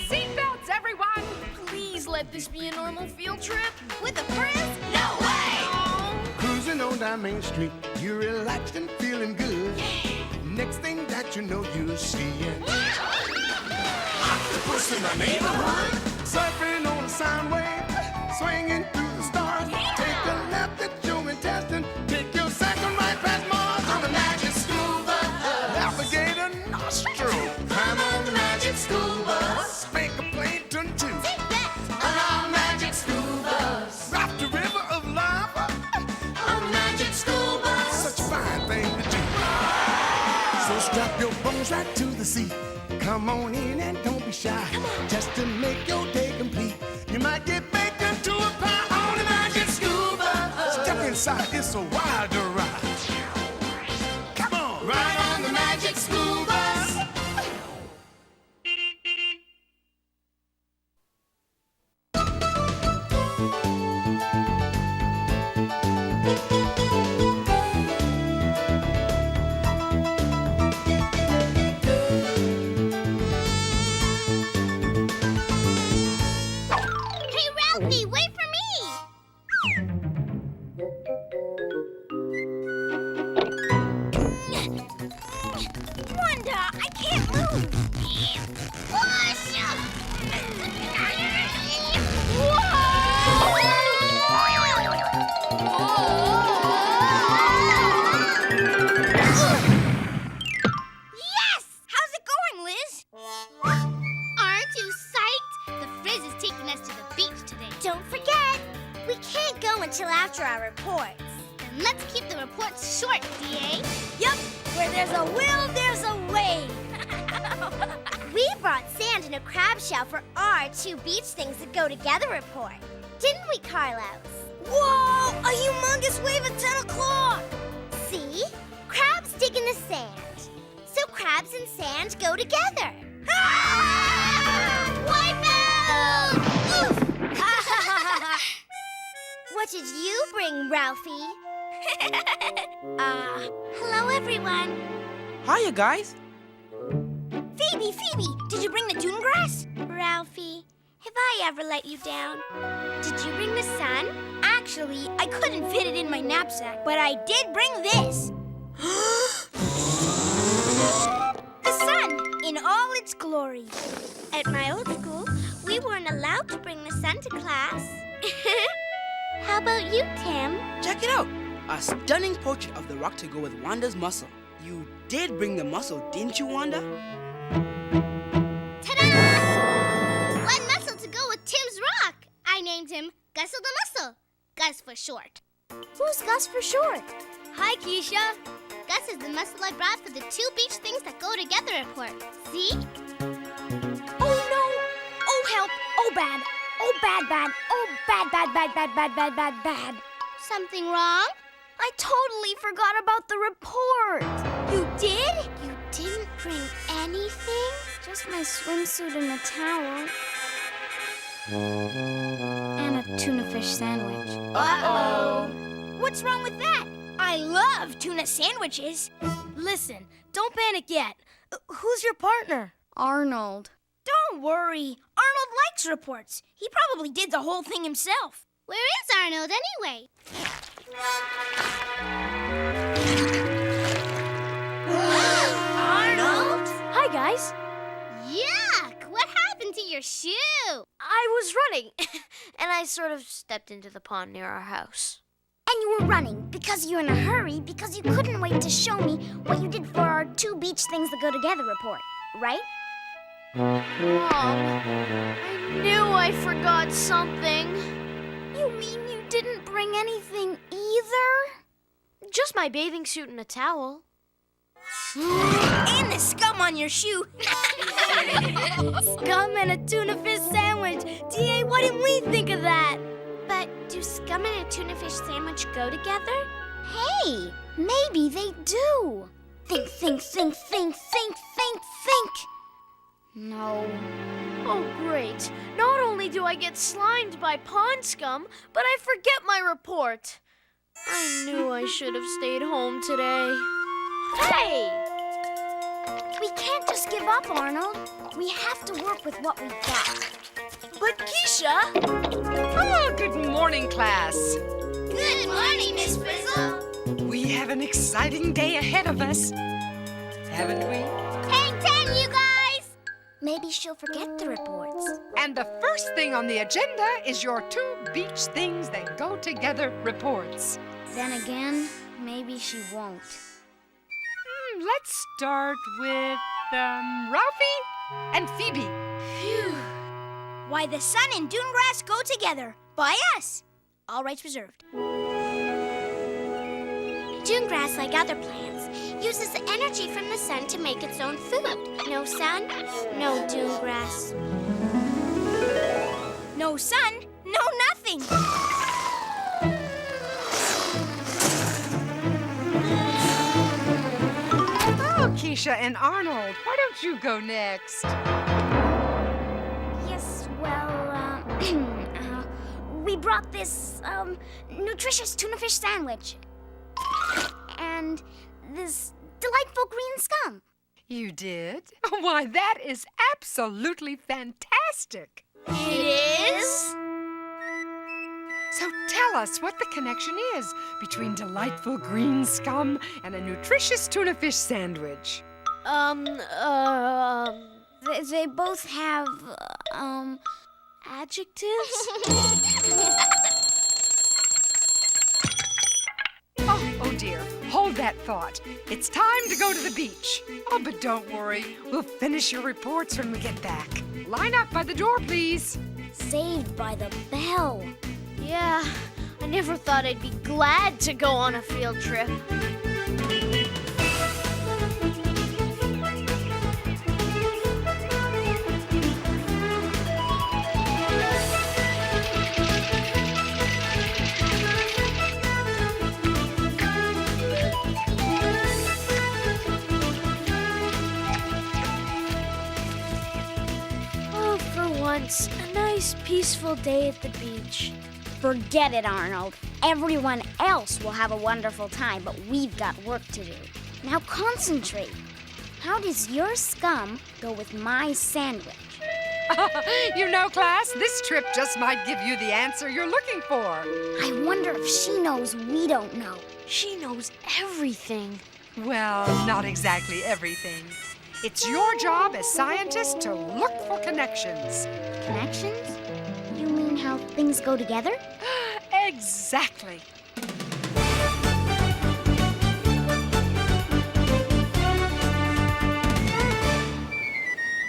Seatbelts, everyone! Please let this be a normal field trip. With a Frizz? No way! Oh. Cruising on down Main Street, you're relaxed and feeling good. Next thing that you know, you're seeing octopus in the neighborhood. Surfing on a sound wave, swinging through the stars. Take a left at your intestine, take your second right past Mars on the magic scuba. Alligator nostril, climb on the magic scuba. Spank a plankton too. On our magic scubas. Rock the river of lava on magic scuba. Such a fine thing to do. So strap your bones right to the seat. Come on in and don't be shy. Just to make your day complete. You might get baked into a pie on the magic scuba. Step inside, it's a wild ride. Come on, ride on the magic scubas. Hey, Ralphie, wait for me! Wanda, I can't move! Yes! How's it going, Liz? Aren't you psyched? The Frizz is taking us to the beach today. Don't forget, we can't go until after our reports. Then let's keep the reports short, DA. Yep, where there's a will, there's a way. We brought sand and a crab shell for our 2 beach things that go together report. Didn't we, Carlos? Whoa, a humongous wave at 10 o'clock. See? Crabs dig in the sand. So crabs and sand go together. Ah! Wipe out! Oof! What did you bring, Ralphie? Hello, everyone. Hiya, guys. Phoebe, did you bring the dune grass? Ralphie, have I ever let you down? Did you bring the sun? Actually, I couldn't fit it in my knapsack, but I did bring this. The sun in all its glory. At my old school, we weren't allowed to bring the sun to class. How about you, Tim? Check it out. A stunning portrait of the rock to go with Wanda's muscle. You did bring the muscle, didn't you, Wanda? Ta-da! One muscle to go with Tim's rock. I named him Gussle the Muscle. Gus for short. Who's Gus for short? Hi, Keisha. Gus is the muscle I brought for the 2 beach things that go together report. See? Oh, no. Oh, help. Oh, bad. Oh, bad. Oh, bad. Something wrong? I totally forgot about the report. You did? You didn't bring anything? Just my swimsuit and a towel. And a tuna fish sandwich. Uh-oh. What's wrong with that? I love tuna sandwiches. Listen, don't panic yet. Who's your partner? Arnold. Don't worry. Arnold likes reports. He probably did the whole thing himself. Where is Arnold anyway? Arnold? Hi, guys. Yuck! What happened to your shoe? I was running, and I sort of stepped into the pond near our house. And you were running because you were in a hurry because you couldn't wait to show me what you did for our 2 beach things that go together report, right? Mom, I knew I forgot something. You mean you didn't bring anything either? Just my bathing suit and a towel. And the scum on your shoe. Scum and a tuna fish sandwich. DA, why didn't we think of that? But do scum and a tuna fish sandwich go together? Hey, maybe they do. Think. No. Oh, great. Not only do I get slimed by pond scum, but I forget my report. I knew I should have stayed home today. Hey! We can't just give up, Arnold. We have to work with what we've got. But Keisha! Oh, good morning, class. Good morning, Miss Frizzle. We have an exciting day ahead of us, haven't we? Hang 10, you guys! Maybe she'll forget the reports. And the first thing on the agenda is your 2 beach things that go together reports. Then again, maybe she won't. Let's start with Ralphie and Phoebe. Phew. Why, the sun and dune grass go together. By us. All rights reserved. Dune grass, like other plants, uses the energy from the sun to make its own food. No sun, no dune grass. No sun, no nothing. Oh, Keisha and Arnold, why don't you go next? Yes, well, we brought this, nutritious tuna fish sandwich. And this delightful green scum. You did? Why, that is absolutely fantastic. It is? So tell us what the connection is between delightful green scum and a nutritious tuna fish sandwich. They both have, adjectives? Oh dear, hold that thought. It's time to go to the beach. Oh, but don't worry. We'll finish your reports when we get back. Line up by the door, please. saved by the bell. Yeah, I never thought I'd be glad to go on a field trip. Oh, for once, a nice, peaceful day at the beach. Forget it, Arnold. Everyone else will have a wonderful time, but we've got work to do. Now concentrate. How does your scum go with my sandwich? You know, class, this trip just might give you the answer you're looking for. I wonder if she knows we don't know. She knows everything. Well, not exactly everything. It's your job as scientists to look for connections. Connections? You mean how things go together? Exactly.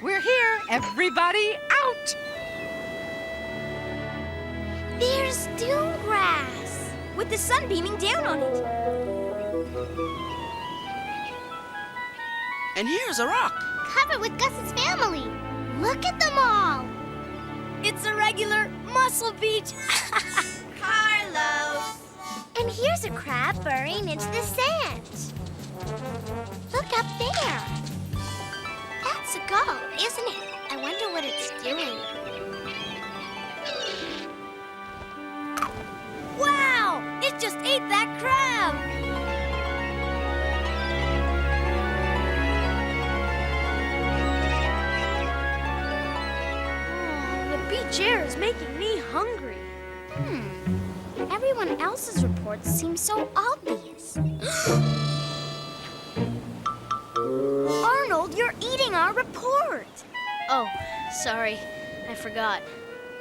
We're here, everybody out! There's dune grass with the sun beaming down on it. And here's a rock. Covered with Gus's family. Look at them all. It's a regular mussel beach. Carlos. And here's a crab burrowing into the sand. Look up there. That's a gull, isn't it? I wonder what it's doing. Wow! It just ate that crab! The beach air is making me hungry. Everyone else's reports seem so obvious. Arnold, you're eating our report. Oh, sorry. I forgot.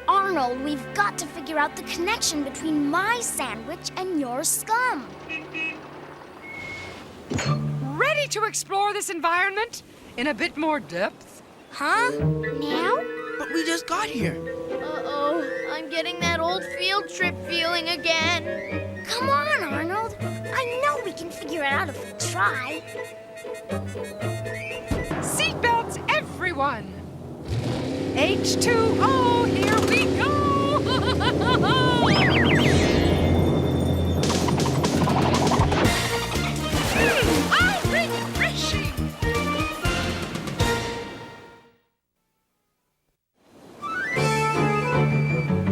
Arnold, we've got to figure out the connection between my sandwich and your scum. Ready to explore this environment in a bit more depth? Huh? Now? But we just got here. Uh-oh, I'm getting that old field trip feeling again. Come on, Arnold. I know we can figure it out if we try. Seatbelts, everyone! H2O, here we go! How refreshing!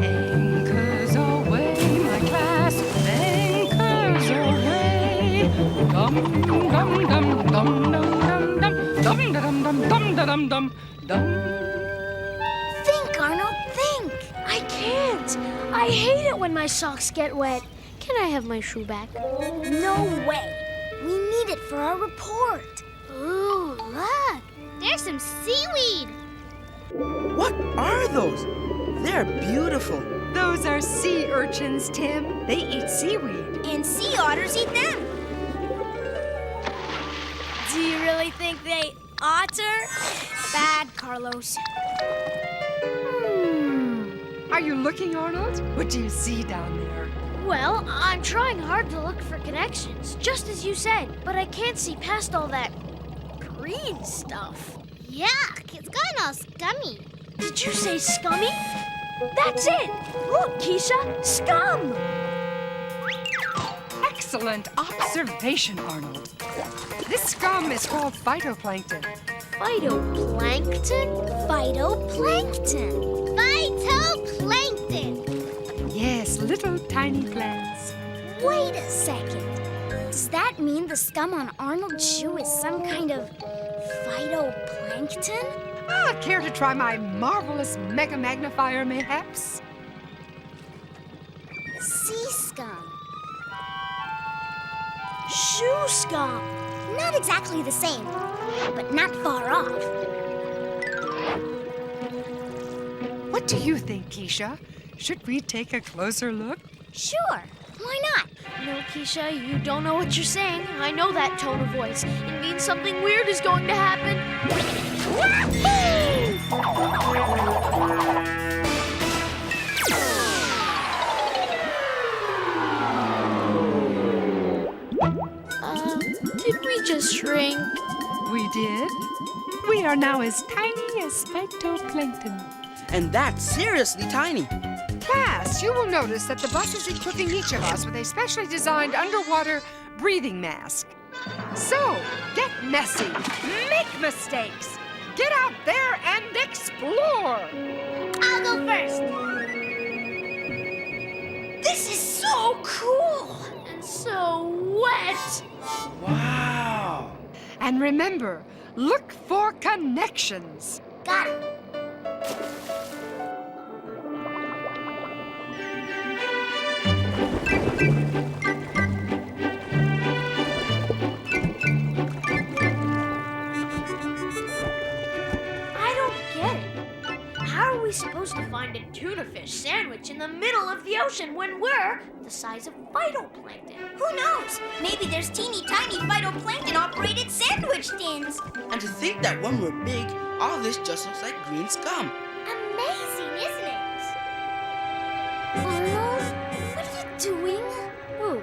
Anchors away, my class, anchors away. Dum dum dum dum dum dum dum dum Dum-da-dum-dum-dum-da-dum-dum. Dum. Think, Arnold, think. I can't. I hate it when my socks get wet. Can I have my shoe back? No way. We need it for our report. Ooh, look. There's some seaweed. What are those? They're beautiful. Those are sea urchins, Tim. They eat seaweed. And sea otters eat them. Do you really think they otter? Bad, Carlos. Are you looking, Arnold? What do you see down there? Well, I'm trying hard to look for connections, just as you said, but I can't see past all that green stuff. Yuck, it's gotten all scummy. Did you say scummy? That's it! Look, Keisha, scum! Excellent observation, Arnold. This scum is called phytoplankton. Phytoplankton? Phytoplankton. Phytoplankton. Yes, little tiny plants. Wait a second. Does that mean the scum on Arnold's shoe is some kind of phytoplankton? Care to try my marvelous mega magnifier, mayhaps? Sea scum. Shoe scum. Not exactly the same, but not far off. What do you think, Keisha? Should we take a closer look? Sure, why not? No, Keisha, you don't know what you're saying. I know that tone of voice. It means something weird is going to happen. Did we just shrink? We did. We are now as tiny as phytoplankton. And that's seriously tiny. Class, you will notice that the bus is equipping each of us with a specially designed underwater breathing mask. So, get messy, make mistakes, get out there and explore. I'll go first. This is so cool. And so wet. Wow. And remember, look for connections. Got it. Supposed to find a tuna fish sandwich in the middle of the ocean when we're the size of phytoplankton. Who knows? Maybe there's teeny tiny phytoplankton-operated sandwich tins. And to think that when we're big, all this just looks like green scum. Amazing, isn't it? Arnold, what are you doing? Who?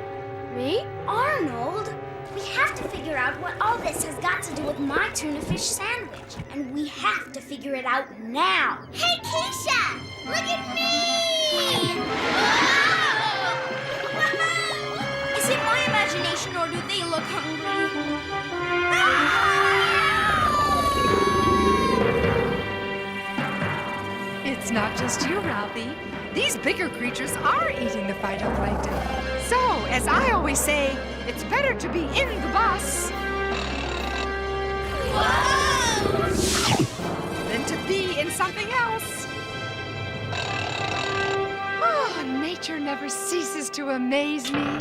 Me? Arnold, we have to figure out what all this has got to do with my tuna fish sandwich. And we have to figure it out now. Hey, Keisha! Look at me! Is it my imagination or do they look hungry? It's not just you, Ralphie. These bigger creatures are eating the phytoplankton. So, as I always say, it's better to be in the bus than to be in something else. Oh, nature never ceases to amaze me.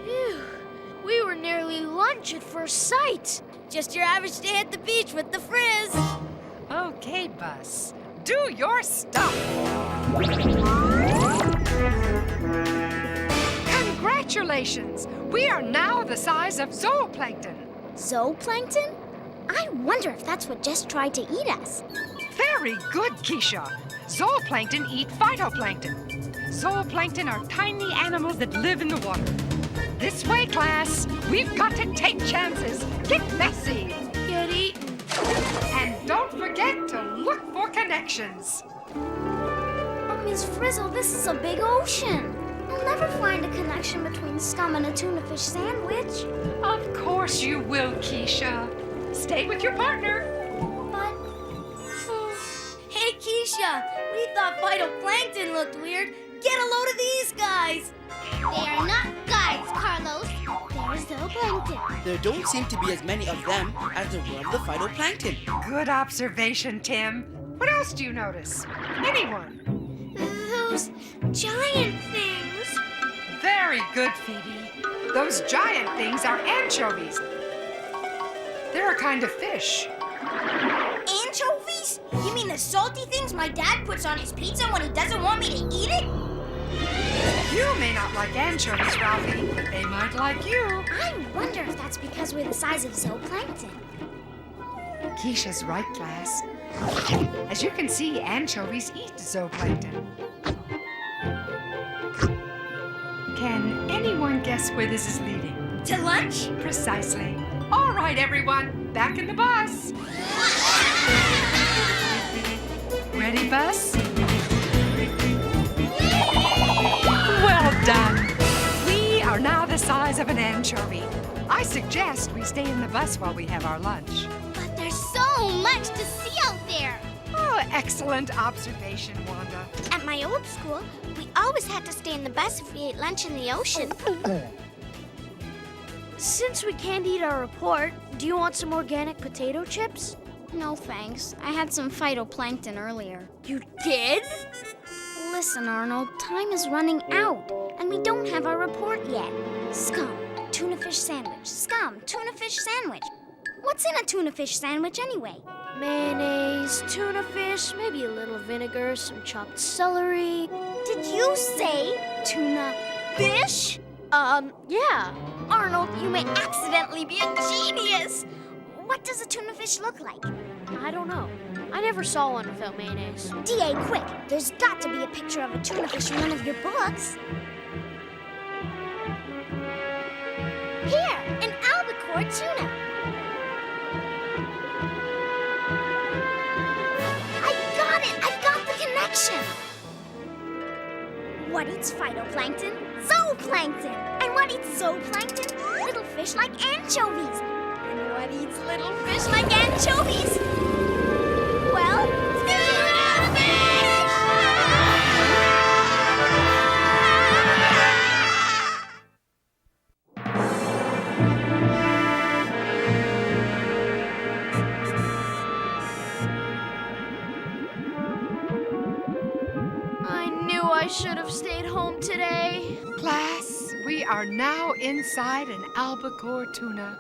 Phew. We were nearly lunch at first sight. Just your average day at the beach with the Frizz. Okay, bus. Do your stuff. Congratulations! We are now the size of zooplankton. Zooplankton? I wonder if that's what just tried to eat us. Very good, Keisha. Zooplankton eat phytoplankton. Zooplankton are tiny animals that live in the water. This way, class. We've got to take chances. Get messy. Get eaten. And don't forget to look for connections. But Miss Frizzle, this is a big ocean. I'll never find a connection between scum and a tuna fish sandwich. Of course you will, Keisha. Stay with your partner. But Hey, Keisha, we thought phytoplankton looked weird. Get a load of these guys. they are not guys, Carlos. They're zooplankton. phytoplankton. There don't seem to be as many of them as there were of the phytoplankton. Good observation, Tim. What else do you notice? Anyone? Those giant things. Very good, Phoebe. Those giant things are anchovies. They're a kind of fish. Anchovies? You mean the salty things my dad puts on his pizza when he doesn't want me to eat it? You may not like anchovies, Ralphie, but they might like you. I wonder if that's because we're the size of zooplankton. Keisha's right, class. As you can see, anchovies eat zooplankton. Can anyone guess where this is leading? To lunch? Precisely. All right, everyone, back in the bus. Ready, bus? Well done. We are now the size of an anchovy. I suggest we stay in the bus while we have our lunch. But there's so much to see out there. Oh, excellent observation, Wanda. At my old school, we always had to stay in the bus if we ate lunch in the ocean. Since we can't eat our report, do you want some organic potato chips? No thanks. I had some phytoplankton earlier. You did? Listen, Arnold, time is running out, and we don't have our report yet. Scum, tuna fish sandwich. Scum, tuna fish sandwich. What's in a tuna fish sandwich anyway? Mayonnaise, tuna fish, maybe a little vinegar, some chopped celery. Did you say tuna fish? Yeah. Arnold, you may accidentally be a genius. What does a tuna fish look like? I don't know. I never saw one without mayonnaise. D.A., quick. There's got to be a picture of a tuna fish in one of your books. Here, an albacore tuna. I've got the connection. What eats phytoplankton? Zooplankton. And what eats zooplankton? Little fish like anchovies. And what eats little fish like anchovies? Well, tuna fish! I knew I should have stayed home today. Class, we are now inside an albacore tuna.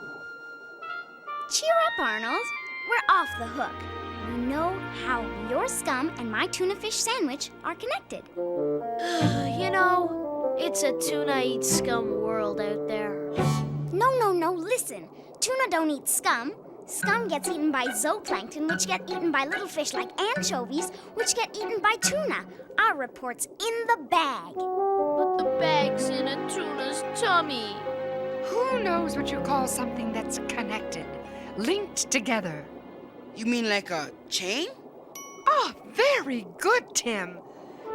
Cheer up, Arnold. We're off the hook. We know how your scum and my tuna fish sandwich are connected. You know, it's a tuna eats scum world out there. No, listen. Tuna don't eat scum. Scum gets eaten by zooplankton, which get eaten by little fish like anchovies, which get eaten by tuna. Our report's in the bag. But the bag's in a tuna's tummy. Who knows what you call something that's connected, linked together? You mean like a chain? Oh, very good, Tim.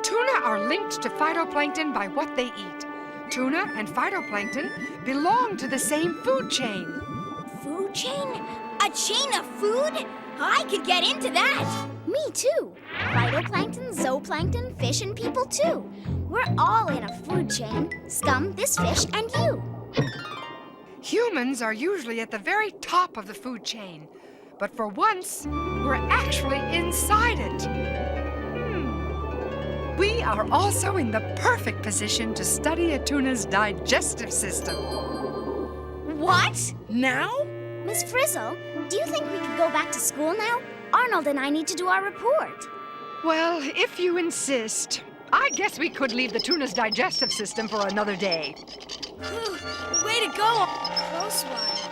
Tuna are linked to phytoplankton by what they eat. Tuna and phytoplankton belong to the same food chain. Food chain? A chain of food? I could get into that. Me too. Phytoplankton, zooplankton, fish, and people too. We're all in a food chain. Scum, this fish, and you. Humans are usually at the very top of the food chain. But for once, we're actually inside it. We are also in the perfect position to study a tuna's digestive system. What? Now? Miss Frizzle, do you think we could go back to school now? Arnold and I need to do our report. Well, if you insist, I guess we could leave the tuna's digestive system for another day. Way to go! Close one.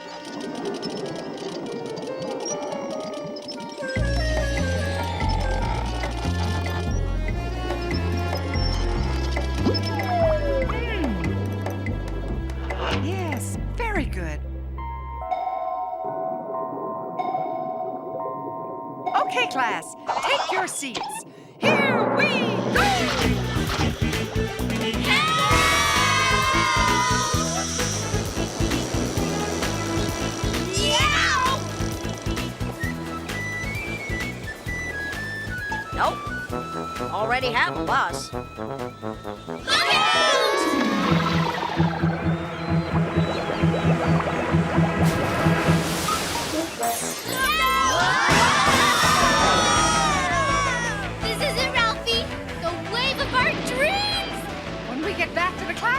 Yes, very good. Okay, class, take your seats. Here we go! Nope. Already have a bus.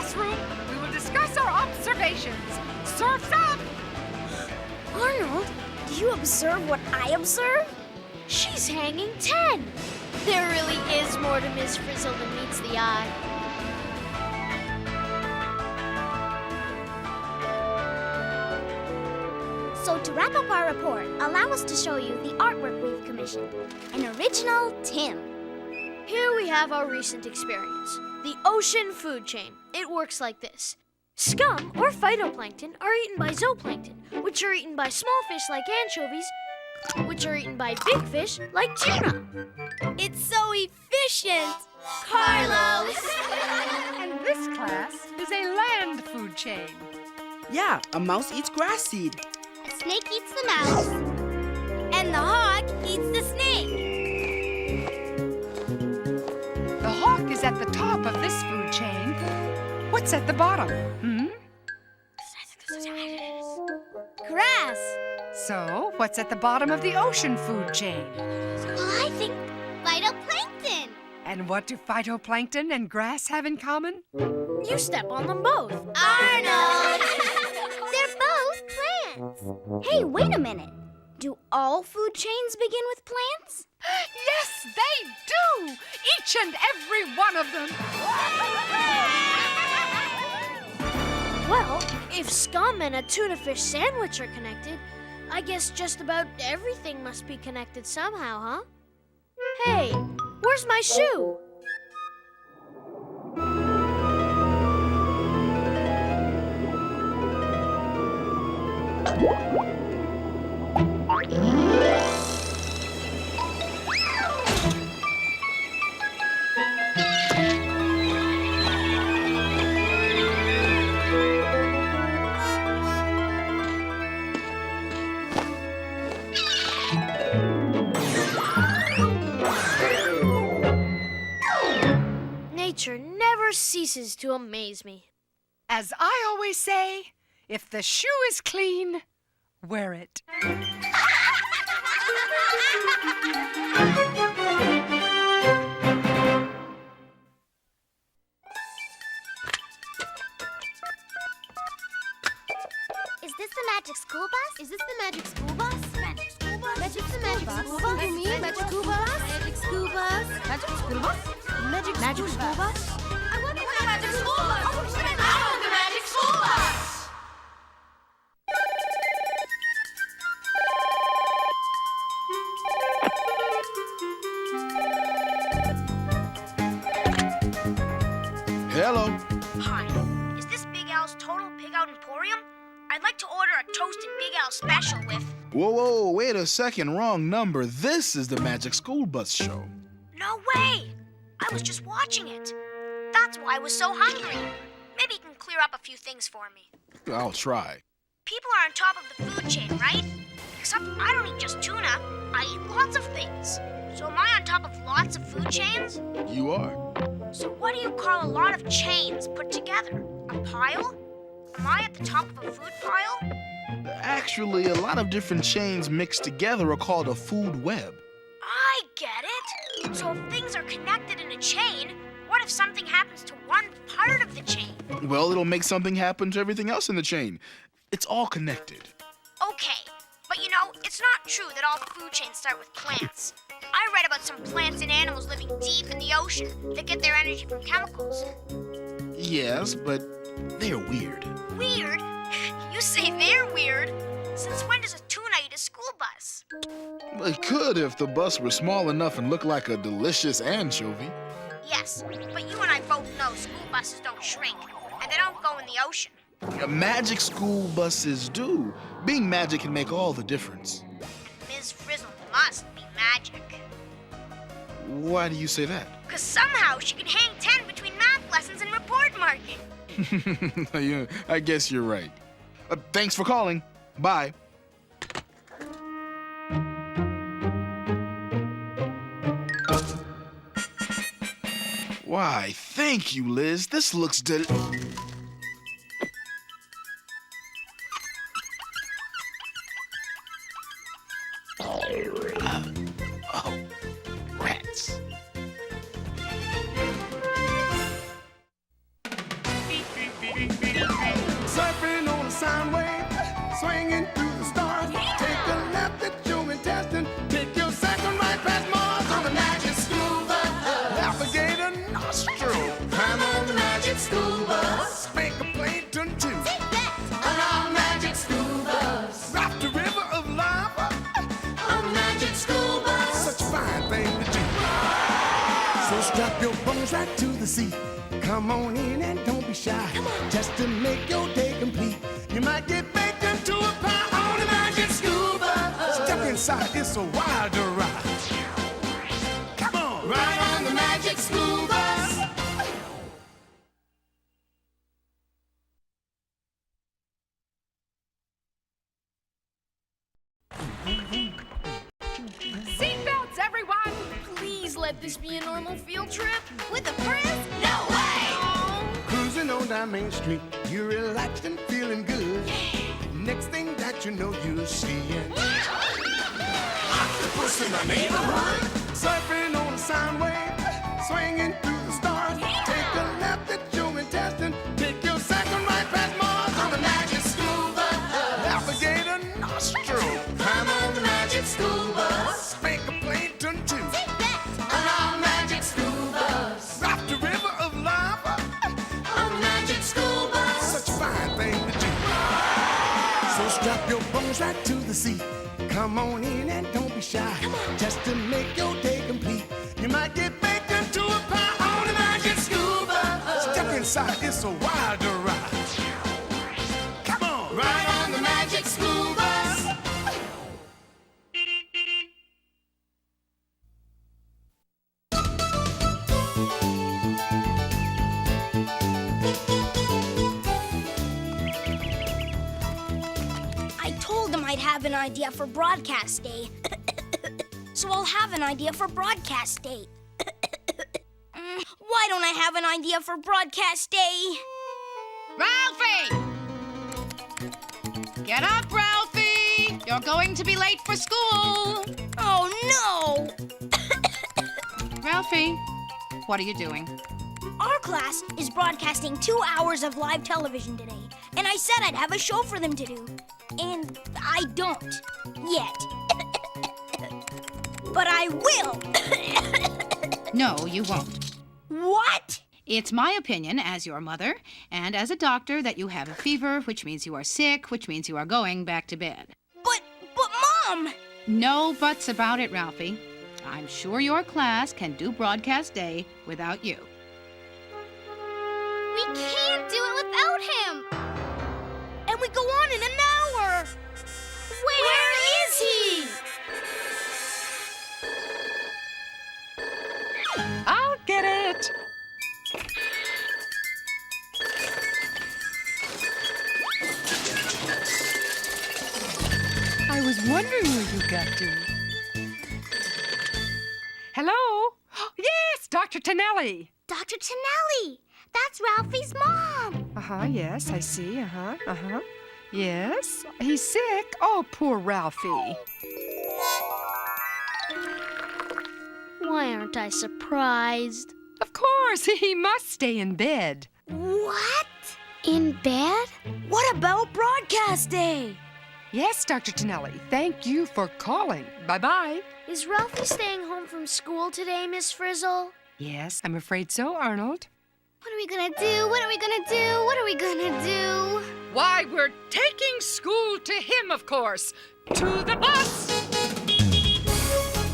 classroom. We will discuss our observations. Surf's up! Arnold, do you observe what I observe? She's hanging 10. There really is more to Miss Frizzle than meets the eye. So to wrap up our report, allow us to show you the artwork we've commissioned. An original Tim. Here we have our recent experience. The ocean food chain. It works like this. Scum, or phytoplankton, are eaten by zooplankton, which are eaten by small fish like anchovies, which are eaten by big fish like tuna. It's so efficient, Carlos! And this class is a land food chain. Yeah, a mouse eats grass seed. A snake eats the mouse, and the hawk eats the snake. The hawk is at the top of this food chain. What's at the bottom? Grass. So, what's at the bottom of the ocean food chain? Well, I think phytoplankton. And what do phytoplankton and grass have in common? You step on them both. Arnold! They're both plants. Hey, wait a minute. Do all food chains begin with plants? Yes, they do! Each and every one of them. Well, if scum and a tuna fish sandwich are connected, I guess just about everything must be connected somehow, huh? Hey, where's my shoe? Nature never ceases to amaze me. As I always say, if the shoe is clean, wear it. Is this the magic school bus? Is this the magic school bus? Magic school bus? Magic the magic school bus? You mean magic school bus? Magic school bus? Magic school bus? Magic school bus? I want the magic school bus! I want the magic school bus! Hello. Hi, is this Big Al's Total Pig Out Emporium? I'd like to order a toasted Big Al special with... Whoa, wait a second. Wrong number. This is the Magic School Bus Show. No way! I was just watching it. That's why I was so hungry. Maybe you can clear up a few things for me. I'll try. People are on top of the food chain, right? Except I don't eat just tuna. I eat lots of things. So am I on top of lots of food chains? You are. So what do you call a lot of chains put together? A pile? Am I at the top of a food pile? Actually, a lot of different chains mixed together are called a food web. I get it. So if things are connected in a chain, what if something happens to one part of the chain? Well, it'll make something happen to everything else in the chain. It's all connected. Okay, but you know, it's not true that all food chains start with plants. I read about some plants and animals living deep in the ocean that get their energy from chemicals. Yes, but they're weird. Weird? You say they're weird? Since when does a tuna eat a school bus? Well, it could if the bus were small enough and looked like a delicious anchovy. Yes, but you and I both know school buses don't shrink, and they don't go in the ocean. Magic school buses do. Being magic can make all the difference. Ms. Frizzle must be magic. Why do you say that? Because somehow she can hang 10 between math lessons and report marking. Yeah, I guess you're right. Thanks for calling. Bye. Why, thank you, Liz. This looks oh, rats. swinging through the stars. Take a left at your intestine. Take your second right past Mars on the magic school bus. Alligator nostril. Climb on the magic school bus. Spank a plankton too. On our magic school bus. Rock the river of lava. On the magic school bus. Such a fine thing to do. So strap your bones right to the seat. Come on in and don't be shy. Just to make your day complete. You might get baked into a pie on the magic school bus. Step inside, it's a wilder ride. Come on, ride on the magic school bus. Seatbelts, everyone! Please let this be a normal field trip. With a Frizz? No way! Cruising on down Main Street, you're relaxed and feeling good. Next thing that you know, you're seeing octopus in the neighborhood. Surfing on a sound wave, swinging through the stars. Take a left at your intestine. Take your second right past Mars on the magic school bus. Alligator nostril. Climb on the magic school bus. Spank a plankton too. On our magic school bus. Rock the river of lava. On the magic school bus. Such a fine thing to do. So strap your bones right to the seat. Come on in and don't be shy. Just to make your day complete. You might get baked into a pie on the magic school bus. Step inside, it's a wilder ride. Come on, ride on the magic school bus. I told them I'd have an idea for broadcast day. So I'll have an idea for broadcast day. Why don't I have an idea for broadcast day? Ralphie! Get up, Ralphie! You're going to be late for school. Oh, no! Ralphie, what are you doing? Our class is broadcasting 2 hours of live television today, and I said I'd have a show for them to do. And I don't. Yet. But I will. No, you won't. What? It's my opinion, as your mother, and as a doctor, that you have a fever, which means you are sick, which means you are going back to bed. But Mom! No buts about it, Ralphie. I'm sure your class can do broadcast day without you. We can't do it without him! And we go on in an hour! Where is he? I'll get it. I was wondering where you got to. Hello? Yes, Dr. Tonelli. Dr. Tonelli! That's Ralphie's mom! Yes, I see. Yes, he's sick. Oh, poor Ralphie. Why aren't I surprised? Of course, he must stay in bed. What? In bed? What about broadcast day? Yes, Dr. Tonelli, thank you for calling. Bye-bye. Is Ralphie staying home from school today, Miss Frizzle? Yes, I'm afraid so, Arnold. What are we gonna do? What are we gonna do? What are we gonna do? Why, we're taking school to him, of course. To the bus!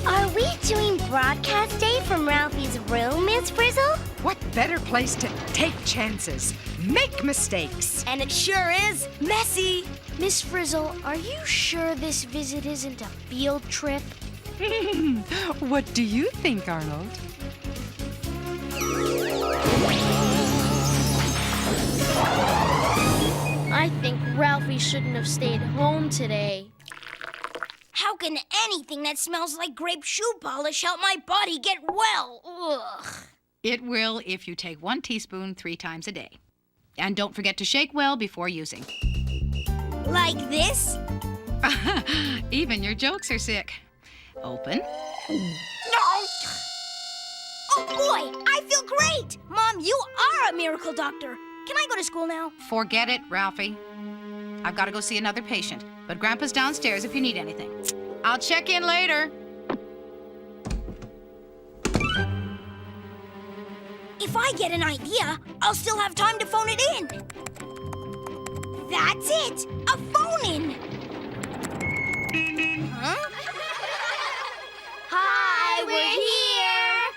Are we doing broadcast day from Ralphie's room, Miss Frizzle? What better place to take chances, make mistakes? And it sure is messy. Miss Frizzle, are you sure this visit isn't a field trip? What do you think, Arnold? I think Ralphie shouldn't have stayed home today. How can anything that smells like grape shoe polish help my body get well? Ugh. It will if you take 1 teaspoon 3 times a day. And don't forget to shake well before using. Like this? Even your jokes are sick. Open. No! Oh boy, I feel great! Mom, you are a miracle doctor. Can I go to school now? Forget it, Ralphie. I've got to go see another patient, but Grandpa's downstairs if you need anything. I'll check in later. If I get an idea, I'll still have time to phone it in. That's it! A phone-in! Huh? Hi, we're here!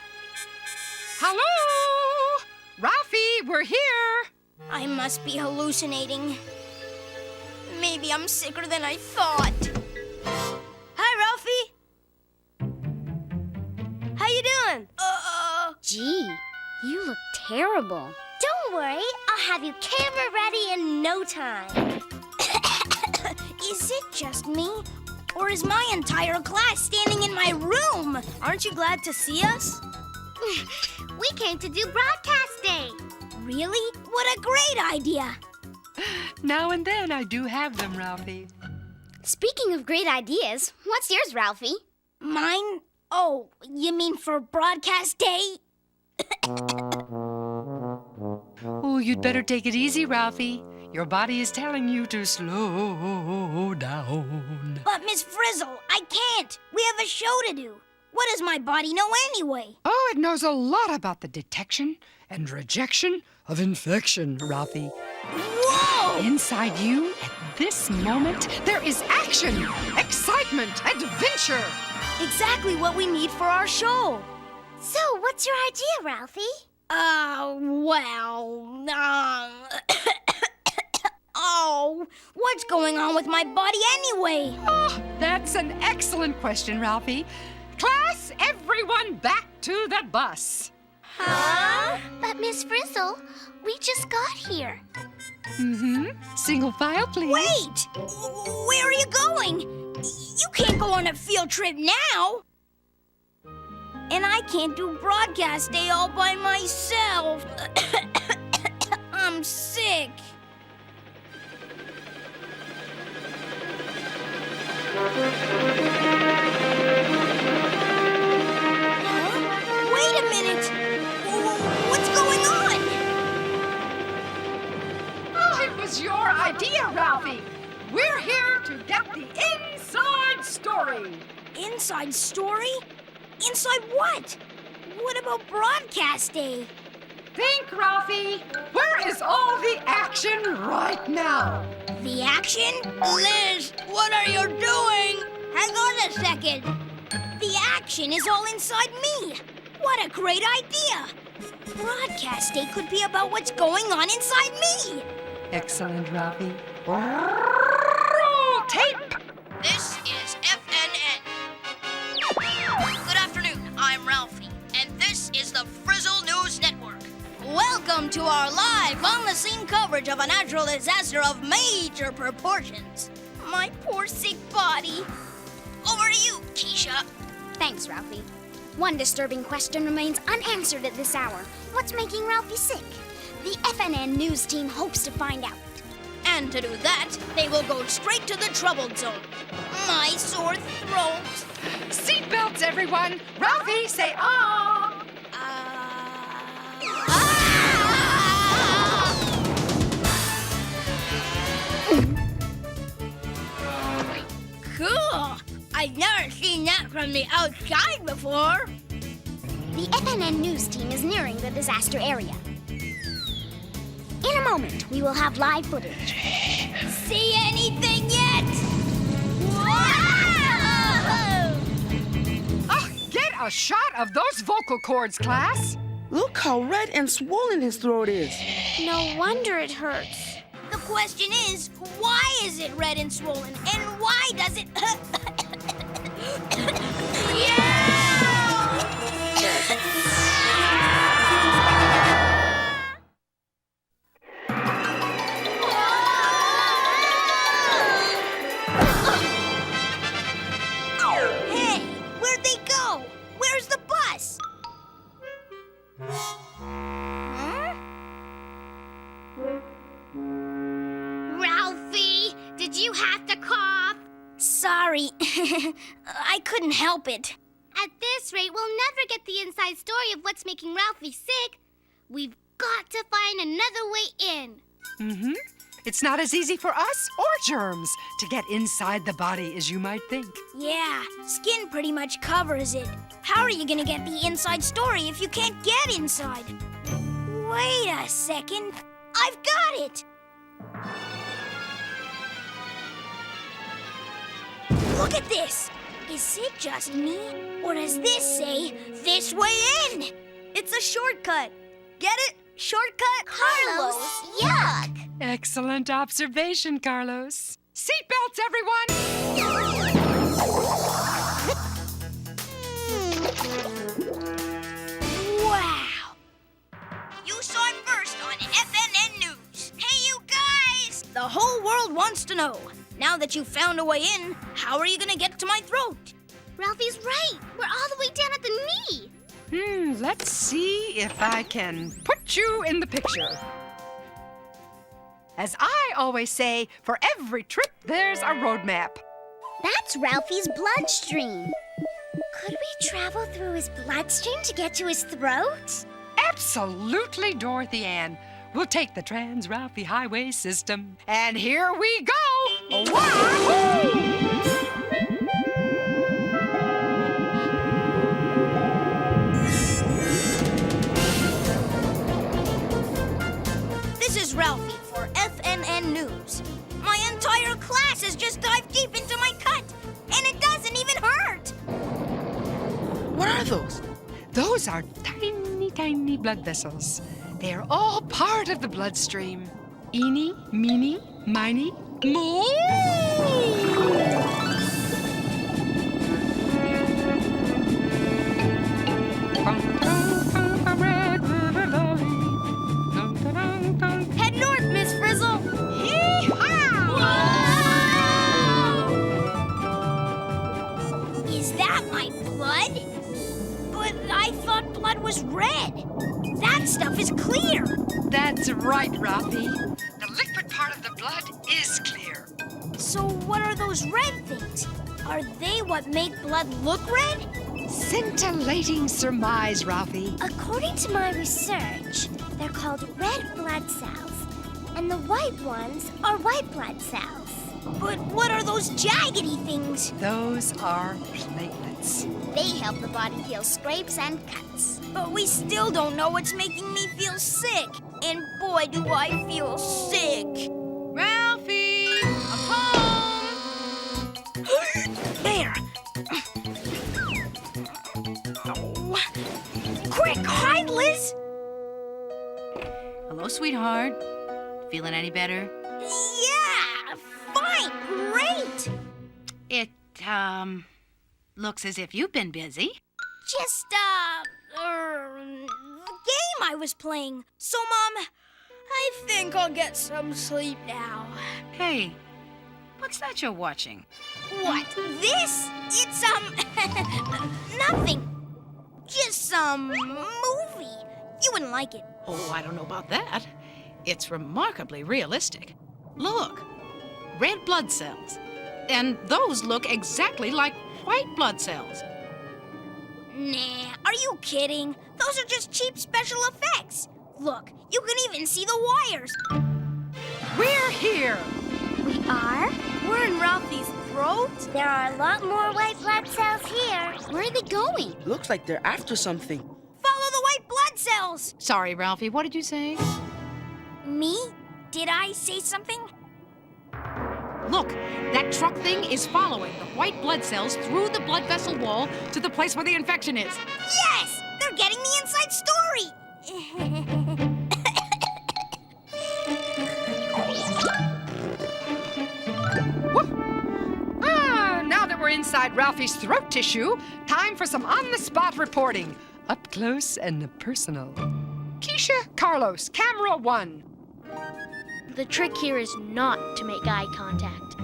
Hello? Ralphie, we're here. I must be hallucinating. Maybe I'm sicker than I thought. Hi, Ralphie. How you doing? Gee, you look terrible. Don't worry, I'll have you camera ready in no time. Is it just me? Or is my entire class standing in my room? Aren't you glad to see us? We came to do broadcast day. Really? What a great idea! Now and then I do have them, Ralphie. Speaking of great ideas, what's yours, Ralphie? Mine? Oh, you mean for broadcast day? Oh, you'd better take it easy, Ralphie. Your body is telling you to slow down. But Miss Frizzle, I can't. We have a show to do. What does my body know anyway? Oh, it knows a lot about the detection and rejection of infection, Ralphie. Whoa! Inside you, at this moment, there is action, excitement, adventure. Exactly what we need for our show. So, what's your idea, Ralphie? Oh, what's going on with my body anyway? Oh, that's an excellent question, Ralphie. Class, everyone back to the bus. Huh? But Miss Frizzle, we just got here. Single file, please. Wait! Where are you going? You can't go on a field trip now. And I can't do broadcast day all by myself. I'm sick. Huh? Wait a minute. What's going on? Oh, it was your idea, Ralphie. We're here to get the inside story. Inside story? Inside what? What about broadcast day? Think, Ralphie. Where is all the action right now? The action? Liz, what are you doing? Hang on a second. The action is all inside me. What a great idea. Broadcast day could be about what's going on inside me. Excellent, Ralphie. Roll tape. This is FNN. Good afternoon, I'm Ralphie, and this is the Frizzle News Network. Welcome to our live, on-the-scene coverage of a natural disaster of major proportions. My poor sick body. Over to you, Keisha. Thanks, Ralphie. One disturbing question remains unanswered at this hour. What's making Ralphie sick? The FNN news team hopes to find out. And to do that, they will go straight to the troubled zone. My sore throat. Seatbelts, everyone. Ralphie, say ah. Cool. I've never seen that from the outside before. The FNN news team is nearing the disaster area. In a moment, we will have live footage. See anything yet? Whoa! Oh, get a shot of those vocal cords, class. Look how red and swollen his throat is. No wonder it hurts. The question is, why is it red and swollen? And why does it... Hey, where'd they go? Where's the bus? Ralphie, did you have to cough? Sorry, I couldn't help it. At this rate, we'll never get the inside story of what's making Ralphie sick. We've got to find another way in. It's not as easy for us or germs to get inside the body as you might think. Yeah, skin pretty much covers it. How are you gonna get the inside story if you can't get inside? Wait a second. I've got it! Look at this! Is it just me? Or does this say, this way in? It's a shortcut. Get it? Shortcut? Carlos, yuck! Excellent observation, Carlos. Seatbelts, everyone! Wow! You saw it first on FNN News. Hey, you guys! The whole world wants to know. Now that you've found a way in, how are you gonna get to my throat? Ralphie's right. We're all the way down at the knee. Let's see if I can put you in the picture. As I always say, for every trip, there's a roadmap. That's Ralphie's bloodstream. Could we travel through his bloodstream to get to his throat? Absolutely, Dorothy Ann. We'll take the Trans-Ralphie Highway system. And here we go! Wahoo! This is Ralphie for FNN News. My entire class has just dived deep into my cut, and it doesn't even hurt! What are those? Those are tiny, tiny blood vessels. They are all part of the bloodstream. Eeny, meeny, miny, mo! Head north, Miss Frizzle! Is that my blood? But I thought blood was red. That stuff is clear. That's right, Ralphie. The liquid part of the blood is clear. So what are those red things? Are they what make blood look red? Scintillating surmise, Ralphie. According to my research, they're called red blood cells. And the white ones are white blood cells. But what are those jaggedy things? Those are platelets. They help the body heal scrapes and cuts. But we still don't know what's making me feel sick. And boy, do I feel sick. Ralphie! I'm home! There. Quick, hide, Liz! Hello, sweetheart. Feeling any better? Yeah, fine, great. It, looks as if you've been busy. Just, the game I was playing. So, Mom, I think I'll get some sleep now. Hey, what's that you're watching? What, this? It's, nothing. Just some movie. You wouldn't like it. Oh, I don't know about that. It's remarkably realistic. Look, red blood cells. And those look exactly like white blood cells. Nah, are you kidding? Those are just cheap special effects. Look, you can even see the wires. We're here. We are? We're in Ralphie's throat. There are a lot more white blood cells here. Where are they going? Looks like they're after something. Follow the white blood cells. Sorry, Ralphie, what did you say? Me? Did I say something? Look, that truck thing is following the white blood cells through the blood vessel wall to the place where the infection is. Yes! They're getting the inside story. Now that we're inside Ralphie's throat tissue, time for some on-the-spot reporting. Up close and personal. Keisha, Carlos, camera 1. The trick here is not to make eye contact.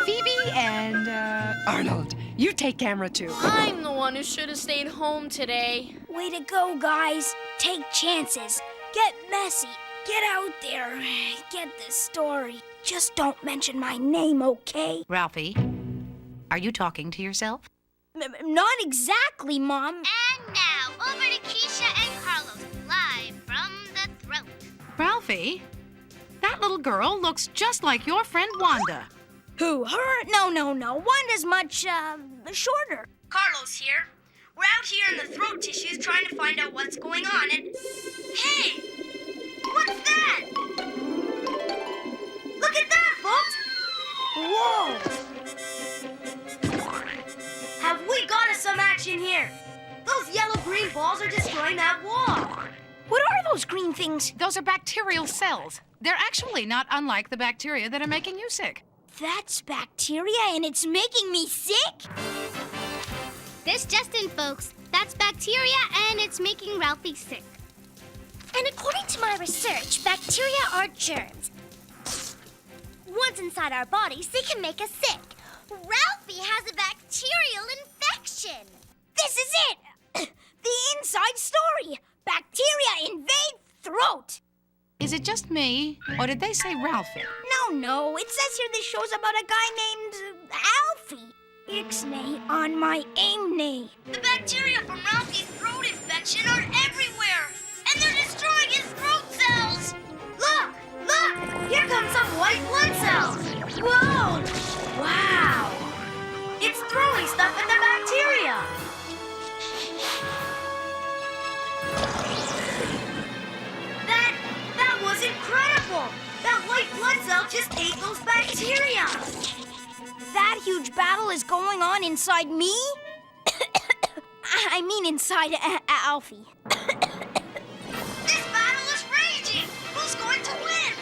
Phoebe and, Arnold, you take camera 2. I'm the one who should have stayed home today. Way to go, guys. Take chances. Get messy. Get out there. Get the story. Just don't mention my name, okay? Ralphie, are you talking to yourself? Not exactly, Mom. And now, over to Keisha and Carlos, live from the throat. Ralphie. Ralphie, that little girl looks just like your friend Wanda. Who, her? No. Wanda's much, shorter. Carlos here. We're out here in the throat tissues trying to find out what's going on and... Hey! What's that? Look at that, folks! Whoa! Have we got us some action here? Those yellow-green balls are destroying that wall. What are those green things? Those are bacterial cells. They're actually not unlike the bacteria that are making you sick. That's bacteria and it's making me sick? This just in, folks. That's bacteria, and it's making Ralphie sick. And according to my research, bacteria are germs. Once inside our bodies, they can make us sick. Ralphie has a bacterial infection. This is it! The inside story. Bacteria invade throat. Is it just me, or did they say Ralphie? No. It says here this show's about a guy named Alfie. Ixnay on my aimnay. The bacteria from Ralphie's throat infection are everywhere, and they're destroying his throat cells. Look! Here come some white blood cells. Whoa! Wow! It's throwing stuff at the bacteria. That was incredible. That white blood cell just ate those bacteria. That huge battle is going on inside me? I mean inside Alfie. This battle is raging. Who's going to win?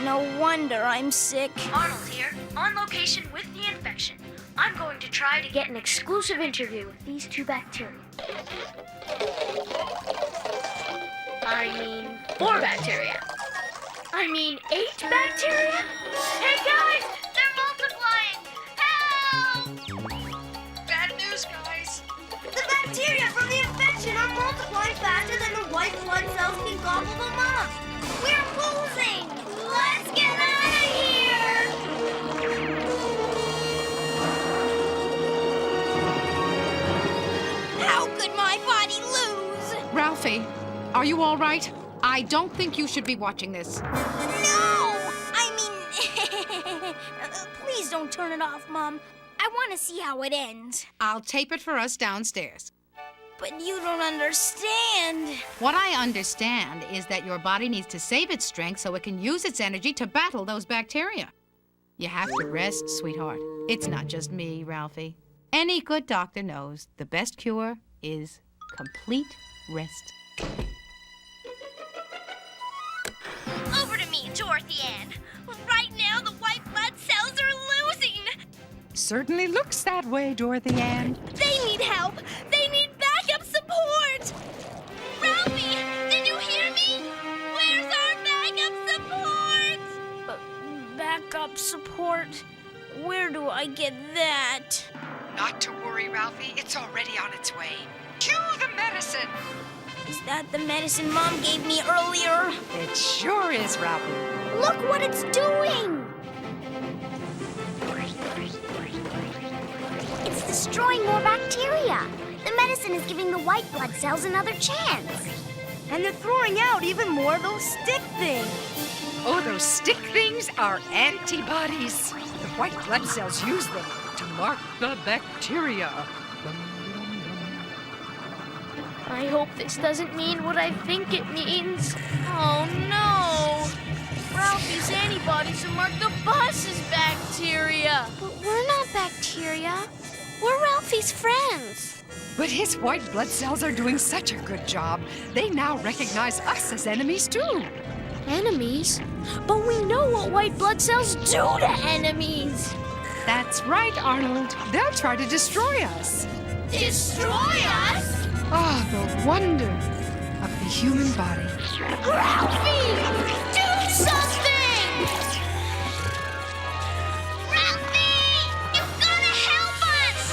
No wonder I'm sick. Arnold here, on location with the infection. I'm going to try to get an exclusive interview with these two bacteria. 4 bacteria. 8 bacteria? Hey guys, they're multiplying! Help! Bad news, guys. The bacteria from the infection are multiplying faster than the white blood cells can gobble them up. We're losing! Let's get out of here! How could my body lose? Ralphie, are you all right? I don't think you should be watching this. No! Please don't turn it off, Mom. I want to see how it ends. I'll tape it for us downstairs. But you don't understand. What I understand is that your body needs to save its strength so it can use its energy to battle those bacteria. You have to rest, sweetheart. It's not just me, Ralphie. Any good doctor knows the best cure is complete rest. Over to me, Dorothy Ann. Right now, the white blood cells are losing. Certainly looks that way, Dorothy Ann. They need help. They need backup support. Ralphie, did you hear me? Where's our backup support? Backup support? Where do I get that? Not to worry, Ralphie. It's already on its way. Cue the medicine. Is that the medicine Mom gave me earlier? It sure is, Ralphie. Look what it's doing! It's destroying more bacteria. The medicine is giving the white blood cells another chance. And they're throwing out even more of those stick things. Oh, those stick things are antibodies. The white blood cells use them to mark the bacteria. I hope this doesn't mean what I think it means. Oh no! Ralphie's antibodies have marked the bus's bacteria. But we're not bacteria. We're Ralphie's friends. But his white blood cells are doing such a good job. They now recognize us as enemies, too. Enemies? But we know what white blood cells do to enemies. That's right, Arnold. They'll try to destroy us. Destroy us? Ah, the wonder of the human body. Ralphie! Do something! Ralphie! You've got to help us!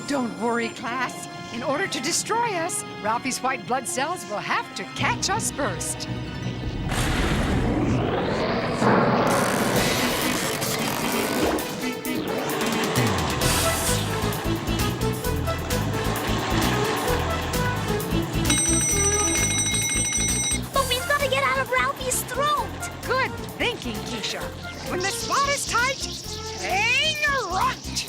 Don't worry, class. In order to to destroy us, Ralphie's white blood cells will have to catch us first. But we've got to get out of Ralphie's throat. Good thinking, Keisha. When the spot is tight, hang right.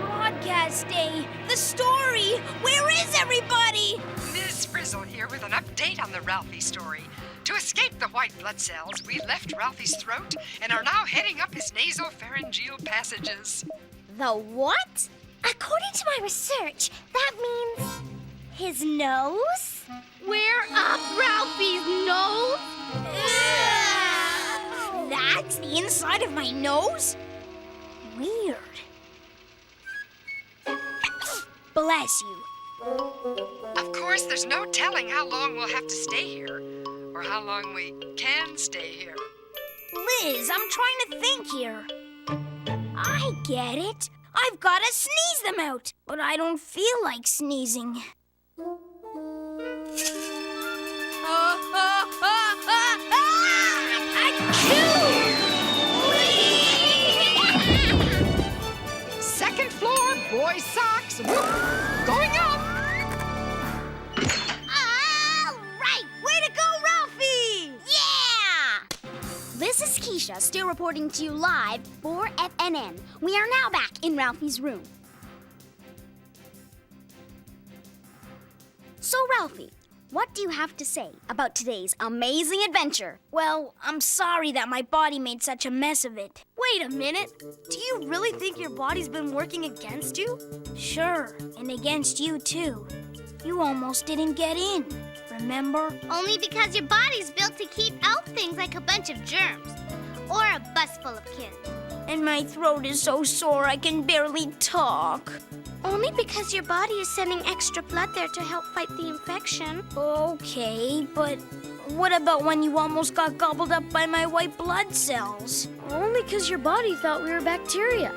Broadcast day. The story. Where is everybody? Ms. Frizzle here with an update on the Ralphie story. To escape the white blood cells, we left Ralphie's throat and are now heading up his nasopharyngeal passages. The what? According to my research, that means his nose? We're up Ralphie's nose. That's the inside of my nose? Weird. Bless you. Of course, there's no telling how long we'll have to stay here, or how long we can stay here. Liz, I'm trying to think here. I get it. I've got to sneeze them out, but I don't feel like sneezing. Second floor, boy socks, going up. All right. Way to go, Ralphie! Yeah! This is Keisha, still reporting to you live for FNN. We are now back in Ralphie's room. So, Ralphie, what do you have to say about today's amazing adventure? Well, I'm sorry that my body made such a mess of it. Wait a minute. Do you really think your body's been working against you? Sure, and against you too. You almost didn't get in, remember? Only because your body's built to keep out things like a bunch of germs. Or a bus full of kids. And my throat is so sore I can barely talk. Only because your body is sending extra blood there to help fight the infection. Okay, but what about when you almost got gobbled up by my white blood cells? Only because your body thought we were bacteria.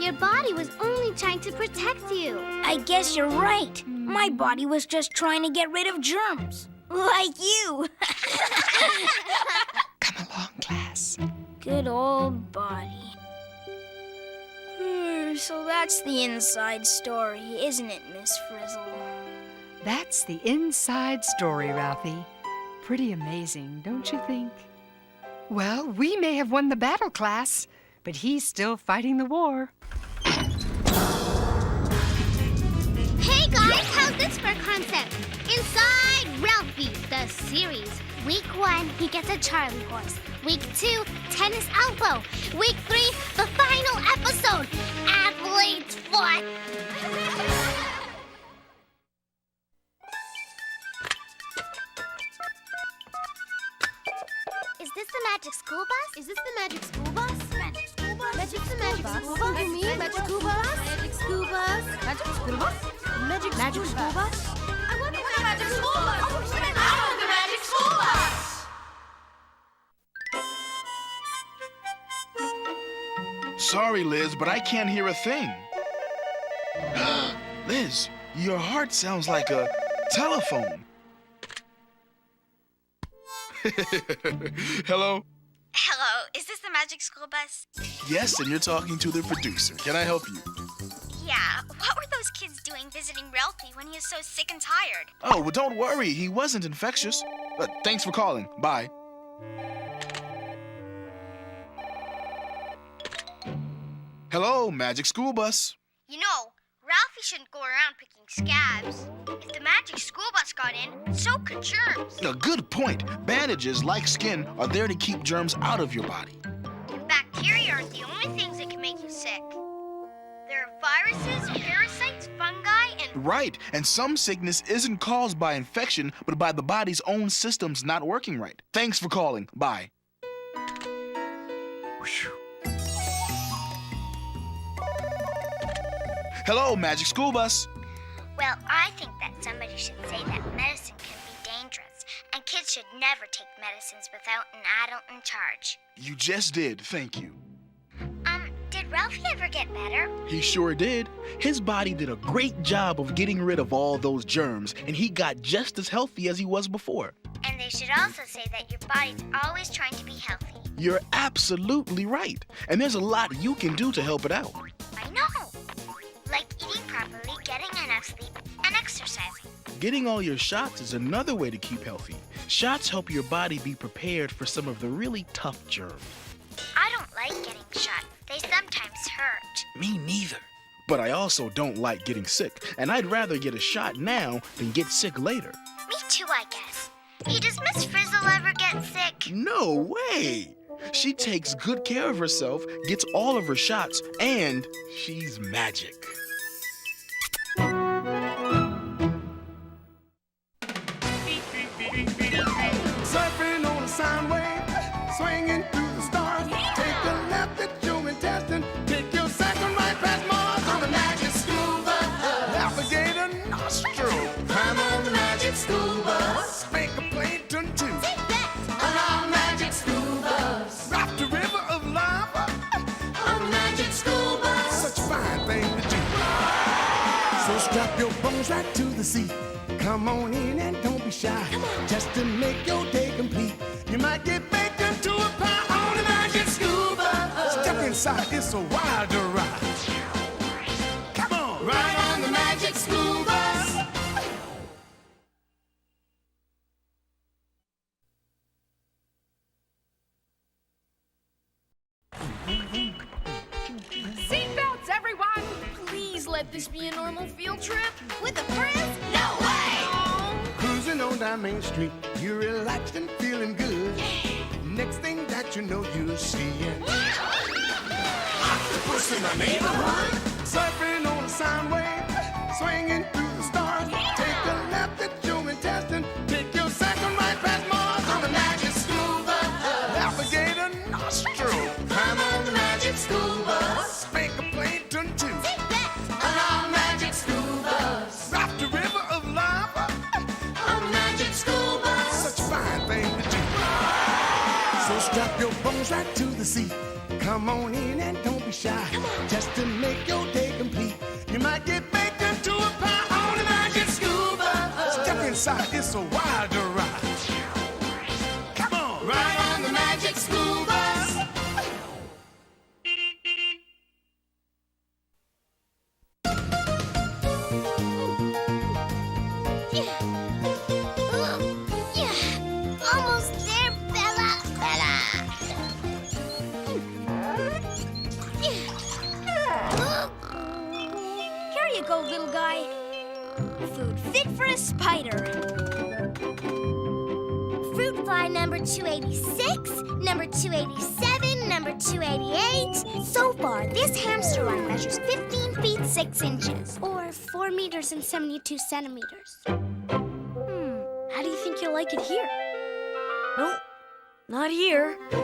Your body was only trying to protect you. I guess you're right. My body was just trying to get rid of germs. Like you. Come along, class. Good old body. So that's the inside story, isn't it, Miss Frizzle? That's the inside story, Ralphie. Pretty amazing, don't you think? Well, we may have won the battle, class, but he's still fighting the war. Hey guys, how's this for a concept? Inside Ralphie, the series. Week 1, he gets a Charlie horse. Week 2, tennis elbow. Week 3, the final episode, athlete's foot. Is this the magic school bus? Is this the magic school bus? Magic school bus? Magic school bus? You mean magic school bus? Magic school bus? Magic school bus? Magic school bus? I want the magic school bus! I want the magic school bus! Sorry, Liz, but I can't hear a thing. Liz, your heart sounds like a telephone. Hello? Hello, is this the magic school bus? Yes, and you're talking to the producer. Can I help you? Yeah, what were those kids doing visiting Ralphie when he was so sick and tired? Oh, well, don't worry. He wasn't infectious. Thanks for calling. Bye. Hello, Magic School Bus. You know, Ralphie shouldn't go around picking scabs. If the magic school bus got in, so could germs. A good point. Bandages, like skin, are there to keep germs out of your body. And bacteria aren't the only things that can make you sick. There are viruses, parasites, fungi, and... Right, and some sickness isn't caused by infection, but by the body's own systems not working right. Thanks for calling. Bye. Hello, Magic School Bus. Well, I think that somebody should say that medicine can be dangerous, and kids should never take medicines without an adult in charge. You just did, thank you. Did Ralphie ever get better? He sure did. His body did a great job of getting rid of all those germs, and he got just as healthy as he was before. And they should also say that your body's always trying to be healthy. You're absolutely right. And there's a lot you can do to help it out. I know. Like eating properly, getting enough sleep, and exercising. Getting all your shots is another way to keep healthy. Shots help your body be prepared for some of the really tough germs. I don't like getting shot. They sometimes hurt. Me neither. But I also don't like getting sick, and I'd rather get a shot now than get sick later. Me too, I guess. Hey, does Miss Frizzle ever get sick? No way! She takes good care of herself, gets all of her shots, and she's magic. Surfing on a sound wave, swinging through the stars. Take a left at your intestine. Take your second right past Mars on the magic school bus. Alligator nostril. Climb on the magic school bus. Plankton too. On our magic school bus. Rap the river of lava. On the magic school bus. Such a fine thing to do. So strap your bones right to the seat. Come on in and don't be shy. Just to make your day complete. You might get baked into a pie on the magic school bus. Step inside, it's a wild ride. Come on, ride on the magic school bus. Seatbelts, everyone! Please let this be a normal field trip. With a Frizz? No way! Cruising on down Main Street, you're relaxed and feeling good. Next thing that you know, you're seeing octopus in the neighborhood. Surfing on a sound wave, swinging through the stars. Take a left at your intestine. Take your second right past Mars on the magic school bus. Alligator nostril. Climb on the magic school bus. Plankton too. On our magic school bus. Rap the river of lava. On the magic school bus. Such a fine thing to do. So strap your bones right to the seat. Come on in and don't be shy. Just to make your day complete. You might get baked into a pie on the magic school bus. Step inside, it's a wild ride. Come on, ride on the magic school bus. Almost there, Bella. Here you go, little guy. Food fit for a spider. Fruit fly number 286, number 287, number 288. So far, this hamster run measures 15 feet 6 inches, or 4 meters and 72 centimeters. How do you think you'll like it here? Nope, not here. We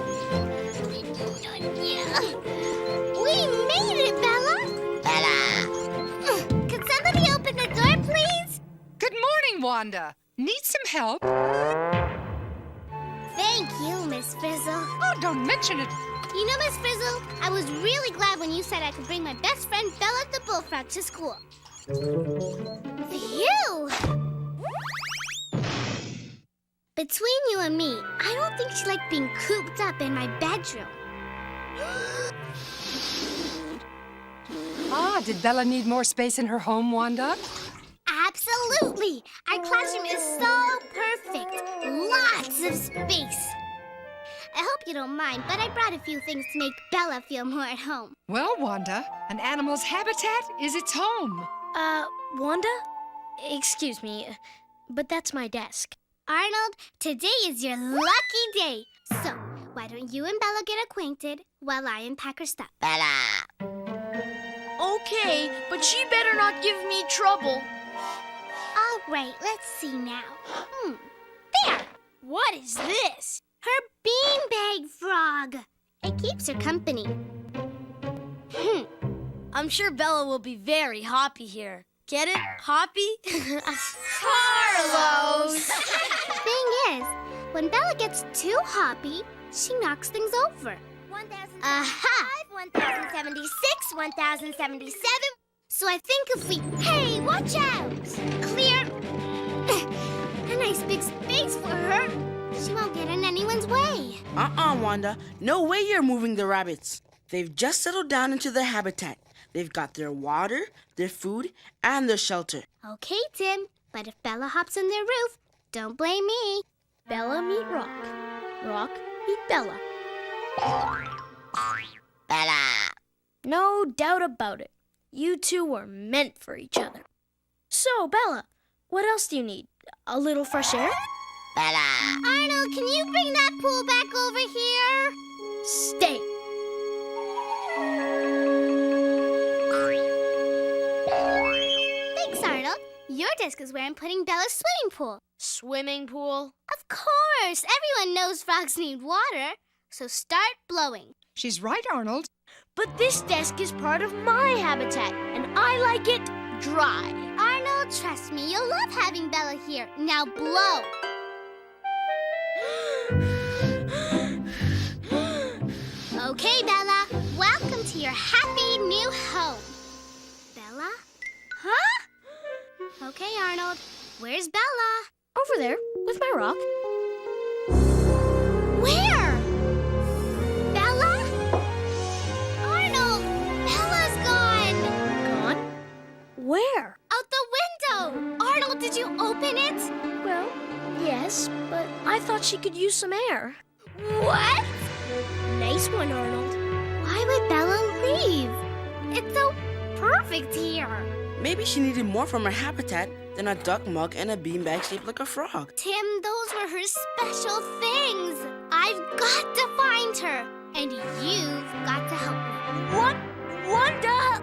made it, Bella. Could somebody open the door, please? Good morning, Wanda. Need some help? Thank you, Miss Frizzle. Oh, don't mention it. You know, Miss Frizzle, I was really glad when you said I could bring my best friend Bella the bullfrog to school. Phew! Between you and me, I don't think she liked being cooped up in my bedroom. Did Bella need more space in her home, Wanda? Absolutely! Our classroom is so perfect. Lots of space. I hope you don't mind, but I brought a few things to make Bella feel more at home. Well, Wanda, an animal's habitat is its home. Wanda? Excuse me, but that's my desk. Arnold, today is your lucky day. So, why don't you and Bella get acquainted while I unpack her stuff? Okay, but she better not give me trouble. All right, let's see now. There! What is this? Her beanbag frog. It keeps her company. I'm sure Bella will be very happy here. Get it? Hoppy? Carlos! Thing is, when Bella gets too hoppy, she knocks things over. 1076, 1077. So I think if we... Hey, watch out! Clear a nice big space for her. She won't get in anyone's way. Wanda. No way you're moving the rabbits. They've just settled down into their habitat. They've got their water, their food, and their shelter. Okay, Tim, but if Bella hops on their roof, don't blame me. Bella meet Rock. Rock meet Bella. Bella. No doubt about it. You two were meant for each other. So, Bella, what else do you need? A little fresh air? Bella. Arnold, can you bring that pool back over here? Stay. Thanks, Arnold. Your desk is where I'm putting Bella's swimming pool. Swimming pool? Of course! Everyone knows frogs need water. So start blowing. She's right, Arnold. But this desk is part of my habitat, and I like it dry. Arnold, trust me, you'll love having Bella here. Now blow. Okay, Bella. Welcome to your happy new home. Bella? Huh? Okay, Arnold. Where's Bella? Over there, with my rock. Where? Bella? Arnold, Bella's gone. Gone? Where? Out the window. Arnold, did you open it? Well, yes, but I thought she could use some air. What? Nice one, Arnold. Why would Bella leave? It's so perfect here. Maybe she needed more from her habitat than a duck mug and a beanbag shaped like a frog. Tim, those were her special things. I've got to find her, and you've got to help me. What? Wanda!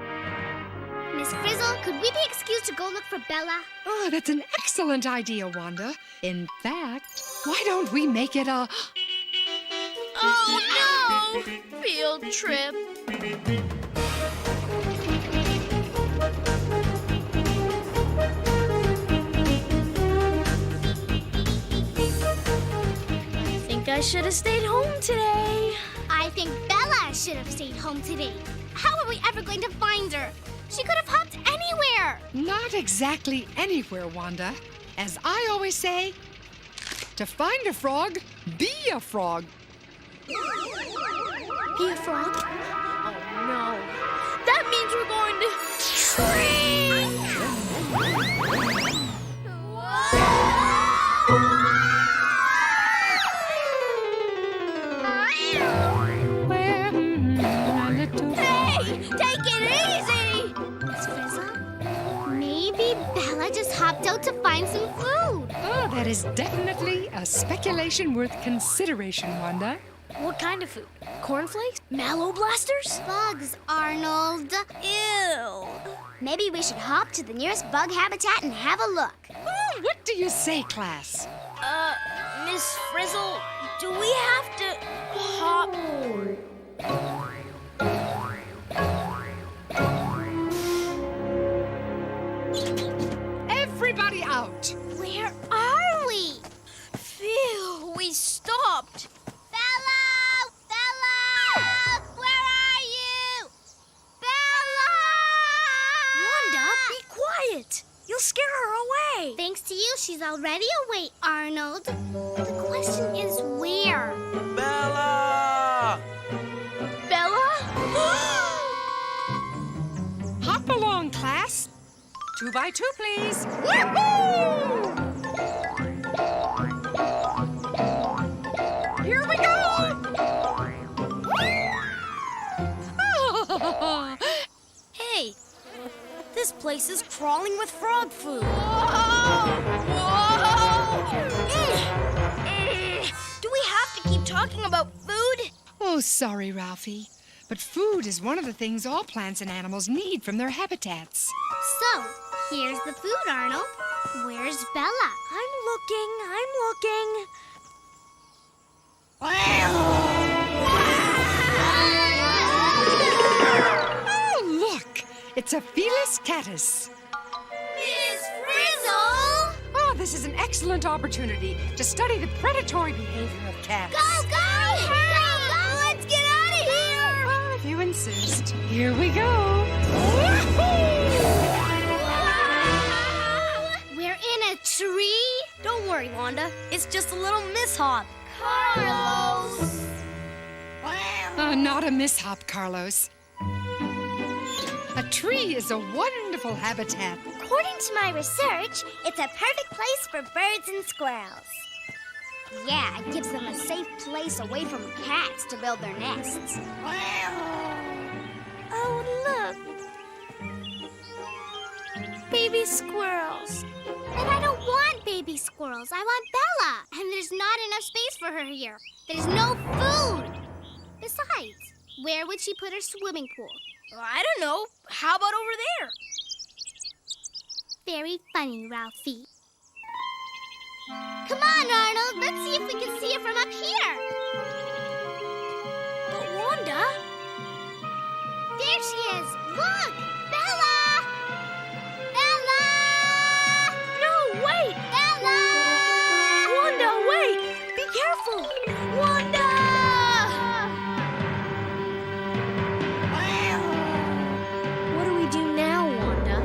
Miss Frizzle, could we be excused to go look for Bella? Oh, that's an excellent idea, Wanda. In fact, why don't we make it a... Oh, no! Field trip. I should have stayed home today. I think Bella should have stayed home today. How are we ever going to find her? She could have hopped anywhere. Not exactly anywhere, Wanda. As I always say, to find a frog, be a frog. Be a frog? Oh, no. That means we're going to... Hopped out to find some food. Oh, that is definitely a speculation worth consideration, Wanda. What kind of food? Cornflakes? Mallow blasters? Bugs, Arnold. Ew. Maybe we should hop to the nearest bug habitat and have a look. Oh, what do you say, class? Miss Frizzle, do we have to hop? Everybody out! Where are we? Phew, we stopped. Bella! Bella! Where are you? Bella! Wanda, be quiet. You'll scare her away. Thanks to you, she's already away, Arnold. The question is where? Bella! Bella? Hop along, class. 2 by 2, please. Here we go! Hey, this place is crawling with frog food. Do we have to keep talking about food? Oh, sorry, Ralphie. But food is one of the things all plants and animals need from their habitats. So, here's the food, Arnold. Where's Bella? I'm looking. Oh, look! It's a Felis catus. this is an excellent opportunity to study the predatory behavior of cats. Go, go! Let's get out of here! Well, if you insist. Here we go. We're in a tree? Don't worry, Wanda. It's just a little mishap. Carlos! Not a mishap, Carlos. A tree is a wonderful habitat. According to my research, it's a perfect place for birds and squirrels. Yeah, it gives them a safe place away from cats to build their nests. Oh, look. Baby squirrels. But I don't want baby squirrels. I want Bella. And there's not enough space for her here. There's no food. Besides, where would she put her swimming pool? I don't know. How about over there? Very funny, Ralphie. Come on, Arnold. Let's see if we can see it from up here. But Wanda... There she is. Look! Bella! Bella! No, wait! Bella! Wanda, wait! Be careful! Wanda! What do we do now, Wanda?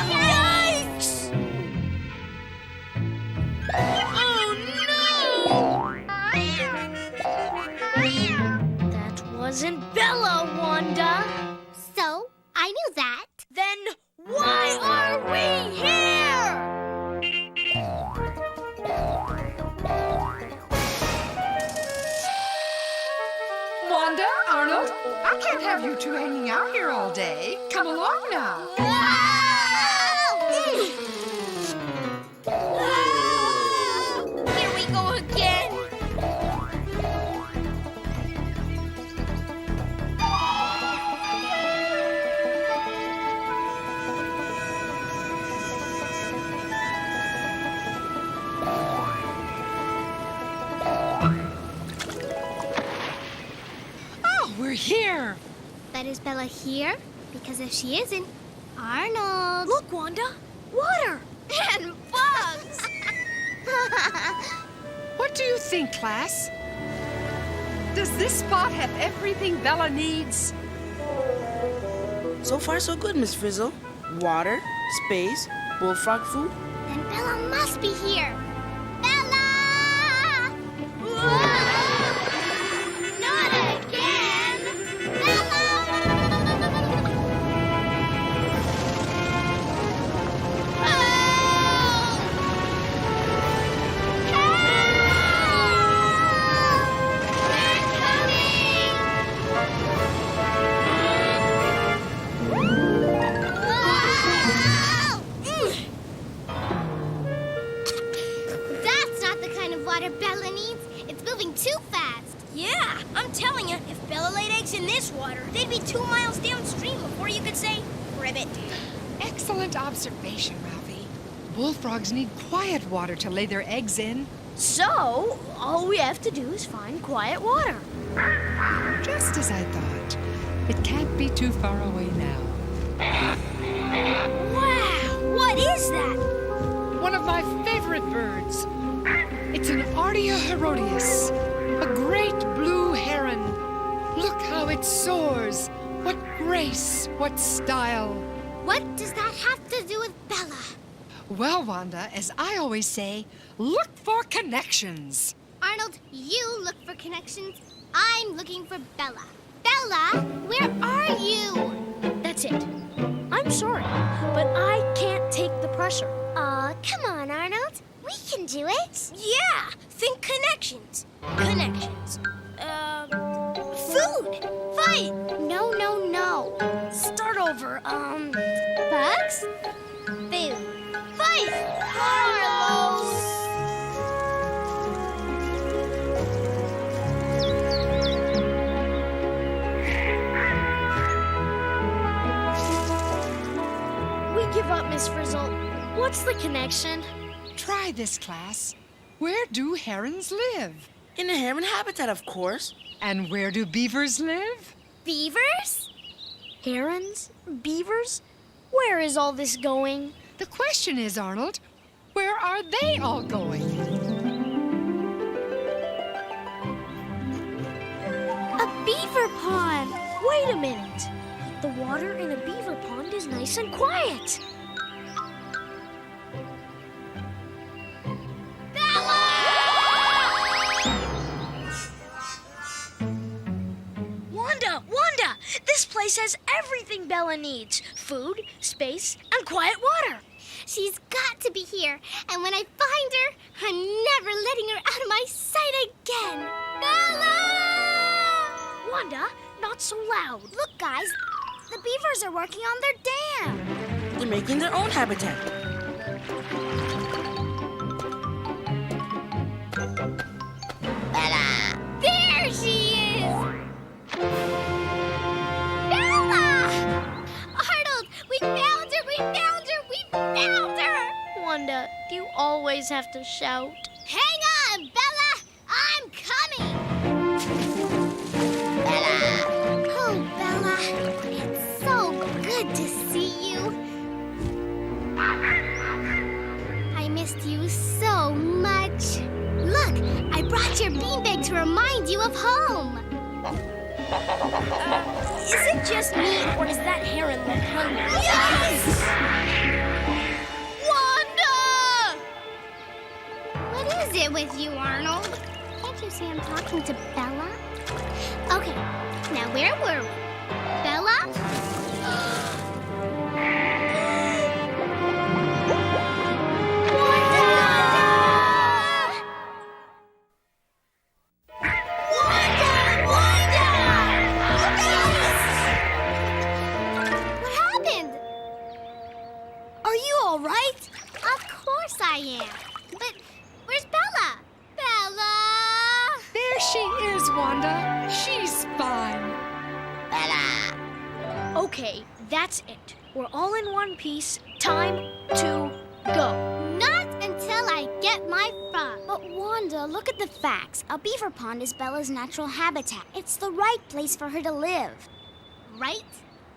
Yikes! Oh, no! That wasn't Bella, Wanda. So, I knew that. Then why are we here? Wanda, Arnold, I can't have you two hanging out here all day. Come along now. Here we go again. Oh, we're here. But is Bella here? Because if she isn't, Arnold. Look, Wanda. Water. And bugs! What do you think, class? Does this spot have everything Bella needs? So far, so good, Miss Frizzle. Water, space, bullfrog food. Then Bella must be here. Bella! Not again! Bella! That's not the kind of water Bella needs. It's moving too fast. Yeah, I'm telling you, if Bella laid eggs in this water, they'd be 2 miles downstream before you could say, ribbit. Excellent observation, Ralphie. Bullfrogs need quiet water to lay their eggs in. So, all we have to do is find quiet water. Just as I thought. It can't be too far away now. Wow, what is that? One of my favorite birds. It's an Ardea herodias, a great blue heron. Look how it soars. What grace, what style. What does that have to do with Bella? Well, Wanda, as I always say, look for connections. Arnold, you look for connections. I'm looking for Bella. Bella, where are you? That's it. I'm sorry, but I can't take the pressure. Aw, come on, Arnold. We can do it. Yeah, think connections. Connections. Food. Fight. No, no, no. Start over. Bugs? Food. Fight. Carlos. We give up, Miss Frizzle. What's the connection? Try this, class. Where do herons live? In a heron habitat, of course. And where do beavers live? Beavers? Herons? Beavers? Where is all this going? The question is, Arnold, where are they all going? A beaver pond! Wait a minute. The water in a beaver pond is nice and quiet. Wanda! This place has everything Bella needs. Food, space, and quiet water. She's got to be here. And when I find her, I'm never letting her out of my sight again. Bella! Wanda, not so loud. Look, guys. The beavers are working on their dam. They're making their own habitat. Bella. There she is! Bella! Arnold, we found her! We found her! We found her! Wanda, do you always have to shout? Hang on, Bella! I'm coming! Bella. Oh, Bella, it's so good to see you. I missed you so much. Look, I brought your beanbag to remind you of home. Is it just me, or does that heron look hungry? Yes! Wanda! What is it with you, Arnold? Can't you see I'm talking to Bella? Okay, now where were we? Bella? I am. But where's Bella? Bella! There she is, Wanda. She's fine. Bella. Okay, that's it. We're all in one piece. Time to go. Not until I get my frog. But Wanda, look at the facts. A beaver pond is Bella's natural habitat. It's the right place for her to live. Right?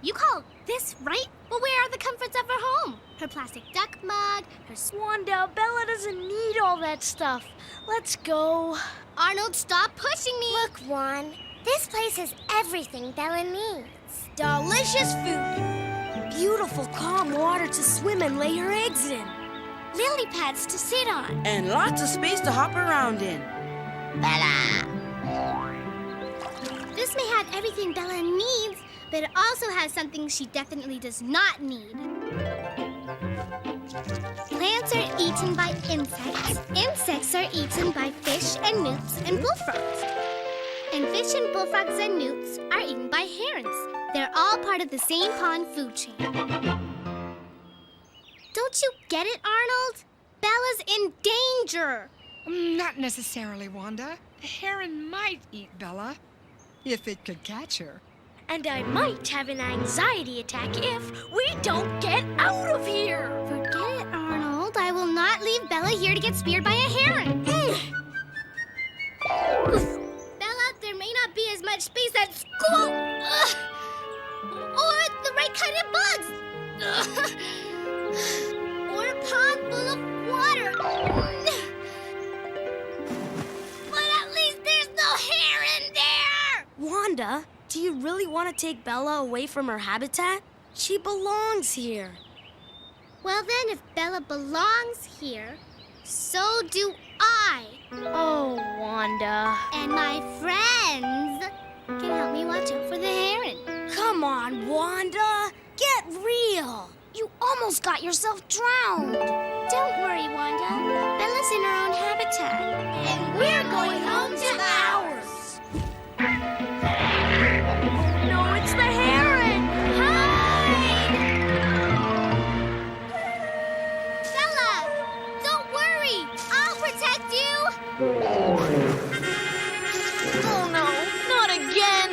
You call this right? Well, where are the comforts of her home? Her plastic duck mug, her Wanda, Bella doesn't need all that stuff. Let's go. Arnold, stop pushing me. Look, Juan, this place has everything Bella needs. Delicious food. Beautiful, calm water to swim and lay her eggs in. Lily pads to sit on. And lots of space to hop around in. Bella. This may have everything Bella needs, but it also has something she definitely does not need. Plants are eaten by insects. Insects are eaten by fish and newts and bullfrogs. And fish and bullfrogs and newts are eaten by herons. They're all part of the same pond food chain. Don't you get it, Arnold? Bella's in danger. Not necessarily, Wanda. A heron might eat Bella, if it could catch her. And I might have an anxiety attack if we don't get out of here. Forget it, Arnold. I will not leave Bella here to get speared by a heron. Bella, there may not be as much space at school. Or the right kind of bugs. Or a pond full of water. But at least there's no heron there. Wanda, do you really want to take Bella away from her habitat? She belongs here. Well then, if Bella belongs here, so do I. Oh, Wanda. And my friends can help me watch out for the heron. Come on, Wanda. Get real. You almost got yourself drowned. Don't worry, Wanda. Bella's in her own habitat. And we're going home to ours. No, it's the heron. Hide! Bella, don't worry. I'll protect you. Oh, no, not again.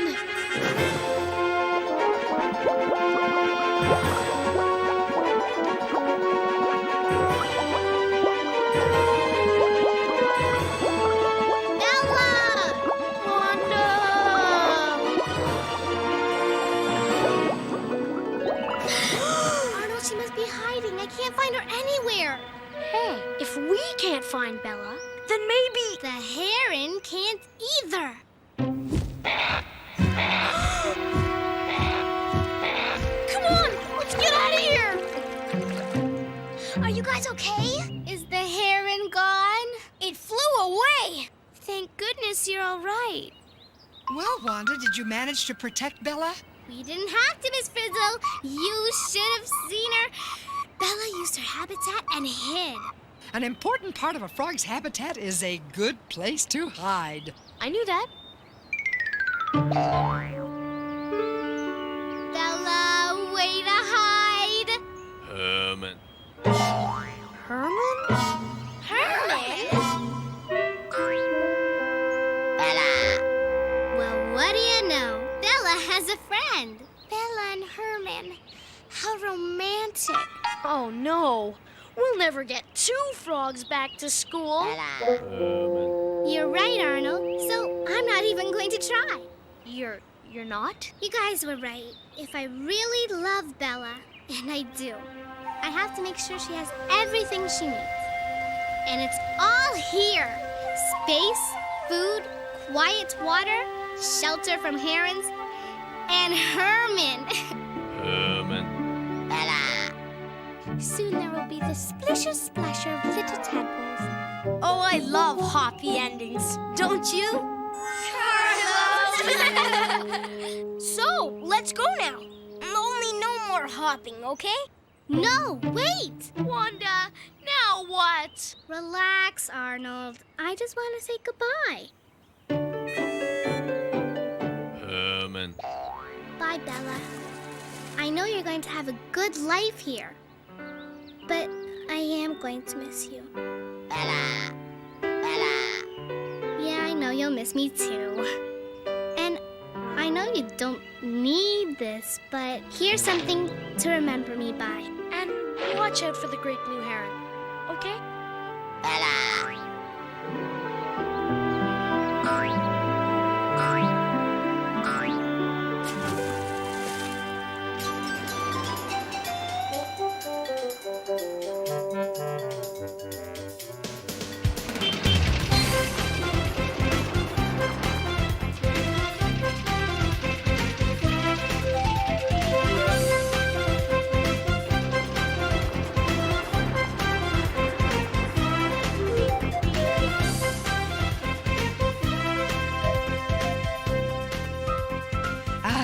find Bella, then maybe... The heron can't either. Come on, let's get out of here! Are you guys okay? Is the heron gone? It flew away! Thank goodness you're all right. Well, Wanda, did you manage to protect Bella? We didn't have to, Miss Frizzle. You should have seen her. Bella used her habitat and hid. An important part of a frog's habitat is a good place to hide. I knew that. Bella, way to hide. Herman. Herman? Herman? Bella. Well, what do you know? Bella has a friend. Bella and Herman. How romantic. Oh, no. We'll never get 2 frogs back to school. Bella. Herman. You're right, Arnold. So I'm not even going to try. You're not? You guys were right. If I really love Bella, and I do, I have to make sure she has everything she needs. And it's all here. Space, food, quiet water, shelter from herons, and Herman. Herman. Bella. Soon there will be the splisher-splasher of little tadpoles. Oh, I love happy endings. Don't you? So, let's go now. Only no more hopping, okay? No, wait! Wanda, now what? Relax, Arnold. I just want to say goodbye. Herman. Bye, Bella. I know you're going to have a good life here, but I am going to miss you. Bella. Bella. Yeah, I know you'll miss me too. And I know you don't need this, but here's something to remember me by. And watch out for the great blue heron, okay? Bella.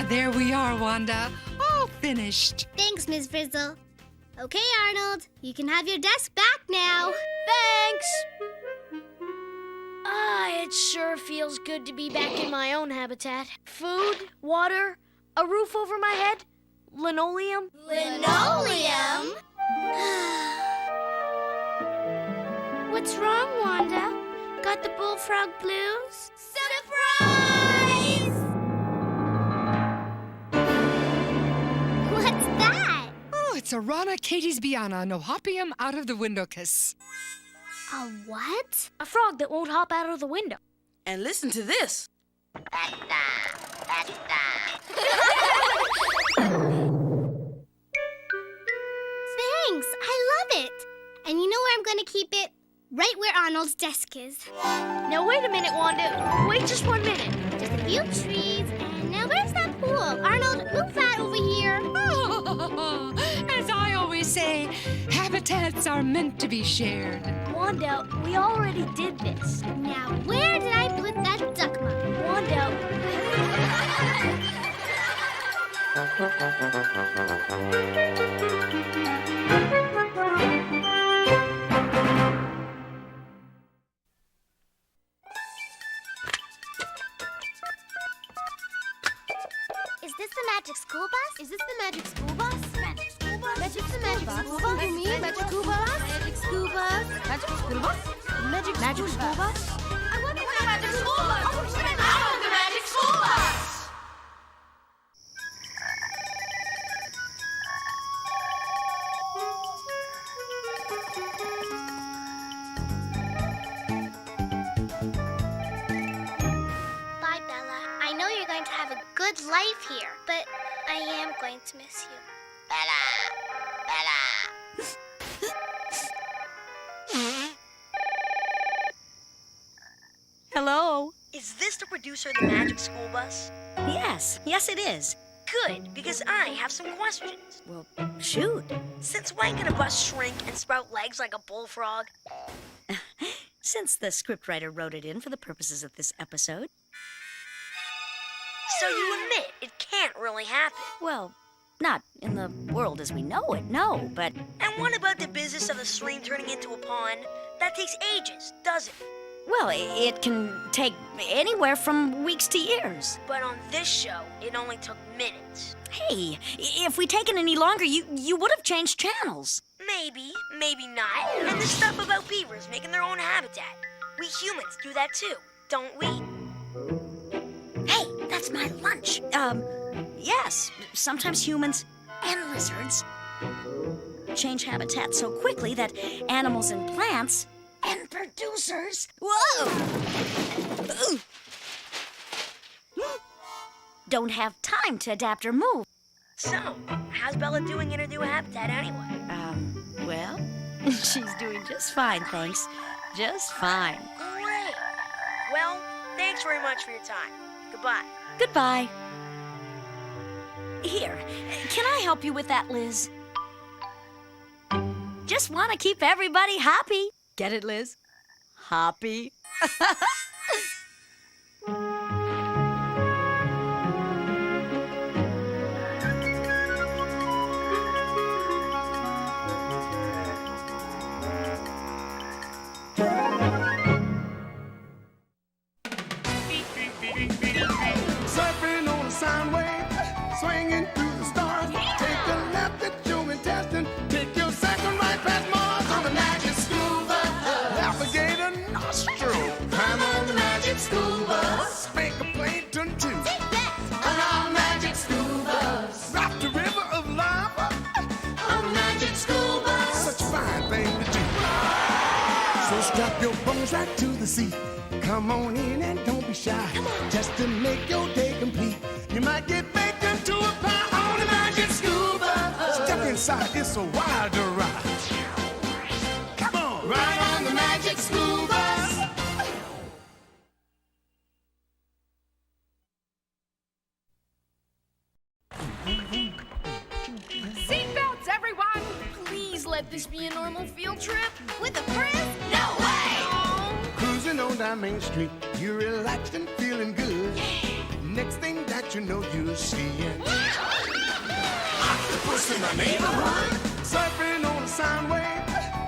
There we are, Wanda. All finished. Thanks, Miss Frizzle. Okay, Arnold, you can have your desk back now. Thanks! It sure feels good to be back in my own habitat. Food, water, a roof over my head, linoleum. Linoleum? What's wrong, Wanda? Got the bullfrog blues? Surprise! What's that? Oh, it's a Rana Katie's Biana, no hoppium out of the window kiss. A what? A frog that won't hop out of the window. And listen to this. Thanks, I love it. And you know where I'm going to keep it? Right where Arnold's desk is. Now, wait a minute, Wanda. Wait just 1 minute. Just a few trees, and now where's that pool? Arnold, move that over here. Oh, as I always say, habitats are meant to be shared. Wanda, we already did this. Now, where did I put that duck mug? Wanda. Is this the magic school bus? Is this the magic school bus? Magic school bus? Magic the magic school bus? You mean magic school bus? Magic school bus? Magic school bus? Magic school bus? I want the magic school bus! I want the magic school bus! Bye, Bella. I know you're going to have a good life here, but I am going to miss you. Bella. Bella. the producer of the Magic School Bus? Yes, it is. Good, because I have some questions. Well, shoot. Since when can a bus shrink and sprout legs like a bullfrog? Since the scriptwriter wrote it in for the purposes of this episode. So you admit it can't really happen. Well, not in the world as we know it, no, but... And what about the business of the stream turning into a pond? That takes ages, doesn't it? Well, it can take anywhere from weeks to years. But on this show, it only took minutes. Hey, if we'd taken any longer, you would have changed channels. Maybe, maybe not. And the stuff about beavers making their own habitat. We humans do that too, don't we? Hey, that's my lunch. Yes, sometimes humans and lizards change habitat so quickly that animals and plants and producers... Whoa! Don't have time to adapt or move. So, how's Bella doing in her new habitat anyway? Well, she's doing just fine, thanks. Just fine. Great. Well, thanks very much for your time. Goodbye. Goodbye. Here, can I help you with that, Liz? Just want to keep everybody happy. Get it, Liz? Happy. Surfing on a sound wave, swinging through the stars. Take a left at your intestine, take your second right past Mars on the magic school bus. Alligator nostril, climb on the magic school bus. Make a plankton too. On our magic school bus. Rock the river of lava on the magic school bus. Such a fine thing to do. So strap your bones right to the seat. Come on in and don't be shy. Just to make your day complete. You might get baked into a pie on the magic school bus. Step inside, it's a wild ride. Come on, ride on the magic school bus. Seatbelts, everyone! Please let this be a normal field trip. With a Frizz? No way! Cruising on down Main Street, you're relaxed and feeling good. Next thing that you know, you're seeing octopus in the neighborhood. Surfing on a sound wave,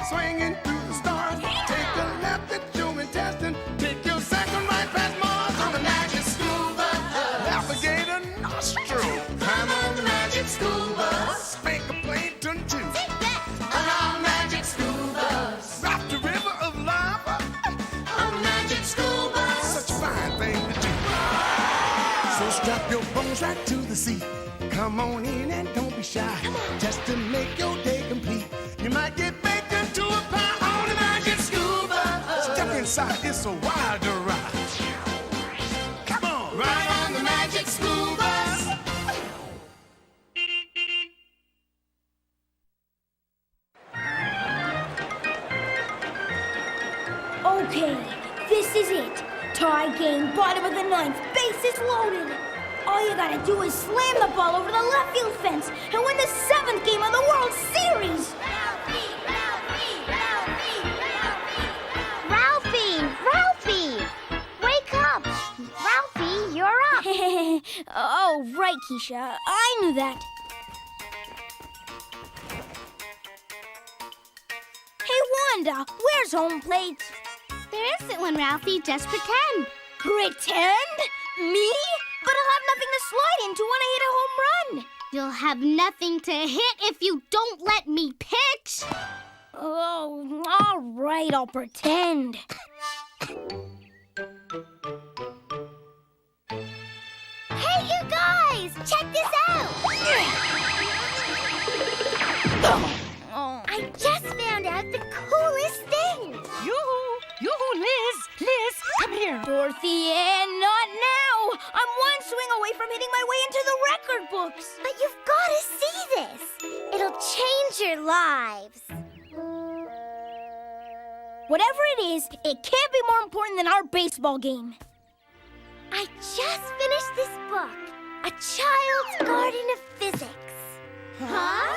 swinging through the stars. Take a left at your intestine, take your second right past Mars on the magic school bus. Alligator nostril, climb on the magic school bus. Spank a plankton too. On our magic school bus. Rock the river of lava on the magic school bus. Such a fine thing to do. So strap your bones right to the seat. Come on in and don't be shy. Just to make your day complete. You might get baked into a pie on the magic school bus. Step inside, it's a wild ride. Come on, ride on the magic school bus. Okay, this is it. Tie game, bottom of the ninth, bases loaded. All you gotta do is slam the ball over the left field fence and win the 7th game of the World Series. Ralphie! Wake up! Ralphie, you're up! Oh, right, Keisha. I knew that. Hey, Wanda, where's home plate? There isn't one, Ralphie. Just pretend. Pretend? Me? But I'll have nothing to slide into when I hit a home run. You'll have nothing to hit if you don't let me pitch. Oh, all right, I'll pretend. Hey, you guys! Check this out! Oh. I just found out the coolest thing. Yoo-hoo, Liz, come here. Dorothy Ann, not now. I'm one swing away from hitting my way into the record books. But you've got to see this. It'll change your lives. Whatever it is, it can't be more important than our baseball game. I just finished this book, A Child's Garden of Physics. Huh?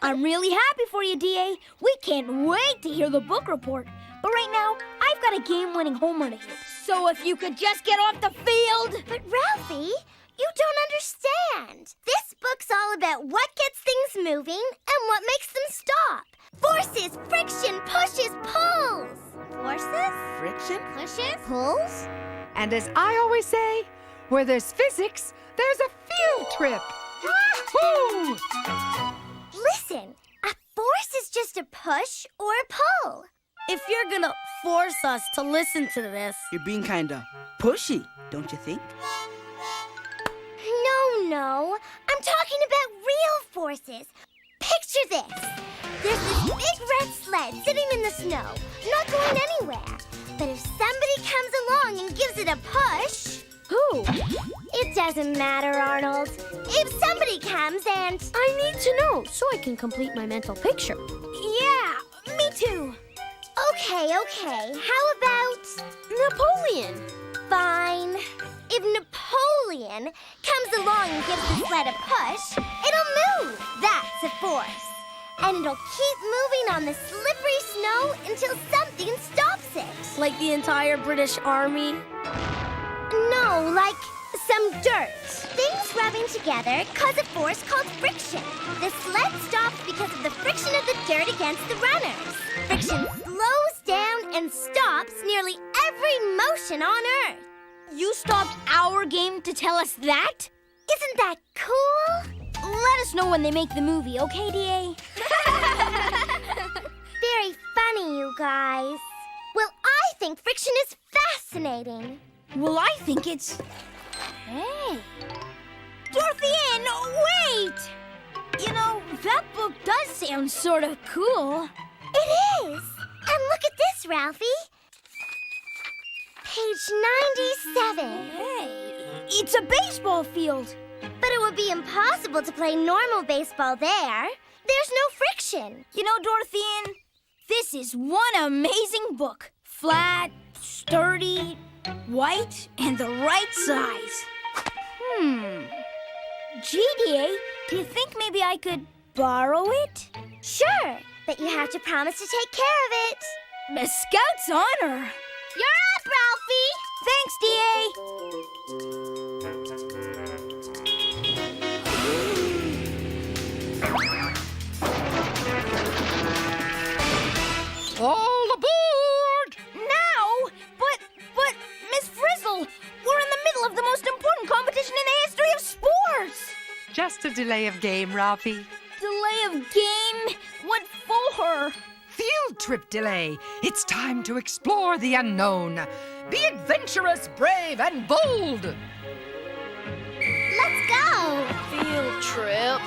I'm really happy for you, D.A. We can't wait to hear the book report. But right now, I've got a game-winning home run to hit. So if you could just get off the field. But Ralphie, you don't understand. This book's all about what gets things moving and what makes them stop. Forces, friction, pushes, pulls. Forces? Friction? Pushes? Pulls? And as I always say, where there's physics, there's a field trip. Wahoo! Listen, a force is just a push or a pull. If you're gonna force us to listen to this. You're being kinda pushy, don't you think? No. I'm talking about real forces. Picture this. There's this big red sled sitting in the snow, not going anywhere. But if somebody comes along and gives it a push... Who? It doesn't matter, Arnold. If somebody comes and... I need to know so I can complete my mental picture. Yeah, me too. Okay. How about... Napoleon. Fine. If Napoleon comes along and gives the sled a push, it'll move. That's a force. And it'll keep moving on the slippery snow until something stops it. Like the entire British Army. No, like some dirt. Things rubbing together cause a force called friction. The sled stops because of the friction of the dirt against the runners. Friction slows down and stops nearly every motion on Earth. You stopped our game to tell us that? Isn't that cool? Let us know when they make the movie, okay, D.A.? Very funny, you guys. Well, I think friction is fascinating. Well, I think it's... Hey. Dorothy Ann, wait! You know, that book does sound sort of cool. It is. And look at this, Ralphie. Page 97. Hey, it's a baseball field. But it would be impossible to play normal baseball there. There's no friction. You know, Dorothy Ann, this is one amazing book. Flat, sturdy, white, and the right size. GDA, do you think maybe I could borrow it? Sure, but you have to promise to take care of it. A Scout's honor. You're up, Ralphie. Thanks, D.A. All aboard! Now? But, Miss Frizzle, we're in the middle of the most important competition in the history of sports. Just a delay of game, Ralphie. Delay of game? What for? Field trip delay. It's time to explore the unknown. Be adventurous, brave, and bold. Let's go. Field trip.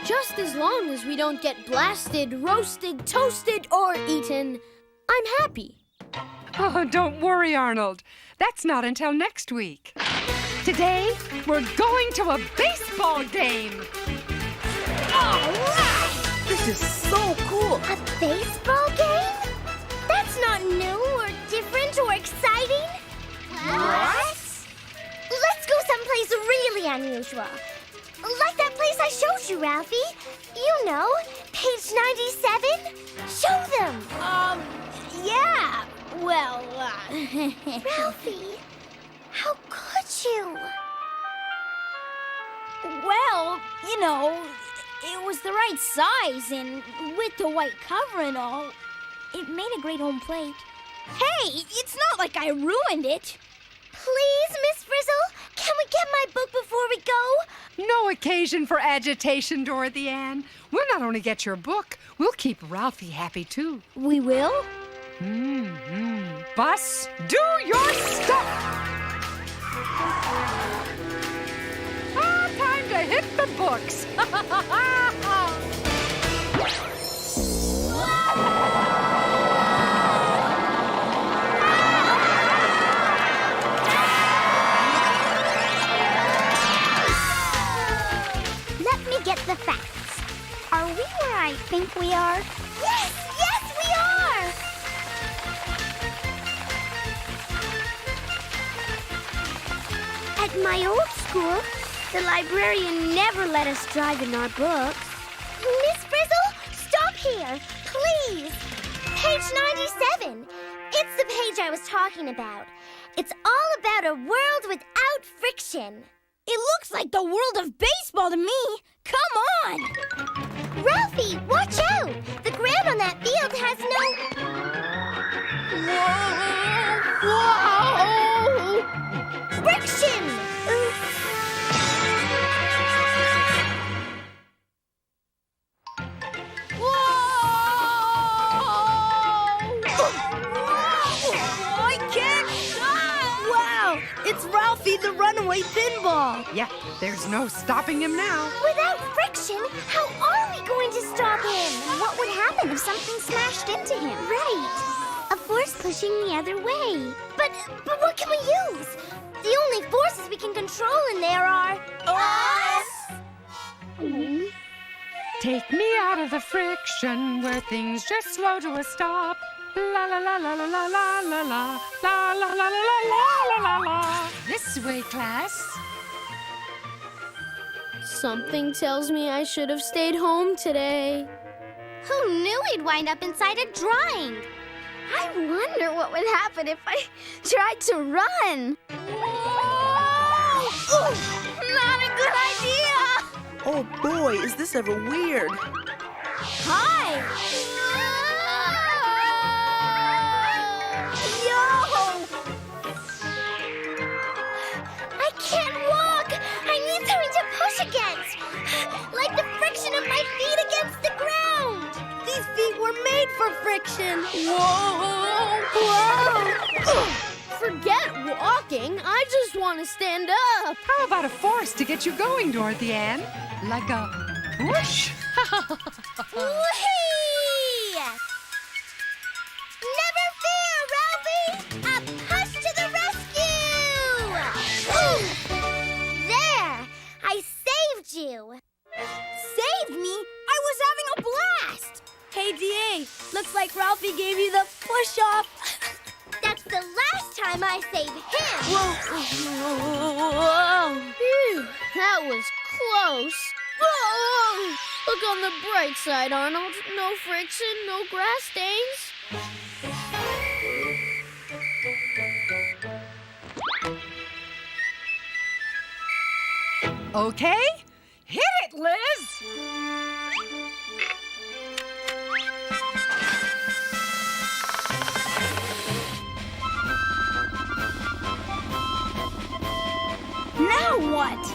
Just as long as we don't get blasted, roasted, toasted, or eaten, I'm happy. Oh, don't worry, Arnold. That's not until next week. Today, we're going to a baseball game. All right. This is so cool. A baseball game? That's not new or different or exciting. What? Let's go someplace really unusual. Like that place I showed you, Ralphie. You know, page 97. Show them. Yeah. Well, Ralphie, how could you? Well, you know, it was the right size, and with the white cover and all, it made a great home plate. Hey, it's not like I ruined it. Please, Miss Frizzle, can we get my book before we go? No occasion for agitation, Dorothy Ann. We'll not only get your book, we'll keep Ralphie happy, too. We will? Bus, do your stuff! Time to hit the books! Let me get the facts. Are we where I think we are? My old school, the librarian never let us drive in our books. Miss Frizzle, stop here, please. Page 97. It's the page I was talking about. It's all about a world without friction. It looks like the world of baseball to me. Come on! Ralphie, watch out! The ground on that field has no... Whoa! friction! I can't stop! Wow! It's Ralphie the runaway pinball. Yeah, there's no stopping him now. Without friction, how are we going to stop him? What would happen if something smashed into him? Right. A force pushing the other way. But what can we use? The only forces we can control in there are... us! Take me out of the friction where things just slow to a stop. La la la la la la la la la la la la la la la la. This way, class. Something tells me I should have stayed home today. Who knew we'd wind up inside a drawing? I wonder what would happen if I tried to run. Whoa! Not a good idea! Oh boy, is this ever weird. Hi! Yo! I can't walk! I need something to push against! Like the friction of my feet against the ground! These feet were made for friction. Whoa! Whoa! Forget walking. I just want to stand up. How about a force to get you going, Dorothy Ann? Like a whoosh. Whee! Never fear, Ralphie! A push to the rescue! There! I saved you! Saved me? I was having a blast! Hey, DA, looks like Ralphie gave you the push-off. That's the last time I saved him! Whoa! Phew, that was close. Whoa! Look on the bright side, Arnold. No friction, no grass stains. Okay, hit it, Liz. Now what?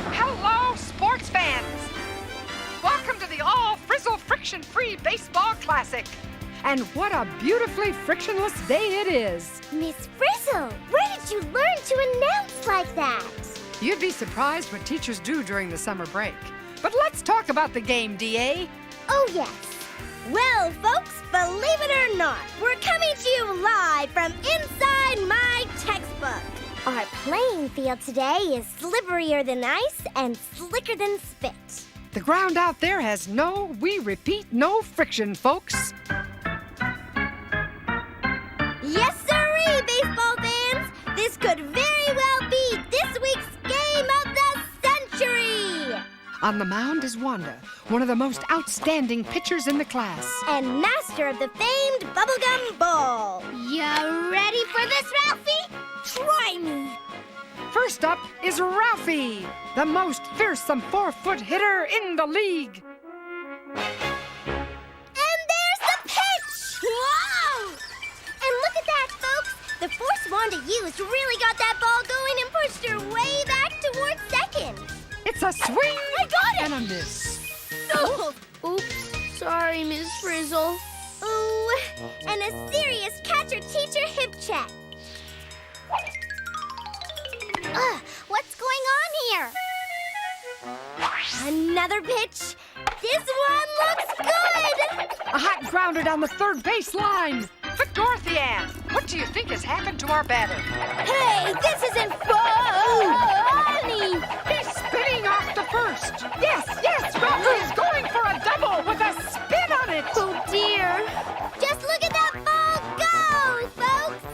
Hello, sports fans. Welcome to the all-Frizzle friction-free baseball classic. And what a beautifully frictionless day it is. Miss Frizzle, where did you learn to announce like that? You'd be surprised what teachers do during the summer break. But let's talk about the game, DA. Oh, yes. Well, folks, believe it or not, we're coming to you live from inside my textbook. Our playing field today is slipperier than ice and slicker than spit. The ground out there has we repeat, no friction, folks. Yes, sirree, baseball fans. This could very well be this week's game of the century. On the mound is Wanda, one of the most outstanding pitchers in the class. And master of the famed bubblegum ball. You ready for this, Ralphie? Try me. First up is Ralphie, the most fearsome 4-foot hitter in the league. And there's the pitch! Whoa! And look at that, folks. The force Wanda used really got that ball going and pushed her way back towards second. It's a swing. I got it! And a miss. Oh. Oops. Sorry, Miss Frizzle. Ooh, and a serious catcher-teacher hip check. What's going on here? Another pitch. This one looks good. A hot grounder down the third base line. But Dorothy Ann, what do you think has happened to our batter? Hey, this isn't funny! He's spinning off the first. Yes, Ralphie is going for a double with a spin on it. Oh, dear. Just look at that ball go, folks!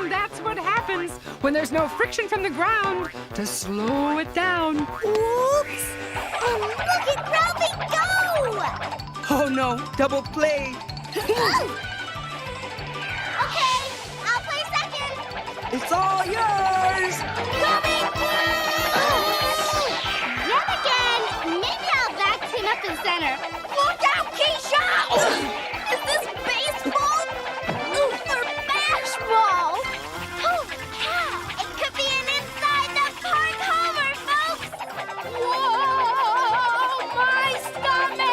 That's what happens when there's no friction from the ground to slow it down. Oops! Oh, look at Ralphie go! Oh no, double play. Okay, I'll play second. It's all yours. Coming through! Yet again, maybe I'll back Tin up in center. Look out, Keisha! Is this baseball? Or bashball? Holy cow! It could be an inside the park homer, folks! Whoa! My stomach!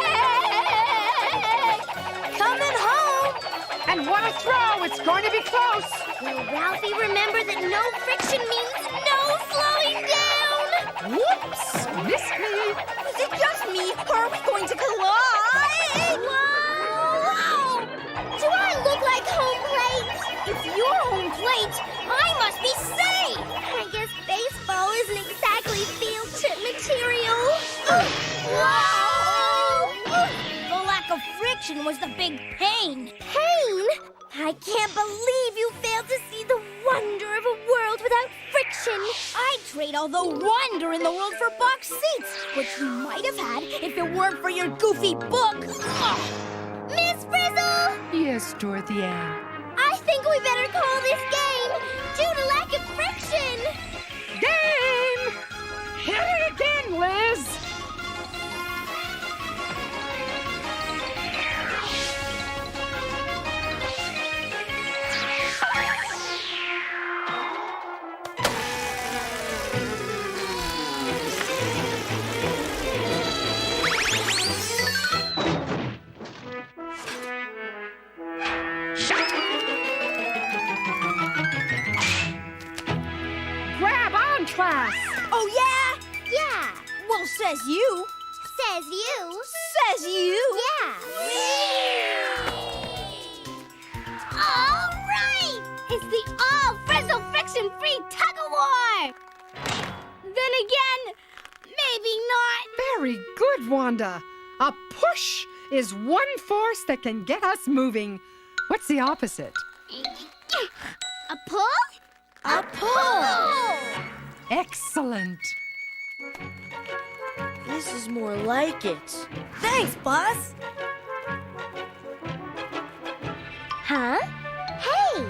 Coming home! And what a throw! It's going to be close. Will Ralphie remember that no friction means no slowing down? Whoops! Missed me. Is it just me, or are we going to collide? Whoa! Do I look like home plate? If you're home plate, I must be safe! I guess baseball isn't exactly field trip material. Whoa! The lack of friction was the big pain. Pain? I can't believe you failed to see the wonder of a world without friction. I'd trade all the wonder in the world for box seats, which you might have had if it weren't for your goofy book. Miss Frizzle! Yes, Dorothy Ann. I think we better call this game due to lack of friction. Game! Hit it again, Liz! Grab on, class! Oh, yeah? Yeah. Well, says you. Says you. Says you. Yeah. All right! It's the all Frizzle friction-free tug-of-war! Then again, maybe not. Very good, Wanda. A push is one force that can get us moving. What's the opposite? A pull? A pull. Excellent. This is more like it. Thanks, boss. Huh? Hey!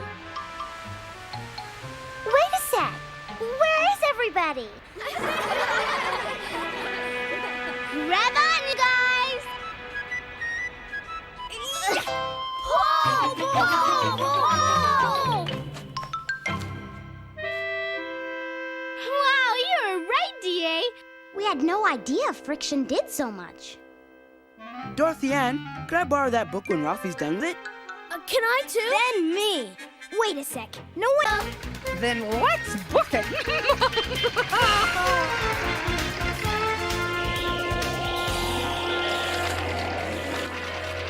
Wait a sec. Where is everybody? Grab on, you guys! Pull! Pull! Pull! Wow, you were right, D.A. We had no idea friction did so much. Dorothy Ann, could I borrow that book when Ralphie's done with it? Can I too? Then me. Wait a sec. No one... Then let's book it.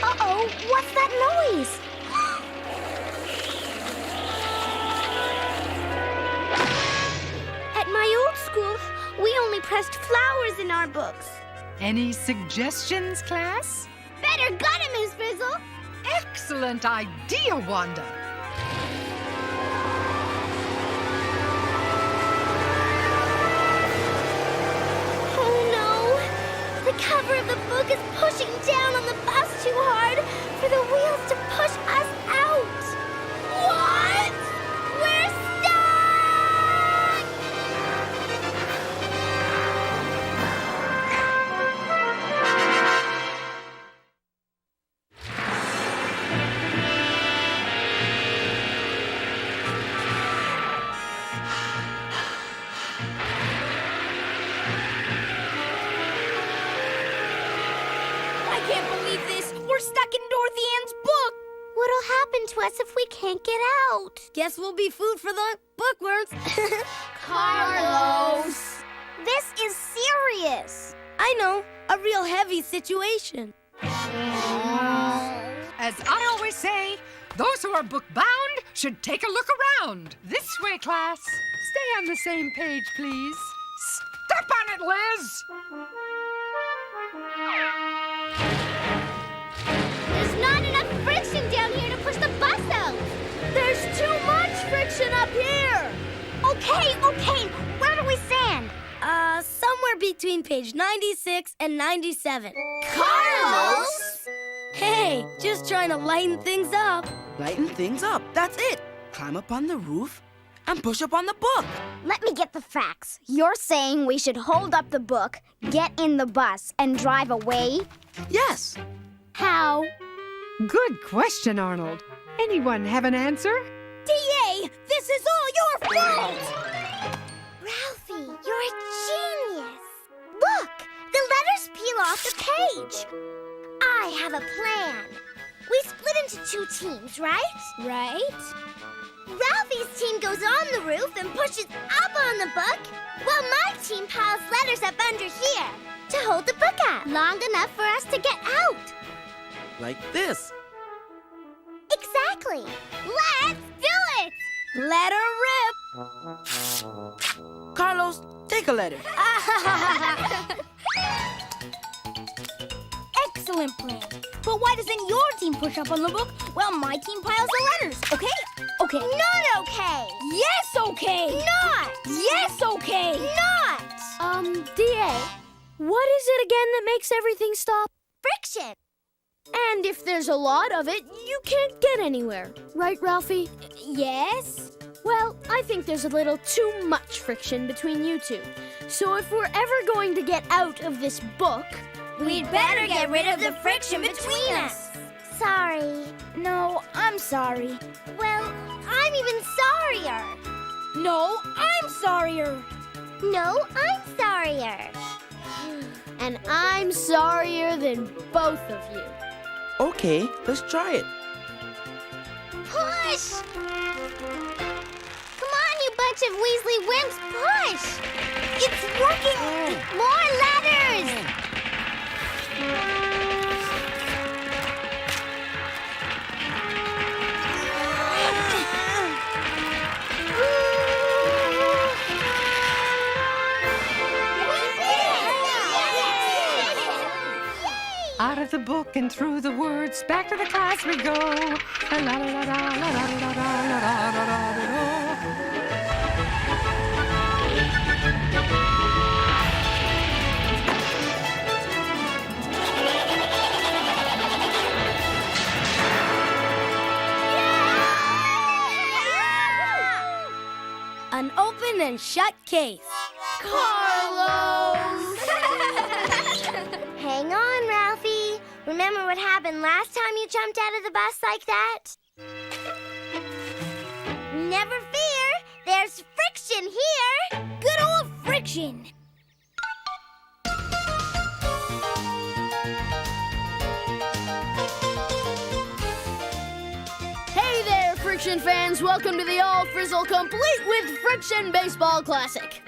Uh-oh, what's that noise? At my old school, we only pressed flowers in our books. Any suggestions, class? Better got it, Miss Frizzle. Excellent idea, Wanda. Oh no! The cover of the book is pushing down on the bus too hard for the wheels to push us out. What? We're stuck! I can't believe this. We're stuck in Dorothy Ann's book. What'll happen to us if we can't get out? Guess we'll be food for the bookworms. Carlos! This is serious. I know. A real heavy situation. As I always say, Those who are book-bound should take a look around. This way, class. Stay on the same page, please. Step on it, Liz! There's not enough friction down here to push the bus out. There's too much friction up here! Okay. Where do we stand? Somewhere between page 96 and 97. Carlos! Hey, just trying to lighten things up. Lighten things up. That's it. Climb up on the roof and push up on the book. Let me get the facts. You're saying we should hold up the book, get in the bus, and drive away? Yes. How? Good question, Arnold. Anyone have an answer? DA, this is all your fault! Ralphie, you're a genius. Look, the letters peel off the page. I have a plan. We split into 2 teams, right? Right? Ralphie's team goes on the roof and pushes up on the book, while my team piles letters up under here to hold the book up long enough for us to get out. Like this. Exactly. Let's do it! Let her rip. Carlos, take a letter. Excellent plan. But why doesn't your team push up on the book while my team piles the letters? Okay? Okay. Not okay. Yes, okay! Not. Yes, okay! Not. DA, what is it again that makes everything stop? Friction. And if there's a lot of it, you can't get anywhere. Right, Ralphie? Yes? Well, I think there's a little too much friction between you two. So if we're ever going to get out of this book, We'd better get rid of the friction between us. Sorry. No, I'm sorry. Well, I'm even sorrier. No, I'm sorrier. No, I'm sorrier. And I'm sorrier than both of you. Okay, let's try it. Push! Come on, you bunch of Weasley wimps, push! It's working! More letters! Out of the book and through the words, back to the class we go. La la la la la la la la la la la la. An open and shut case. Carlos! Hang on, Ralphie. Remember what happened last time you jumped out of the bus like that? Never fear, there's friction here. Good old friction. Hey there, Friction fans. Welcome to the All Frizzle Complete with Friction Baseball Classic.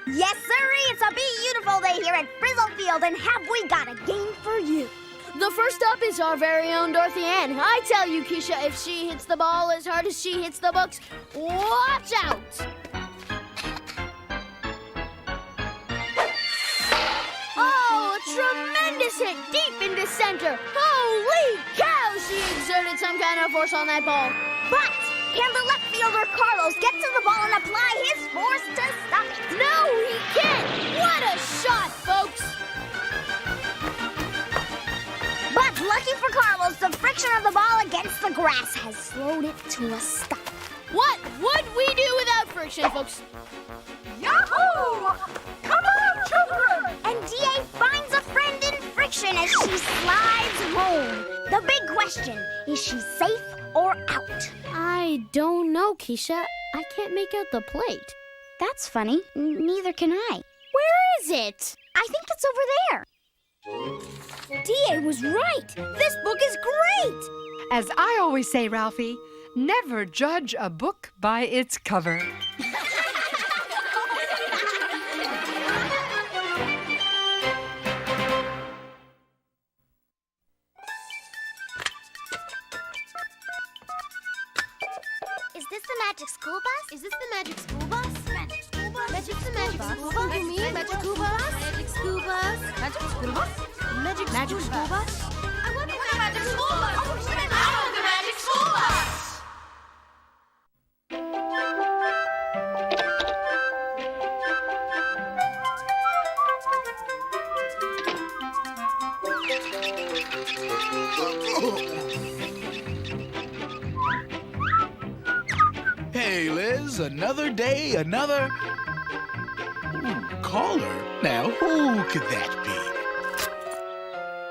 Yes, sirree, it's a beautiful day here at Frizzle Field, and have we got a game for you. The first up is our very own Dorothy Ann. I tell you, Keisha, if she hits the ball as hard as she hits the books, watch out! Oh, a tremendous hit deep into center. Holy cow, she exerted some kind of force on that ball. But can the left fielder Carlos get to the ball and apply his force to stop it? No, he can't! What a shot, folks! But lucky for Carlos, the friction of the ball against the grass has slowed it to a stop. What would we do without friction, folks? Yahoo! Come on, children! And DA finds a friend in friction as she slides home. The big question, is she safe or out? I don't know, Keisha. I can't make out the plate. That's funny. Neither can I. Where is it? I think it's over there. DA was right. This book is great. As I always say, Ralphie, never judge a book by its cover. magic school bus? Is this the magic school bus? Magic school bus? Magic the magic school bus? You mean magic school bus? Magic school bus? Magic school bus? Magic school bus? I want the magic school bus! I want the magic school bus! Hey, Liz, another day, another... caller? Now, who could that be?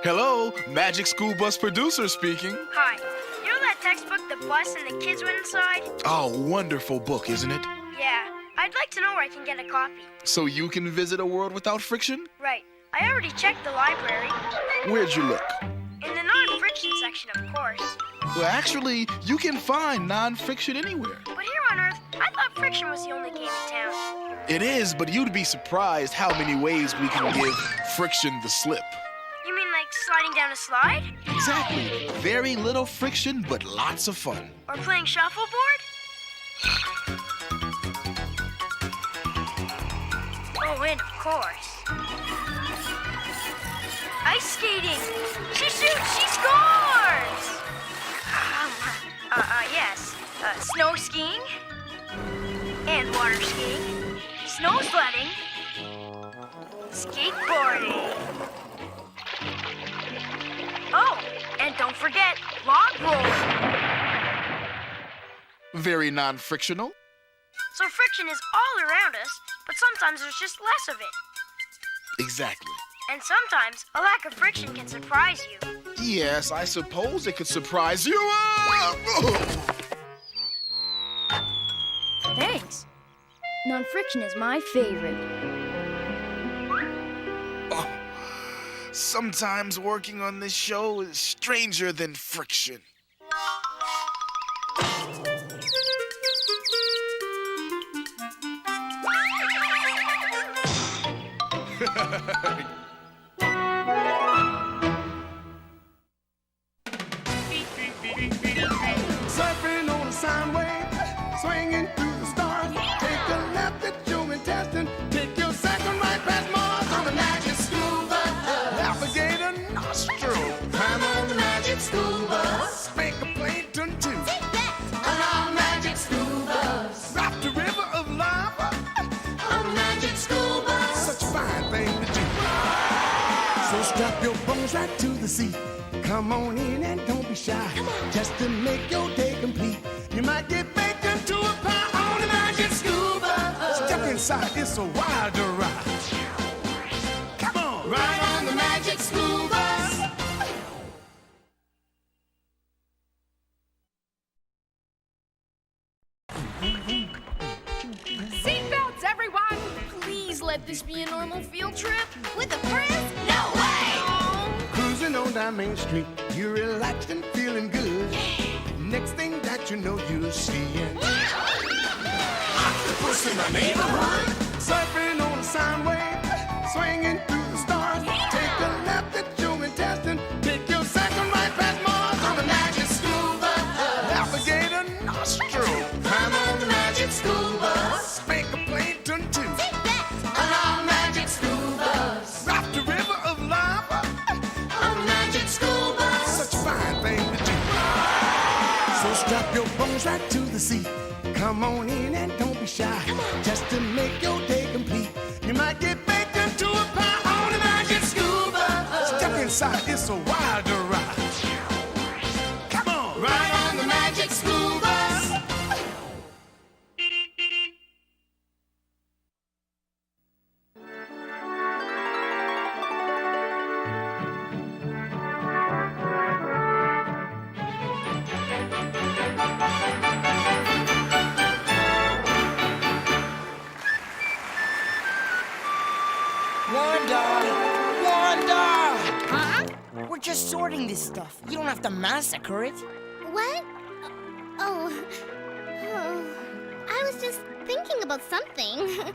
Hello, Magic School Bus producer speaking. Hi. You know that textbook the bus and the kids went inside? Oh, wonderful book, isn't it? Yeah. I'd like to know where I can get a copy. So you can visit a world without friction? Right. I already checked the library. Where'd you look? In the non-friction section, of course. Well, actually, you can find non-friction anywhere. But here on Earth, I thought friction was the only game in town. It is, but you'd be surprised how many ways we can give friction the slip. You mean like sliding down a slide? Exactly. Very little friction, but lots of fun. Or playing shuffleboard? Oh, and of course. Ice skating! She shoots, she scores! Yes. Snow skiing. And water skiing. Snow sledding. Skateboarding. Oh, and don't forget, log rolling. Very non-frictional. So friction is all around us, but sometimes there's just less of it. Exactly. And sometimes a lack of friction can surprise you. Yes, I suppose it could surprise you. Thanks. Non-friction is my favorite. Oh, sometimes working on this show is stranger than friction. Surfing on a sound wave, swinging through the stars. Take a left at your intestine, take your second right past Mars on the magic school bus. Alligator nostril, climb on the magic school bus. Spank a plankton too. On our magic school bus. Raft a river of lava on the magic school bus. Such a fine thing to do. So strap your bones right to the seat. Come on in and don't be shy. Just to make your day complete. You might get baked into a pie on the magic school bus. Step inside, it's a wilder ride. Come on, ride on the magic school bus. Seatbelts, everyone! Please let this be a normal field trip. With a Frizz? No way! Cruising on down Main Street, you're relaxed and feeling good. Next thing that you know, you're seeing octopus in the neighborhood. Surfing on a sound wave, swinging through the stars. Take a left at your intestine, take your second right past Mars on the magic school bus. Alligator nostril, climb on the magic school bus. Spank a plankton too. On our magic school bus. Raft a river of lava on the magic school bus. Such a fine thing to do. So strap your bones right to the seat. Come on in and don't be shy. Just to make your day complete. You might get baked into a pie on the magic school bus. Step inside, it's a wilder ride. Come on, ride on the magic school bus. Wanda! Huh? We're just sorting this stuff. You don't have to massacre it. What? Oh. I was just thinking about something.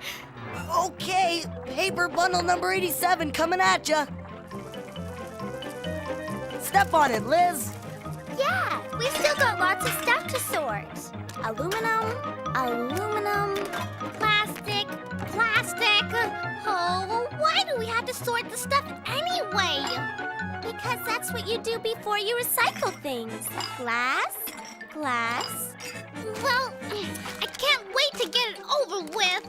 Okay, paper bundle number 87 coming at ya. Step on it, Liz. Yeah, we still got lots of stuff to sort. Aluminum, plastic. Oh, well, why do we have to sort the stuff anyway? Because that's what you do before you recycle things. Glass. Well, I can't wait to get it over with.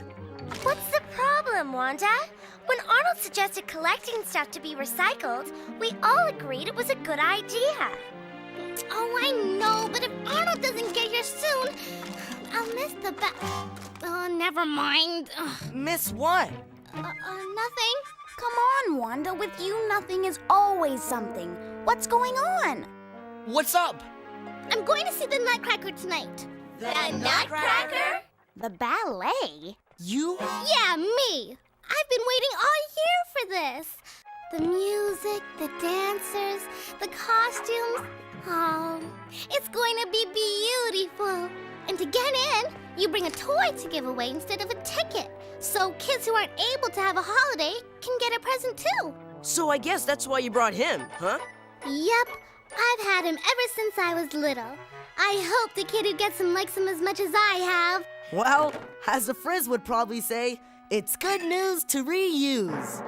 What's the problem, Wanda? When Arnold suggested collecting stuff to be recycled, we all agreed it was a good idea. Oh, I know, but if Arnold doesn't get here soon, I'll miss the never mind. Miss what? Nothing. Come on, Wanda. With you, nothing is always something. What's going on? What's up? I'm going to see the Nutcracker tonight. The Nutcracker? The ballet? You? Yeah, me. I've been waiting all year for this. The music, the dancers, the costumes. Oh, it's going to be beautiful. And to get in, you bring a toy to give away instead of a ticket. So kids who aren't able to have a holiday can get a present too. So I guess that's why you brought him, huh? Yep, I've had him ever since I was little. I hope the kid who gets him likes him as much as I have. Well, as a Frizz would probably say, it's good news to reuse.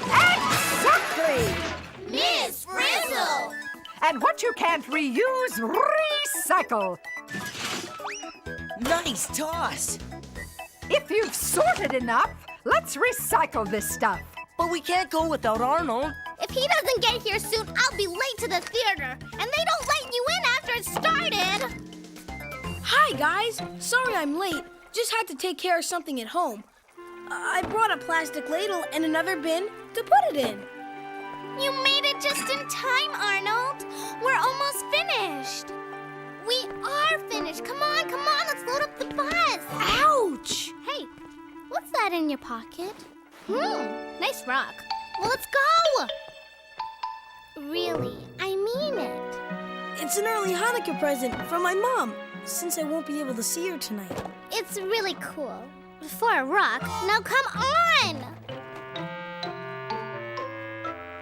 Exactly! Miss Frizzle! And what you can't reuse, recycle. Nice toss! If you've sorted enough, let's recycle this stuff. But we can't go without Arnold. If he doesn't get here soon, I'll be late to the theater. And they don't let you in after it started. Hi, guys. Sorry I'm late. Just had to take care of something at home. I brought a plastic ladle and another bin to put it in. You made it just in time, Arnold. We're almost finished. We are finished. Come on, let's load up the bus. Ouch! Hey, what's that in your pocket? Nice rock. Well, let's go. Really, I mean it. It's an early Hanukkah present from my mom, since I won't be able to see her tonight. It's really cool. For a rock. Now come on!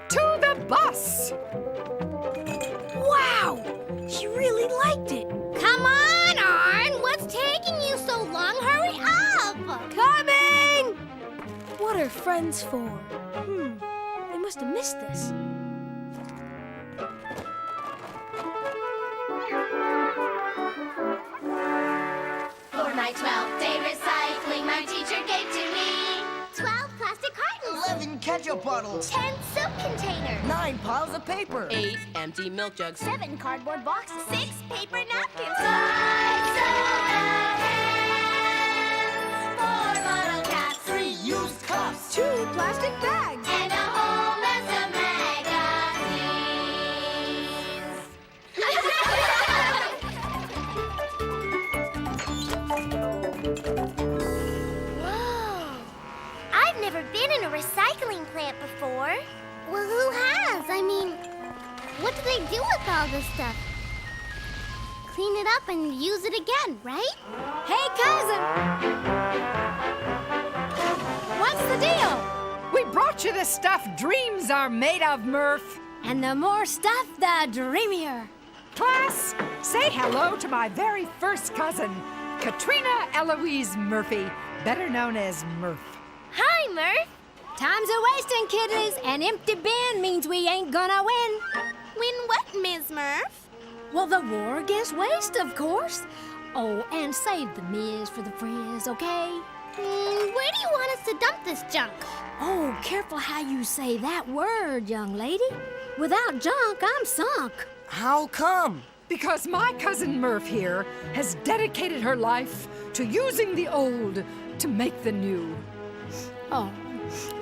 To the bus! Wow! She really liked it. Come on, Arn! What's taking you so long? Hurry up! Coming! What are friends for? They must have missed this. For my 12th day recycling, my teacher gave to me 12 plastic cartons. 11 ketchup bottles. 10 soap containers. 9 piles of paper. 8 empty milk jugs. 7 cardboard boxes. 6 paper napkins. 5 soda cans, 4 bottle caps, 3 used cups. 2 plastic bags. and a whole mess of magazines. Whoa! I've never been in a recycling plant before. Well, who has? I mean, what do they do with all this stuff? Clean it up and use it again, right? Hey, cousin! What's the deal? We brought you the stuff dreams are made of, Murph. And the more stuff, the dreamier. Class, say hello to my very first cousin, Katrina Eloise Murphy, better known as Murph. Hi, Murph. Time's a-wasting, kiddies. An empty bin means we ain't gonna win. Win what, Ms. Murph? Well, the war against waste, of course. Oh, and save the Miz for the Frizz, okay? Where do you want us to dump this junk? Oh, careful how you say that word, young lady. Without junk, I'm sunk. How come? Because my cousin Murph here has dedicated her life to using the old to make the new. Oh,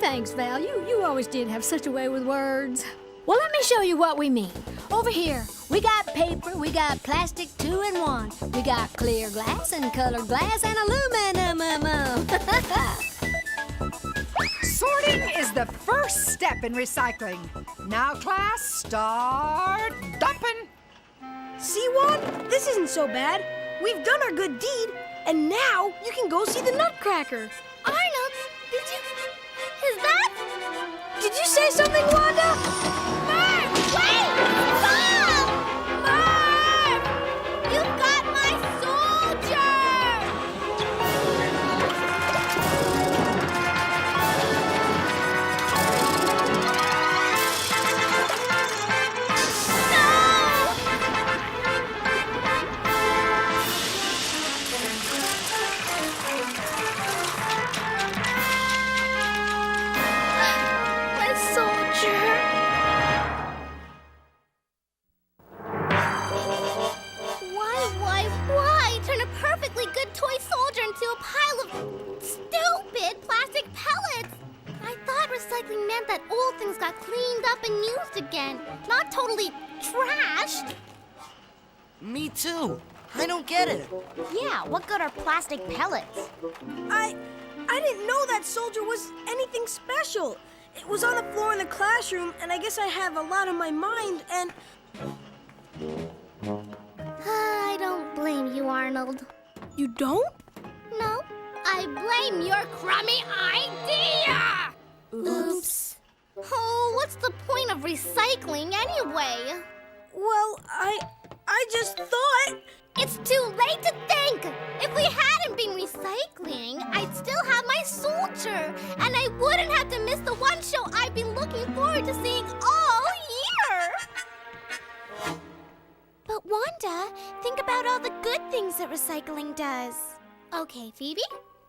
thanks, Val. You always did have such a way with words. Well, let me show you what we mean. Over here, we got paper, we got plastic 2 in 1. We got clear glass and colored glass and aluminum. Sorting is the first step in recycling. Now, class, start dumping. See, Juan? This isn't so bad. We've done our good deed, and now you can go see the Nutcracker. Arnold, is that? Did you say something, Wanda? Murph, wait! Stop! Murph! You've got my soldier! Why turn a perfectly good toy soldier into a pile of stupid plastic pellets? I thought recycling meant that old things got cleaned up and used again, not totally trashed. Me too. I don't get it. Yeah, what good are plastic pellets? I didn't know that soldier was anything special. It was on the floor in the classroom, and I guess I have a lot on my mind, and... I don't blame you, Arnold. You don't? No, I blame your crummy idea! Oops. Oh, what's the point of recycling anyway? Well, I just thought... It's too late to think! If we hadn't been recycling, I'd still have my soldier, and I wouldn't have to miss the one show I've been looking forward to seeing all year! But Wanda, think about all the good things that recycling does. Okay, Phoebe,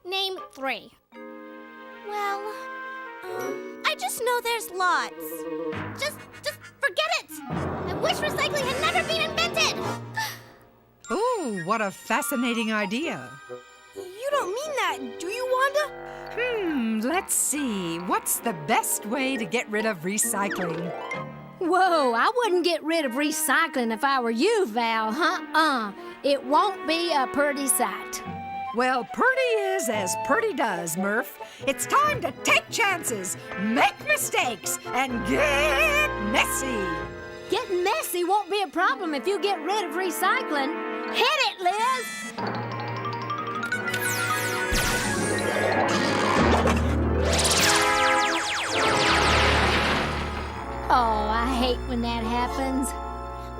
name 3. Well, I just know there's lots. Just forget it! I wish recycling had never been invented! Ooh, what a fascinating idea. You don't mean that, do you, Wanda? Let's see. What's the best way to get rid of recycling? Whoa, I wouldn't get rid of recycling if I were you, Val. It won't be a pretty sight. Well, pretty is as pretty does, Murph. It's time to take chances, make mistakes, and get messy. Getting messy won't be a problem if you get rid of recycling. Hit it, Liz! Oh, I hate when that happens.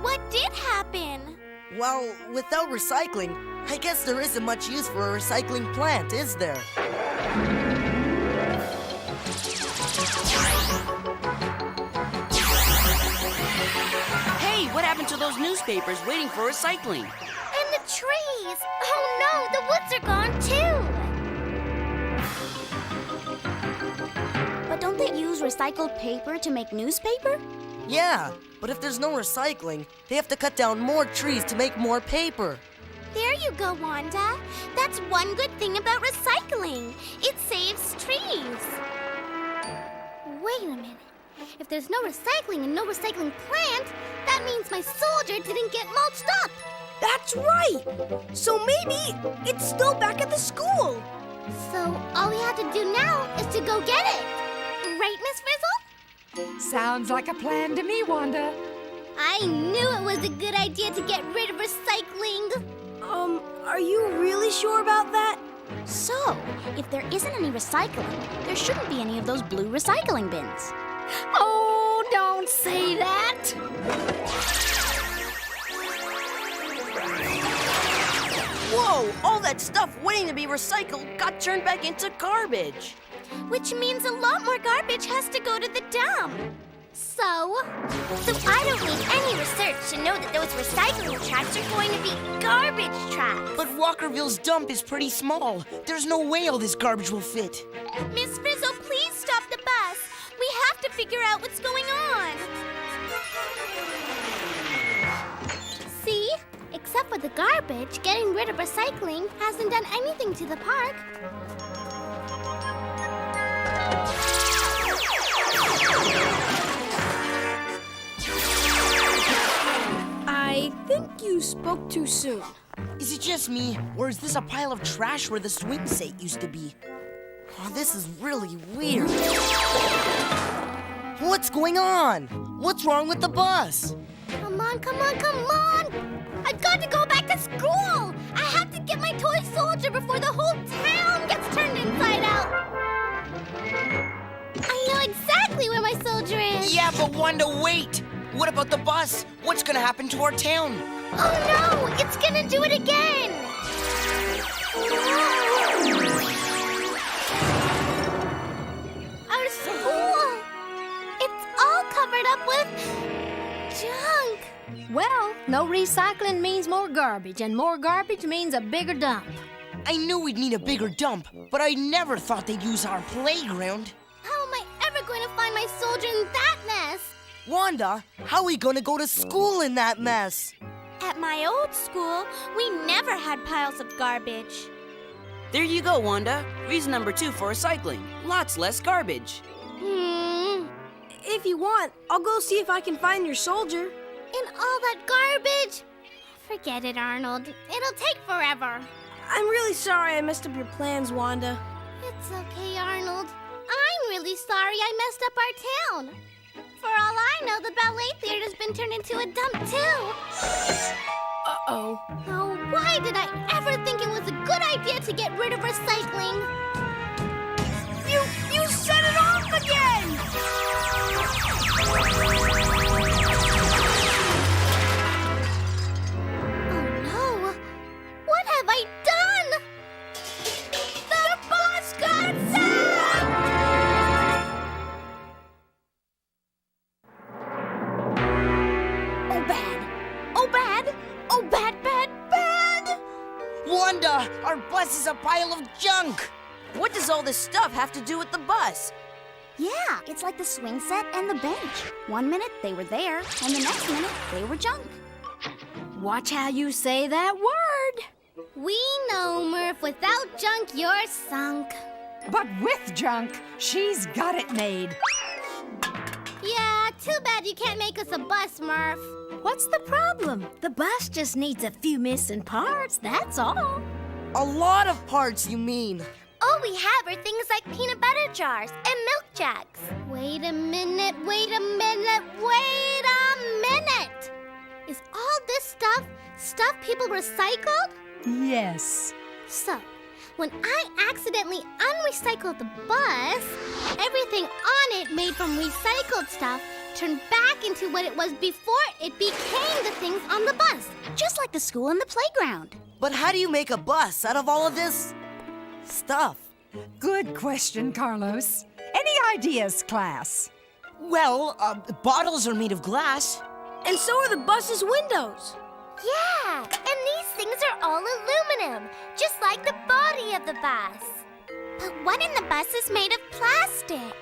What did happen? Well, without recycling, I guess there isn't much use for a recycling plant, is there? Hey, what happened to those newspapers waiting for recycling? And the trees! Oh no, the woods are gone too! But don't they use recycled paper to make newspaper? Yeah, but if there's no recycling, they have to cut down more trees to make more paper. There you go, Wanda. That's one good thing about recycling. It saves trees. Wait a minute. If there's no recycling and no recycling plant, that means my soldier didn't get mulched up. That's right! So maybe it's still back at the school. So all we have to do now is to go get it. Right, Miss Frizzle? Sounds like a plan to me, Wanda. I knew it was a good idea to get rid of recycling. Are you really sure about that? So, if there isn't any recycling, there shouldn't be any of those blue recycling bins. Oh, don't say that! Whoa! All that stuff waiting to be recycled got turned back into garbage. Which means a lot more garbage has to go to the dump. So I don't need any research to know that those recycling tracks are going to be garbage tracks. But Walkerville's dump is pretty small. There's no way all this garbage will fit. Miss Frizzle, please stop the bus. We have to figure out what's going on. See? Except for the garbage, getting rid of recycling hasn't done anything to the park. I think you spoke too soon. Is it just me, or is this a pile of trash where the swing set used to be? Oh, this is really weird. What's going on? What's wrong with the bus? Come on, come on, come on! I've got to go back to school! I have to get my toy soldier before the whole town gets turned inside out! I know exactly where my soldier is! Yeah, but Wanda, wait! What about the bus? What's gonna happen to our town? Oh no! It's gonna do it again! Our school! It's all covered up with junk! Well, no recycling means more garbage, and more garbage means a bigger dump. I knew we'd need a bigger dump, but I never thought they'd use our playground. How am I ever going to find my soldier in that mess? Wanda, how are we gonna go to school in that mess? At my old school, we never had piles of garbage. There you go, Wanda. Reason number 2 for recycling. Lots less garbage. If you want, I'll go see if I can find your soldier. And all that garbage? Forget it, Arnold. It'll take forever. I'm really sorry I messed up your plans, Wanda. It's okay, Arnold. I'm really sorry I messed up our town. For all I know, the ballet theater's been turned into a dump, too. Uh-oh. Oh, why did I ever think it was a good idea to get rid of recycling? You set it off again! Oh, no. What have I done? The bus got zapped! Oh, bad. Oh, bad. Oh, bad, bad, bad! Wanda, our bus is a pile of junk. What does all this stuff have to do with the bus? Yeah, it's like the swing set and the bench. 1 minute they were there, and the next minute they were junk. Watch how you say that word. We know, Murph. Without junk, you're sunk. But with junk, she's got it made. Yeah, too bad you can't make us a bus, Murph. What's the problem? The bus just needs a few missing parts, that's all. A lot of parts, you mean? All we have are things like peanut butter jars and milk jugs. Wait a minute. Is all this stuff people recycled? Yes. So, when I accidentally unrecycled the bus, everything on it made from recycled stuff turned back into what it was before it became the things on the bus. Just like the school and the playground. But how do you make a bus out of all of this stuff? Good question, Carlos. Any ideas, class? Well, bottles are made of glass. And so are the bus's windows. Yeah, and these things are all aluminum, just like the body of the bus. But what in the bus is made of plastic?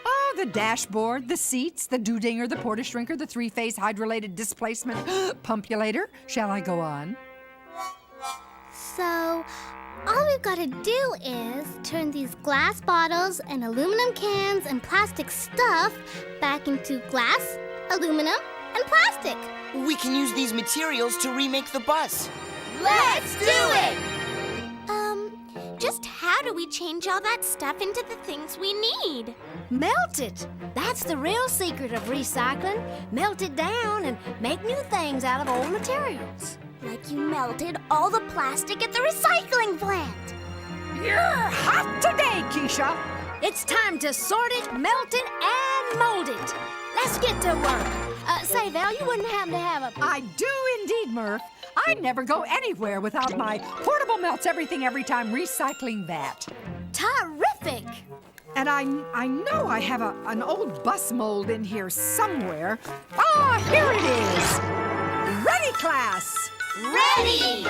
Oh, the dashboard, the seats, the dewdinger, the porta shrinker, the three-phase hydrolytic displacement pumpulator. Shall I go on? So, all we've got to do is turn these glass bottles and aluminum cans and plastic stuff back into glass, aluminum, and plastic. We can use these materials to remake the bus. Let's do it! Just how do we change all that stuff into the things we need? Melt it. That's the real secret of recycling. Melt it down and make new things out of old materials. Like you melted all the plastic at the recycling plant. You're hot today, Keisha. It's time to sort it, melt it, and mold it. Let's get to work. Say, Val, you wouldn't happen to have a... I do indeed, Murph. I never go anywhere without my portable melts everything every time recycling vat. Terrific! And I know I have an old bus mold in here somewhere. Ah, here it is. Ready, class? Ready!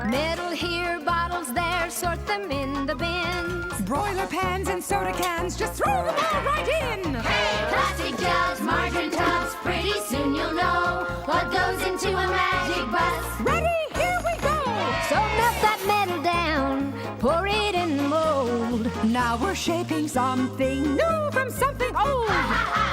Metal here, bottles there, sort them in the bins. Broiler pans and soda cans, just throw them all right in. Hey, plastic jugs, margarine tubs, pretty soon you'll know what goes into a magic bus. Ready? Here we go. So melt that metal down, pour it in the mold. Now we're shaping something new from something old.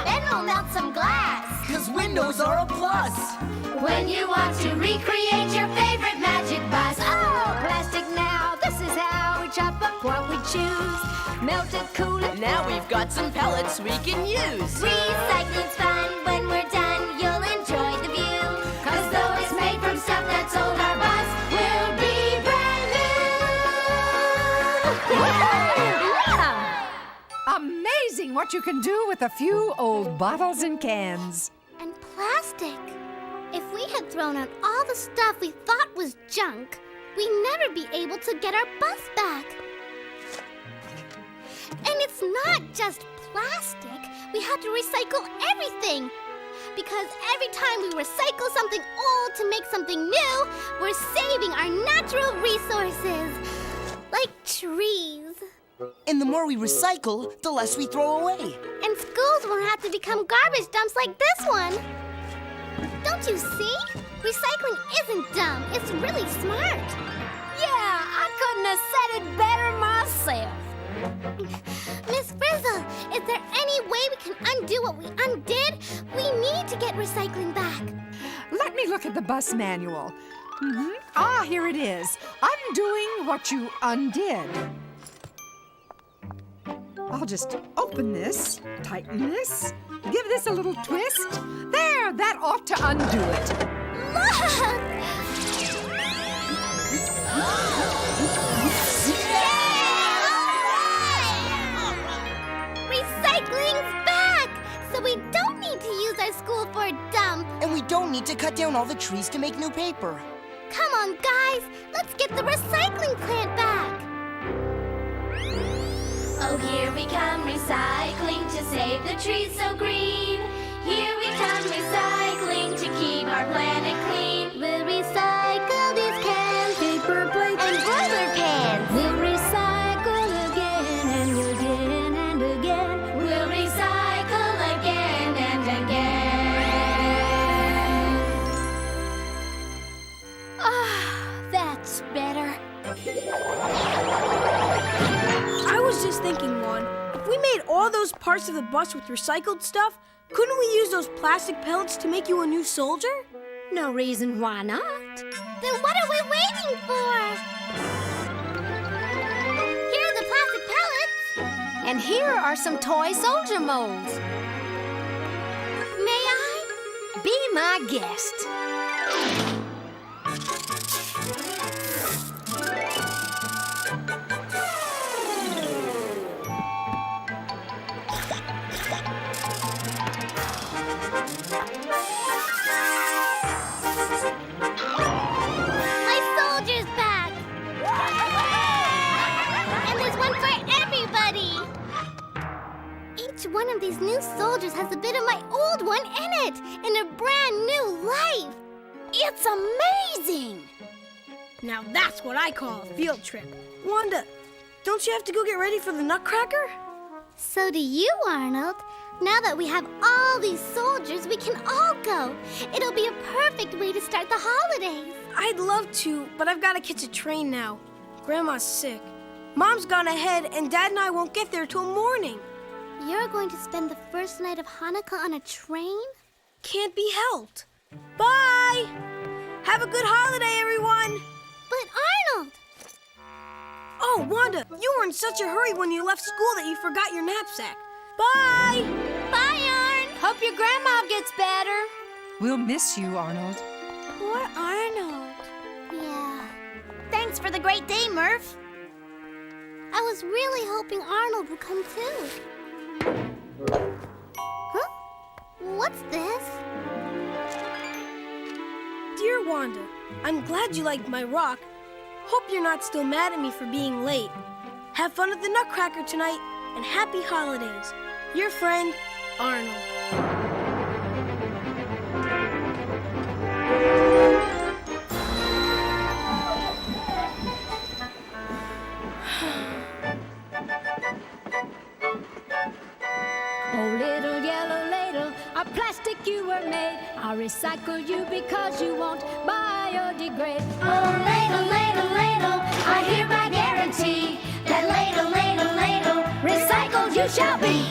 Then we'll melt some glass. 'Cause windows are a plus. When you want to recreate your favorite magic bus. Oh, plastic now, this is how we chop up what we choose. Melt it, cool it. Now we've got some pellets we can use. Recycling's fun. When we're done, you'll enjoy the view. 'Cause though it's made from stuff that's old, our bus will be brand new. Amazing what you can do with a few old bottles and cans. And plastic. If we had thrown out all the stuff we thought was junk, we'd never be able to get our bus back. And it's not just plastic. We have to recycle everything. Because every time we recycle something old to make something new, we're saving our natural resources. Like trees. And the more we recycle, the less we throw away. And schools won't have to become garbage dumps like this one. Don't you see? Recycling isn't dumb. It's really smart. Yeah, I couldn't have said it better myself. Miss Frizzle, is there any way we can undo what we undid? We need to get recycling back. Let me look at the bus manual. Ah, here it is. Undoing what you undid. I'll just open this, tighten this, give this a little twist. There, that ought to undo it. Look! Recycling's back! So we don't need to use our school for a dump. And we don't need to cut down all the trees to make new paper. Come on, guys. Let's get the recycling plant back. Oh, here we come recycling to save the trees so green. Here we come recycling to keep our planet clean. We'll recycle these cans, paper plates, and boiler pans. We'll recycle again and again and again. We'll recycle again and again. That's better. I was just thinking, Juan, if we made all those parts of the bus with recycled stuff, couldn't we use those plastic pellets to make you a new soldier? No reason why not. Then what are we waiting for? Here are the plastic pellets. And here are some toy soldier molds. May I? Be my guest. My soldier's back! And there's one for everybody! Each one of these new soldiers has a bit of my old one in it, in a brand new life! It's amazing! Now that's what I call a field trip. Wanda, don't you have to go get ready for the Nutcracker? So do you, Arnold. Now that we have all these soldiers, we can all go. It'll be a perfect way to start the holidays. I'd love to, but I've got to catch a train now. Grandma's sick. Mom's gone ahead, and Dad and I won't get there till morning. You're going to spend the first night of Hanukkah on a train? Can't be helped. Bye! Have a good holiday, everyone! But Arnold! Oh, Wanda, you were in such a hurry when you left school that you forgot your knapsack. Bye! Bye, Arn! Hope your grandma gets better. We'll miss you, Arnold. Poor Arnold. Yeah. Thanks for the great day, Murph. I was really hoping Arnold would come too. Huh? What's this? Dear Wanda, I'm glad you liked my rock. Hope you're not still mad at me for being late. Have fun at the Nutcracker tonight, and happy holidays. Your friend, Arnold. Oh, little yellow ladle, of plastic you were made. I'll recycle you because you won't biodegrade. Oh, ladle, ladle, ladle, I hereby guarantee that ladle, ladle, ladle, recycled you shall be.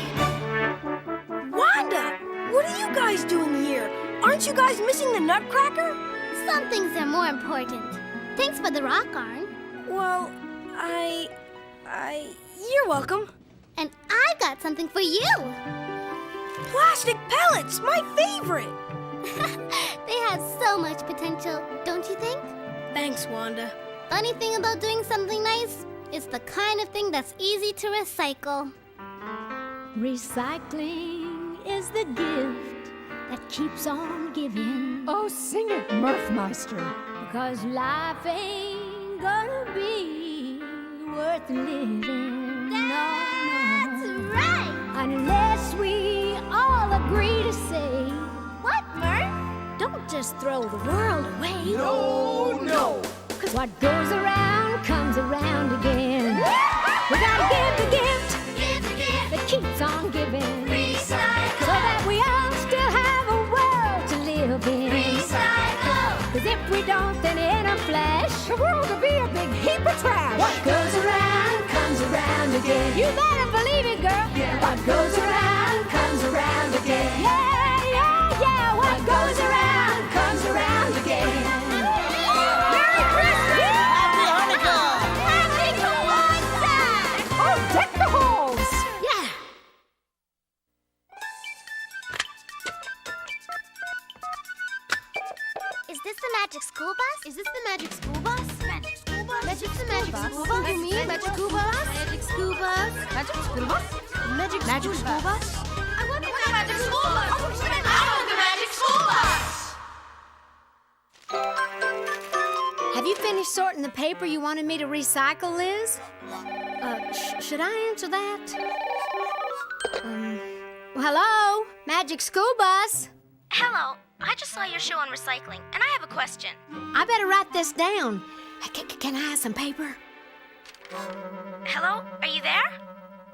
Wanda, what are you guys doing here? Aren't you guys missing the Nutcracker? Some things are more important. Thanks for the rock, Arn. Well, you're welcome. And I've got something for you. Plastic pellets, my favorite. They have so much potential, don't you think? Thanks, Wanda. Funny thing about doing something nice, it's the kind of thing that's easy to recycle. Recycling is the gift that keeps on giving. Oh, sing it, Murphmeister. Because life ain't gonna be worth living. That's right! Unless we all agree to say, What, Murph? don't just throw the world away. No, no. Cause what goes around comes around again. We gotta give the gift that keeps on giving. Recycle. So that we all still have a world to live in. don't, then in a flash, The world will be a big heap of trash. what goes around comes around again. You better believe it, girl. Yeah. What goes around comes around again. Yeah, yeah, yeah. What goes around comes around again. Merry Christmas! Happy Hanukkah! Happy Kwanzaa! Oh, deck the halls. Yeah. Is this the magic school bus? Is this the magic school bus? Magic school bus? Magic the magic school bus? You mean magic school bus? Magic school bus? Magic school bus? Magic school bus? I want the magic school bus! I want the magic school bus! Have you finished sorting the paper you wanted me to recycle, Liz? Should I answer that? Well, hello? Magic school bus? Hello, I just saw your show on recycling, and I have a question. I better write this down. Can I have some paper? Hello, are you there?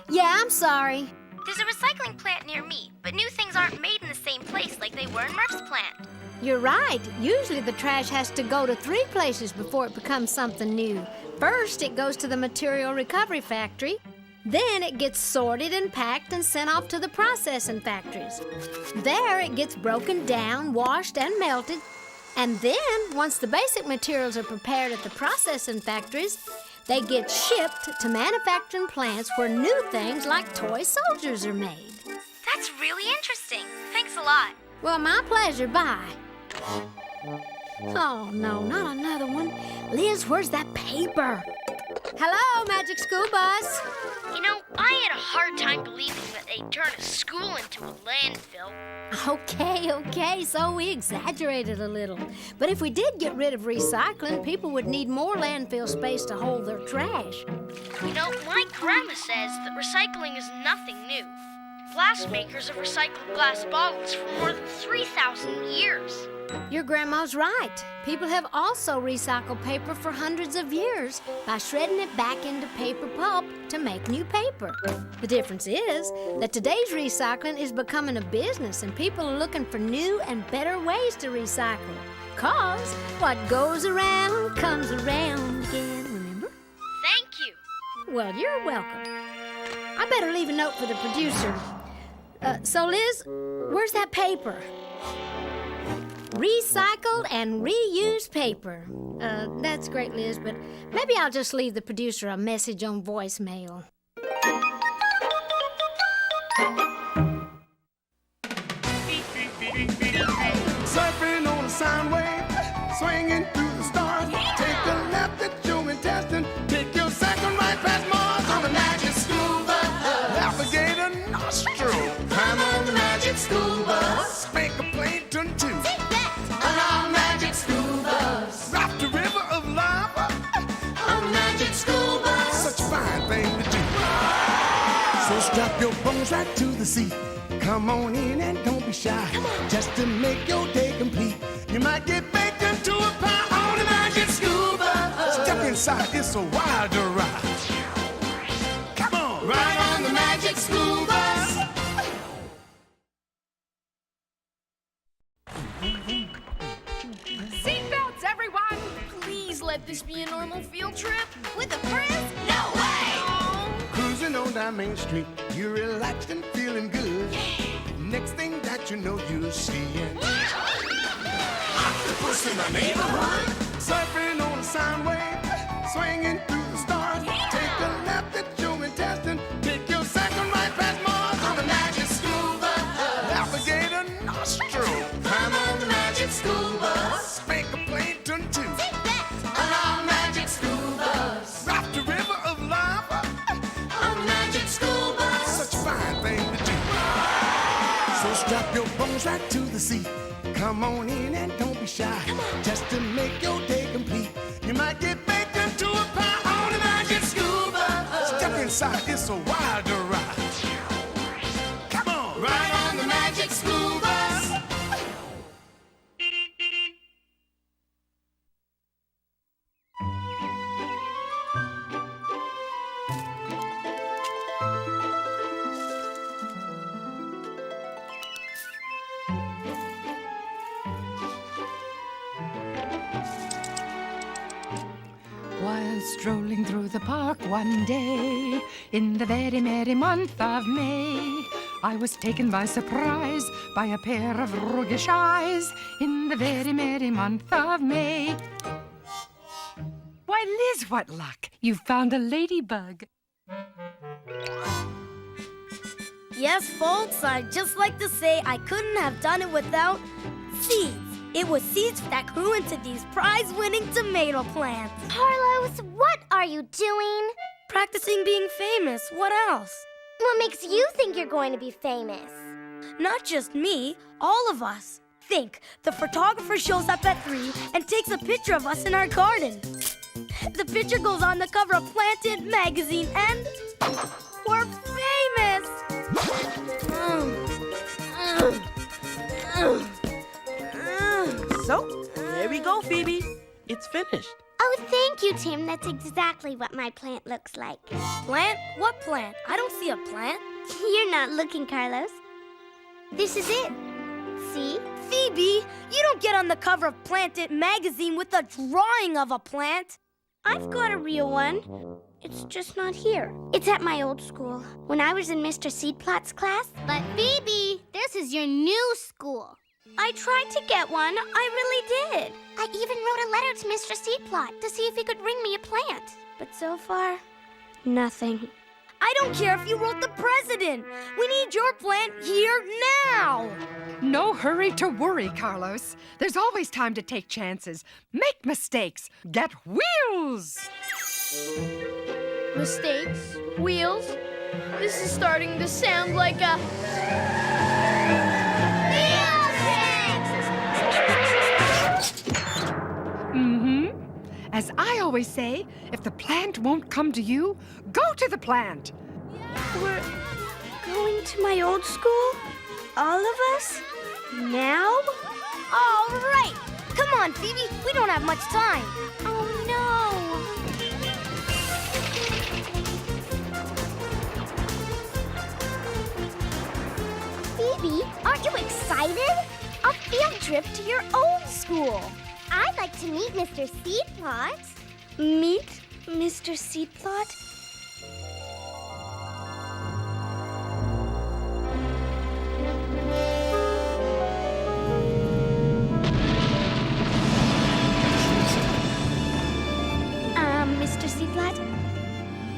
Yeah, I'm sorry. There's a recycling plant near me, but new things aren't made in the same place like they were in Murph's plant. You're right. Usually the trash has to go to 3 places before it becomes something new. First, it goes to the material recovery factory. Then it gets sorted and packed and sent off to the processing factories. There it gets broken down, washed, and melted. And then, once the basic materials are prepared at the processing factories, they get shipped to manufacturing plants where new things like toy soldiers are made. That's really interesting. Thanks a lot. Well, my pleasure. Bye. Oh, no, not another one. Liz, where's that paper? Hello, Magic School Bus. You know, I had a hard time believing that they'd turn a school into a landfill. Okay, so we exaggerated a little. But if we did get rid of recycling, people would need more landfill space to hold their trash. You know, my grandma says that recycling is nothing new. Glass makers have recycled glass bottles for more than 3,000 years. Your grandma's right. People have also recycled paper for hundreds of years by shredding it back into paper pulp to make new paper. The difference is that today's recycling is becoming a business and people are looking for new and better ways to recycle. 'Cause what goes around comes around again, remember? Thank you. Well, you're welcome. I better leave a note for the producer. So, Liz, where's that paper? Recycled and reused paper. That's great, Liz, but maybe I'll just leave the producer a message on voicemail. Surfing on a sound wave, swinging through the stars. Take a left at your intestine, take your second right past Mars on the magic school bus. Alligator nostril, climb on the magic school bus. Make a plankton too. On our magic school bus. Rock the river of lava on the magic school bus. Such a fine thing to do. So strap your bones right to the seat. Come on in and don't be shy. Just to make your day complete. You might get baked into a pie on the magic school bus. Step inside, it's a wilder ride. Come on, ride on the magic school bus. Seatbelts, everyone! Please let this be a normal field trip. With a Frizz? No way! Cruising on down Main Street, you're relaxed and feeling good. Next thing that you know, you're seeing octopus in the neighborhood. Surfing on a sound wave, swinging through the stars. Take a left at your intestine, take your second right past Mars on the magic school bus. Alligator nostril, climb on the magic school bus. Spank a plankton too. On our magic school bus. Rock the river of lava on the magic school bus. Such a fine thing to do. So strap your bones right to the seat. Come on in and don't be shy. Just to make your day complete. You might get baked into a pie on the magic school bus. Step inside, it's a wilder ride. Come on, ride on the magic school bus. was strolling through the park one day in the very merry month of May. I was taken by surprise by a pair of roguish eyes in the very merry month of May. Why, Liz, what luck! You found a ladybug. Yes, folks, I'd just like to say I couldn't have done it without seeds. It was seeds that grew into these prize-winning tomato plants. Carlos, what are you doing? Practicing being famous. What else? What makes you think you're going to be famous? Not just me, all of us. Think, the photographer shows up at 3 and takes a picture of us in our garden. The picture goes on the cover of Planted magazine and we're famous! So, there we go, Phoebe. It's finished. Oh, thank you, Tim. That's exactly what my plant looks like. Plant? What plant? I don't see a plant. You're not looking, Carlos. This is it. See? Phoebe, you don't get on the cover of Planted magazine with a drawing of a plant. I've got a real one. It's just not here. It's at my old school, when I was in Mr. Seedplot's class. But Phoebe, this is your new school. I tried to get one. I really did. I even wrote a letter to Mr. Seedplot to see if he could bring me a plant. But so far, nothing. I don't care if you wrote the president. We need your plant here now. No hurry to worry, Carlos. There's always time to take chances, make mistakes, get wheels. Mistakes? Wheels? This is starting to sound like a... As I always say, if the plant won't come to you, go to the plant. We're going to my old school? All of us? Now? All right. Come on, Phoebe. We don't have much time. Oh, no. Phoebe, aren't you excited? A field trip to your old school. I'd like to meet Mr. Seedplot. Meet Mr. Seedplot? Mr. Seedplot,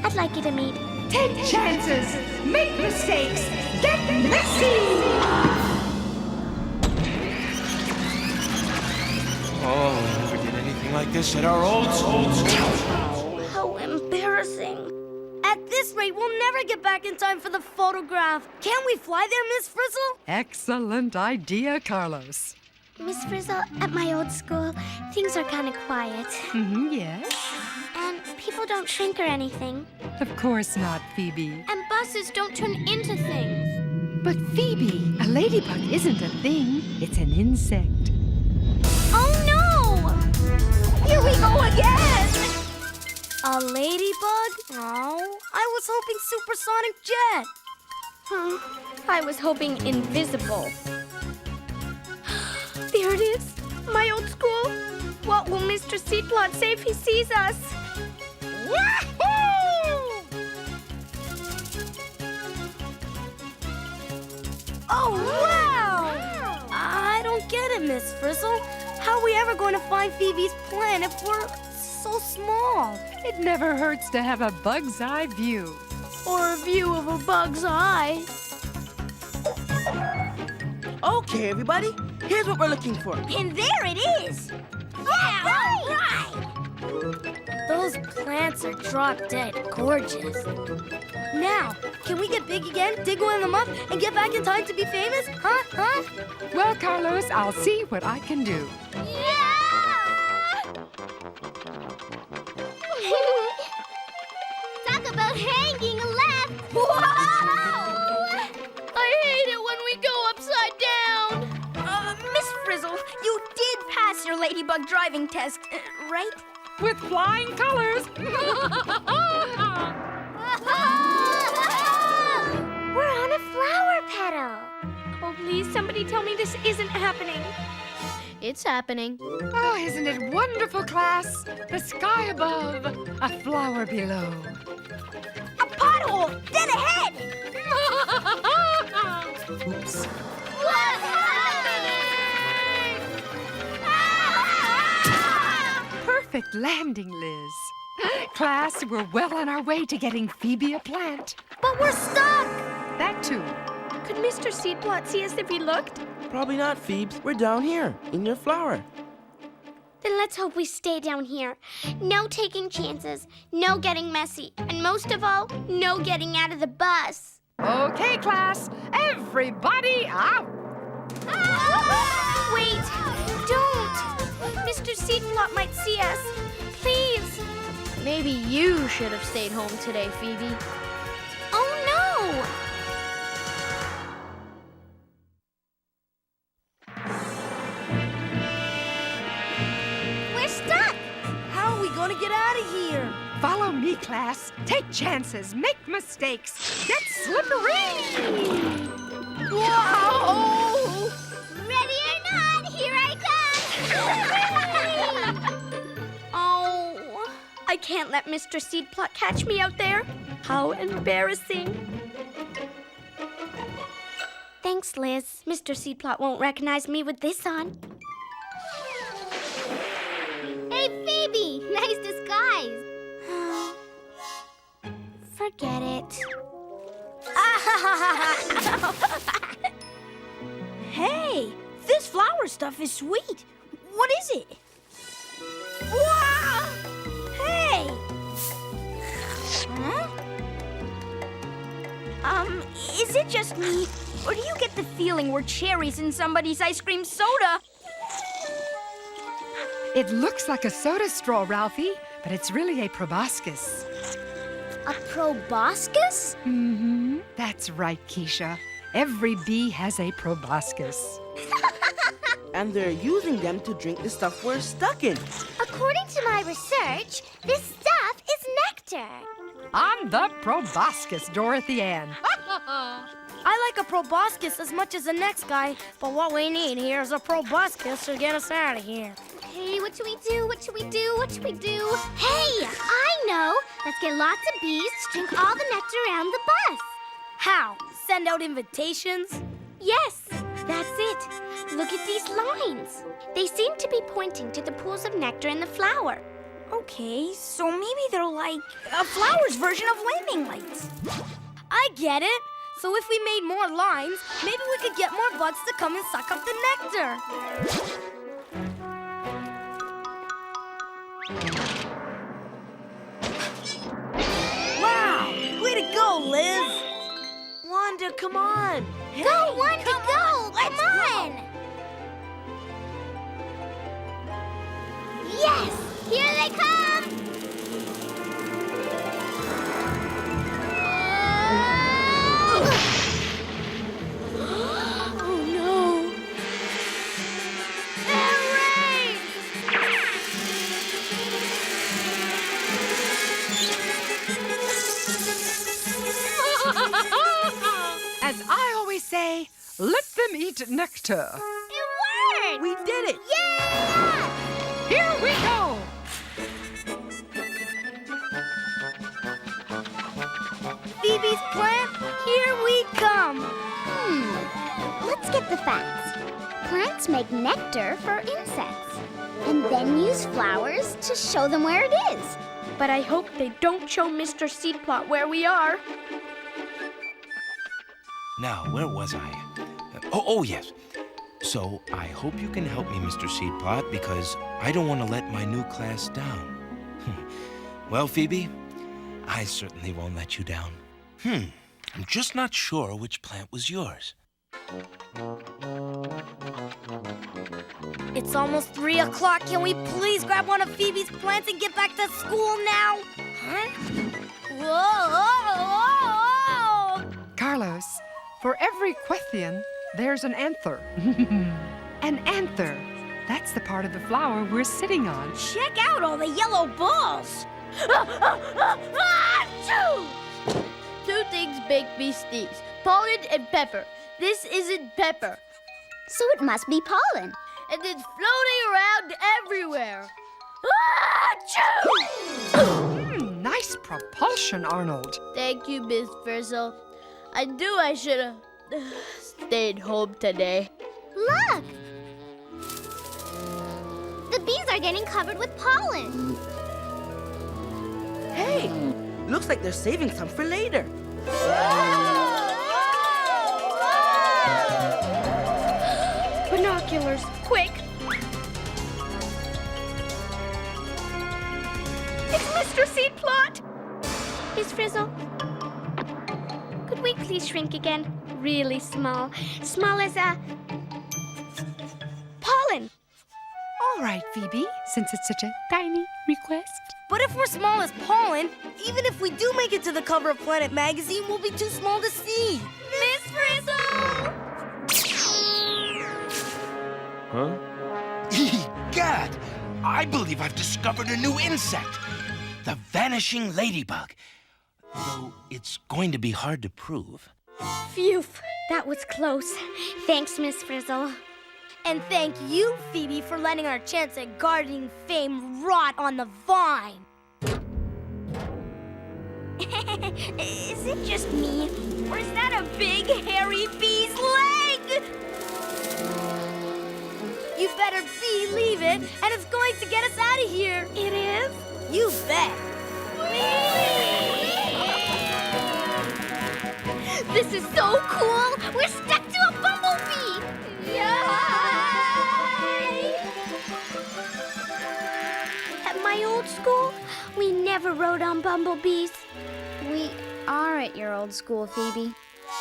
I'd like you to meet. Take chances, make mistakes, get messy! Oh, we never did anything like this at our old school. How embarrassing. At this rate, we'll never get back in time for the photograph. Can't we fly there, Miss Frizzle? Excellent idea, Carlos. Miss Frizzle, at my old school, things are kind of quiet. Yes? And people don't shrink or anything. Of course not, Phoebe. And buses don't turn into things. But Phoebe, a ladybug isn't a thing. It's an insect. Oh, no! Here we go again! A ladybug? Oh, I was hoping supersonic jet. I was hoping invisible. There it is, my old school. What will Mr. Seedplot say if he sees us? Wahoo! Oh, wow! I don't get it, Miss Frizzle. How are we ever going to find Phoebe's plant if we're so small? It never hurts to have a bug's eye view. Or a view of a bug's eye. Okay, everybody, here's what we're looking for. And there it is! Yeah, right! Those plants are drop dead gorgeous. Now, can we get big again, dig one of them up, and get back in time to be famous? Huh? Well, Carlos, I'll see what I can do. Talk about hanging left! Whoa! I hate it when we go upside down. Miss Frizzle, you did pass your ladybug driving test, right? With flying colors. We're on a flower petal. Oh, please, somebody tell me this isn't happening. It's happening. Oh, isn't it wonderful, class? The sky above, a flower below. A pothole! Dead ahead! Oops. What's happening? Perfect landing, Liz. Class, we're well on our way to getting Phoebe a plant. But we're stuck! That too. Could Mr. Seedplot see us if he looked? Probably not, Phoebes. We're down here, in your flower. Then let's hope we stay down here. No taking chances, no getting messy, and most of all, no getting out of the bus. Okay, class, everybody out! Wait, don't! Mr. Seedplot might see us. Please. Maybe you should have stayed home today, Phoebe. Oh, no! We're stuck! How are we gonna get out of here? Follow me, class. Take chances, make mistakes, get slippery! Whoa! Ready or not, here I come! Oh, I can't let Mr. Seedplot catch me out there. How embarrassing. Thanks, Liz. Mr. Seedplot won't recognize me with this on. Hey, Phoebe! Nice disguise. Forget it. Hey, this flower stuff is sweet. What is it? Wow! Hey! Huh? Is it just me? Or do you get the feeling we're cherries in somebody's ice cream soda? It looks like a soda straw, Ralphie, but it's really a proboscis. A proboscis? Mm-hmm. That's right, Keisha. Every bee has a proboscis. And they're using them to drink the stuff we're stuck in. According to my research, this stuff is nectar. I'm the proboscis, Dorothy Ann. I like a proboscis as much as the next guy, but what we need here is a proboscis to get us out of here. Okay, what should we do? What should we do? What should we do? Hey, I know! Let's get lots of bees to drink all the nectar around the bus. How? Send out invitations? Yes, that's it. Look at these lines. They seem to be pointing to the pools of nectar in the flower. Okay, so maybe they're like a flower's version of landing lights. I get it. So if we made more lines, maybe we could get more bugs to come and suck up the nectar. Wow! Way to go, Liz! Wanda, come on! Go, Wanda, go! Come on! Yes! Here they come! Oh no! As I always say, let them eat nectar. It worked! We did it! Yeah! Here we go! Phoebe's plant, here we come! Let's get the facts. Plants make nectar for insects, and then use flowers to show them where it is. But I hope they don't show Mr. Seedplot where we are. Now, where was I? Oh, yes. So, I hope you can help me, Mr. Seedplot, because I don't want to let my new class down. Well, Phoebe, I certainly won't let you down. I'm just not sure which plant was yours. It's almost 3 o'clock. Can we please grab one of Phoebe's plants and get back to school now? Huh? Whoa! Carlos, for every Quethian, there's an anther. An anther. That's the part of the flower we're sitting on. Check out all the yellow balls. Achoo! 2 things make me sneeze. Pollen and pepper. This isn't pepper. So it must be pollen. and it's floating around everywhere. Nice propulsion, Arnold. Thank you, Miss Frizzle. I knew I should have stayed home today. Look! The bees are getting covered with pollen. Hey, looks like they're saving some for later. Binoculars, quick! It's Mr. Seedplot! Miss Frizzle, could we please shrink again? Really small. Small as a pollen. All right, Phoebe, since it's such a tiny request. But if we're small as pollen, even if we do make it to the cover of Planet Magazine, we'll be too small to see. Miss Frizzle! Huh? Egad! I believe I've discovered a new insect. The vanishing ladybug. Though it's going to be hard to prove. Phew, that was close. Thanks, Miss Frizzle. And thank you, Phoebe, for letting our chance at gardening fame rot on the vine. Is it just me, or is that a big, hairy bee's leg? You better believe it, and it's going to get us out of here. It is? You bet. This is so cool! We're stuck to a bumblebee! Yay! At my old school, we never rode on bumblebees. We are at your old school, Phoebe.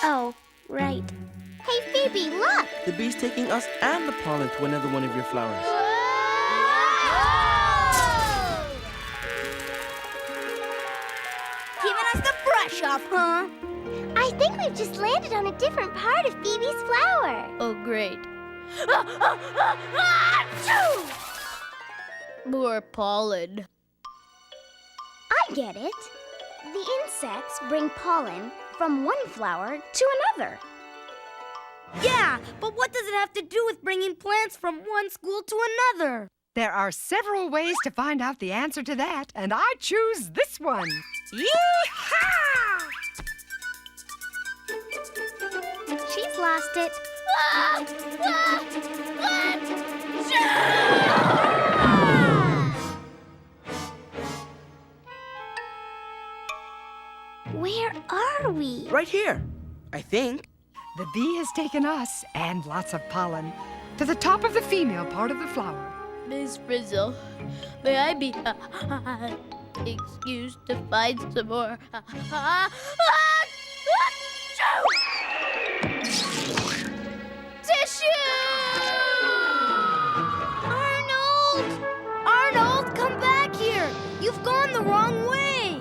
Oh, right. Hey, Phoebe, look! The bee's taking us and the pollen to another one of your flowers. Giving us the brush off, huh? I think we've just landed on a different part of Phoebe's flower. Oh, great. More pollen. I get it. The insects bring pollen from one flower to another. Yeah, but what does it have to do with bringing plants from one school to another? There are several ways to find out the answer to that, and I choose this one. Yee-haw! She's lost it. Where are we? Right here, I think. The bee has taken us, and lots of pollen, to the top of the female part of the flower. Miss Frizzle, may I be excused to find some more? Tissue! Arnold, come back here! You've gone the wrong way!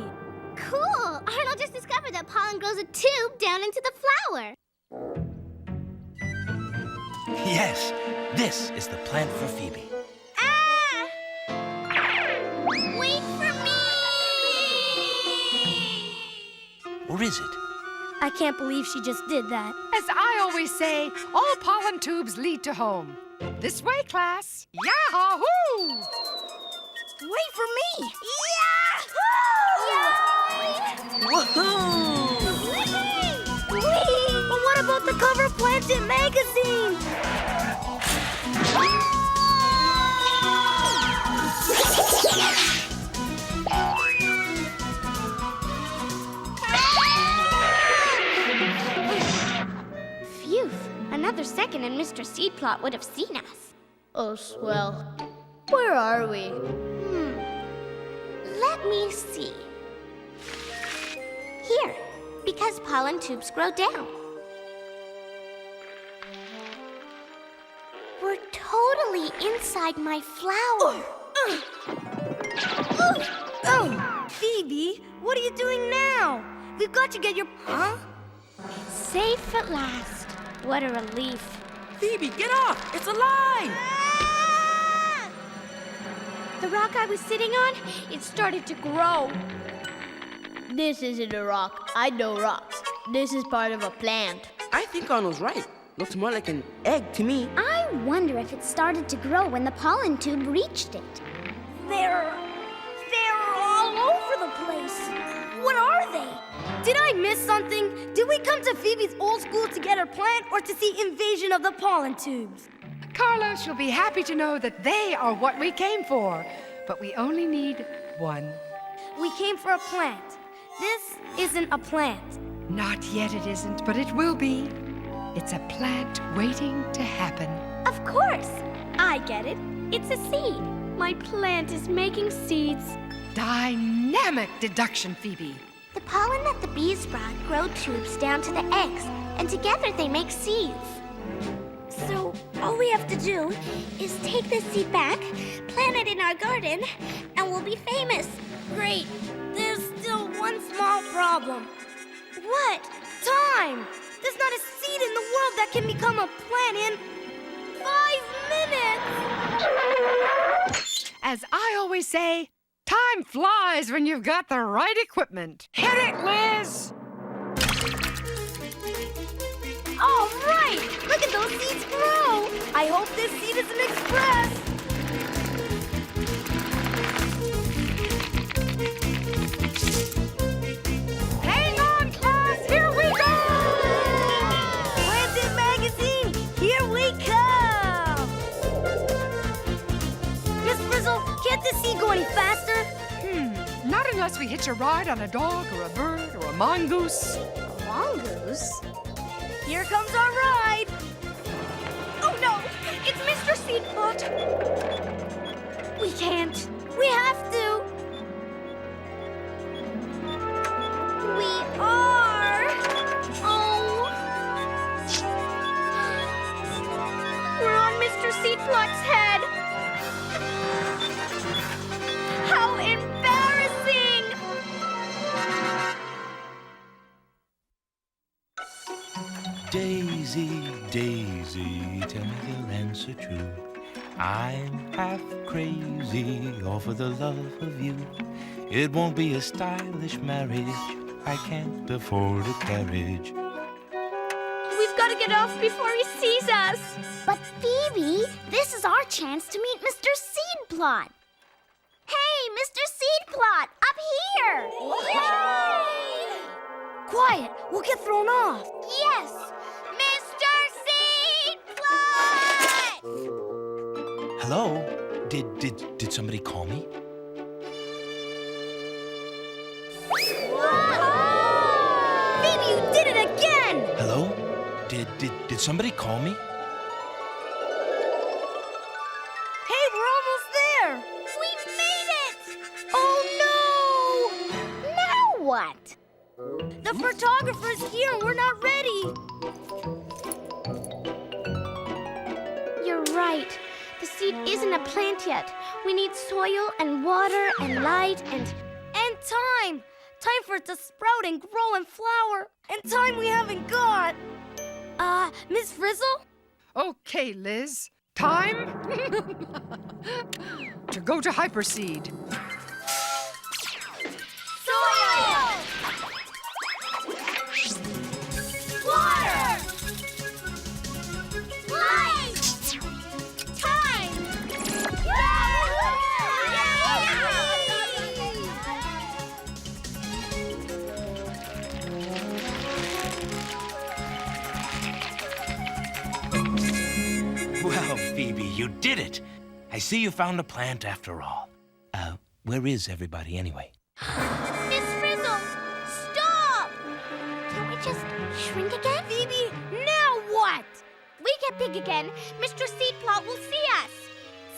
Cool! Arnold just discovered that pollen grows a tube down into the flower. Yes, this is the plant for Phoebe. Wait for me! Or is it? I can't believe she just did that. As I always say, all pollen tubes lead to home. This way, class. Yahoo! Wait for me! Woohoo! But what about the cover of Planet Magazine? Phew! Another second and Mr. Seedplot would have seen us. Oh, swell. Where are we? Let me see. Here, because pollen tubes grow down. We're totally inside my flower. Oh, Phoebe, what are you doing now? We've got to get your... Huh? Safe at last. What a relief. Phoebe, get off! It's alive! The rock I was sitting on, it started to grow. This isn't a rock. I know rocks. This is part of a plant. I think Arnold's right. Looks more like an egg to me. I wonder if it started to grow when the pollen tube reached it. They're all over the place. What are they? Did I miss something? Did we come to Phoebe's old school to get her plant or to see invasion of the pollen tubes? Carlos, you'll be happy to know that they are what we came for. But we only need one. We came for a plant. This isn't a plant. Not yet it isn't, but it will be. It's a plant waiting to happen. Of course. I get it. It's a seed. My plant is making seeds. Dynamic deduction, Phoebe. The pollen that the bees brought grow tubes down to the eggs, and together they make seeds. So all we have to do is take this seed back, plant it in our garden, and we'll be famous. Great. There's still one small problem. What? Time! There's not a seed in the world that can become a plant in 5 minutes! As I always say, time flies when you've got the right equipment. Hit it, Liz! All right! Look at those seeds grow! I hope this seed is an express! Hang on, class! Here we go! Planted Magazine, here we come! Miss Frizzle, can't this seed go any faster? Not unless we hitch a ride on a dog or a bird or a mongoose. A mongoose? Here comes our ride! Oh no! It's Mr. Seedplot! We can't. We have to. We are. Oh. We're on Mr. Seedplot's head! How embarrassing! Daisy, Daisy, tell me the answer true. I'm half crazy, all for the love of you. It won't be a stylish marriage. I can't afford a carriage. We've got to get off before he sees us! But Phoebe, this is our chance to meet Mr. Seedplot. Hey, Mr. Seedplot, up here! Yay! Quiet, we'll get thrown off. Yes, Mr. Seedplot! Hello? Did somebody call me? Phoebe, you did it again! Hello? Did somebody call me? Hey, we're almost there! We made it! Oh Now what? no! The photographer's here and we're not ready! You're right. The seed isn't a plant yet. We need soil and water and light and time! Time for it to sprout and grow and flower. And time we haven't got. Miss Frizzle? Okay, Liz. Time to go to Hyperseed. Soil! Water! light! Time! Well, Phoebe, you did it. I see you found a plant after all. Where is everybody anyway? Miss Frizzle, stop! Can we just shrink again? Phoebe, now what? We get big again. Mr. Seedplot will see us.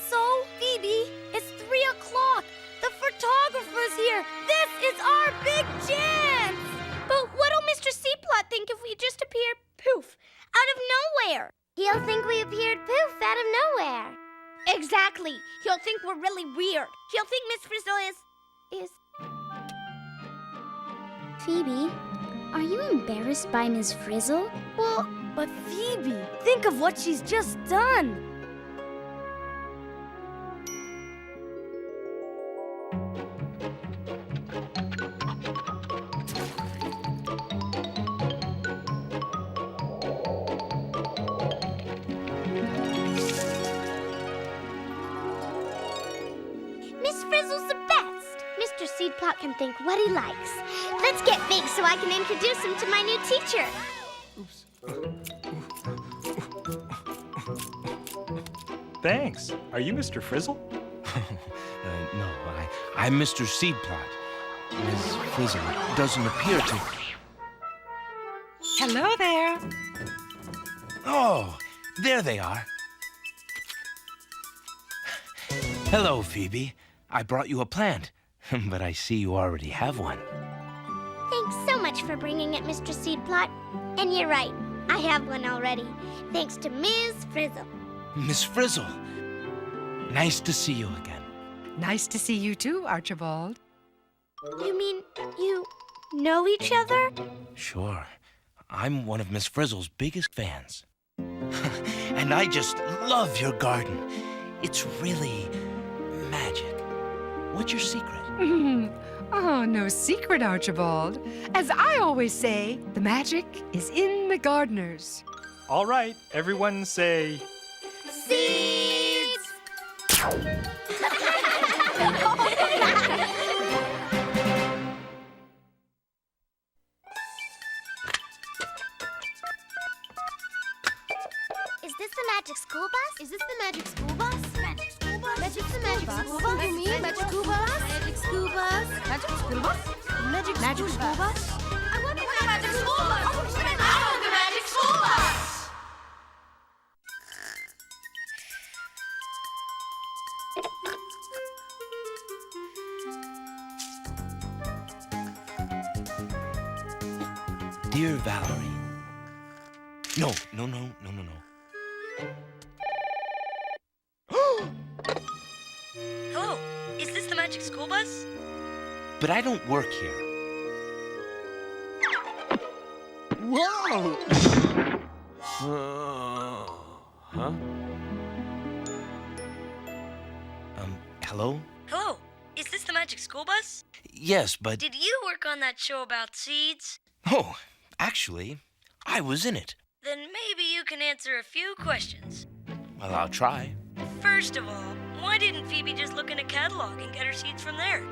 So, Phoebe, it's 3 o'clock. The photographer's here. This is our big chance. But what'll Mr. Seedplot think if we just appear poof out of nowhere? He'll think we appeared poof out of nowhere. Exactly. He'll think we're really weird. He'll think Miss Frizzle is... Phoebe, are you embarrassed by Miss Frizzle? Well, but Phoebe, think of what she's just done. Frizzle's the best. Mr. Seedplot can think what he likes. Let's get big so I can introduce him to my new teacher. Thanks. Are you Mr. Frizzle? No, I'm Mr. Seedplot. Ms. Frizzle doesn't appear to... Hello there. Oh, there they are. Hello, Phoebe. I brought you a plant, but I see you already have one. Thanks so much for bringing it, Mr. Seedplot. And you're right, I have one already, thanks to Ms. Frizzle. Miss Frizzle, nice to see you again. Nice to see you too, Archibald. You mean you know each other? Sure. I'm one of Miss Frizzle's biggest fans. And I just love your garden. It's really magic. What's your secret? Oh, no secret, Archibald. As I always say, the magic is in the gardeners. All right, everyone say... Seeds! Is this the magic school bus? Is this the magic school bus? Magic school bus? Magic the magic school bus? You mean magic school bus? Magic school bus? Magic school bus? Magic school bus? I wonder what the magic school bus. Oh, the magic school bus! Dear Valerie. No. Hello, is this the magic school bus? But I don't work here. Whoa! Huh? Hello? Hello, is this the magic school bus? Yes, but... Did you work on that show about seeds? Oh, actually, I was in it. Then maybe you can answer a few questions. Well, I'll try. First of all, why didn't Phoebe just look in a catalog and get her seeds from there?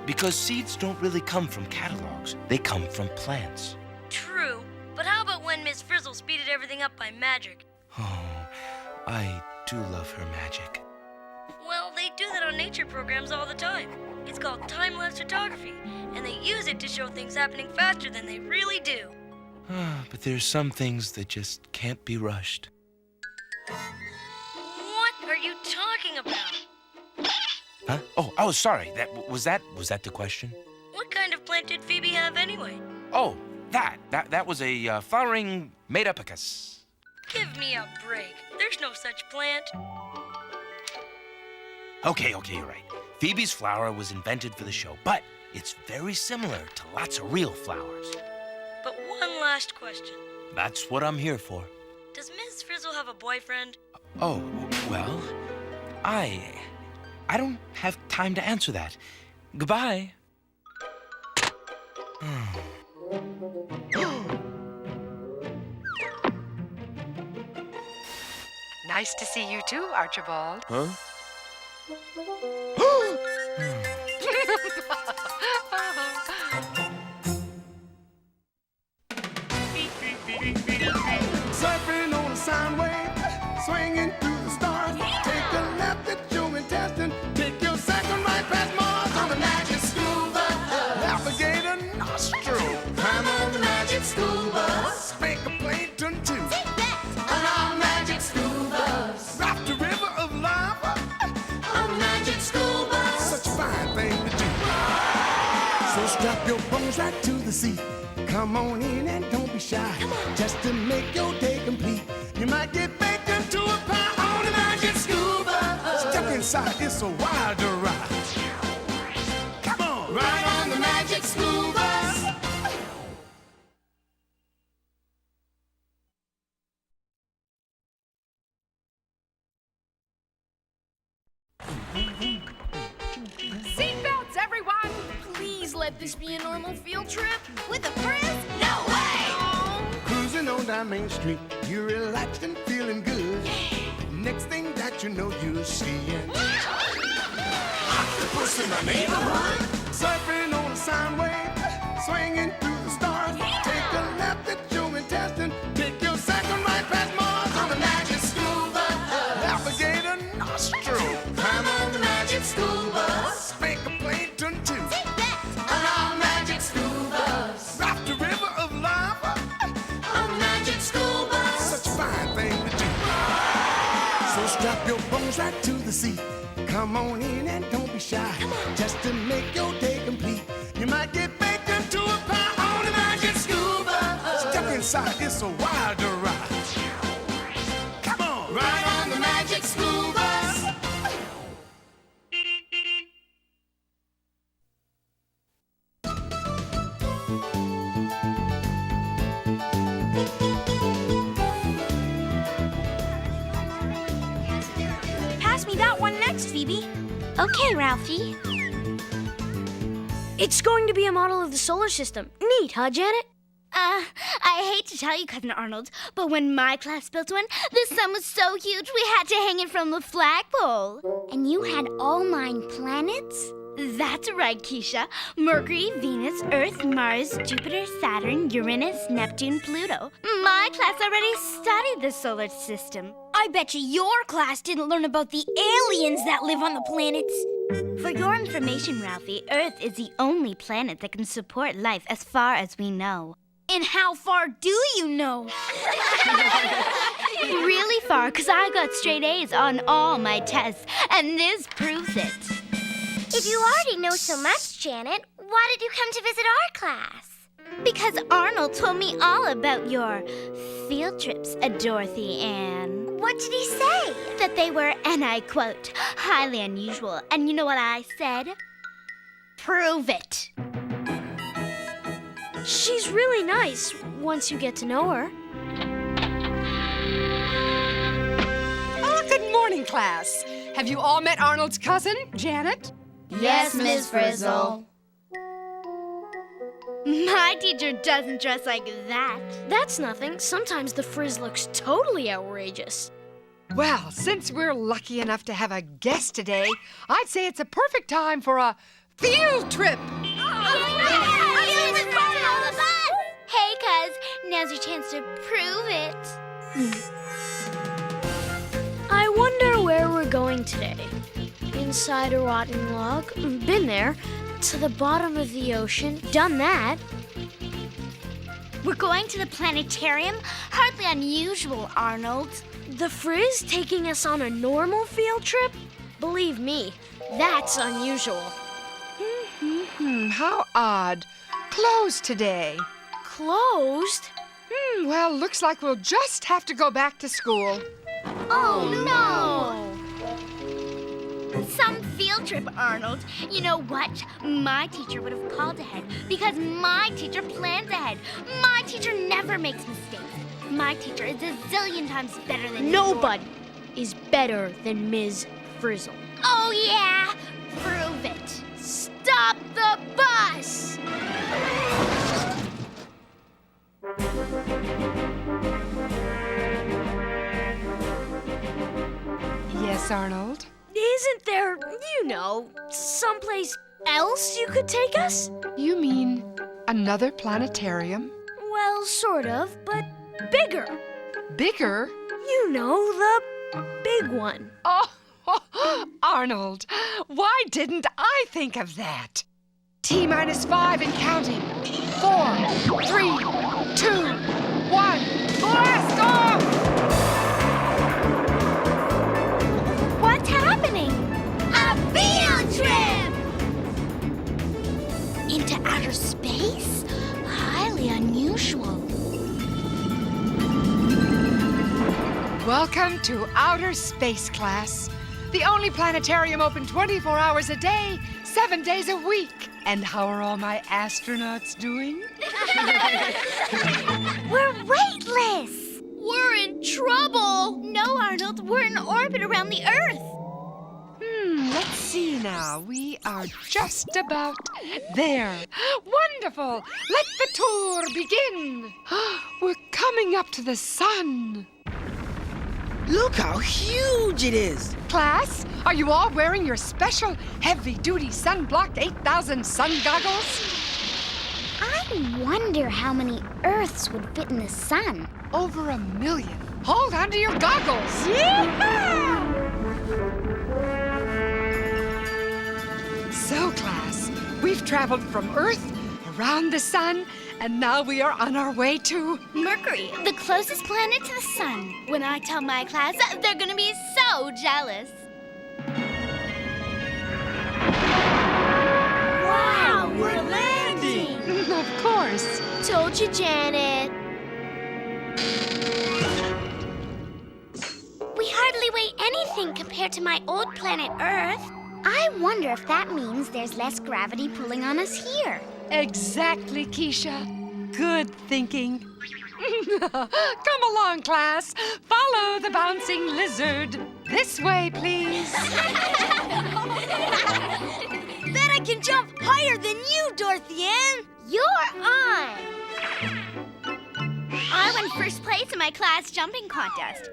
Because seeds don't really come from catalogs. They come from plants. True, but how about when Miss Frizzle speeded everything up by magic? Oh, I do love her magic. Well, they do that on nature programs all the time. It's called time-lapse photography, and they use it to show things happening faster than they really do. But there's some things that just can't be rushed. What are you talking about? Huh? Oh, sorry. Was that the question? What kind of plant did Phoebe have anyway? Oh, that was a flowering Metapicus. Give me a break. There's no such plant. Okay, you're right. Phoebe's flower was invented for the show, but it's very similar to lots of real flowers. But one last question. That's what I'm here for. Does Miss Frizzle have a boyfriend? Oh, well, I don't have time to answer that. Goodbye. Nice to see you too, Archibald. Huh? Surfing on a sound wave, swinging through the stars. Take a left at your intestine, take your second right past Mars on the magic school bus. Alligator nostril, climb on the magic school bus. Make a plankton too. On our magic school bus. Rock the river of lava on the magic school bus. Such a fine thing to do. So strap your bones right to the seat. Come on in and don't be shy. Just to make your day complete. You might get baked into a pie on the magic school bus. Step inside, it's a wilder ride. Come on, ride on the magic school bus. Seatbelts, everyone! Please let this be a normal field trip. With a Frizz? No way! Cruising on down Main Street, you're relaxed and feeling good. Next thing that you know, you're seeing octopus in the neighborhood. Surfing on a sound wave, swinging through the stars. Take a left at your intestine, take your second right past Mars on the magic school bus. Alligator nostril, climb on the magic school bus. Make a plankton too. On our magic school bus. Rock the river of lava on the magic school bus. Such a fine thing to do. So strap your bones right to the seat. Come on in and don't be shy. Just to make your day complete. You might get baked into a pie on the magic school bus. Step inside, it's a wilder ride. Come on, ride on the magic school bus. Pass me that one next, Phoebe. Okay, Ralphie. It's going to be a model of the solar system. Neat, huh, Janet? I hate to tell you, Cousin Arnold, but when my class built one, the sun was so huge we had to hang it from the flagpole. And you had all 9 planets? That's right, Keisha. Mercury, Venus, Earth, Mars, Jupiter, Saturn, Uranus, Neptune, Pluto. My class already studied the solar system. I bet you your class didn't learn about the aliens that live on the planets. For your information, Ralphie, Earth is the only planet that can support life as far as we know. And how far do you know? Really far, because I got straight A's on all my tests, and this proves it. If you already know so much, Janet, why did you come to visit our class? Because Arnold told me all about your field trips, Dorothy Ann. What did he say? That they were, and I quote, highly unusual. And you know what I said? Prove it. She's really nice once you get to know her. Good morning, class. Have you all met Arnold's cousin, Janet? Yes, Miss Frizzle. My teacher doesn't dress like that. That's nothing. Sometimes the Frizz looks totally outrageous. Well, since we're lucky enough to have a guest today, I'd say it's a perfect time for a field trip. Hey, cuz, now's your chance to prove it. I wonder where we're going today. Inside a rotten log? Been there. To the bottom of the ocean? Done that. We're going to the planetarium? Hardly unusual, Arnold. The Frizz taking us on a normal field trip? Believe me, that's unusual. How odd. Closed today. Closed? Well, looks like we'll just have to go back to school. Oh, no! Some field trip, Arnold. You know what? My teacher would have called ahead because my teacher plans ahead. My teacher never makes mistakes. My teacher is a zillion times better than Nobody is better than Ms. Frizzle. Oh, yeah? Prove it. Stop the bus! Yes, Arnold? Isn't there, someplace else you could take us? You mean another planetarium? Well, sort of, but bigger. Bigger? You know, the big one. Oh, Arnold, why didn't I think of that? T-5 and counting. 4, 3, 2, 1. Blast off! What's happening? A field trip! Into outer space? Highly unusual. Welcome to outer space, class. The only planetarium open 24 hours a day, 7 days a week. And how are all my astronauts doing? We're weightless! We're in trouble! No, Arnold, we're in orbit around the Earth. Let's see now. We are just about there. Wonderful! Let the tour begin. We're coming up to the sun. Look how huge it is. Class, are you all wearing your special heavy-duty sunblock 8000 sun goggles? I wonder how many Earths would fit in the sun. Over 1 million. Hold on to your goggles. So, class, we've traveled from Earth, around the sun, and now we are on our way to Mercury, the closest planet to the sun. When I tell my class, they're gonna be so jealous. Wow, we're landing! Of course. Told you, Janet. We hardly weigh anything compared to my old planet Earth. I wonder if that means there's less gravity pulling on us here. Exactly, Keisha. Good thinking. Come along, class. Follow the bouncing lizard. This way, please. Bet I can jump higher than you, Dorothy Ann! You're on! I won first place in my class jumping contest.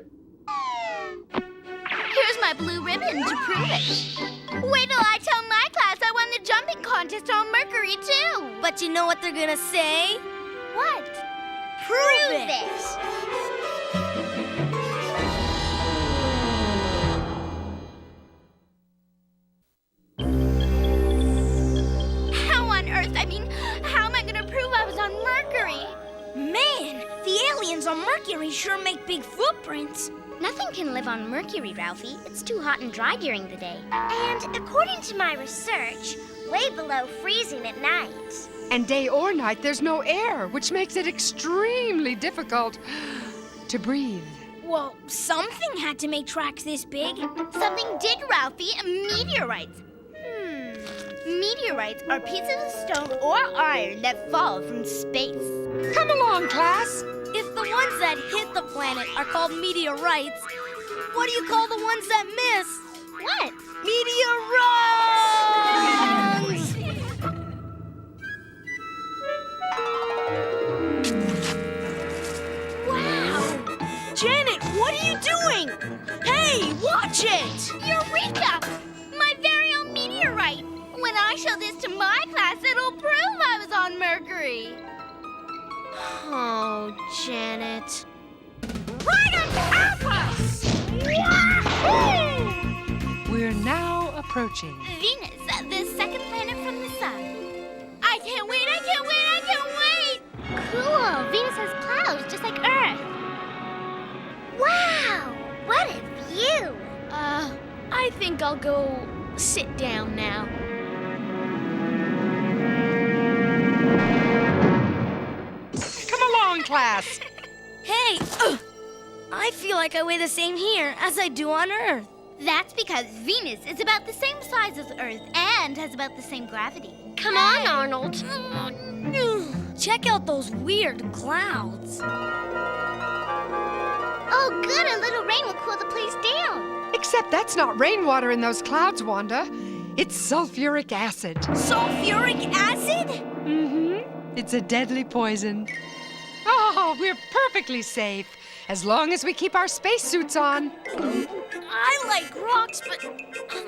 Here's my blue ribbon to prove it. Wait till I tell my class I won the jumping contest on Mercury, too. But you know what they're gonna say? What? Prove it! How on earth? I mean, how am I gonna prove I was on Mercury? Man, the aliens on Mercury sure make big footprints. Nothing can live on Mercury, Ralphie. It's too hot and dry during the day. And according to my research, way below freezing at night. And day or night, there's no air, which makes it extremely difficult to breathe. Well, something had to make tracks this big. Something did, Ralphie. Meteorites. Meteorites are pieces of stone or iron that fall from space. Come along, class. If the ones that hit the planet are called meteorites, what do you call the ones that miss? What? Meteorites! Wow! Janet, what are you doing? Hey, watch it! Eureka! My very own meteorite. When I show this to my class, it'll prove I was on Mercury. Oh, Janet. Right on top of us! We're now approaching Venus, the second planet from the sun. I can't wait, I can't wait, I can't wait! Cool, Venus has clouds just like Earth. Wow, what a view! I think I'll go sit down now. Class. Hey, I feel like I weigh the same here as I do on Earth. That's because Venus is about the same size as Earth and has about the same gravity. Come on, Arnold. Check out those weird clouds. Oh, good, a little rain will cool the place down. Except that's not rainwater in those clouds, Wanda. It's sulfuric acid. Sulfuric acid? Mm-hmm. It's a deadly poison. Oh, we're perfectly safe, as long as we keep our spacesuits on. I like rocks, but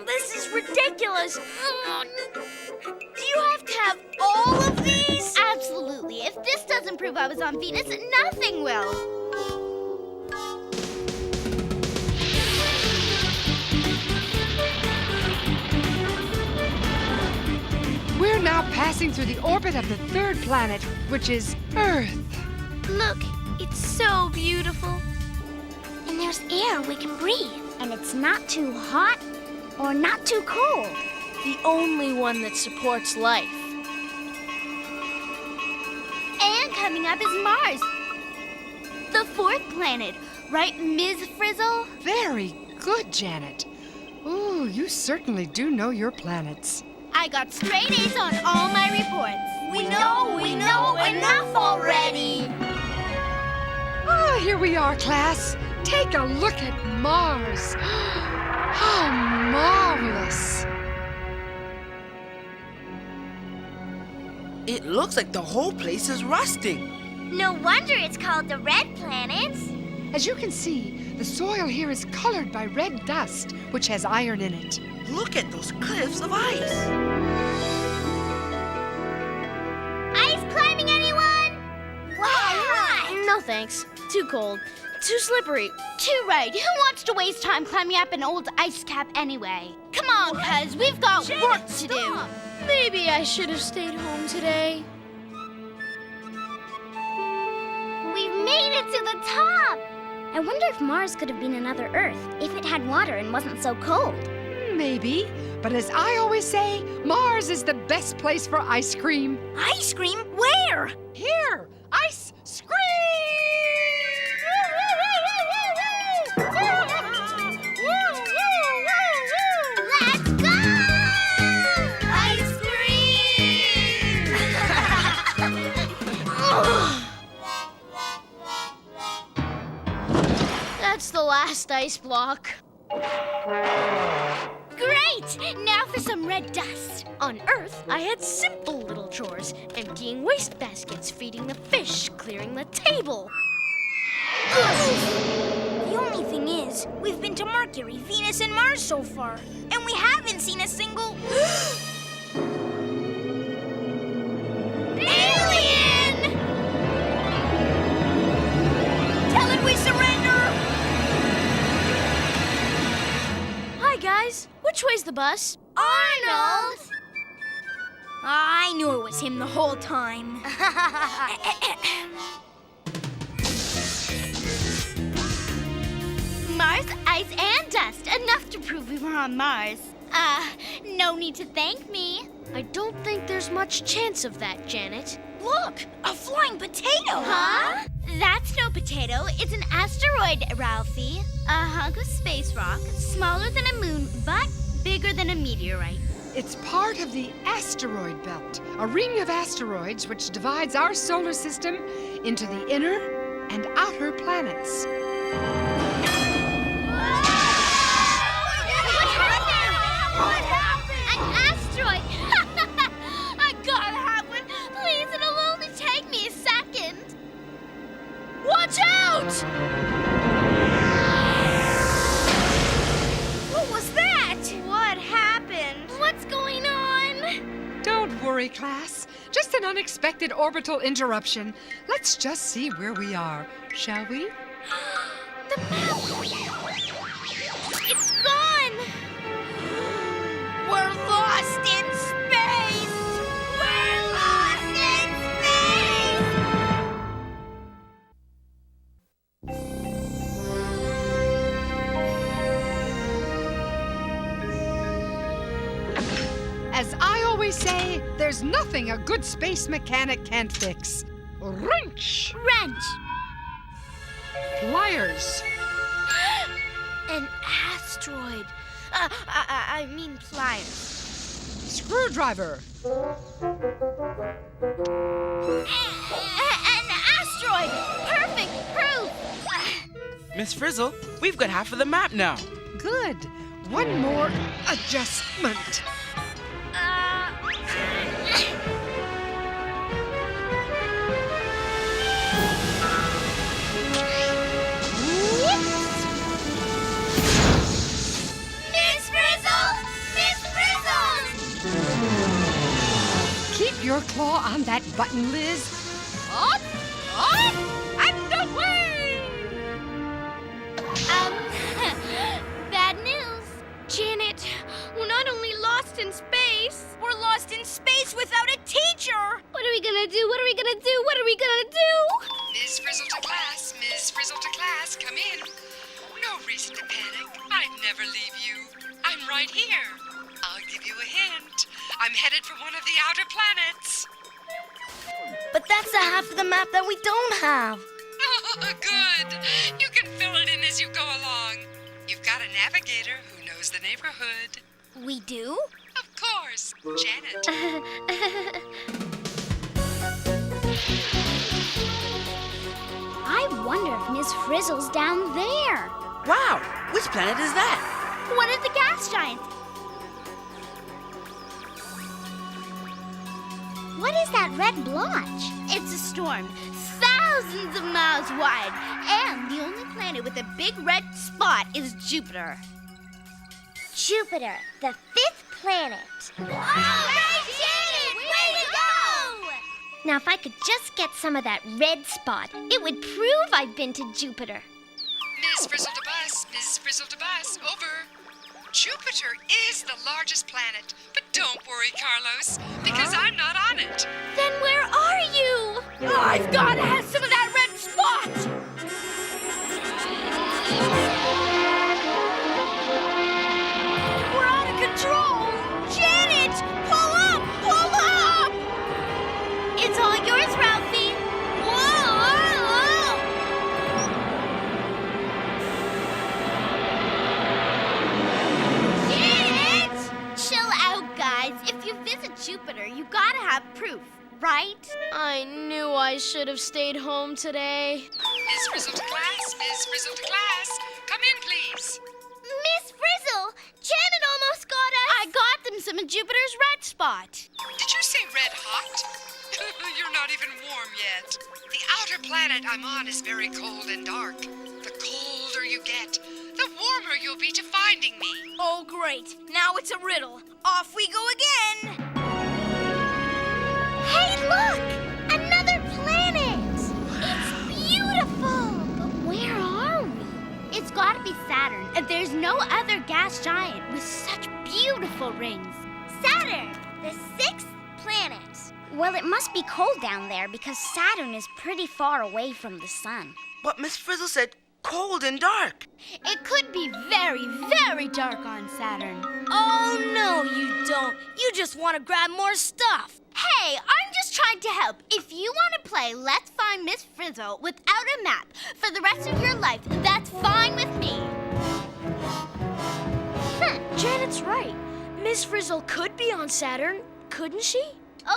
this is ridiculous. Do you have to have all of these? Absolutely. If this doesn't prove I was on Venus, nothing will. We're now passing through the orbit of the third planet, which is Earth. Look, it's so beautiful. And there's air we can breathe. And it's not too hot or not too cold. The only one that supports life. And coming up is Mars. The fourth planet, right, Ms. Frizzle? Very good, Janet. Ooh, you certainly do know your planets. I got straight A's on all my reports. We know enough already. Oh, here we are, class. Take a look at Mars. How marvelous. It looks like the whole place is rusting. No wonder it's called the Red Planet. As you can see, The soil here is colored by red dust, which has iron in it. Look at those cliffs of ice. Ice climbing, anyone? No thanks. Too cold. Too slippery. Too right. Who wants to waste time climbing up an old ice cap anyway? Come on, cuz we've got work to do. Maybe I should have stayed home today. We've made it to the top. I wonder if Mars could have been another Earth if it had water and wasn't so cold. Maybe, but as I always say, Mars is the best place for ice cream. Ice cream? Where? Here, ice cream! Let's go! Ice cream! That's the last ice block. Great! Now for some red dust. On Earth, I had simple little chores. Emptying waste baskets, feeding the fish, clearing the table. The only thing is, we've been to Mercury, Venus, and Mars so far, and we haven't seen a single... Alien! Tell him we surrender! Hi, guys. Which way's the bus? Arnold! I knew it was him the whole time. Mars, ice, and dust. Enough to prove we were on Mars. No need to thank me. I don't think there's much chance of that, Janet. Look, a flying potato! Huh? That's no potato. It's an asteroid, Ralphie. A hunk of space rock, smaller than a moon, but bigger than a meteorite. It's part of the asteroid belt, a ring of asteroids which divides our solar system into the inner and outer planets. What happened? An asteroid! I gotta have one. Please, it'll only take me a second. Watch out! What was that? What happened? What's going on? Don't worry, class. Just an unexpected orbital interruption. Let's just see where we are, shall we? The map! It's gone! We're lost in space! We're lost in space! As I always say, there's nothing a good space mechanic can't fix. Wrench! Wrench! Pliers! An asteroid. I mean pliers. Screwdriver! An asteroid! Perfect proof! Miss Frizzle, we've got half of the map now. Good. One more adjustment. Miss Frizzle! Miss Frizzle! Keep your claw on that button, Liz. Up, up, and away! Bad news. Janet, we're not only lost in space. We're lost in space without a teacher! What are we gonna do? What are we gonna do? What are we gonna do? Ms. Frizzle to class, Ms. Frizzle to class, come in. No reason to panic. I'd never leave you. I'm right here. I'll give you a hint. I'm headed for one of the outer planets. But that's the half of the map that we don't have. Oh, good. You can fill it in as you go along. You've got a navigator who knows the neighborhood. We do? Of course, Janet. I wonder if Miss Frizzle's down there. Wow, which planet is that? One of the gas giants. What is that red blotch? It's a storm, thousands of miles wide, and the only planet with a big red spot is Jupiter. Jupiter, the 5th planet. All right, Janet! Way to go! Now, if I could just get some of that red spot, it would prove I've been to Jupiter. Miss Frizzle to bus, Miss Frizzle to bus, over. Jupiter is the largest planet, but don't worry, Carlos, because I'm not on it. Then where are you? I've got to have some of that red spot! We're out of control! Janet! Pull up! Pull up! It's all yours, Ralphie. Whoa! Janet! Chill out, guys. If you visit Jupiter, you gotta have proof, right? I knew I should have stayed home today. Miss Frizzle to class, Miss Frizzle to class. Come in, please. Miss Frizzle, Janet almost got us. I got them some of Jupiter's red spot. Did you say red hot? You're not even warm yet. The outer planet I'm on is very cold and dark. The colder you get, the warmer you'll be to finding me. Oh, great. Now it's a riddle. Off we go again. Hey, look! Another planet! It's beautiful! But where are we? It's gotta be Saturn, and there's no other gas giant with such beautiful rings. Saturn, the 6th planet. Well, it must be cold down there because Saturn is pretty far away from the sun. But Miss Frizzle said cold and dark. It could be very, very dark on Saturn. Oh, no, you don't. You just want to grab more stuff. Hey, I'm just trying to help. If you want to play Let's Find Miss Frizzle without a map for the rest of your life, that's fine with me. Janet's right. Miss Frizzle could be on Saturn, couldn't she?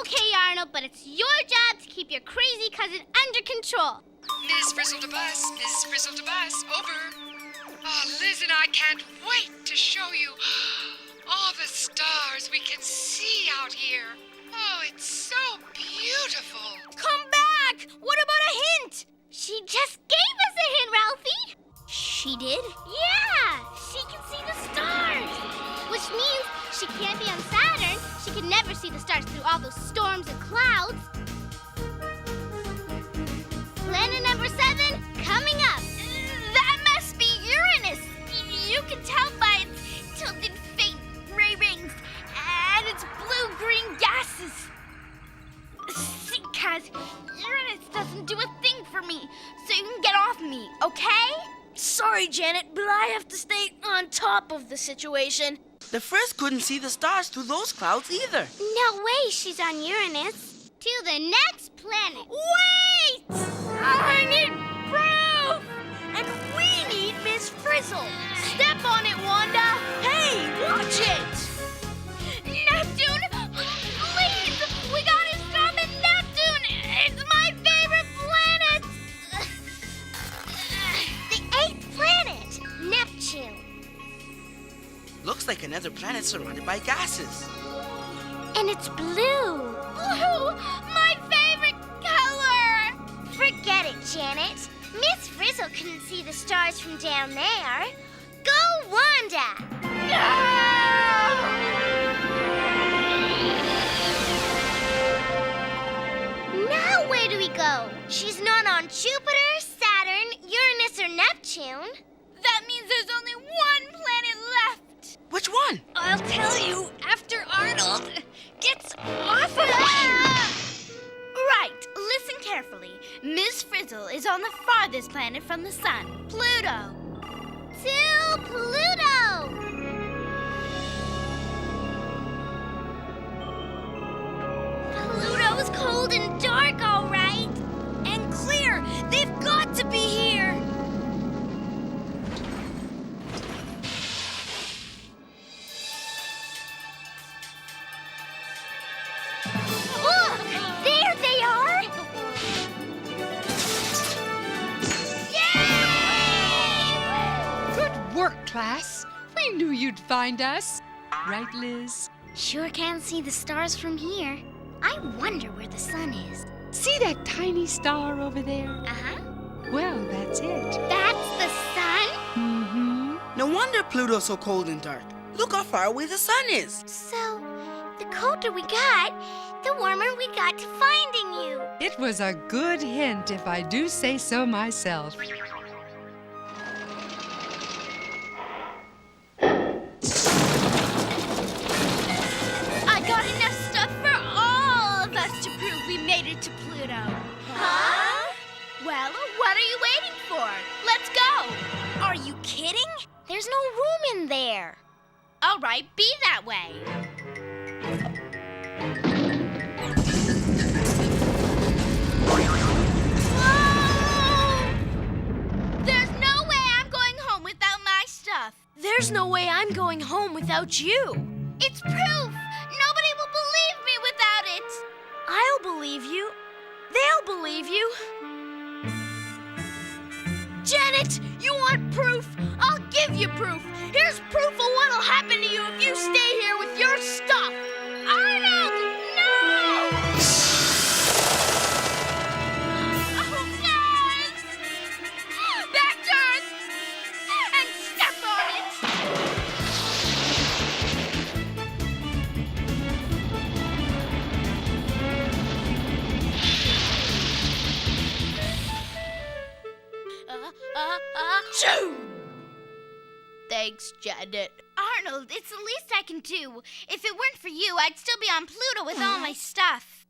Okay, Arnold, but it's your job to keep your crazy cousin under control. Miss Frizzle to bus, Miss Frizzle to bus, over. Oh, Liz and I can't wait to show you all the stars we can see out here. Oh, it's so beautiful. Come back! What about a hint? She just gave us a hint, Ralphie. She did? Yeah, she can see the stars. Which means she can't be on Saturn. She can never see the stars through all those storms and clouds. Planet number 7, coming up. That must be Uranus. You can tell by its tilted faint gray rings and its blue-green gases. See, Kaz, Uranus doesn't do a thing for me, so you can get off me, okay? Sorry, Janet, but I have to stay on top of the situation. The Frizz couldn't see the stars through those clouds either. No way she's on Uranus. To the next planet. Wait! I need proof! And we need Miss Frizzle. Step on it, Wanda. Hey, watch it! Neptune! Please! We gotta stop at Neptune! It's my favorite planet! The 8th planet, Neptune. Looks like another planet surrounded by gases. And it's blue. Blue! My favorite color! Forget it, Janet. Miss Frizzle couldn't see the stars from down there. Go, Wanda! Now where do we go? She's not on Jupiter, Saturn, Uranus, or Neptune. That means there's only one planet left! Which one? I'll tell you after Arnold gets off of me! Right, listen carefully. Miss Frizzle is on the farthest planet from the sun, Pluto. To Pluto! Pluto's cold and dark, all right. And clear. They've got to be here. Look! There they are! Good work, class. We knew you'd find us. Right, Liz? Sure can see the stars from here. I wonder where the sun is. See that tiny star over there? Uh-huh. Well, that's it. That's the sun? Mm-hmm. No wonder Pluto's so cold and dark. Look how far away the sun is. So, the colder we got, the warmer we got to finding you. It was a good hint, if I do say so myself. I got enough stuff for all of us to prove we made it to Pluto. Huh? Well, what are you waiting for? Let's go. Are you kidding? There's no room in there. All right, be that way. Whoa! There's no way I'm going home without my stuff. There's no way I'm going home without you. It's proof. Nobody will believe me without it. I'll believe you. They'll believe you. Janet, you want proof? I'll give you proof. Here's proof of what'll happen to you if you stay here with your stuff. Arnold, no! Oh, guys! Back to Earth! And step on it! Shoo! Thanks, Janet. Arnold, it's the least I can do. If it weren't for you, I'd still be on Pluto with all my stuff.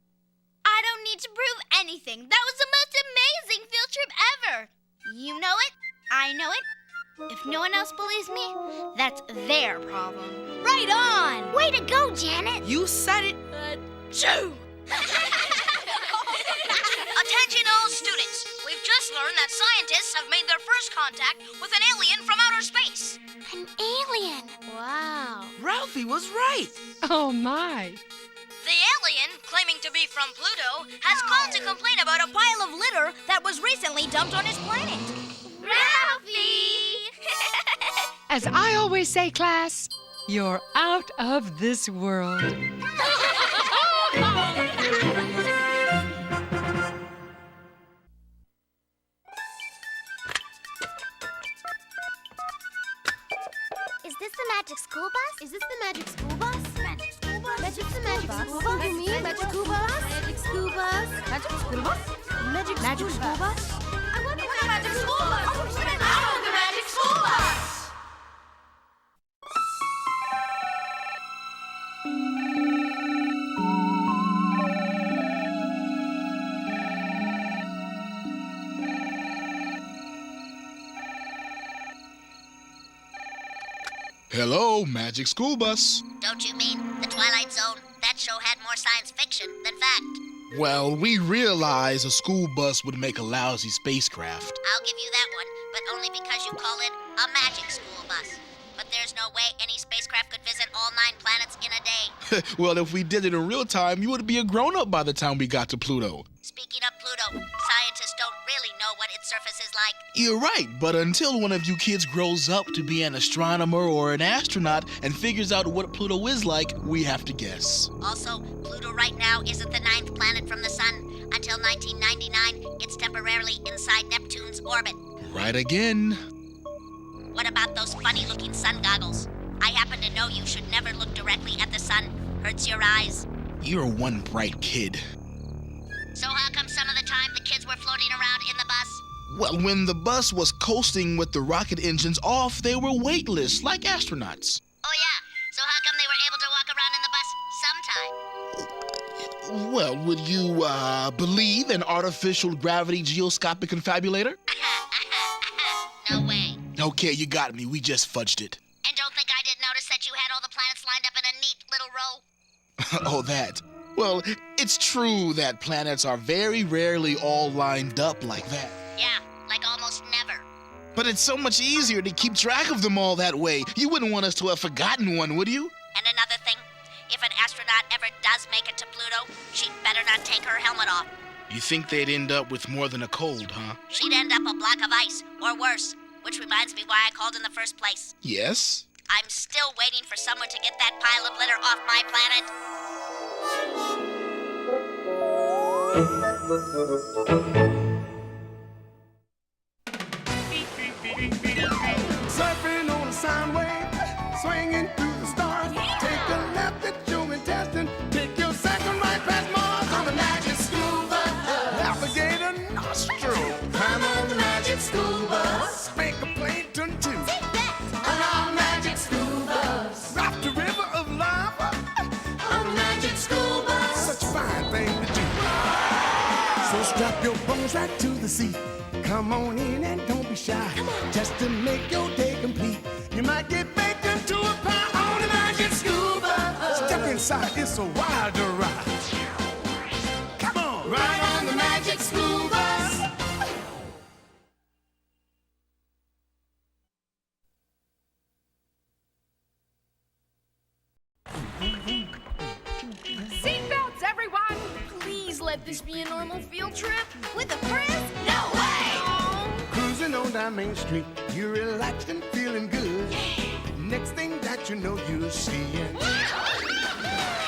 I don't need to prove anything. That was the most amazing field trip ever. You know it. I know it. If no one else believes me, that's their problem. Right on! Way to go, Janet! You said it. Shoo! Attention all students. We've just learned that scientists have made their first contact with an alien from outer space. An alien. Wow. Ralphie was right. Oh, my. The alien, claiming to be from Pluto, has called to complain about a pile of litter that was recently dumped on his planet. Ralphie! As I always say, class, you're out of this world. Is this the magic school bus? Is this the magic school bus? Magic school bus? Magic the magic school bus? You mean magic school bus? Magic school bus? Magic school bus? Magic school bus? I wonder where the magic school bus. I know the magic school bus. Hello, Magic School Bus. Don't you mean The Twilight Zone? That show had more science fiction than fact. Well, we realized a school bus would make a lousy spacecraft. I'll give you that one, but only because you call it a magic school bus. But there's no way any spacecraft could visit all 9 planets in a day. Well, if we did it in real time, you would be a grown-up by the time we got to Pluto. Speaking of Pluto, scientists don't really know what its surface is like. You're right, but until one of you kids grows up to be an astronomer or an astronaut and figures out what Pluto is like, we have to guess. Also, Pluto right now isn't the 9th planet from the sun. Until 1999, it's temporarily inside Neptune's orbit. Right again. What about those funny-looking sun goggles? I happen to know you should never look directly at the sun. Hurts your eyes. You're one bright kid. So how come some of the time the kids were floating around in the bus? Well, when the bus was coasting with the rocket engines off, they were weightless, like astronauts. Oh, yeah. So how come they were able to walk around in the bus sometime? Well, would you, believe an artificial gravity geoscopic confabulator? No way. Okay, you got me. We just fudged it. And don't think I didn't notice that you had all the planets lined up in a neat little row. Oh, that. Well, it's true that planets are very rarely all lined up like that. Yeah, like almost never. But it's so much easier to keep track of them all that way. You wouldn't want us to have forgotten one, would you? And another thing, if an astronaut ever does make it to Pluto, she'd better not take her helmet off. You think they'd end up with more than a cold, huh? She'd end up a block of ice, or worse. Which reminds me why I called in the first place. Yes? I'm still waiting for someone to get that pile of litter off my planet. Surfing on a sound wave, swinging through the stars. Take a left at your intestine. Take your second right past Mars on the magic school bus. Navigate a nostril. Climb on the magic school bus. Make a plankton too. On our magic school bus. Raft the river of lava on the magic school bus. Such a fine thing to do. So strap your bones right to the seat. Come on in and don't be shy. Just to make your day complete. You might get baked into a pie on the magic school bus. Step inside, it's a wilder ride. Come on, ride on the magic school bus. Seatbelts, everyone! Please let this be a normal field trip. With a Frizz? No way! Cruising on down Main Street, you're relaxed and feeling good. Next thing that you know, you're seeing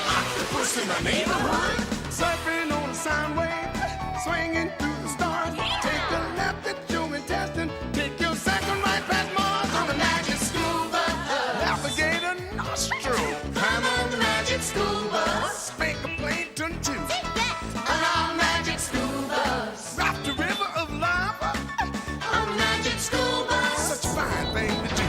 octopus in the neighborhood. Surfing on a sound wave, swinging through the stars. Take a left at your intestine. Take your second right past Mars on the magic school bus. Navigate a nostril. Climb on the magic school bus. Spank a plankton too. On our magic school bus. Raft the river of lava on the magic school bus. Such a fine thing to do.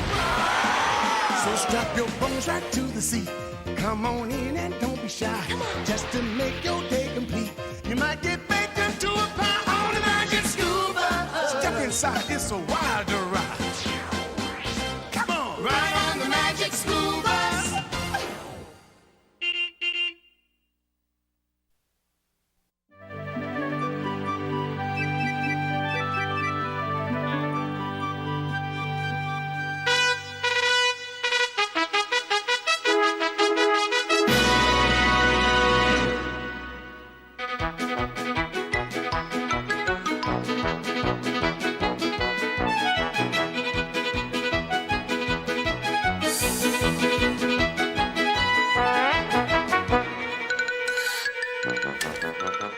So strap your bones right to the seat. Come on in and don't be shy. Just to make your day complete. You might get baked into a pie on the magic school bus. Step inside, it's a wilder ride. Come on, ride on the magic school bus.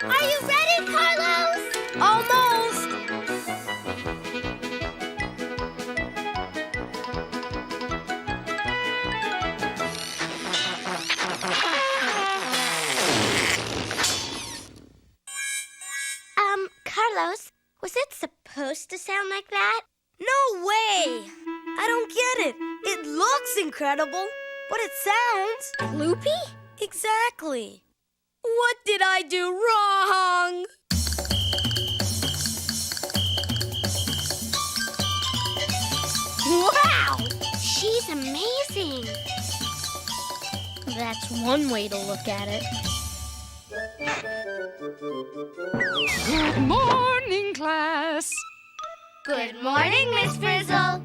Are you ready, Carlos? Almost. Carlos, was it supposed to sound like that? No way! I don't get it. It looks incredible, but it sounds... Loopy? Exactly. What did I do wrong? Wow! She's amazing. That's one way to look at it. Good morning, class. Good morning, Miss Frizzle.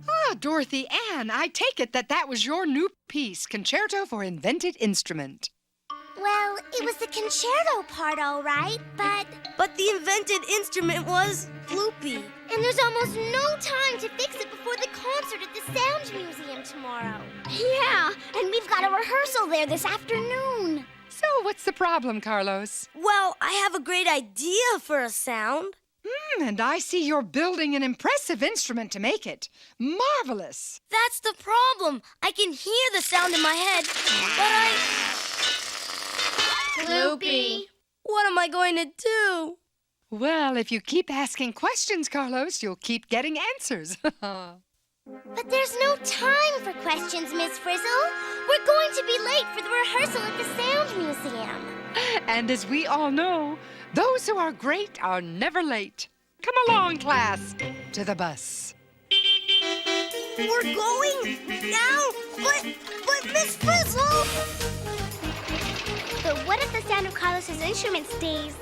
Ah, Dorothy Ann, I take it that was your new piece, Concerto for Invented Instrument. Well, it was the concerto part, all right, but the invented instrument was loopy. And there's almost no time to fix it before the concert at the Sound Museum tomorrow. Yeah, and we've got a rehearsal there this afternoon. So what's the problem, Carlos? Well, I have a great idea for a sound. And I see you're building an impressive instrument to make it. Marvelous. That's the problem. I can hear the sound in my head, but Loopy. What am I going to do? Well, if you keep asking questions, Carlos, you'll keep getting answers. But there's no time for questions, Miss Frizzle. We're going to be late for the rehearsal at the Sound Museum. And as we all know, those who are great are never late. Come along, class, to the bus. We're going now? But Miss Frizzle! But what if the sound of Carlos's instrument stays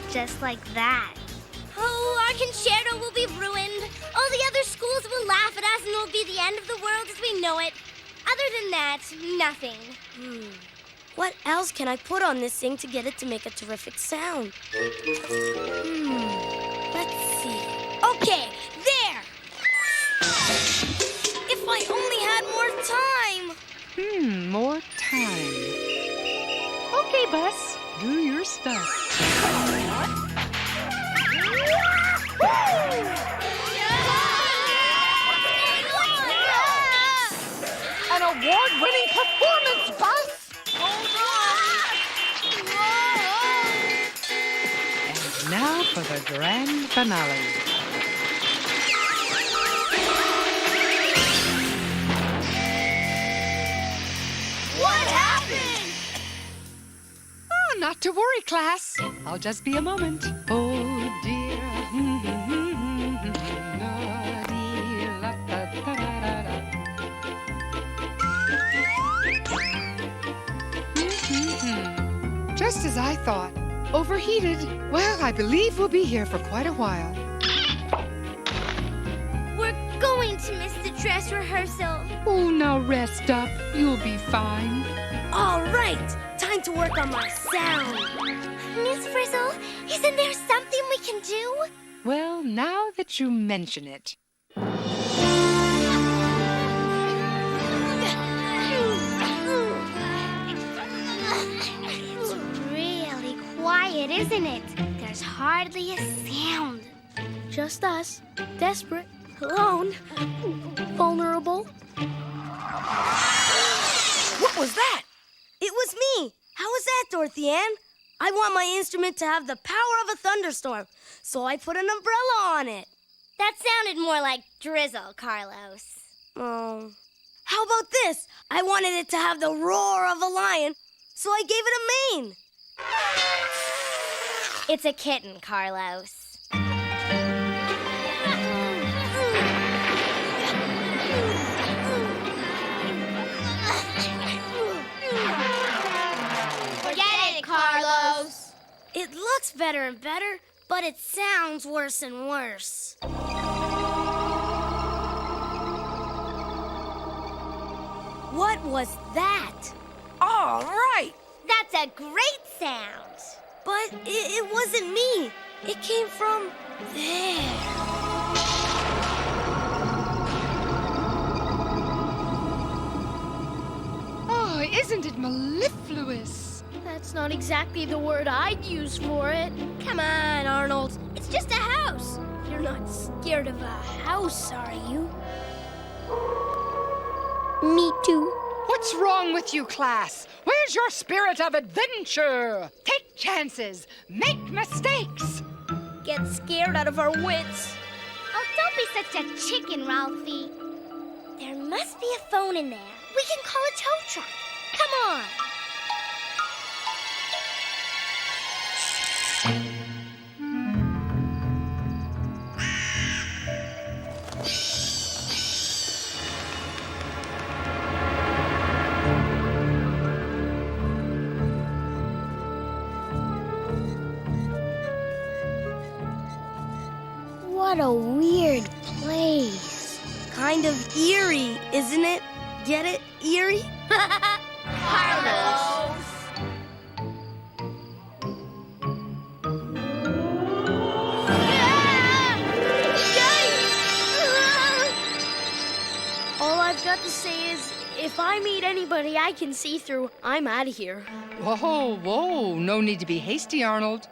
just like that? Oh, our concerto will be ruined. All the other schools will laugh at us and it'll be the end of the world as we know it. Other than that, nothing. What else can I put on this thing to get it to make a terrific sound? Let's see. Okay, there! If I only had more time! More time. Okay, bus. Do your stuff. An award-winning performance, Buzz! And now for the grand finale. What happened? Oh, not to worry, class. I'll just be a moment. Oh, dear. Just as I thought. Overheated. Well, I believe we'll be here for quite a while. We're going to miss the dress rehearsal. Oh, now rest up. You'll be fine. All right, time to work on my sound. Miss Frizzle, isn't there something we can do? Well, now that you mention it. It's really quiet, isn't it? There's hardly a sound. Just us, desperate, alone, vulnerable. What was that? It was me. How was that, Dorothy Ann? I want my instrument to have the power of a thunderstorm, so I put an umbrella on it. That sounded more like drizzle, Carlos. Oh. How about this? I wanted it to have the roar of a lion, so I gave it a mane. It's a kitten, Carlos. Forget it, Carlos. It looks better and better, but it sounds worse and worse. What was that? All right. That's a great sound. But it wasn't me. It came from there. Oh, isn't it mellifluous? That's not exactly the word I'd use for it. Come on, Arnold. It's just a house. You're not scared of a house, are you? Me too. What's wrong with you, class? Where's your spirit of adventure? Take chances. Make mistakes. Get scared out of our wits. Oh, don't be such a chicken, Ralphie. There must be a phone in there. We can call a tow truck. Come on. What a weird place. Kind of eerie, isn't it? Get it? Eerie? Carlos. All I've got to say is, if I meet anybody I can see through, I'm out of here. Whoa, whoa. No need to be hasty, Arnold.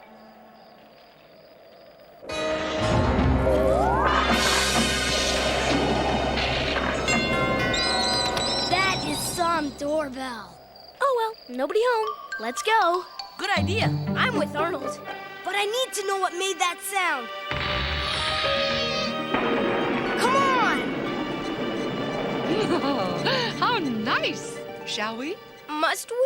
That is some doorbell. Oh well, nobody home. Let's go. Good idea. I'm with Arnold. But I need to know what made that sound. Come on! How nice. Shall we? Must we?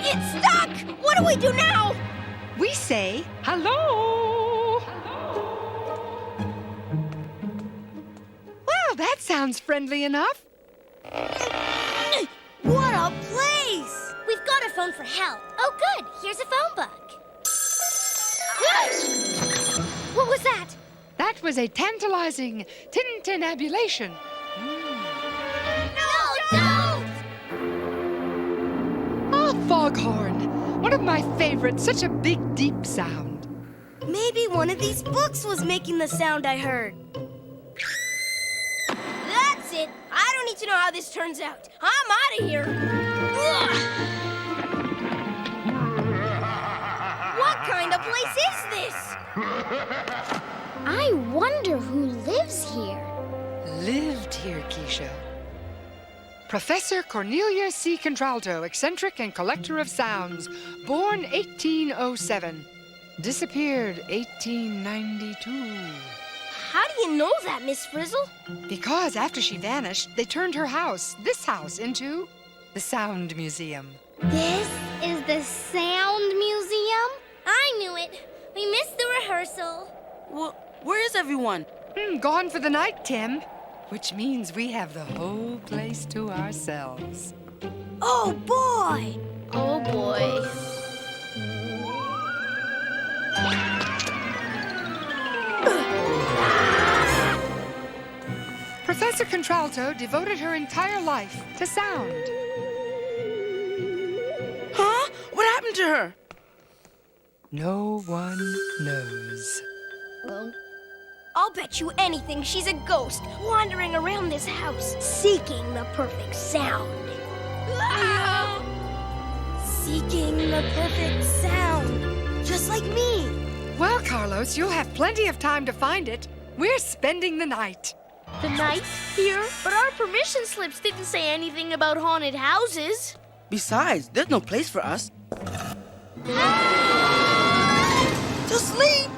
It's stuck! What do we do now? We say hello. Well, that sounds friendly enough. What a place! We've gotta phone for help. Oh, good. Here's a phone book. What was that? That was a tantalizing tintinabulation. No, don't! Oh, foghorn. One of my favorites. Such a big, deep sound. Maybe one of these books was making the sound I heard. That's it. I don't need to know how this turns out. I'm out of here. Ugh. What kind of place is this? I wonder who lives here. Lived here, Keisha. Professor Cornelia C. Contralto, eccentric and collector of sounds, born 1807. Disappeared 1892. How do you know that, Miss Frizzle? Because after she vanished, they turned her house, this house, into the Sound Museum. This is the Sound Museum? I knew it. We missed the rehearsal. Well, where is everyone? Gone for the night, Tim. Which means we have the whole place to ourselves. Oh, boy! Oh, boy. Professor Contralto devoted her entire life to sound. Huh? What happened to her? No one knows. I'll bet you anything she's a ghost wandering around this house, seeking the perfect sound. Seeking the perfect sound, just like me. Well, Carlos, you'll have plenty of time to find it. We're spending the night. The night here? But our permission slips didn't say anything about haunted houses. Besides, there's no place for us. To sleep!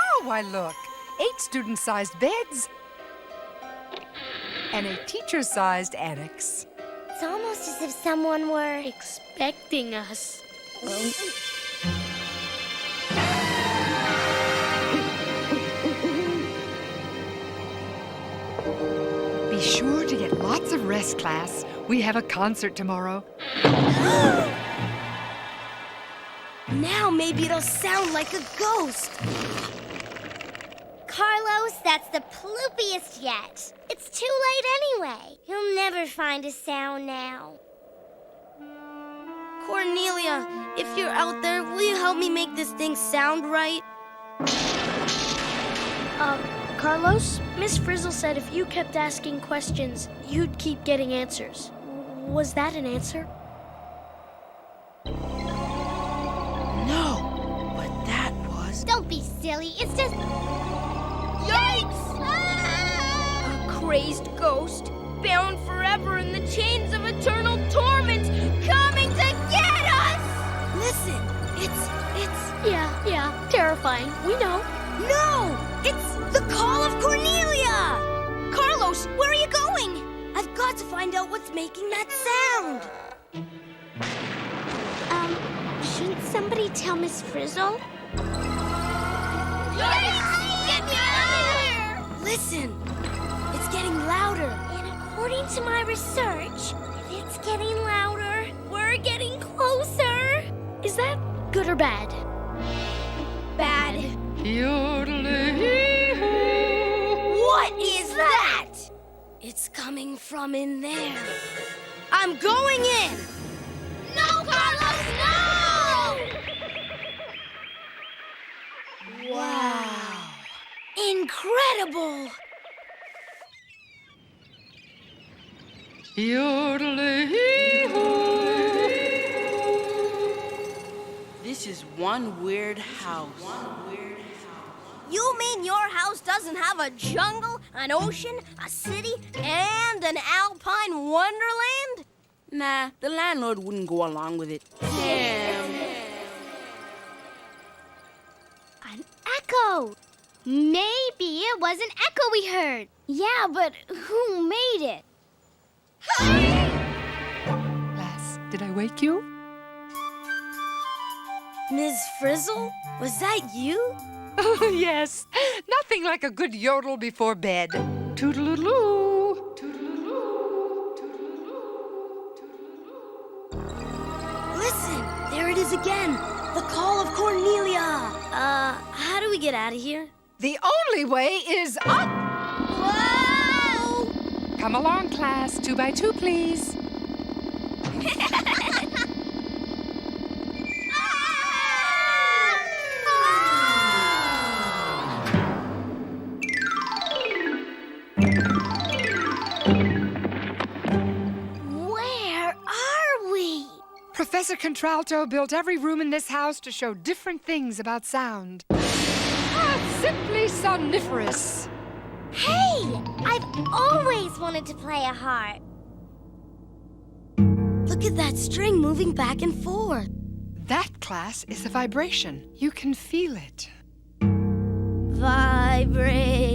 Oh, why look. 8 student-sized beds. And a teacher-sized annex. It's almost as if someone were expecting us. Be sure to get lots of rest, class. We have a concert tomorrow. Now maybe it'll sound like a ghost. Carlos, that's the ploopiest yet. It's too late anyway. You'll never find a sound now. Cornelia, if you're out there, will you help me make this thing sound right? Carlos, Miss Frizzle said if you kept asking questions, you'd keep getting answers. Was that an answer? No, but that was... Don't be silly. It's just... Yikes! A crazed ghost, bound forever in the chains of eternal torment, coming to get us! Listen, it's... Yeah, terrifying. We know. No! It's the call of Cornelia! Carlos, where are you going? I've got to find out what's making that sound. Shouldn't somebody tell Miss Frizzle? Yikes! Get me out of here! Listen, it's getting louder. And according to my research, if it's getting louder, we're getting closer. Is that good or bad? Bad. What is that? It's coming from in there. I'm going in. No, Carlos, no! Wow. Incredible. This is one weird house. You mean your house doesn't have a jungle, an ocean, a city, and an alpine wonderland? Nah, the landlord wouldn't go along with it. Damn. An echo. Maybe it was an echo we heard. Yeah, but who made it? Lass, did I wake you? Ms. Frizzle, was that you? Oh, yes. Nothing like a good yodel before bed. Toodaloo, toodaloo. it is again. The call of Cornelia. How do we get out of here? The only way is up. Whoa! Come along, class. 2 by 2, please. Where are we? Professor Contralto built every room in this house to show different things about sound. Simply soniferous. Hey, I've always wanted to play a harp. Look at that string moving back and forth. That, class, is a vibration. You can feel it. Vibration.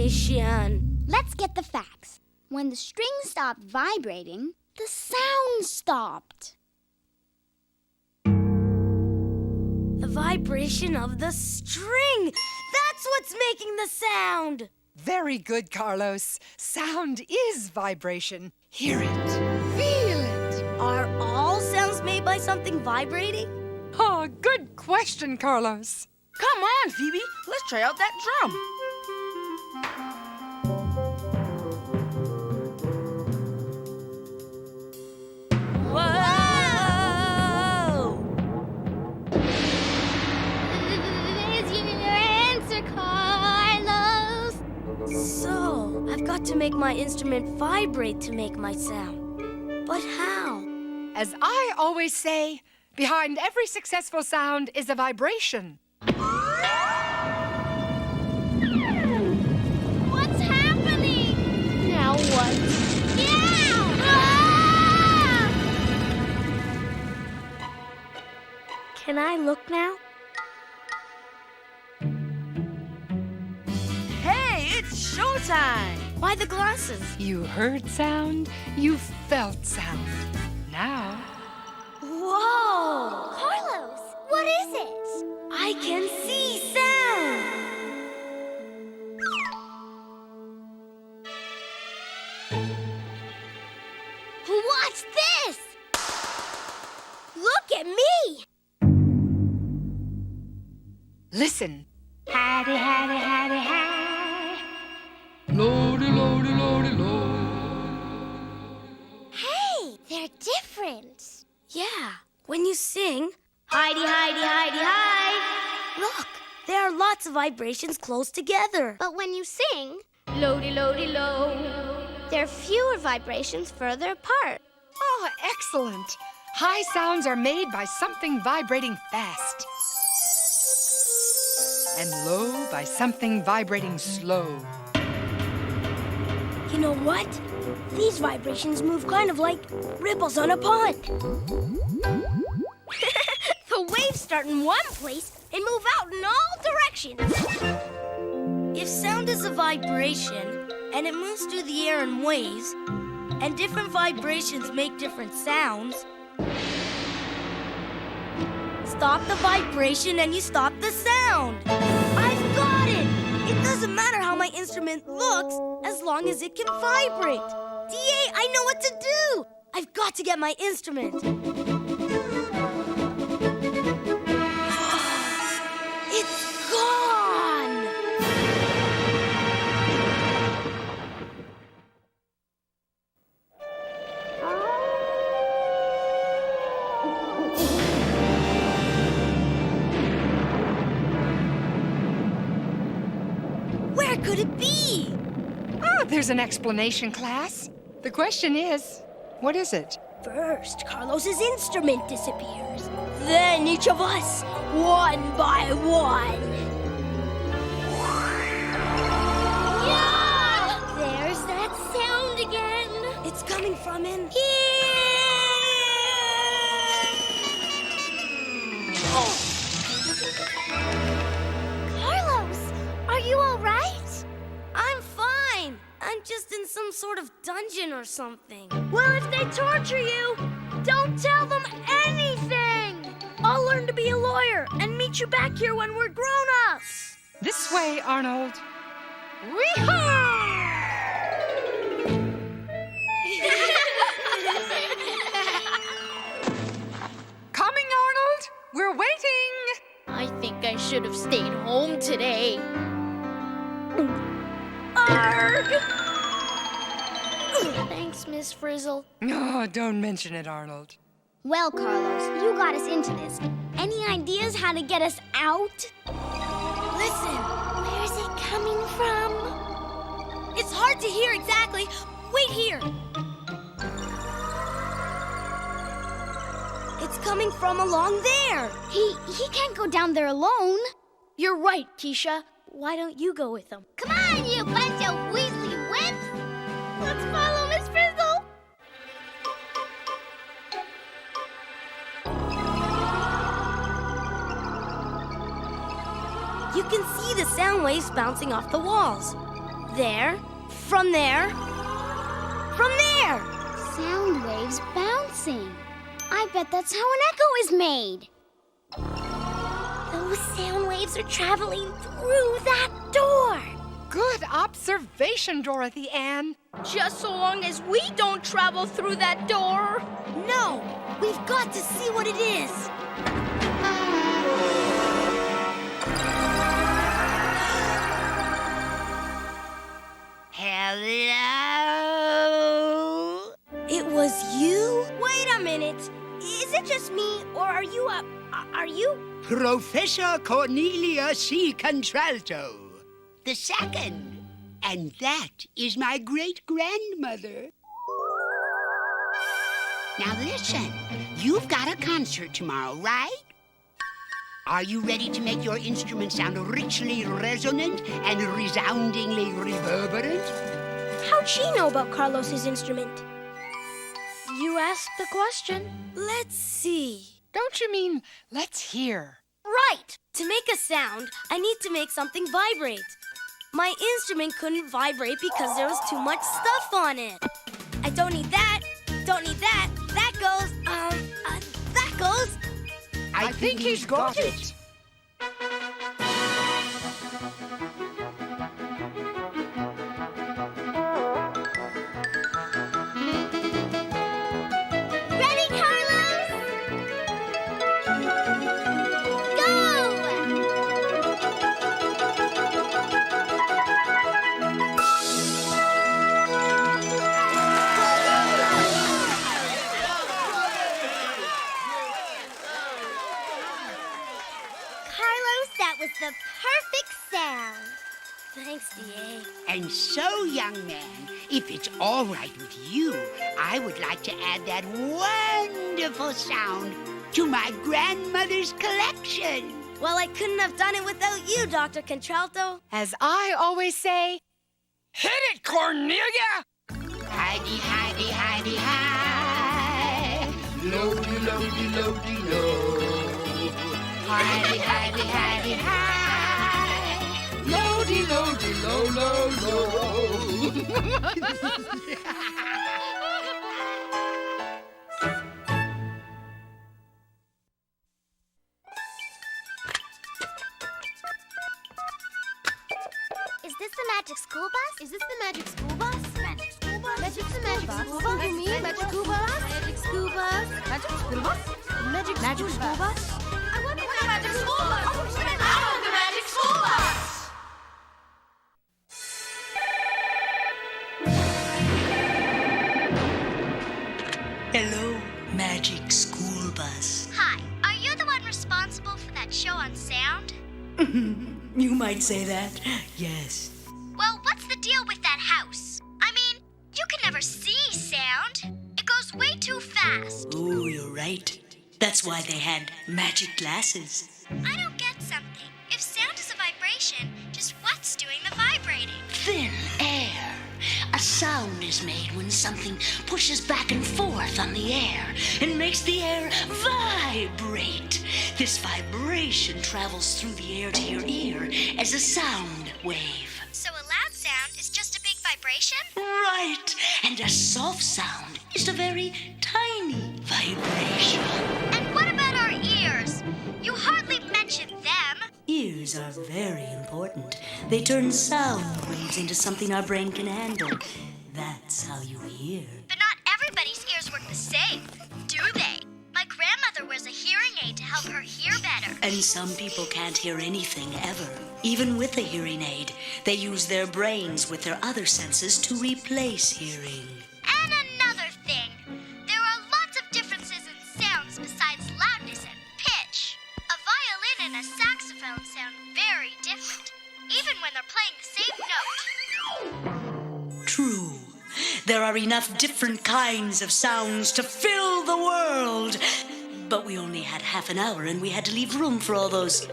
Let's get the facts. When the string stopped vibrating, the sound stopped. The vibration of the string. That's what's making the sound. Very good, Carlos. Sound is vibration. Hear it. Feel it. Are all sounds made by something vibrating? Oh, good question, Carlos. Come on, Phoebe. Let's try out that drum. Whoa! There's your answer, Carlos. So, I've got to make my instrument vibrate to make my sound. But how? As I always say, behind every successful sound is a vibration. What's happening? Now what? Yeah! Ah! Can I look now? Hey, it's showtime. Why the glasses? You heard sound, you felt sound. Now, Whoa! Carlos, what is it? I can see sound! What's this? Look at me! listen. Hattie, hattie, hattie, hi. Lordy, lordy, lordy, lord. Hey, they're different. Yeah, when you sing, Heidi, Heidi, Heidi, hi. Look, there are lots of vibrations close together. But when you sing, lodi, lodi, lo, there are fewer vibrations further apart. Oh, excellent. High sounds are made by something vibrating fast. And low by something vibrating slow. You know what? These vibrations move kind of like ripples on a pond. The waves start in one place and move out in all directions. If sound is a vibration and it moves through the air in waves, and different vibrations make different sounds, stop the vibration and you stop the sound. I've got it! It doesn't matter how my instrument looks as long as it can vibrate. DA, I know what to do! I've got to get my instrument. It's gone! Where could it be? Oh, there's an explanation, class. The question is, what is it? First, Carlos's instrument disappears. Then each of us, one by one. Yeah! There's that sound again. It's coming from in here. Oh. Carlos, are you all right? I'm fine. I'm just in some sort of dungeon or something. Well, if they torture you, don't tell them anything. I'll learn to be a lawyer and meet you back here when we're grown-ups. This way, Arnold. Wee-haw! Coming, Arnold. We're should have stayed home today. Arg! Thanks, Miss Frizzle. Oh, don't mention it, Arnold. Well, Carlos, you got us into this. Any ideas how to get us out? Listen, Where's it coming from? it's hard to hear exactly. Wait here. It's coming from along there. He can't go down there alone. You're right, Keisha. Why don't you go with them? Come on, you bunch of Weasley wimps! Let's follow Miss Frizzle! You can see the sound waves bouncing off the walls. There, from there, from there. Sound waves bouncing. I bet that's how an echo is made. Those sound waves are traveling through that door. Good observation, Dorothy Ann. Just so long as we don't travel through that door. No, we've got to see what it is. Hello? It was you? Wait a minute. Is it just me, or are you Professor Cornelia C. Contralto, the second. And that is my great-grandmother. Now listen, you've got a concert tomorrow, right? Are you ready to make your instrument sound richly resonant and resoundingly reverberant? How'd she know about Carlos's instrument? You asked the question. Let's see. Don't you mean, let's hear? Right! To make a sound, I need to make something vibrate. My instrument couldn't vibrate because there was too much stuff on it. I don't need that. Don't need that. That goes, that goes. I think he's got it. Ready, Carlos? Go! Carlos, that was the perfect sound. Thanks, D.A. And so, young man, if it's all right with you, I would like to add that wonderful sound to my grandmother's collection. Well, I couldn't have done it without you, Dr. Contralto. As I always say, hit it, Cornelia! Heidi, Heidi, Heidi, hi. Lodi, lodi, lodi, lo. Heidi, Heidi, Heidi, hi. Lodi, lodi, lo, lo, lo. Is this the magic school bus? Is this the magic school bus? Magic school bus? Magic the magic school bus? You mean magic school bus? Magic school bus? Magic school bus? Magic school bus? I want the magic school bus. I want the magic school bus. Hello, magic school bus. Hi, are you the one responsible for that show on sound? You might say that, yes. Well, what's the deal with that house? I mean, you can never see sound. It goes way too fast. Oh, you're right. That's why they had magic glasses. I don't get something. If sound is a vibration, just what's doing the vibrating? Thin air. A sound is made when something pushes back and forth on the air and makes the air vibrate. This vibration travels through the air to your ear as a sound wave. So a loud sound is just a big vibration? Right. And a soft sound is a very tiny vibration. And what about our ears? You hardly mentioned them. Ears are very important. They turn sound waves into something our brain can handle. That's how you hear. But not everybody's ears work the same, do they? My grandmother wears a hearing aid to help her hear better. And some people can't hear anything ever. Even with a hearing aid, they use their brains with their other senses to replace hearing. And another thing, there are lots of differences in sounds besides loudness and pitch. A violin and a saxophone sound very different, even when they're playing the same note. True. There are enough different kinds of sounds to fill the world. But we only had half an hour and we had to leave room for all those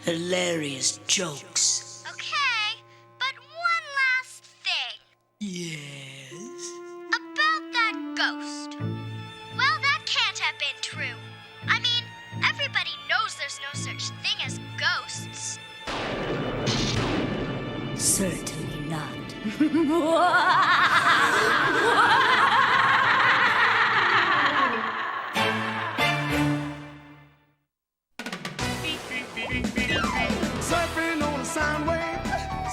hilarious jokes. Okay, but one last thing. Yes? About that ghost. Well, that can't have been true. I mean, everybody knows there's no such thing as ghosts. Certainly not. Surfing on a sound wave,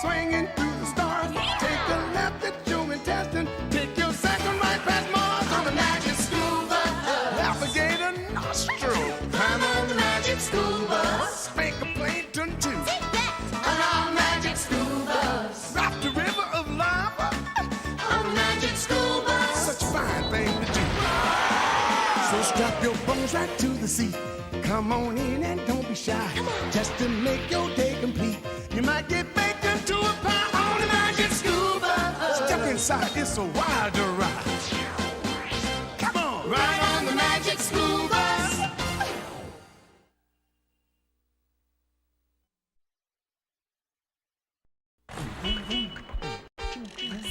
swinging through the stars. Take a left at your intestine. Take your second right past Mars on the magic school bus. Alligator nostril. Climb on the magic school bus. Fake a plankton too. On our magic school bus. Rock the river of lava. On the magic school bus. Such a fine thing to do. So strap your bones right to the seat. Come on in and don't be shy. Just to make your day complete. You might get baked into a pie on the magic school bus. Step inside, it's a wild ride. Come on, ride on the magic school bus.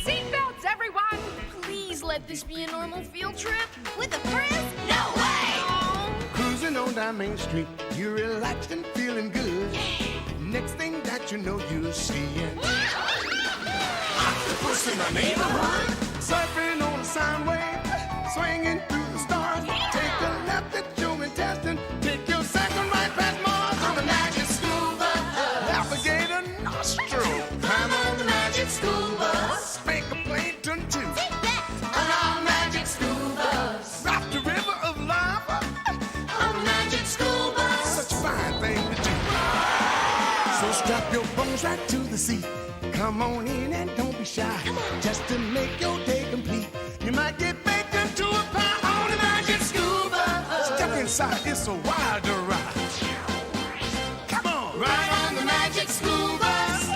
Seatbelts, everyone! Please let this be a normal field trip. With a Frizz? No way! Cruising on down Main Street, you're relaxed and feeling good. Next thing that you know, you're seeing octopus in the neighborhood. Surfing on a sound wave, swinging through the stars. Take a left at your intestine. Take your second right past Mars on the magic school bus. Alligator nostril. Climb on the magic school bus. Fake a plankton too. On our magic school bus. Rock the river of lava. On the magic school bus. Such a fine thing to do. So strap your bones right to the seat. Come on in and don't be shy. Just to make your day complete. You might get baked into a pie on the magic school bus. Step inside, it's a wild ride. Come on, ride on the magic school bus.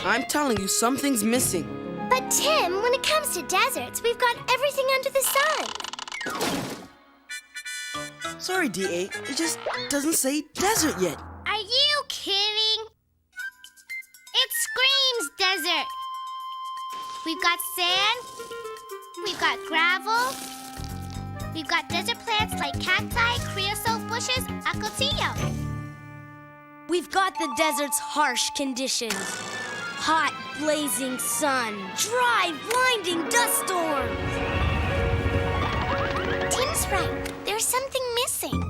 I'm telling you, something's missing. But Tim, when it comes to deserts, we've got everything under the sun. Sorry, D8. It just doesn't say desert yet. Are you kidding? It screams desert. We've got sand. We've got gravel. We've got desert plants like cacti, creosote bushes, acotillo. We've got the desert's harsh conditions. Hot, blazing sun. Dry, blinding dust storms. Tim's right. There's something missing.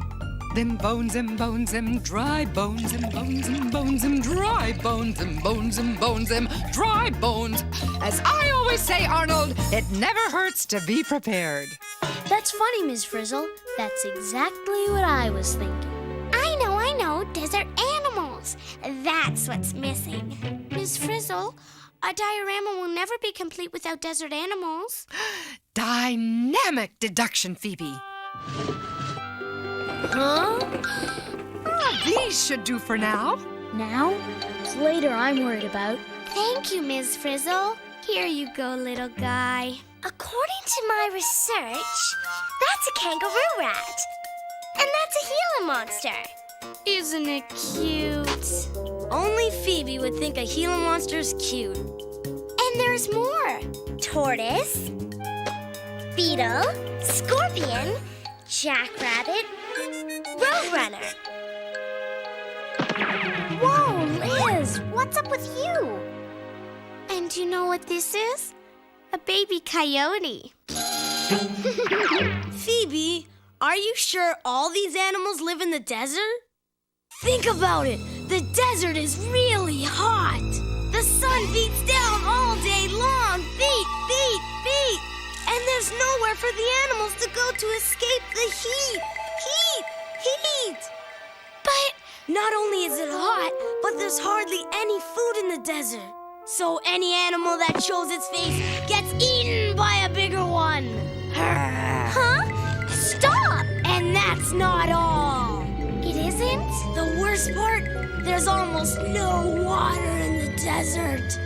Them bones and bones, them dry bones and bones and bones, them dry bones and bones and bones, them dry bones. As I always say, Arnold, it never hurts to be prepared. That's funny, Ms. Frizzle. That's exactly what I was thinking. I know. Desert animals. That's what's missing. Ms. Frizzle, a diorama will never be complete without desert animals. Dynamic deduction, Phoebe. Huh? These should do for now. Now? It's later I'm worried about. Thank you, Ms. Frizzle. Here you go, little guy. According to my research, that's a kangaroo rat. And that's a Gila monster. Isn't it cute? Only Phoebe would think a Gila monster's cute. And there's more. Tortoise, beetle, scorpion, jackrabbit, roadrunner. Whoa, Liz, what's up with you? And do you know what this is? A baby coyote. Phoebe, are you sure all these animals live in the desert? Think about it. The desert is really hot. The sun beats down all day long. Beat, beat, beat. And there's nowhere for the animals to go to escape the heat. Heat, heat. But not only is it hot, but there's hardly any food in the desert. So any animal that shows its face gets eaten by a bigger one. Huh? Stop! And that's not all. It isn't? The worst part, there's almost no water in the desert.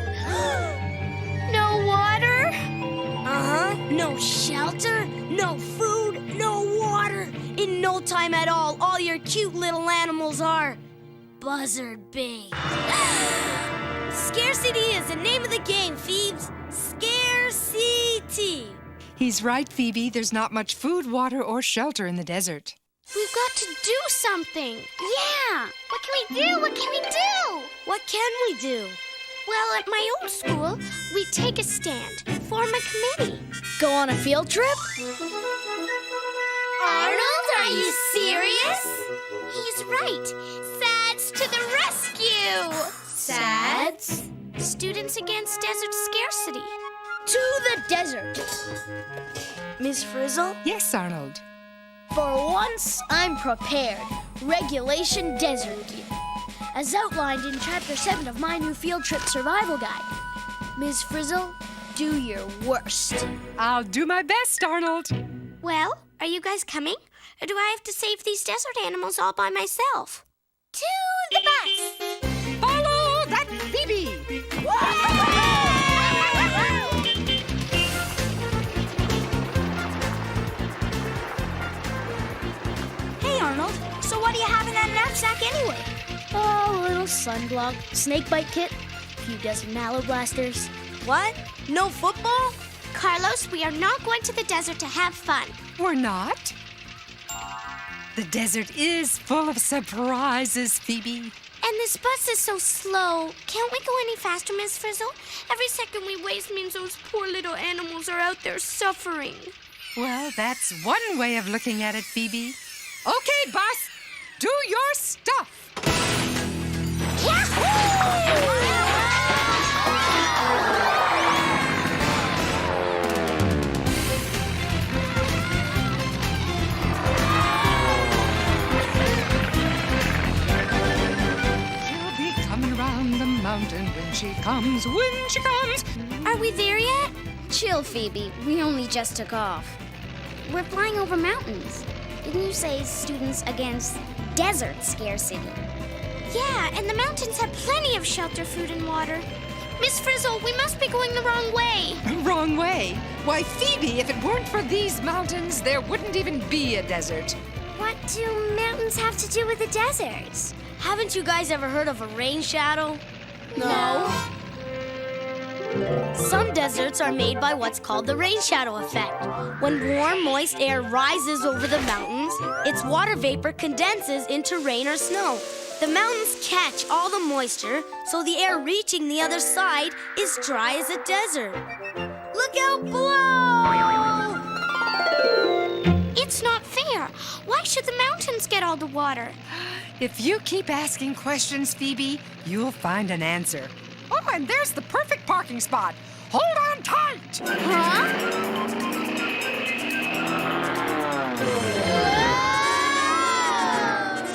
No water? Uh-huh. No shelter, no food, no water. In no time at all your cute little animals are buzzard bait. Scarcity is the name of the game, Phoebes. Scarcity. He's right, Phoebe. There's not much food, water, or shelter in the desert. We've got to do something. Yeah. What can we do? What can we do? What can we do? Well, at my old school, we take a stand, form a committee. Go on a field trip? Arnold, are you serious? He's right. SADS to the rescue! SADS? Students Against Desert Scarcity. To the desert. Miss Frizzle? Yes, Arnold. For once, I'm prepared. Regulation Desert Gear. As outlined in Chapter 7 of my new field trip survival guide. Ms. Frizzle, do your worst. I'll do my best, Arnold. Well, are you guys coming? Or do I have to save these desert animals all by myself? To the bus! Follow that Phoebe! Hey, Arnold. So what do you have in that knapsack anyway? Oh, a little sunblock, snakebite kit, a few dozen mallow blasters. What? No football? Carlos, we are not going to the desert to have fun. We're not. The desert is full of surprises, Phoebe. And this bus is so slow. Can't we go any faster, Miss Frizzle? Every second we waste means those poor little animals are out there suffering. Well, that's one way of looking at it, Phoebe. Okay, bus, do your stuff. She'll be coming around the mountain when she comes, Are we there yet? Chill, Phoebe. We only just took off. We're flying over mountains. Didn't you say Students Against Desert Scarcity? Yeah, and the mountains have plenty of shelter, food, and water. Miss Frizzle, we must be going the wrong way. Wrong way? Why, Phoebe, if it weren't for these mountains, there wouldn't even be a desert. What do mountains have to do with the deserts? Haven't you guys ever heard of a rain shadow? No. Some deserts are made by what's called the rain shadow effect. When warm, moist air rises over the mountains, its water vapor condenses into rain or snow. The mountains catch all the moisture, so the air reaching the other side is dry as a desert. Look out below! It's not fair. Why should the mountains get all the water? If you keep asking questions, Phoebe, you'll find an answer. Oh, and there's the perfect parking spot. Hold on tight! Huh?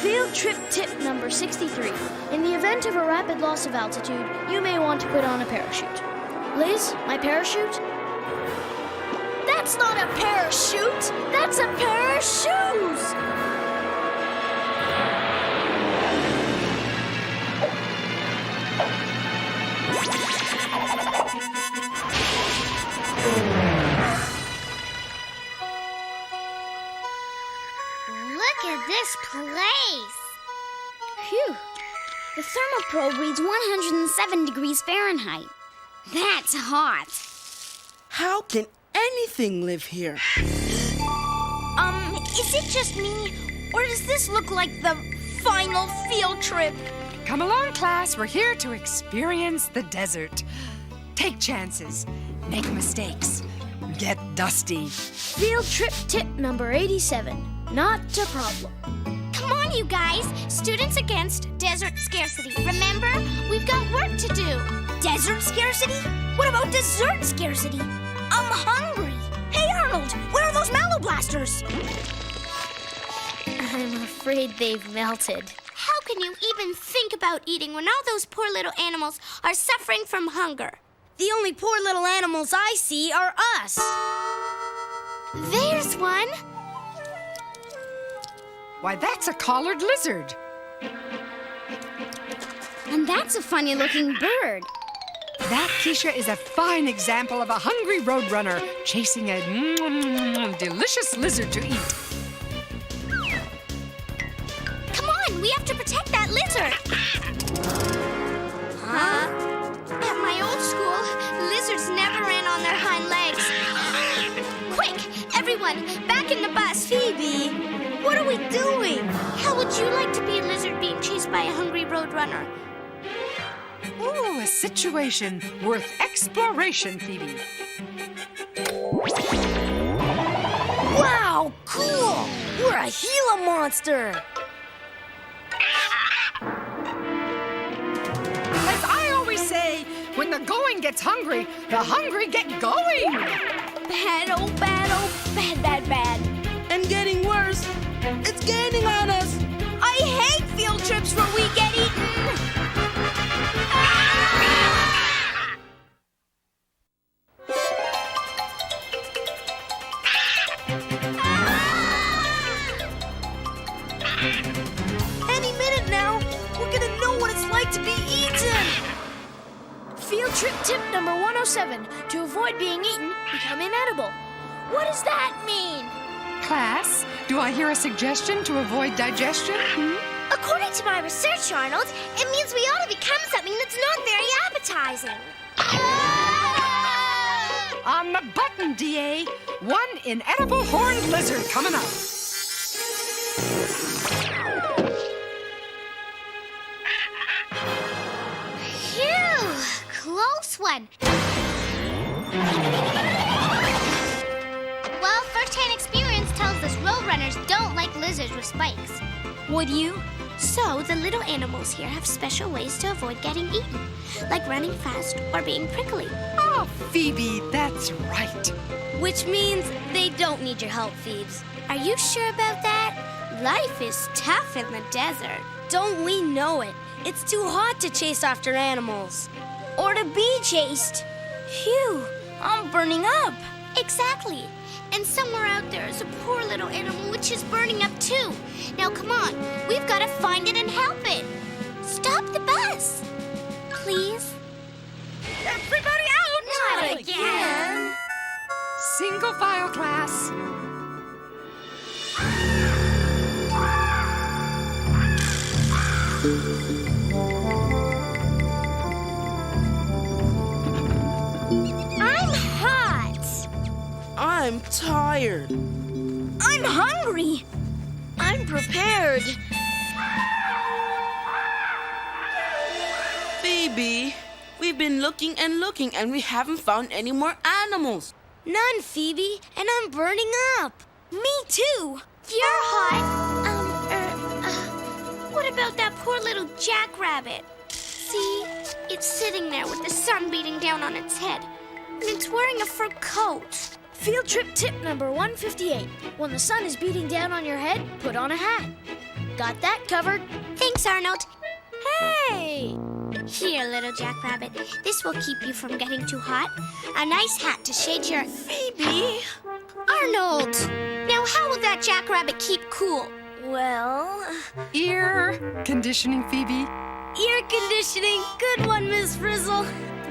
Field trip tip number 63. In the event of a rapid loss of altitude, you may want to put on a parachute. Liz, my parachute? That's not a parachute! That's a pair of shoes! Look at this place. Phew. The thermal probe reads 107 degrees Fahrenheit. That's hot. How can anything live here? Is it just me? Or does this look like the final field trip? Come along, class. We're here to experience the desert. Take chances. Make mistakes. Get dusty. Field trip tip number 87. Not a problem. Come on, you guys. Students against desert scarcity. Remember, we've got work to do. Desert scarcity? What about dessert scarcity? I'm hungry. Hey, Arnold, where are those mallow blasters? I'm afraid they've melted. How can you even think about eating when all those poor little animals are suffering from hunger? The only poor little animals I see are us. There's one. Why, that's a collared lizard. And that's a funny-looking bird. That, Keisha, is a fine example of a hungry roadrunner chasing a delicious lizard to eat. Come on, we have to protect that lizard. Huh? At my old school, lizards never ran on their hind legs. Quick, everyone, back in the bus. Phoebe, what are we doing? How would you like to be a lizard being chased by a hungry roadrunner? Ooh, a situation worth exploration, Phoebe. Wow, cool! We're a Gila monster! As I always say, when the going gets hungry, the hungry get going! Bad, oh, bad, oh, bad, bad, bad. And getting worse. It's gaining on us. I hate field trips where we get eaten! Any minute now, we're gonna know what it's like to be eaten! Field trip tip number 107. To avoid being eaten, become inedible. What does that mean? Class, do I hear a suggestion to avoid digestion? According to my research, Arnold, it means we ought to become something that's not very appetizing. On the button, DA. One inedible horned lizard coming up. Phew, close one. Well, first-hand experience tells us roadrunners don't like lizards with spikes. Would you? So, the little animals here have special ways to avoid getting eaten, like running fast or being prickly. Oh, Phoebe, that's right. Which means they don't need your help, Phoebes. Are you sure about that? Life is tough in the desert. Don't we know it? It's too hot to chase after animals. Or to be chased. Phew, I'm burning up. Exactly. And somewhere out there is a poor little animal which is burning up too. Now come on, we've got to find it and help it. Stop the bus. Please? Everybody out! Not again. Single file, class. I'm hot. I'm tired. I'm hungry. I'm prepared. Phoebe, we've been looking and looking and we haven't found any more animals. None, Phoebe, and I'm burning up. Me too. You're hot. What about that poor little jackrabbit? See, it's sitting there with the sun beating down on its head, and it's wearing a fur coat. Field trip tip number 158. When the sun is beating down on your head, put on a hat. Got that covered? Thanks, Arnold. Hey! Here, little jackrabbit. This will keep you from getting too hot. A nice hat to shade your... Phoebe! Arnold! Now, how will that jackrabbit keep cool? Well... Ear conditioning, Phoebe. Ear conditioning. Good one, Miss Frizzle.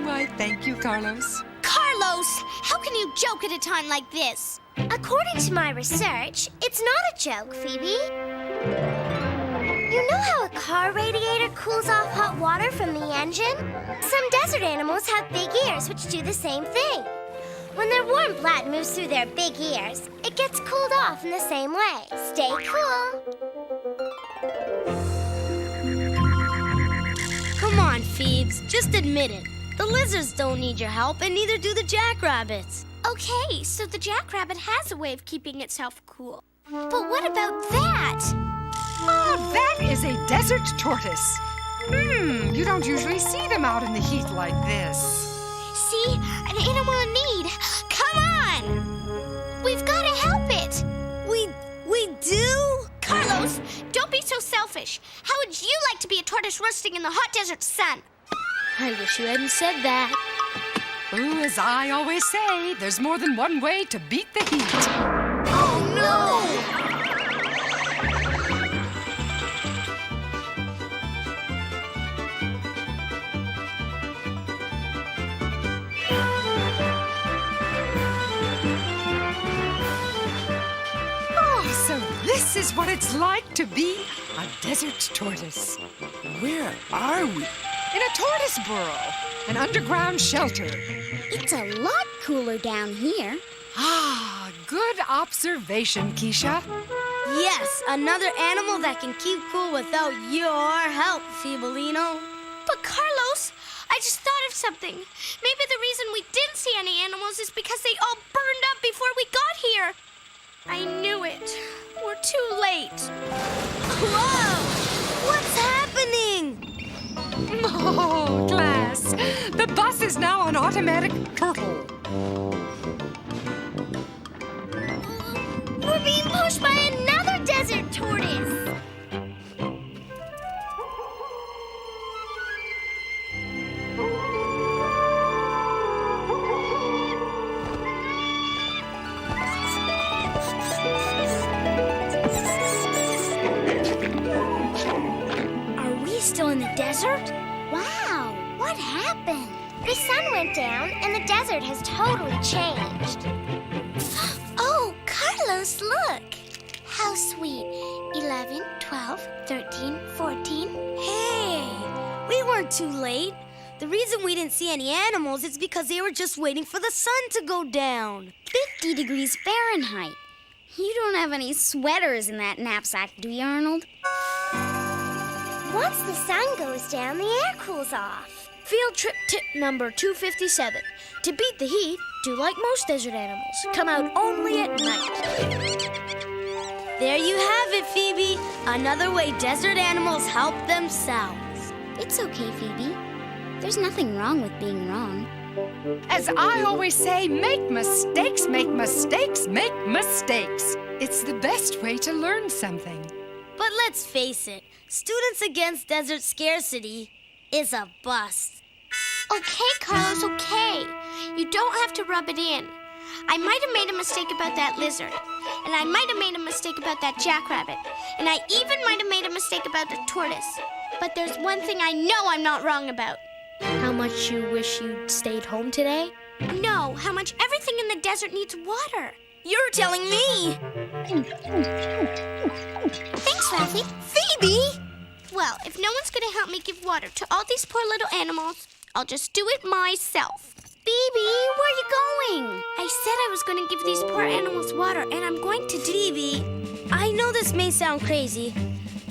Why, thank you, Carlos. Carlos, how can you joke at a time like this? According to my research, it's not a joke, Phoebe. You know how a car radiator cools off hot water from the engine? Some desert animals have big ears which do the same thing. When their warm blood moves through their big ears, it gets cooled off in the same way. Stay cool. Come on, Phoebes. Just admit it. The lizards don't need your help, and neither do the jackrabbits. Okay, so the jackrabbit has a way of keeping itself cool. But what about that? Oh, that is a desert tortoise. You don't usually see them out in the heat like this. See? An animal in need. Come on! We've got to help it. We do? Carlos, don't be so selfish. How would you like to be a tortoise roasting in the hot desert sun? I wish you hadn't said that. Ooh, as I always say, there's more than one way to beat the heat. Oh, no! So this is what it's like to be a desert tortoise. Where are we? In a tortoise burrow, an underground shelter. It's a lot cooler down here. Ah, good observation, Keisha. Yes, another animal that can keep cool without your help, Feeblino. But Carlos, I just thought of something. Maybe the reason we didn't see any animals is because they all burned up before we got here. I knew it. We're too late. Whoa! What's happening? Oh, class. The bus is now an automatic turtle. We're being pushed by another desert tortoise. Still in the desert? Wow, what happened? The sun went down and the desert has totally changed. Oh, Carlos, look. How sweet. 11, 12, 13, 14. Hey, we weren't too late. The reason we didn't see any animals is because they were just waiting for the sun to go down. 50 degrees Fahrenheit. You don't have any sweaters in that knapsack, do you, Arnold? Once the sun goes down, the air cools off. Field trip tip number 257. To beat the heat, do like most desert animals. Come out only at night. There you have it, Phoebe. Another way desert animals help themselves. It's okay, Phoebe. There's nothing wrong with being wrong. As I always say, make mistakes, make mistakes, make mistakes. It's the best way to learn something. But let's face it, Students Against Desert Scarcity is a bust. Okay, Carlos, okay. You don't have to rub it in. I might have made a mistake about that lizard. And I might have made a mistake about that jackrabbit. And I even might have made a mistake about the tortoise. But there's one thing I know I'm not wrong about. How much you wish you'd stayed home today? No, how much everything in the desert needs water. You're telling me. Thanks, Ralphie. Phoebe! Well, if no one's going to help me give water to all these poor little animals, I'll just do it myself. Phoebe, where are you going? I said I was going to give these poor animals water, and I'm going to do Phoebe, I know this may sound crazy,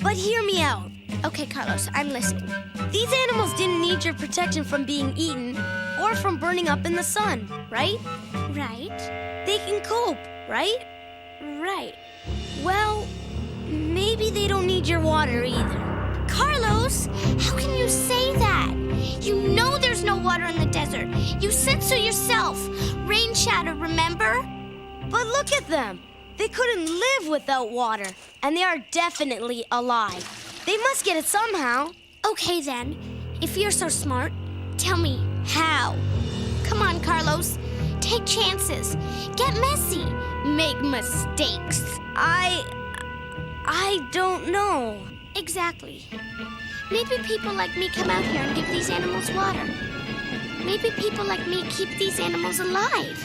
but hear me out. Okay, Carlos, I'm listening. These animals didn't need your protection from being eaten or from burning up in the sun, right? Right. They can cope, right? Right. Well, maybe they don't need your water either. Carlos, how can you say that? You know there's no water in the desert. You said so yourself. Rain shadow, remember? But look at them. They couldn't live without water, and they are definitely alive. They must get it somehow. Okay, then. If you're so smart, tell me how. Come on, Carlos. Take chances. Get messy. Make mistakes. I don't know. Exactly. Maybe people like me come out here and give these animals water. Maybe people like me keep these animals alive.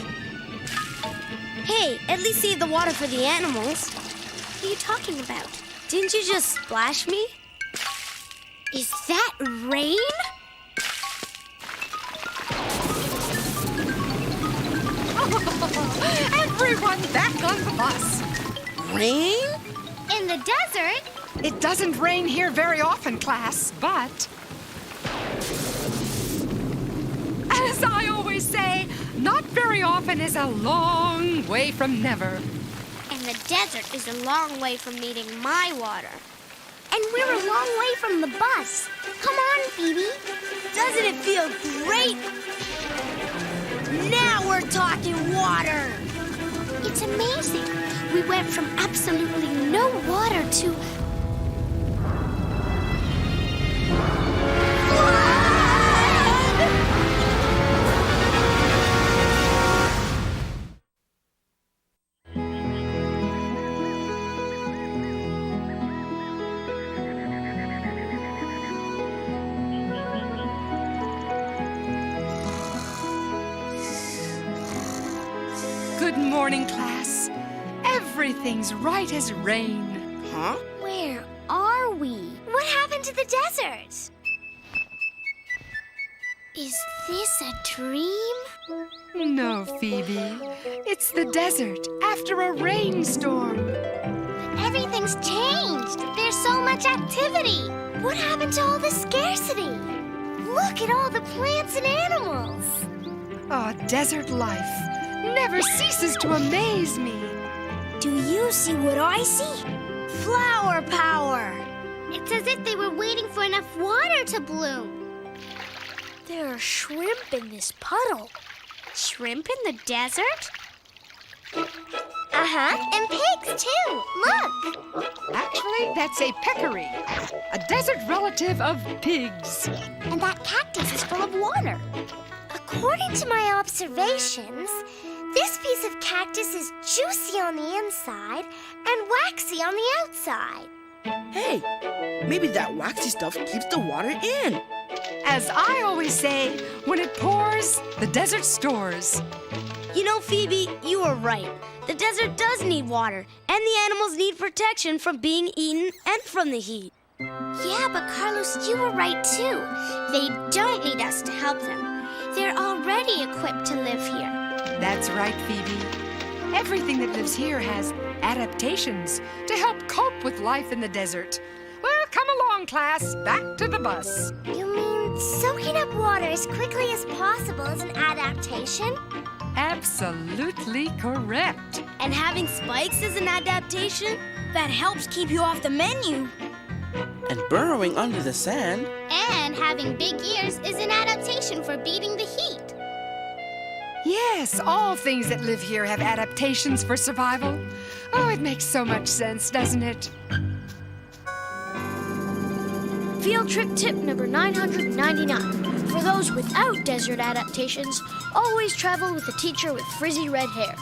Hey, at least save the water for the animals. What are you talking about? Didn't you just splash me? Is that rain? Everyone back on the bus. Rain? In the desert? It doesn't rain here very often, class, but... always say, not very often is a long way from never. And the desert is a long way from meeting my water. And we're a long way from the bus. Come on, Phoebe. Doesn't it feel great? Now we're talking water. It's amazing. We went from absolutely no water to... Good morning, class. Everything's right as rain. Huh? Where are we? What happened to the desert? Is this a dream? No, Phoebe. It's the desert after a rainstorm. Everything's changed. There's so much activity. What happened to all the scarcity? Look at all the plants and animals. Oh, desert life never ceases to amaze me. Do you see what I see? Flower power. It's as if they were waiting for enough water to bloom. There are shrimp in this puddle. Shrimp in the desert? And pigs too. Look. Actually, that's a peccary, a desert relative of pigs. And that cactus is full of water. According to my observations, this piece of cactus is juicy on the inside and waxy on the outside. Hey, maybe that waxy stuff keeps the water in. As I always say, when it pours, the desert stores. You know, Phoebe, you are right. The desert does need water, and the animals need protection from being eaten and from the heat. Yeah, but Carlos, you were right too. They don't need us to help them. They're already equipped to live here. That's right, Phoebe. Everything that lives here has adaptations to help cope with life in the desert. Well, come along, class. Back to the bus. You mean soaking up water as quickly as possible is an adaptation? Absolutely correct. And having spikes is an adaptation that helps keep you off the menu. And burrowing under the sand. And having big ears is an adaptation for beating the heat. Yes, all things that live here have adaptations for survival. Oh, it makes so much sense, doesn't it? Field trip tip number 999. For those without desert adaptations, always travel with a teacher with frizzy red hair.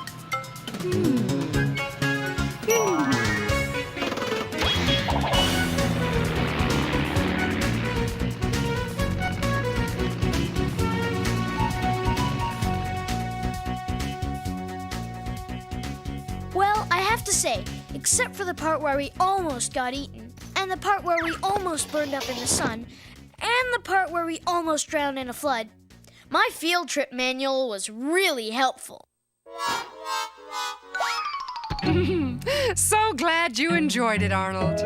Well, I have to say, except for the part where we almost got eaten, and the part where we almost burned up in the sun, and the part where we almost drowned in a flood, my field trip manual was really helpful. So glad you enjoyed it, Arnold.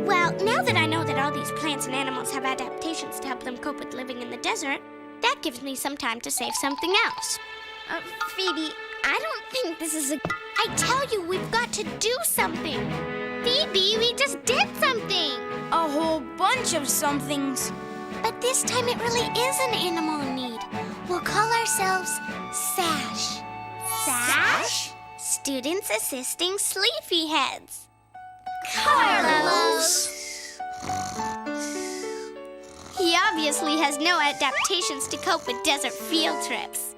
Well, now that I know that all these plants and animals have adaptations to help them cope with living in the desert, that gives me some time to save something else. Phoebe, I don't think this is a... I tell you, we've got to do something. Phoebe, we just did something. A whole bunch of somethings. But this time it really is an animal in need. We'll call ourselves SASH. SASH? Students Assisting Sleepyheads. Carlos! He obviously has no adaptations to cope with desert field trips.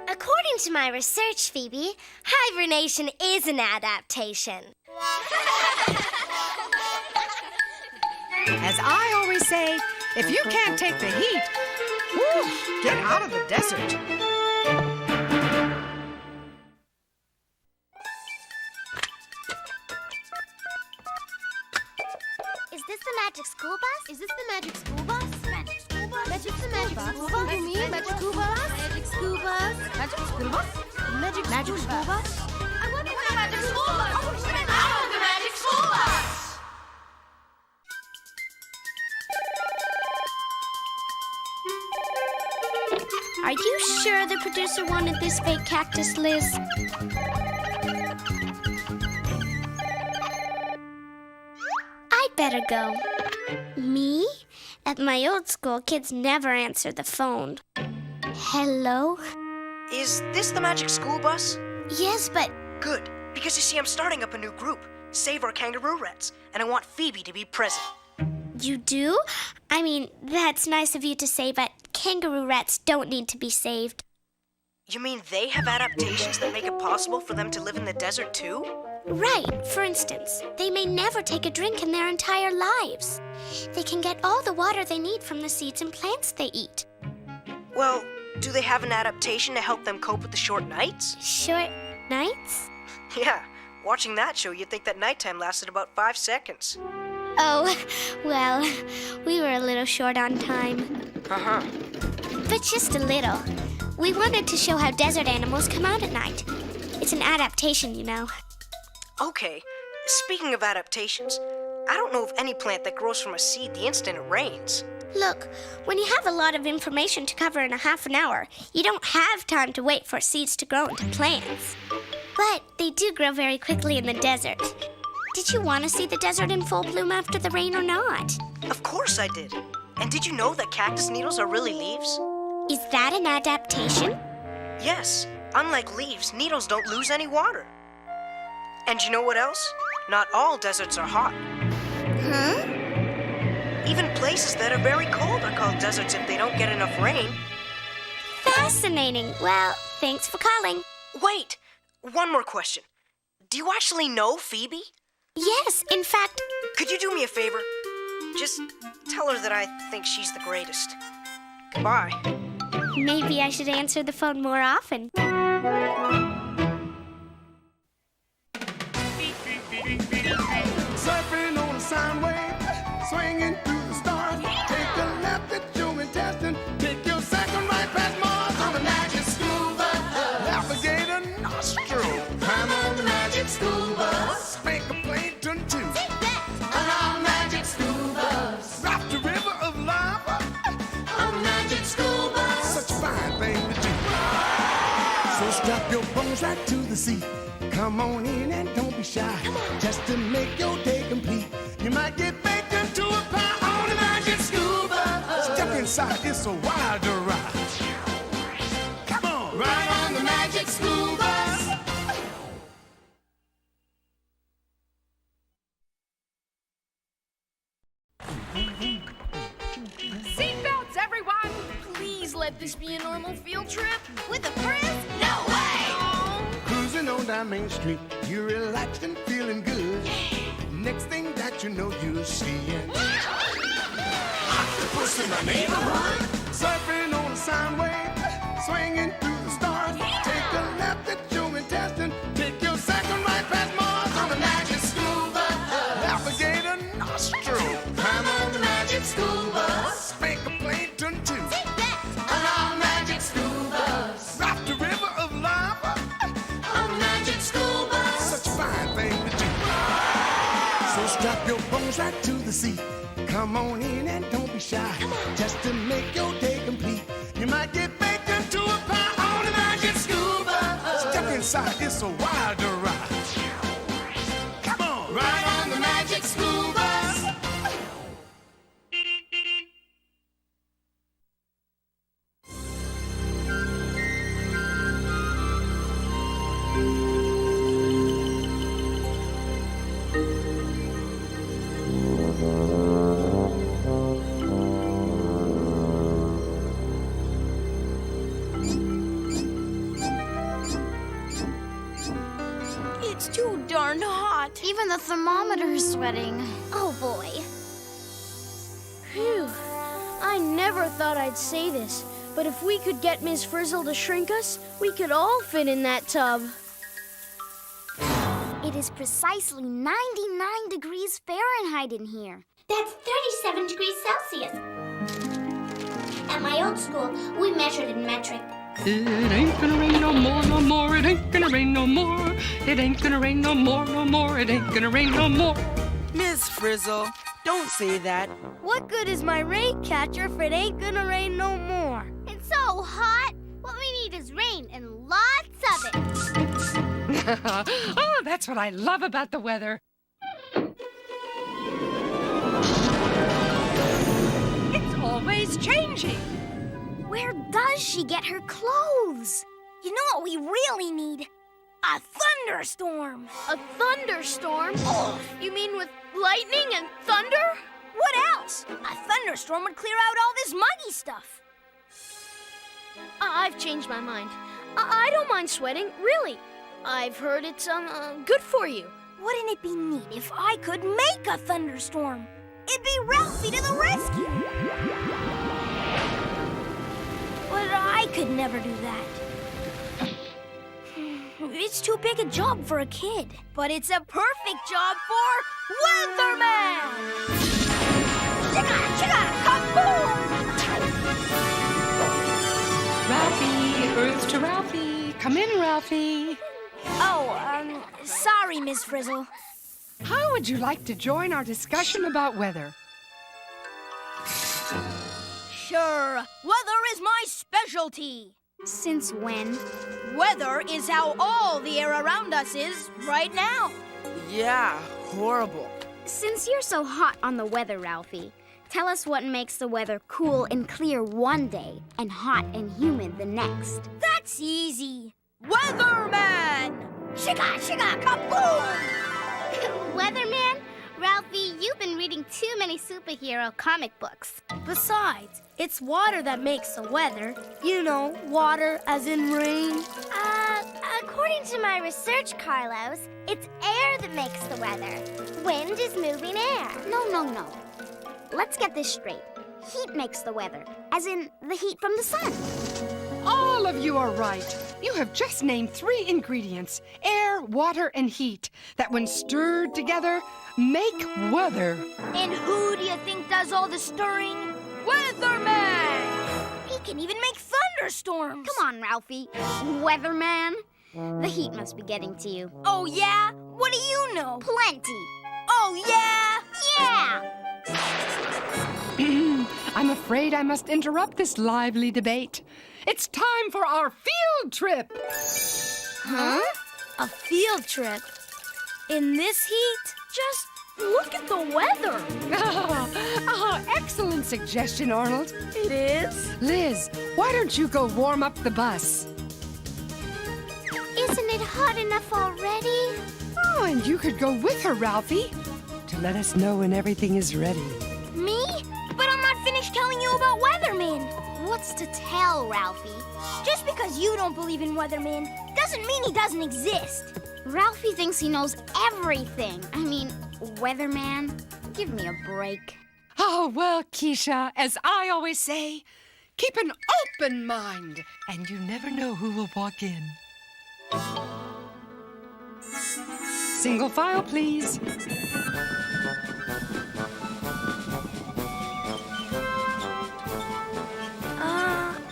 According to my research, Phoebe, hibernation is an adaptation. As I always say, if you can't take the heat, get out of the desert. Is this the magic school bus? Is this the magic school bus? Magic school bus? Magic the magic school bus? You mean magic school bus? Magic school bus? Magic school bus? Magic school bus? I wonder what the magic school bus. Oh, the magic school bus! Are you sure the the producer wanted this fake cactus, Liz. I'd better go. Me? At my old school, kids never answer the phone. Hello? Is this the magic school bus? Yes, but... Good, because you see, I'm starting up a new group, Save Our Kangaroo Rats, and I want Phoebe to be present. You do? I mean, that's nice of you to say, but kangaroo rats don't need to be saved. You mean they have adaptations that make it possible for them to live in the desert too? Right. For instance, they may never take a drink in their entire lives. They can get all the water they need from the seeds and plants they eat. Well, do they have an adaptation to help them cope with the short nights? Short nights? Yeah. Watching that show, you'd think that nighttime lasted about 5 seconds. Oh, well, we were a little short on time. Uh-huh. But just a little. We wanted to show how desert animals come out at night. It's an adaptation, you know. Okay, speaking of adaptations, I don't know of any plant that grows from a seed the instant it rains. Look, when you have a lot of information to cover in a half an hour, you don't have time to wait for seeds to grow into plants. But they do grow very quickly in the desert. Did you want to see the desert in full bloom after the rain or not? Of course I did. And did you know that cactus needles are really leaves? Is that an adaptation? Yes. Unlike leaves, needles don't lose any water. And you know what else? Not all deserts are hot. Huh? Even places that are very cold are called deserts if they don't get enough rain. Fascinating. Well, thanks for calling. Wait! One more question. Do you actually know Phoebe? Yes, in fact... Could you do me a favor? Just tell her that I think she's the greatest. Goodbye. Maybe I should answer the phone more often. Surfing on a sound wave, swinging through the stars. Take a left at your intestine. Take your second right past Mars on the magic school bus. Navigate a nostril. Climb on the magic school bus. Spank a plankton too. On our magic school bus. Raft the river of lava on the magic school bus. Such a fine thing to do. So strap your bones right to the seat. Come on in and don't be shy. Just to make your day complete. You might get baked into a pie on the magic school bus. Step inside, it's a wilder ride. Come on, ride on the magic school bus. Seatbelts, everyone! Please let this be a normal field trip. With a Frizz? No way! Cruising on down Main Street, you're relaxed and feeling good. Next thing that you know, you're seeing octopus in the neighborhood. Surfing on a sound wave, swinging through the stars. Take a left at your intestine. Take your second right past Mars on the magic school bus. Navigate a nostril. Climb on the magic school bus. Spank a plankton too. On our magic school bus. Raft the river of lava on the magic school bus. Such a fine thing to do. So strap your bones right to the seat. Come on in and don't be shy. Just to make your day complete. You might get baked into a pie on the magic school bus. Step inside, it's a wilder ride. Come on, ride on the magic school bus. It's too darn hot. Even the thermometer is sweating. Oh, boy. Phew. I never thought I'd say this, but if we could get Miss Frizzle to shrink us, we could all fit in that tub. It is precisely 99 degrees Fahrenheit in here. That's 37 degrees Celsius. At my old school, we measured in metric. It ain't gonna rain no more, no more. It ain't gonna rain no more. It ain't gonna rain no more, no more. It ain't gonna rain no more. Miss Frizzle, don't say that. What good is my rain catcher if it ain't gonna rain no more? It's so hot. What we need is rain and lots of it. Oh, that's what I love about the weather. It's always changing. Where does she get her clothes? You know what we really need? A thunderstorm. A thunderstorm? Oh, you mean with lightning and thunder? What else? A thunderstorm would clear out all this muggy stuff. I've changed my mind. I don't mind sweating, really. I've heard it's good for you. Wouldn't it be neat if I could make a thunderstorm? It'd be Ralphie to the rescue. But I could never do that. It's too big a job for a kid. But it's a perfect job for Weatherman! Chicka, chicka, kaboom! Ralphie, earth to Ralphie. Come in, Ralphie. Oh, sorry, Miss Frizzle. How would you like to join our discussion about weather? Sure, weather is my specialty. Since when? Weather is how all the air around us is right now. Yeah, horrible. Since you're so hot on the weather, Ralphie, tell us what makes the weather cool and clear one day and hot and humid the next. That's easy. Weatherman! Shika, shika, kaboom! Weatherman? Ralphie, you've been reading too many superhero comic books. Besides, it's water that makes the weather. You know, water as in rain. According to my research, Carlos, it's air that makes the weather. Wind is moving air. No. Let's get this straight. Heat makes the weather, as in the heat from the sun. All of you are right. You have just named 3 ingredients, air, water, and heat, that when stirred together, make weather. And who do you think does all the stirring? Weatherman! He can even make thunderstorms. Come on, Ralphie. Weatherman. The heat must be getting to you. Oh, yeah? What do you know? Plenty. Oh, yeah? Yeah! I'm afraid I must interrupt this lively debate. It's time for our field trip. Huh? A field trip? In this heat? Just look at the weather. Excellent suggestion, Arnold. It is? Liz, why don't you go warm up the bus? Isn't it hot enough already? Oh, and you could go with her, Ralphie, to let us know when everything is ready. Me? But I'm not finished telling you about Weatherman. What's to tell, Ralphie? Just because you don't believe in Weatherman doesn't mean he doesn't exist. Ralphie thinks he knows everything. I mean, Weatherman, give me a break. Oh, well, Keisha, as I always say, keep an open mind, and you never know who will walk in. Single file, please.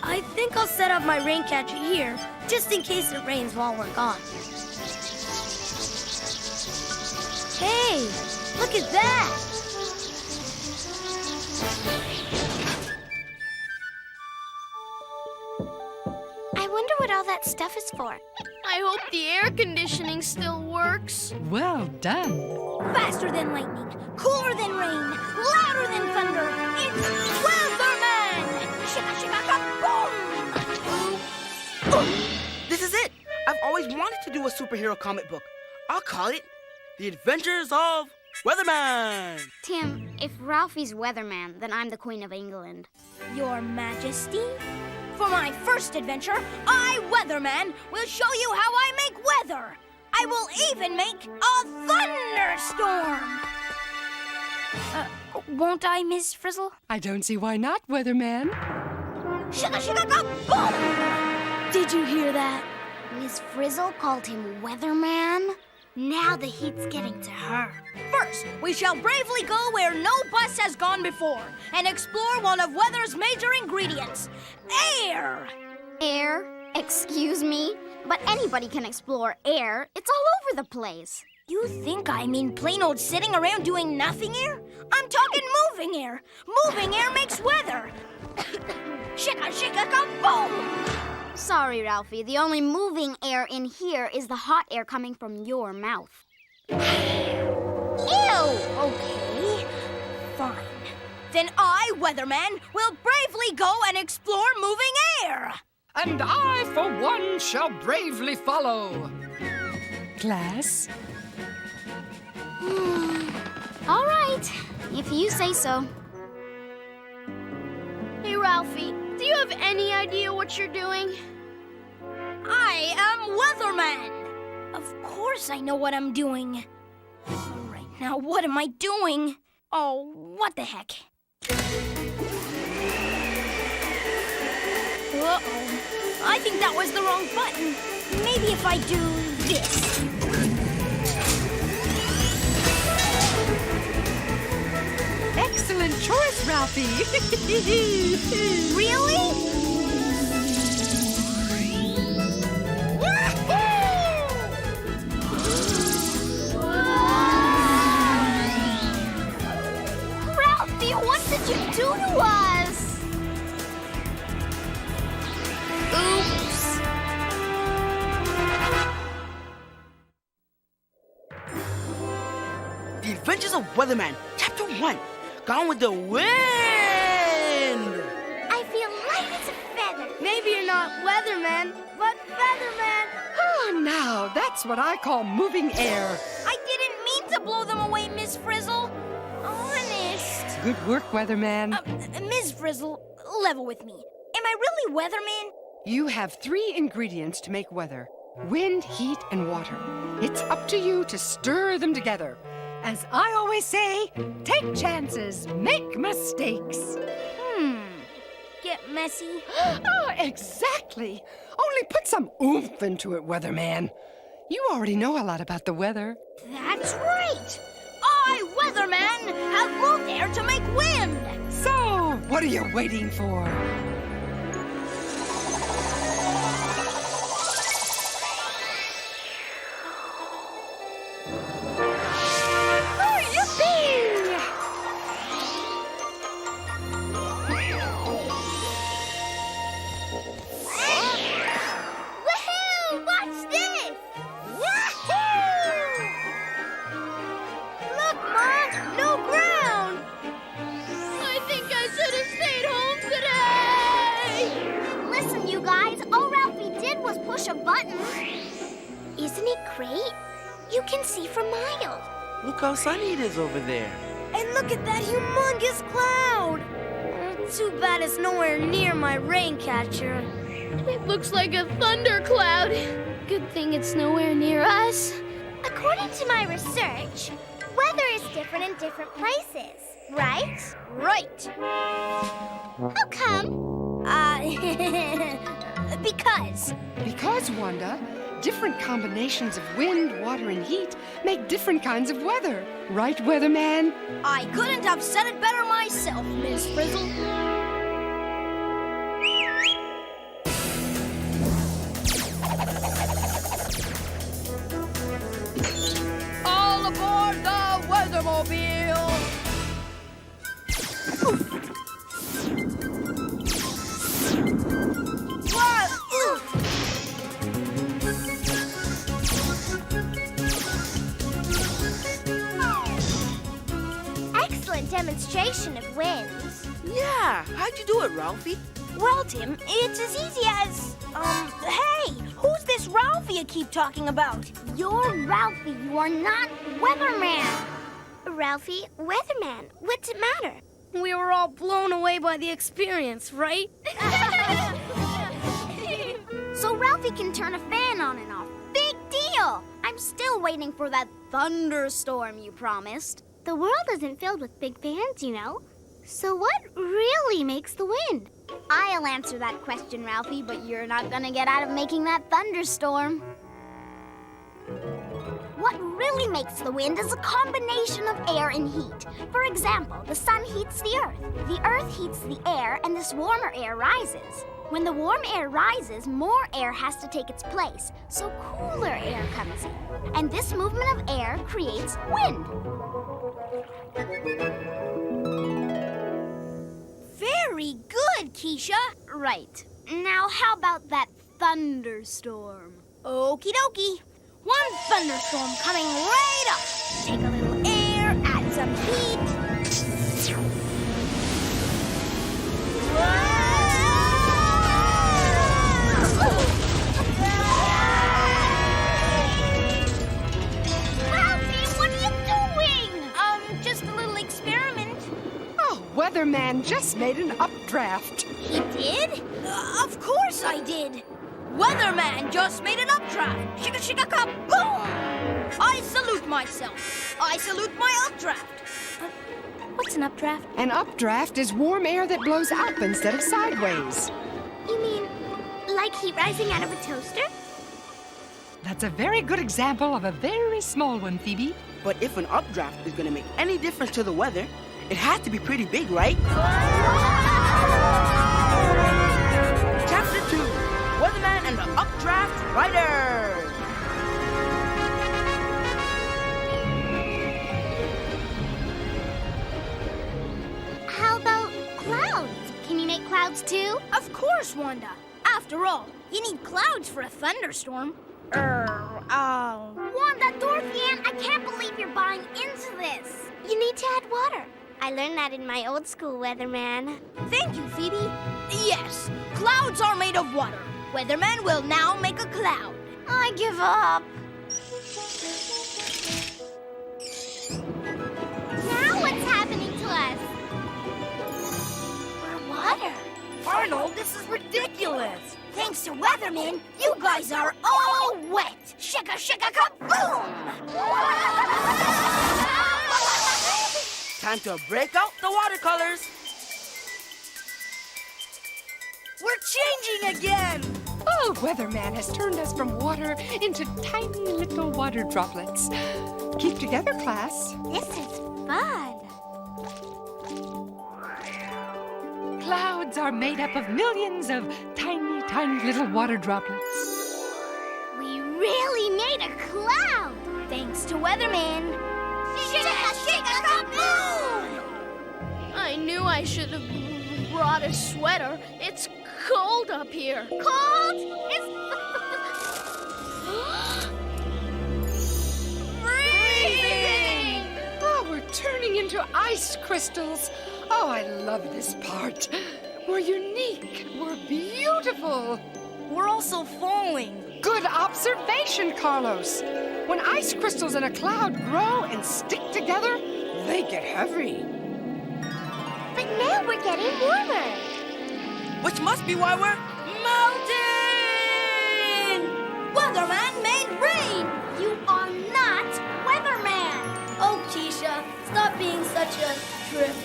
I think I'll set up my rain catcher here, just in case it rains while we're gone. Hey, look at that! I wonder what all that stuff is for. I hope the air conditioning still works. Well done. Faster than lightning, cooler than rain, louder than thunder. It's Weatherman! Shika, shika, kaboom! This is it! I've always wanted to do a superhero comic book. I'll call it The Adventures of Weatherman! Tim, if Ralphie's Weatherman, then I'm the Queen of England. Your Majesty? For my first adventure, I, Weatherman, will show you how I make weather. I will even make a thunderstorm. Won't I, Miss Frizzle? I don't see why not, Weatherman. Shika, shika, kaboom! Did you hear that? Miss Frizzle called him Weatherman? Now the heat's getting to her. First, we shall bravely go where no bus has gone before and explore one of weather's major ingredients, air. Air? Excuse me? But anybody can explore air. It's all over the place. You think I mean plain old sitting around doing nothing air? I'm talking moving air. Moving air makes weather. Shika, shika, kaboom! Sorry, Ralphie. The only moving air in here is the hot air coming from your mouth. Ew! Okay. Fine. Then I, Weatherman, will bravely go and explore moving air. And I, for one, shall bravely follow. Class? All right, if you say so. Hey, Ralphie, do you have any idea what you're doing? I am Weatherman. Of course I know what I'm doing. All right, now what am I doing? Oh, what the heck? Uh-oh. I think that was the wrong button. Maybe if I do this. Excellent choice, Ralphie. Really? Ralphie, what did you do to us? Oops. The Adventures of Weatherman, Chapter 1. Gone with the Wind! I feel light as a feather. Maybe you're not Weatherman, but Featherman. Oh, now, that's what I call moving air. I didn't mean to blow them away, Miss Frizzle. Honest. Good work, Weatherman. Miss Frizzle, level with me. Am I really Weatherman? You have 3 ingredients to make weather: wind, heat, and water. It's up to you to stir them together. As I always say, take chances, make mistakes. Get messy. Oh, exactly. Only put some oomph into it, Weatherman. You already know a lot about the weather. That's right. I, Weatherman, have moved air to make wind. So, what are you waiting for? Push a button. Isn't it great? You can see for miles. Look how sunny it is over there. And look at that humongous cloud. Too bad it's nowhere near my rain catcher. It looks like a thundercloud. Good thing it's nowhere near us. According to my research, weather is different in different places, right? Right. How come? Because, Wanda, different combinations of wind, water, and heat make different kinds of weather. Right, Weatherman? I couldn't have said it better myself, Miss Frizzle. All aboard the Weathermobile! Demonstration of winds. Yeah, how'd you do it, Ralphie? Well, Tim, it's as easy as, hey, who's this Ralphie you keep talking about? You're Ralphie, you are not Weatherman. Ralphie, Weatherman, what's it matter? We were all blown away by the experience, right? So Ralphie can turn a fan on and off. Big deal! I'm still waiting for that thunderstorm you promised. The world isn't filled with big fans, you know. So what really makes the wind? I'll answer that question, Ralphie, but you're not gonna get out of making that thunderstorm. What really makes the wind is a combination of air and heat. For example, the sun heats the earth heats the air, and this warmer air rises. When the warm air rises, more air has to take its place, so cooler air comes in. And this movement of air creates wind. Very good, Keisha. Right. Now, how about that thunderstorm. Okie dokie. One thunderstorm coming right up. Take a little air, add some heat. Ralphie, what are you doing? Just a little experiment. Oh, Weatherman just made an updraft. He did? Of course I did. Weatherman just made an updraft. Shika shika ka boom! I salute myself. I salute my updraft. What's an updraft? An updraft is warm air that blows up instead of sideways. You mean like heat rising out of a toaster? That's a very good example of a very small one, Phoebe. But if an updraft is going to make any difference to the weather, it has to be pretty big, right? Chapter 2, Weatherman and the Updraft Rider. How about clouds? Can you make clouds too? Of course, Wanda. After all, you need clouds for a thunderstorm. Wanda, Dorothy Ann, I can't believe you're buying into this. You need to add water. I learned that in my old school, Weatherman. Thank you, Phoebe. Yes, clouds are made of water. Weatherman will now make a cloud. I give up. Now what's happening to us? We're water. Arnold, this is ridiculous. Thanks to Weatherman, you guys are all wet. Shika shika kaboom! Time to break out the watercolors. We're changing again. Oh, Weatherman has turned us from water into tiny little water droplets. Keep together, class. This is fun. Clouds are made up of millions of tiny, tiny little water droplets. We really made a cloud. Thanks to Weatherman. Shika shika kaboom! I knew I should have brought a sweater. It's cold up here. Cold? It's Freezing! Oh, we're turning into ice crystals. Oh, I love this part. We're unique. We're beautiful. We're also falling. Good observation, Carlos. When ice crystals in a cloud grow and stick together, they get heavy. But now we're getting warmer. Which must be why we're Melting! Weatherman made rain! You are not Weatherman. Oh, Keisha, stop being such a trip.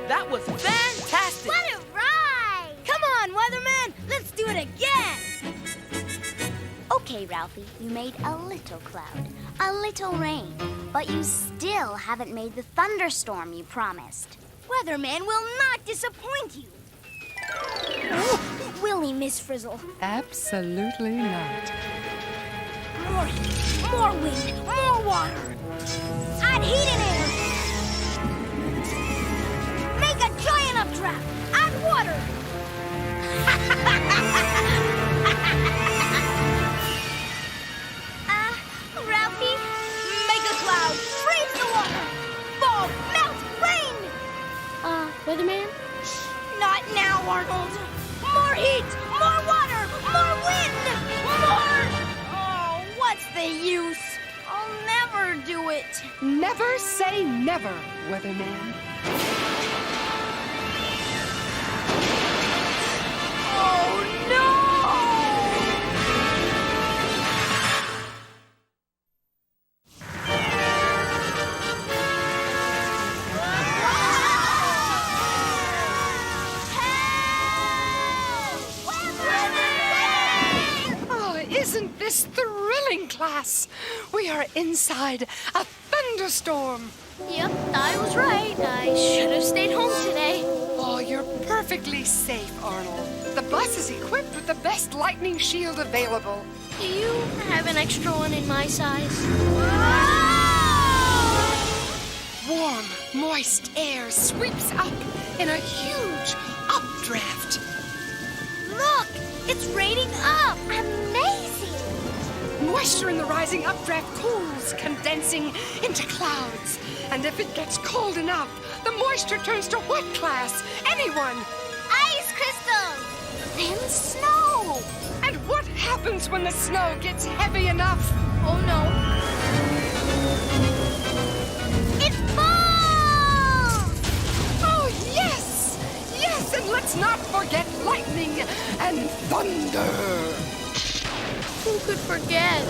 That was fantastic! What a ride! Come on, Weatherman, let's do it again! Okay, Ralphie, you made a little cloud, a little rain, but you still haven't made the thunderstorm you promised. Weatherman will not disappoint you. Will he, Miss Frizzle? Absolutely not. More heat, more wind, more water. Add heat and air. Make a giant updraft. Add water. Ralphie? Make a cloud. Freeze the water. Fall, melt, rain. Weatherman? Not now, Arnold. More heat, more water, more wind, more... Oh, what's the use? I'll never do it. Never say never, Weatherman. Oh, no! Isn't this thrilling, class? We are inside a thunderstorm. Yep, I was right. I should have stayed home today. Oh, you're perfectly safe, Arnold. The bus is equipped with the best lightning shield available. Do you have an extra one in my size? Warm, moist air sweeps up in a huge updraft. Look, it's raining up. Amazing. Moisture in the rising updraft cools, condensing into clouds. And if it gets cold enough, the moisture turns to what class? Anyone? Ice crystals. Then snow. And what happens when the snow gets heavy enough? Oh no. It falls! Oh, yes! Yes, and let's not forget lightning and thunder. Who could forget?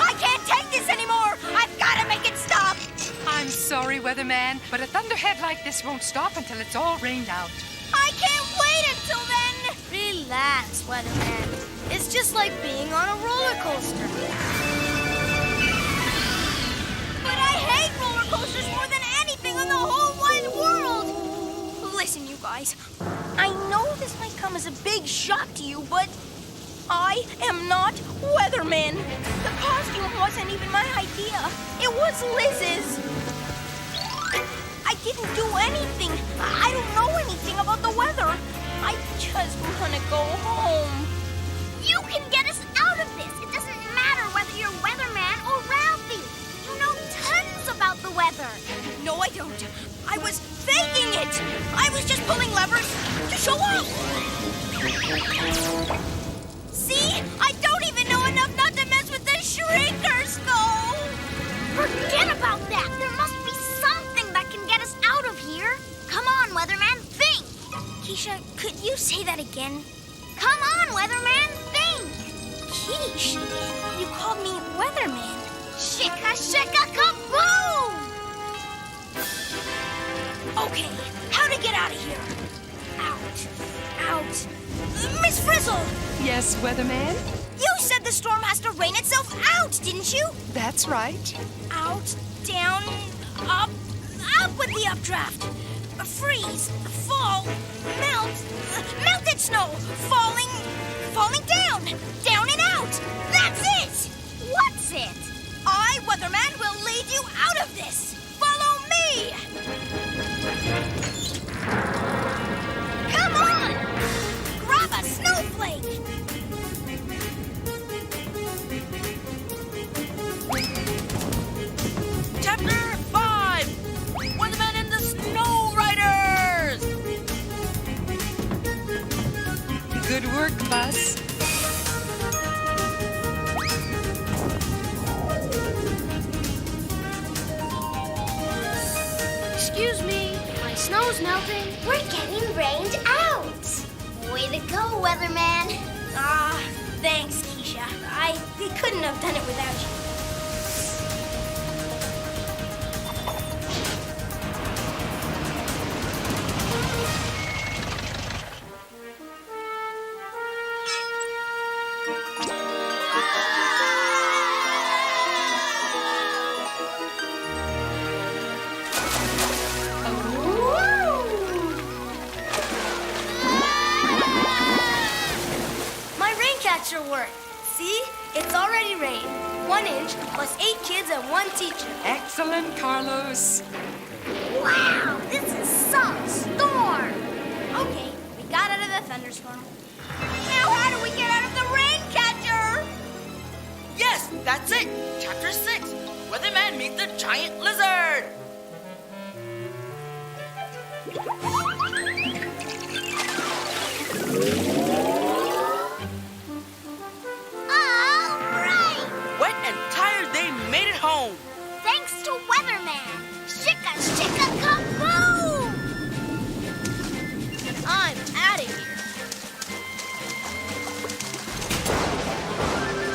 I can't take this anymore! I've got to make it stop! I'm sorry, Weatherman, but a thunderhead like this won't stop until it's all rained out. I can't wait until then! Relax, Weatherman. It's just like being on a roller coaster. But I hate roller coasters more than anything in the whole wide world! Listen, you guys. I know this might come as a big shock to you, but I am not Weatherman. The costume wasn't even my idea. It was Liz's. I didn't do anything. I don't know anything about the weather. I just want to go home. You can get us out of this. It doesn't matter whether you're Weatherman or Ralphie. You know tons about the weather. No, I don't. I was faking it. I was just pulling levers to show off. See? I don't even know enough not to mess with the shrinker skull. Forget about that. There must be something that can get us out of here. Come on, Weatherman, think. Keisha, could you say that again? Come on, Weatherman, think. Keish, you called me Weatherman. Shika, shika, kaboom! Okay, how to get out of here? Out. Miss Frizzle! Yes, Weatherman? You said the storm has to rain itself out, didn't you? That's right. Out, down, up with the updraft. Freeze, fall, melt, melted snow, falling down and out. That's it! What's it? I, Weatherman, will lead you out of this. Follow me! Come on! Grab a snowflake! Chapter 5! Weatherman and the Snow Riders! Good work, Buzz. Excuse me, my snow's melting. We're getting rained out. Way to go, Weatherman. Thanks, Keisha. I couldn't have done it without you. Work. See? It's already rained. 1 inch plus 8 kids and 1 teacher. Excellent, Carlos. Wow, this is some storm. Okay, we got out of the thunderstorm. Now how do we get out of the rain catcher? Yes, that's it. Chapter 6. Weatherman meets the giant lizard. Wet and tired, they made it home. Thanks to Weatherman. Shika, shika, kaboom! I'm out of here.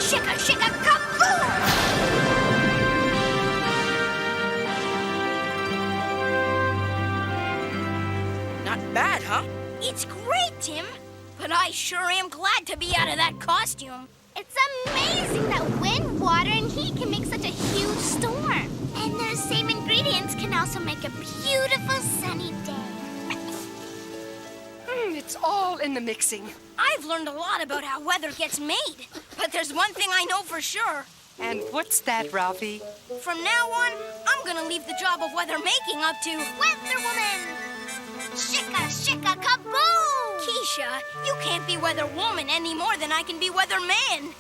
Shika, shika, kaboom! Not bad, huh? It's great, Tim. But I sure am glad to be out of that costume. It's amazing that wind, water, and heat can make such a huge storm. And those same ingredients can also make a beautiful sunny day. It's all in the mixing. I've learned a lot about how weather gets made. But there's one thing I know for sure. And what's that, Ralphie? From now on, I'm gonna leave the job of weather making up to Weather Woman! Shika, shika, kaboom! Keisha. You can't be weather woman any more than I can be weather man.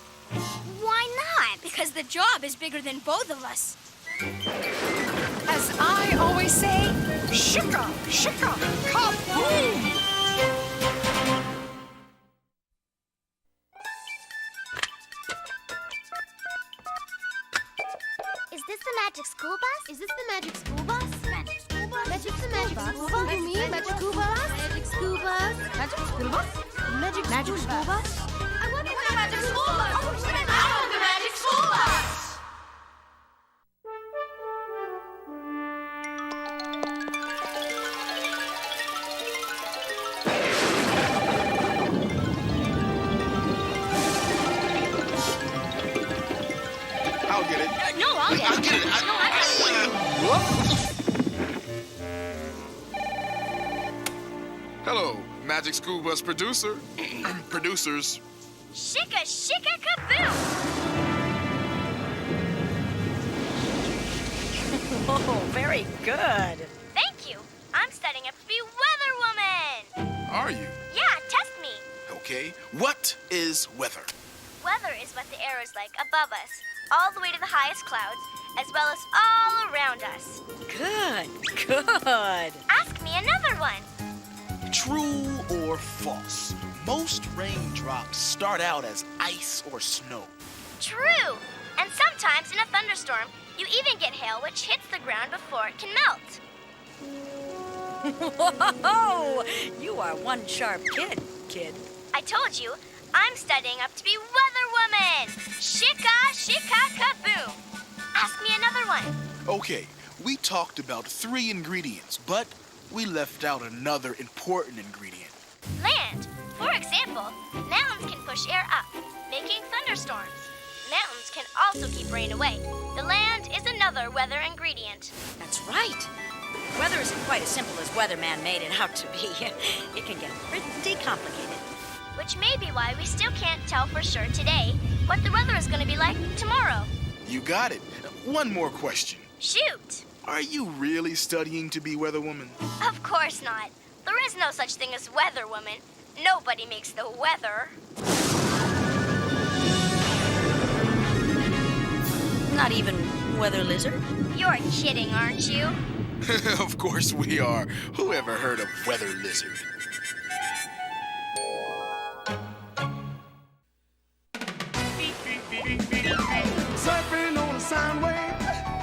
Why not? Because the job is bigger than both of us. As I always say, shika, shika, kaboom! Is this the magic school bus? Is this the magic school bus? Magic school bus? Magic the magic school bus? You mean magic school bus? Magic school bus? Magic school bus? Magic school bus? I want the magic school bus! I want the magic school bus! I'll get it. No, I'll get it. I'll get it. Hello, Magic School Bus producer. Producers. Shika, shika, kaboom! Oh, very good. Thank you. I'm studying up to be Weather Woman. Are you? Yeah, test me. Okay. What is weather? Weather is what the air is like above us, all the way to the highest clouds, as well as all around us. Good, good. Ask me another one. True or false? Most raindrops start out as ice or snow. True. And sometimes in a thunderstorm, you even get hail which hits the ground before it can melt. Whoa! You are one sharp kid. I told you, I'm studying up to be Weather Woman. Shika, shika, kaboom. Ask me another one. Okay, we talked about 3 ingredients, but we left out another important ingredient. Land. For example, mountains can push air up, making thunderstorms. Mountains can also keep rain away. The land is another weather ingredient. That's right. Weather isn't quite as simple as Weatherman made it out to be. It can get pretty complicated. Which may be why we still can't tell for sure today what the weather is going to be like tomorrow. You got it. One more question. Shoot! Are you really studying to be Weather Woman? Of course not. There is no such thing as Weather Woman. Nobody makes the weather. Not even Weather Lizard? You're kidding, aren't you? Of course we are. Who ever heard of Weather Lizard? Surfing on a sound wave,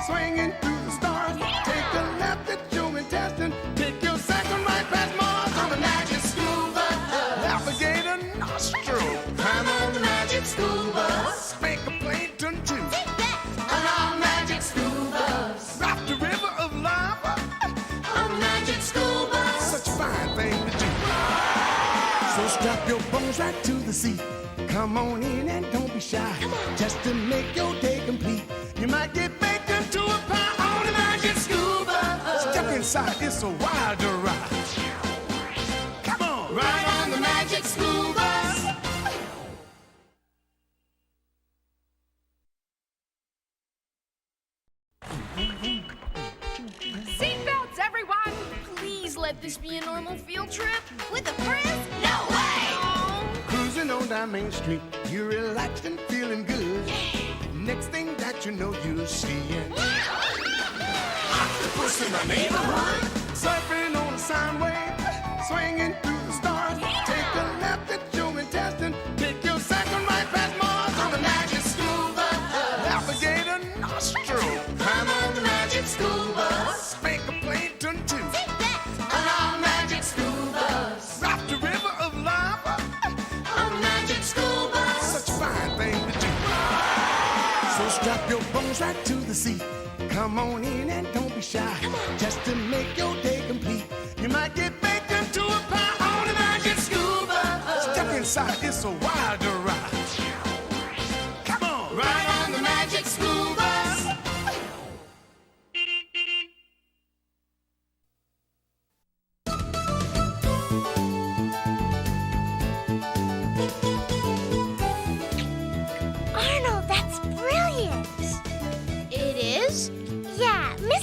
swinging through the stars. Take a left at your intestine. Take your second right past Mars on the magic school bus. Alligator nostril. Climb on the magic school bus. Make a plankton too. On our magic school bus. Drop the river of lava on the magic school bus. Such a fine thing to do. So strap your bones right to the seat. Come on in and don't be shy. Just to make your day complete. You might get baked into a pie on the magic school bus. Step inside, it's a wild ride. Come on, ride on the magic school bus. Seatbelts, everyone! Please let this be a normal field trip. With a Frizz? No way! Cruising on down Main Street, you're relaxed and feeling good. Next thing that you know, you're seeing octopus in the neighborhood. Surfing on a sound wave, swinging through the stars. Take a left at your intestine. Take your second right past Mars on the magic school bus. Alligator nostril. Climb on the magic school bus. Make a plankton too. On our magic school bus. Drop the river of lava on the magic school bus. Such a fine thing to do. So strap your bones right to the seat. Come on in and don't be shy. Just to make your day complete. You might get baked into a pie on the magic school bus. Step inside, it's a wild ride. Come on, ride on the magic school bus.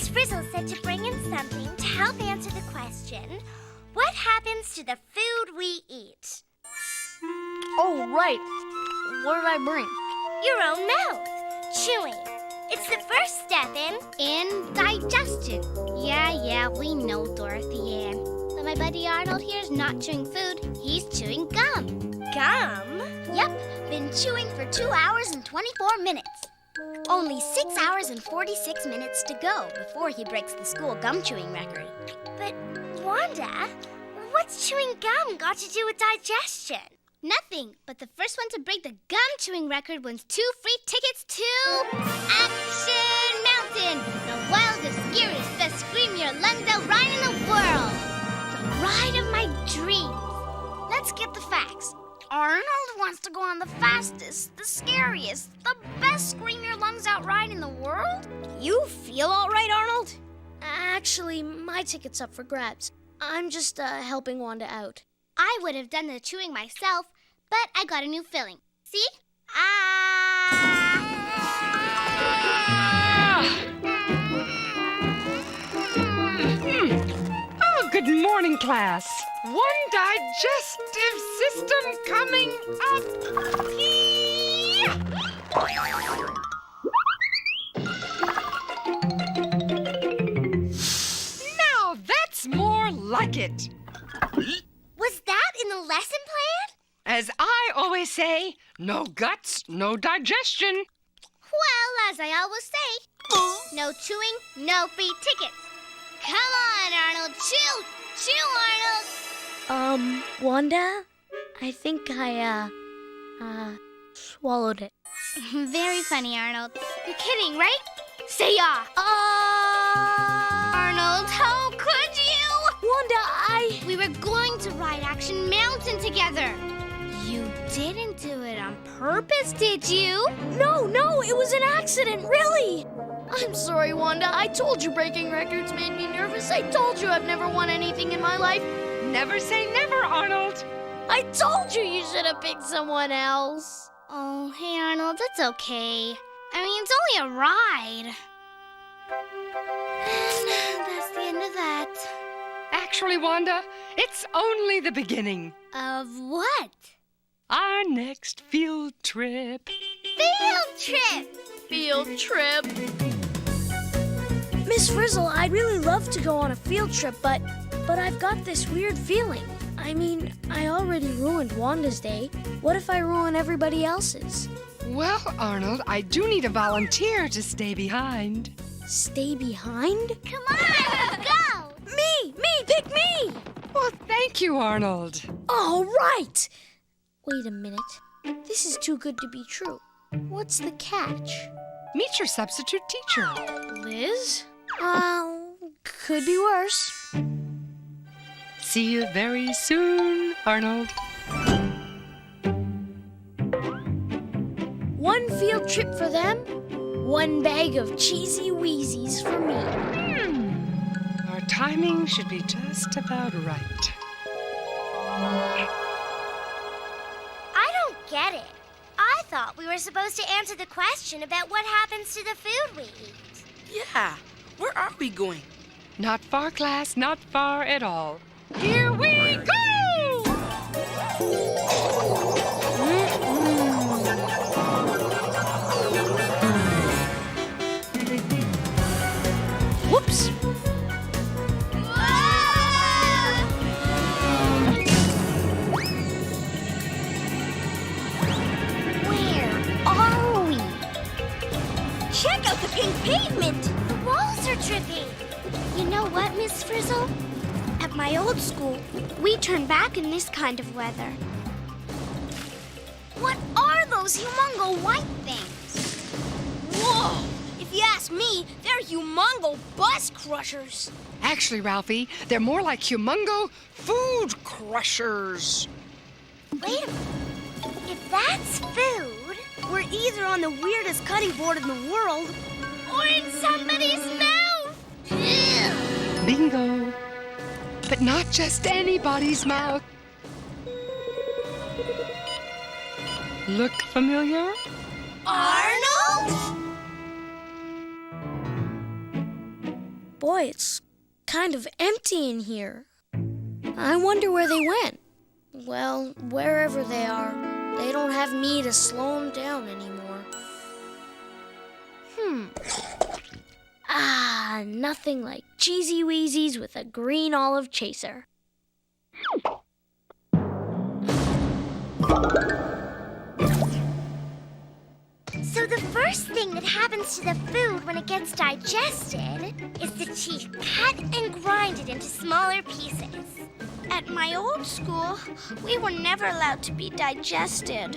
Miss Frizzle said to bring in something to help answer the question, what happens to the food we eat? Oh, right. What did I bring? Your own mouth. Chewing. It's the first step In digestion. Yeah, we know, Dorothy Ann. But my buddy Arnold here's not chewing food. He's chewing gum. Gum? Yep, been chewing for 2 hours and 24 minutes. Only 6 hours and 46 minutes to go before he breaks the school gum chewing record. But, Wanda, what's chewing gum got to do with digestion? Nothing, but the first one to break the gum chewing record wins 2 free tickets to Action Mountain, the wildest, scariest, best scream your lungs out ride in the world. The ride of my dreams. Let's get the facts. Arnold wants to go on the fastest, the scariest, the best scream your lungs out ride in the world? You feel all right, Arnold? Actually, my ticket's up for grabs. I'm just helping Wanda out. I would have done the chewing myself, but I got a new filling. See? Oh, good morning, class. One digestive system coming up here. Now that's more like it. Was that in the lesson plan? As I always say, no guts, no digestion. Well, as I always say, no chewing, no free tickets. Come on, Arnold, chew! Chew, Arnold! Wanda? I think I swallowed it. Very funny, Arnold. You're kidding, right? Say yeah. Arnold, how could you? Wanda, We were going to ride Action Mountain together. You didn't do it on purpose, did you? No, it was an accident, really. I'm sorry, Wanda. I told you breaking records made me nervous. I told you I've never won anything in my life. Never say never, Arnold. I told you you should have picked someone else. Oh, hey, Arnold, it's okay. I mean, it's only a ride. And that's the end of that. Actually, Wanda, it's only the beginning. Of what? Our next field trip. Field trip! Field trip. Miss Frizzle, I'd really love to go on a field trip, but I've got this weird feeling. I mean, I already ruined Wanda's day. What if I ruin everybody else's? Well, Arnold, I do need a volunteer to stay behind. Stay behind? Come on, let's go! Me! Pick me! Well, thank you, Arnold. All right! Wait a minute. This is too good to be true. What's the catch? Meet your substitute teacher. Liz? Could be worse. See you very soon, Arnold. One field trip for them, one bag of cheesy wheezies for me. Our timing should be just about right. I don't get it. I thought we were supposed to answer the question about what happens to the food we eat. Yeah, where are we going? Not far, class, not far at all. Here we go! Whoops! Where are we? Check out the pink pavement! The walls are dripping! You know what, Miss Frizzle? At my old school, we turn back in this kind of weather. What are those humongo white things? Whoa! If you ask me, they're humongo bus crushers. Actually, Ralphie, they're more like humongo food crushers. Wait a minute. If that's food, We're either on the weirdest cutting board in the world, or in somebody's mouth! Bingo. But not just anybody's mouth. Look familiar? Arnold? Boy, it's kind of empty in here. I wonder where they went. Well, wherever they are, they don't have me to slow them down anymore. Nothing like cheesy wheezies with a green olive chaser. So the first thing that happens to the food when it gets digested is the teeth cut and grind it into smaller pieces. At my old school, we were never allowed to be digested.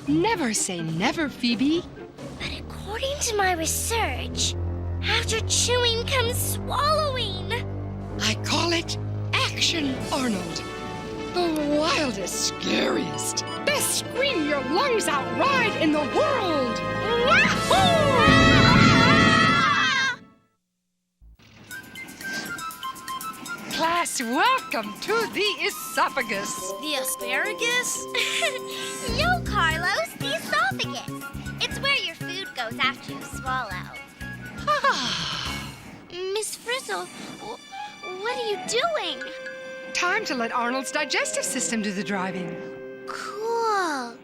Never say never, Phoebe. But according to my research, after chewing comes swallowing. I call it Action Arnold. The wildest, scariest, best scream your lungs out ride in the world. Class, welcome to the esophagus. The asparagus? No, Carlos, the esophagus. It's where your food goes after you swallow. Miss Frizzle, what are you doing? Time to let Arnold's digestive system do the driving. Cool.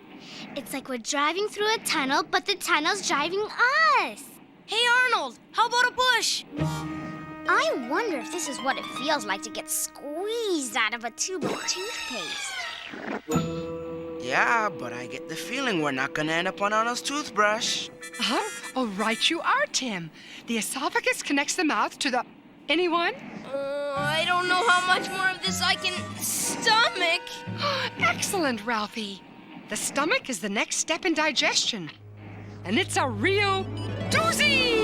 It's like we're driving through a tunnel, but the tunnel's driving us. Hey, Arnold, how about a push? I wonder if this is what it feels like to get squeezed out of a tube of toothpaste. Yeah, but I get the feeling we're not gonna end up on Arnold's toothbrush. Oh, right you are, Tim. The esophagus connects the mouth to the... Anyone? I don't know how much more of this I can stomach. Excellent, Ralphie. The stomach is the next step in digestion. And it's a real doozy!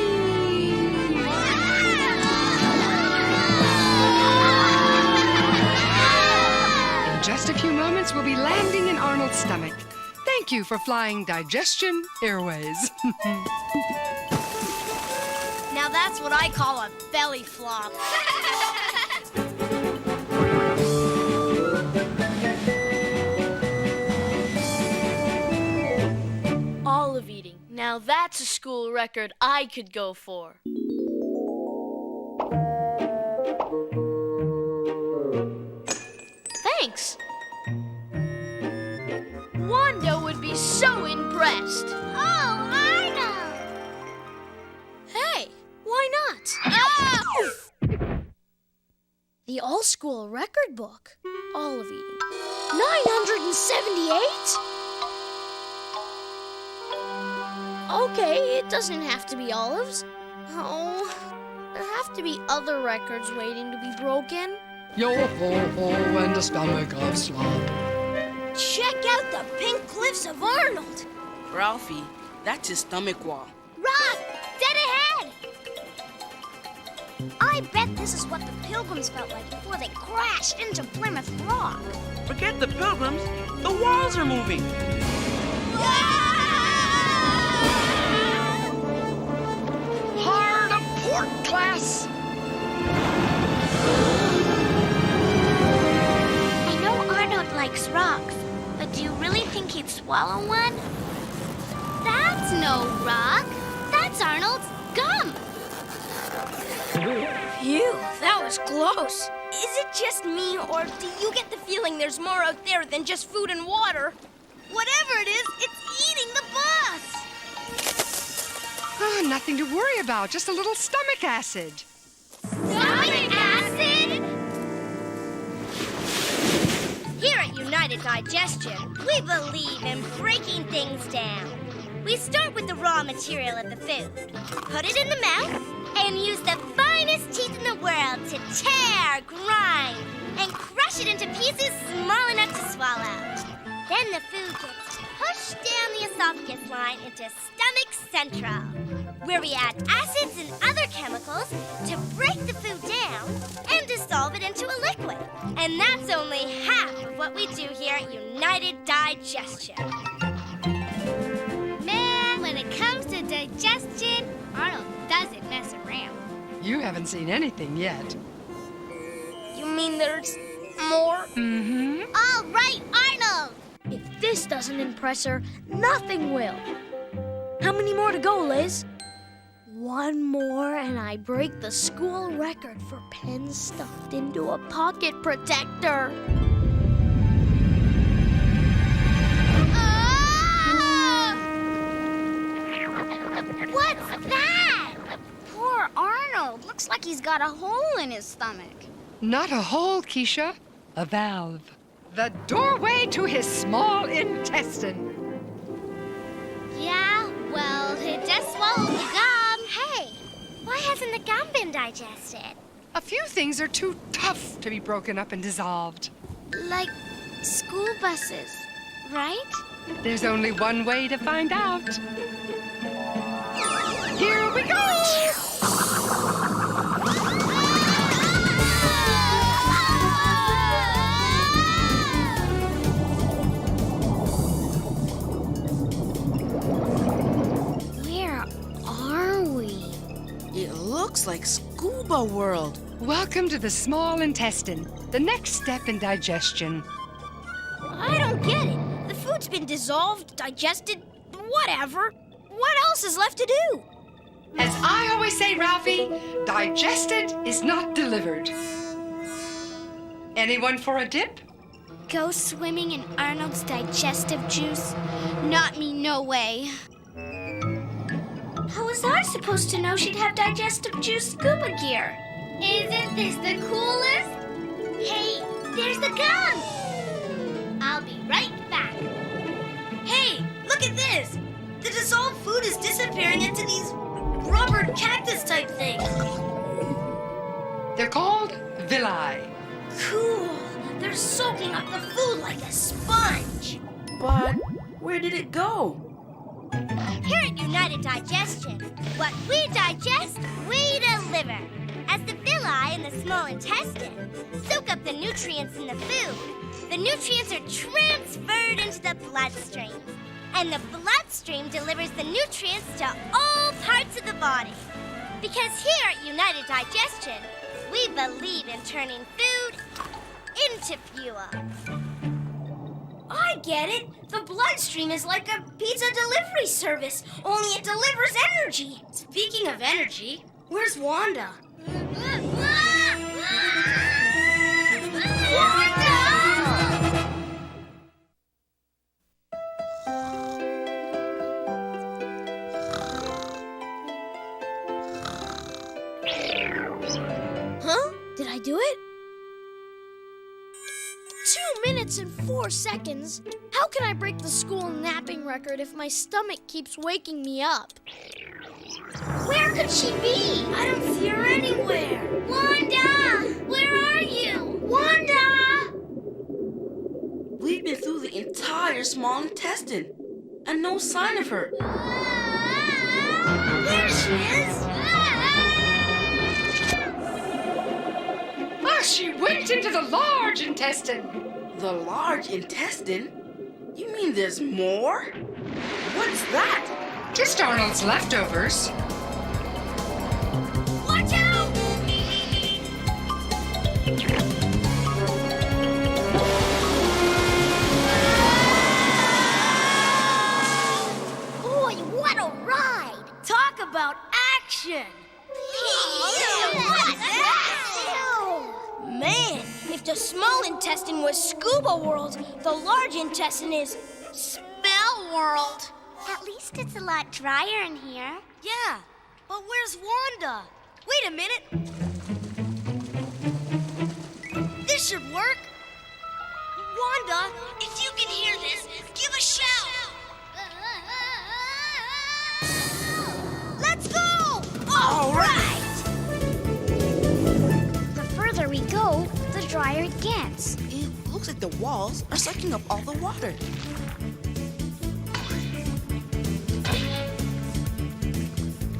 In just a few moments, we'll be landing in Arnold's stomach. Thank you for flying Digestion Airways. Now that's what I call a belly flop. Olive eating. Now that's a school record I could go for. Thanks. Wanda would be so impressed. Oh, Arnold! Hey, why not? Oh! The all-school record book. Olive eating. 978? Okay, it doesn't have to be olives. Oh, there have to be other records waiting to be broken. Yo-ho-ho and a stomach of slop. Check out the pink cliffs of Arnold. Ralphie, that's his stomach wall. Rock! Dead ahead! I bet this is what the Pilgrims felt like before they crashed into Plymouth Rock. Forget the Pilgrims, the walls are moving. Hard a port, class! I know Arnold likes rocks, but do you really think he'd swallow one? That's no rock. That's Arnold's gum. Phew, that was close. Is it just me, or do you get the feeling there's more out there than just food and water? Whatever it is, it's eating the bus. Nothing to worry about, just a little stomach acid. Stomach acid? Here at United Digestion, we believe in breaking things down. We start with the raw material of the food, put it in the mouth, and use the finest teeth in the world to tear, grind, and crush it into pieces small enough to swallow. Then the food gets pushed down the esophagus line into stomach central, where we add acids and other chemicals to break the food down and dissolve it into a liquid. And that's only half of what we do here at United Digestion. Man, when it comes to digestion, Arnold doesn't mess around. You haven't seen anything yet. You mean there's more? Mm-hmm. All right, Arnold! If this doesn't impress her, nothing will. How many more to go, Liz? 1, one more and I break the school record for pens stuffed into a pocket protector. What's that? Poor Arnold. Looks like he's got a hole in his stomach. Not a hole, Keisha. A valve. The doorway to his small intestine. Yeah, well, it just swallowed the gum. Hey, why hasn't the gum been digested? A few things are too tough to be broken up and dissolved. Like school buses, right? There's only one way to find out. Here we go! Where are we? It looks like Scuba World. Welcome to the small intestine, the next step in digestion. I don't get it. The food's been dissolved, digested, whatever. What else is left to do? As I always say, Ralphie, digested is not delivered. Anyone for a dip? Go swimming in Arnold's digestive juice? Not me, no way. How was I supposed to know she'd have digestive juice scuba gear? Isn't this the coolest? Hey, there's the gum! I'll be right back. Hey, look at this! The dissolved food is disappearing into these rubber cactus type things. They're called villi. Cool. They're soaking up the food like a sponge. But where did it go? Here at United Digestion, what we digest, we deliver. As the villi in the small intestine soak up the nutrients in the food, the nutrients are transferred into the bloodstream. And the bloodstream delivers the nutrients to all parts of the body. Because here at United Digestion, we believe in turning food into fuel. I get it. The bloodstream is like a pizza delivery service, only it delivers energy. Speaking of energy, where's Wanda? Huh? Did I do it? 2 minutes and 4 seconds? How can I break the school napping record if my stomach keeps waking me up? Where could she be? I don't see her anywhere. Wanda! Where are you? Wanda! We've been through the entire small intestine, and no sign of her. There she is! Ah, she went into the large intestine. The large intestine? You mean there's more? What's that? Just Arnold's leftovers. Watch out! Boy, what a ride! Talk about action! Man, if the small intestine was Scuba World, the large intestine is Smell World. At least it's a lot drier in here. Yeah, but where's Wanda? Wait a minute. This should work. Wanda, if you can hear this, give a shout. Let's go! All right! The further we go, the drier it gets. It looks like the walls are sucking up all the water.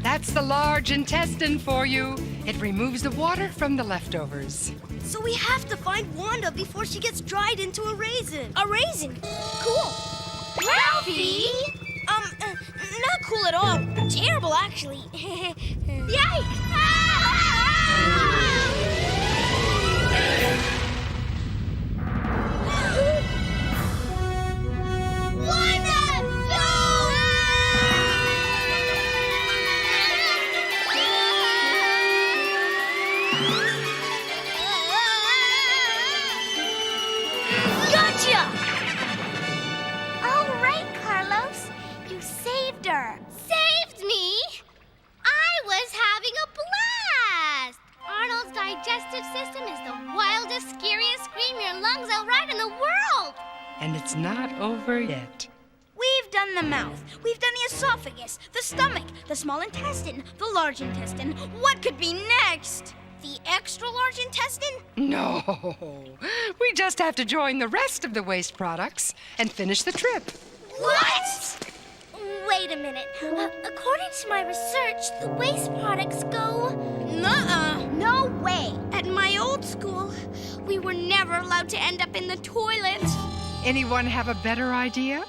That's the large intestine for you. It removes the water from the leftovers. So we have to find Wanda before she gets dried into a raisin. A raisin? Cool. Ralphie! Not cool at all. Terrible, actually. Yikes! Wanda! No! And it's not over yet. We've done the mouth. We've done the esophagus, the stomach, the small intestine, the large intestine. What could be next? The extra large intestine? No. We just have to join the rest of the waste products and finish the trip. What? Wait a minute. According to my research, the waste products go... Nuh-uh. No way. At my old school, we were never allowed to end up in the toilet. Anyone have a better idea?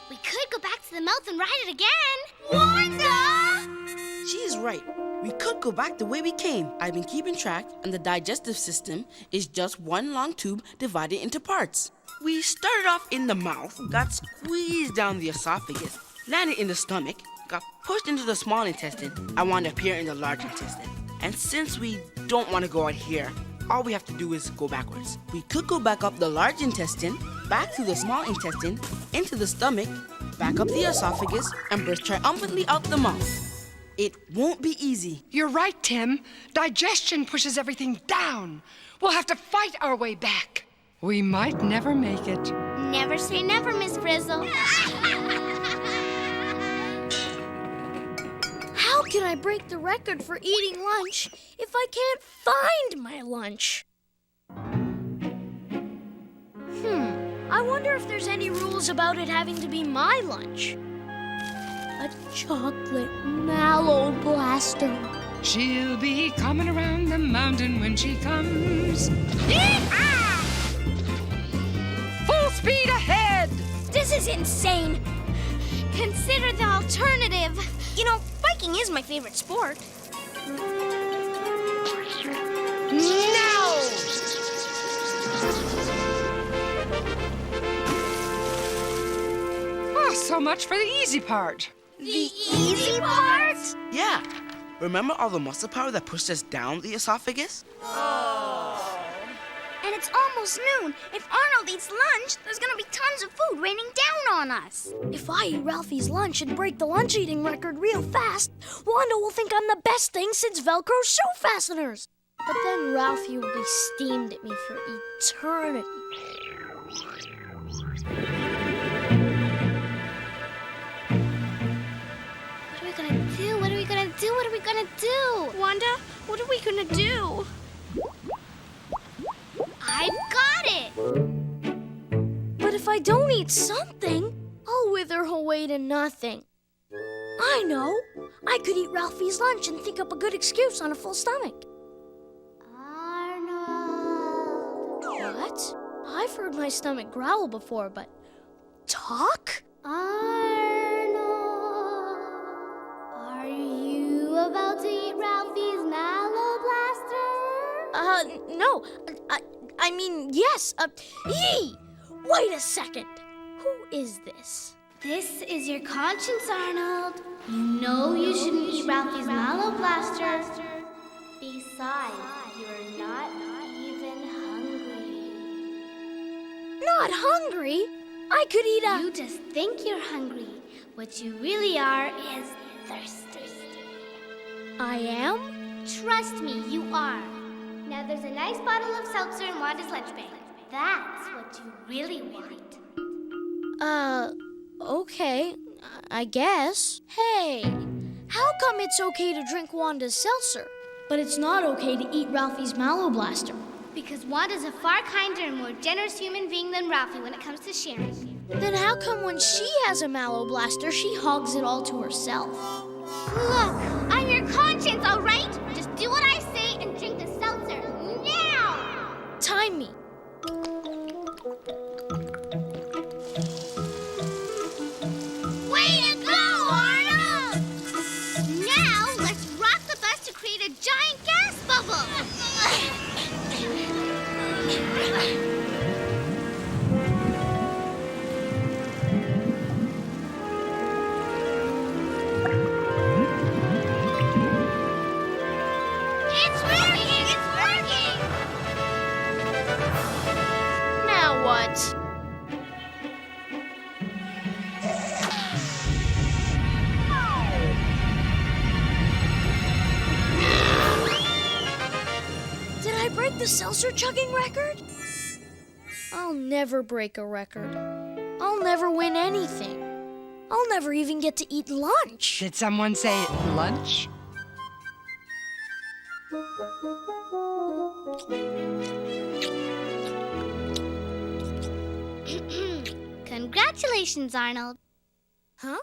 We could go back to the mouth and ride it again. Wanda! She's right. We could go back the way we came. I've been keeping track, and the digestive system is just one long tube divided into parts. We started off in the mouth, got squeezed down the esophagus, landed in the stomach, got pushed into the small intestine, and wound up here in the large intestine. And since we don't want to go out here, all we have to do is go backwards. We could go back up the large intestine, back through the small intestine, into the stomach, back up the esophagus, and burst triumphantly out the mouth. It won't be easy. You're right, Tim. Digestion pushes everything down. We'll have to fight our way back. We might never make it. Never say never, Miss Frizzle. How can I break the record for eating lunch if I can't find my lunch? I wonder if there's any rules about it having to be my lunch. A chocolate mallow blaster. She'll be coming around the mountain when she comes. Full speed ahead! This is insane. Consider the alternative. You know, biking is my favorite sport. Now! Oh, so much for the easy part. The easy part? Yeah. Remember all the muscle power that pushed us down the esophagus? And it's almost noon. If Arnold eats lunch, there's gonna be tons of food raining down on us. If I eat Ralphie's lunch and break the lunch eating record real fast, Wanda will think I'm the best thing since Velcro shoe fasteners. But then Ralphie will be steamed at me for eternity. What are we gonna do? What are we gonna do? Wanda, what are we gonna do? I've got it! But if I don't eat something, I'll wither away to nothing. I know. I could eat Ralphie's lunch and think up a good excuse on a full stomach. Arnold. What? I've heard my stomach growl before, but talk? Arnold. Are you about to eat Ralphie's mallow blaster? No. I mean, yes. Yee! Wait a second. Who is this? This is your conscience, Arnold. You know you shouldn't eat Ralphie's mallow blaster. Besides, you're not even hungry. Not hungry? I could eat a... You just think you're hungry. What you really are is thirsty. I am? Trust me, you are. Now there's a nice bottle of seltzer in Wanda's lunch bag. That's what you really want. Okay. I guess. Hey, how come it's okay to drink Wanda's seltzer, but it's not okay to eat Ralphie's mallow blaster? Because Wanda's a far kinder and more generous human being than Ralphie when it comes to sharing. Then how come when she has a mallow blaster, she hogs it all to herself? Look, I'm your conscience, all right? Just do what I say and drink the seltzer now! Time me. Way to go, Arnold! Now, let's rock the bus to create a giant gas bubble! It's working! It's working! Now what? Did I break the seltzer chugging record? I'll never break a record. never win anything. I'll never even get to eat lunch. Did someone say lunch? Congratulations, Arnold. Huh?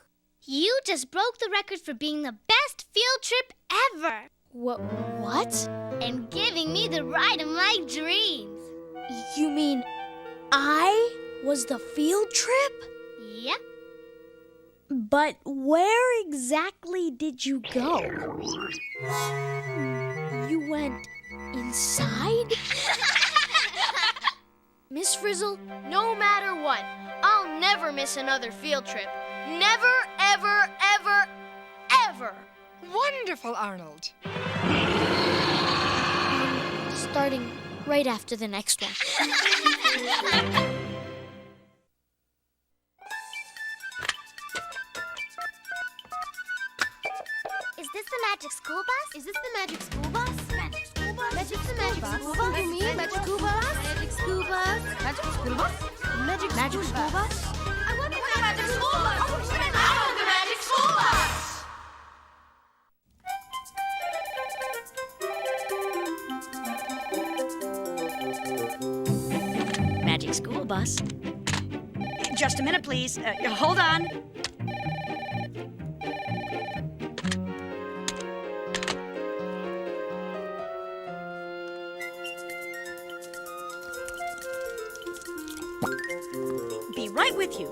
You just broke the record for being the best field trip ever. What? And giving me the ride of my dreams. You mean I was the field trip? Yep. But where exactly did you go? You went inside? Miss Frizzle, no matter what, I'll never miss another field trip. Never, ever, ever, ever. Wonderful, Arnold. Starting right after the next one. Is this the magic school bus? Is this the magic school bus? Magic school bus? Magic school bus? You mean magic school bus? Magic school bus? Magic school bus? Magic school bus? I want the magic school bus! I want the magic school bus! Magic school bus. Just a minute, please. Hold on. Be right with you.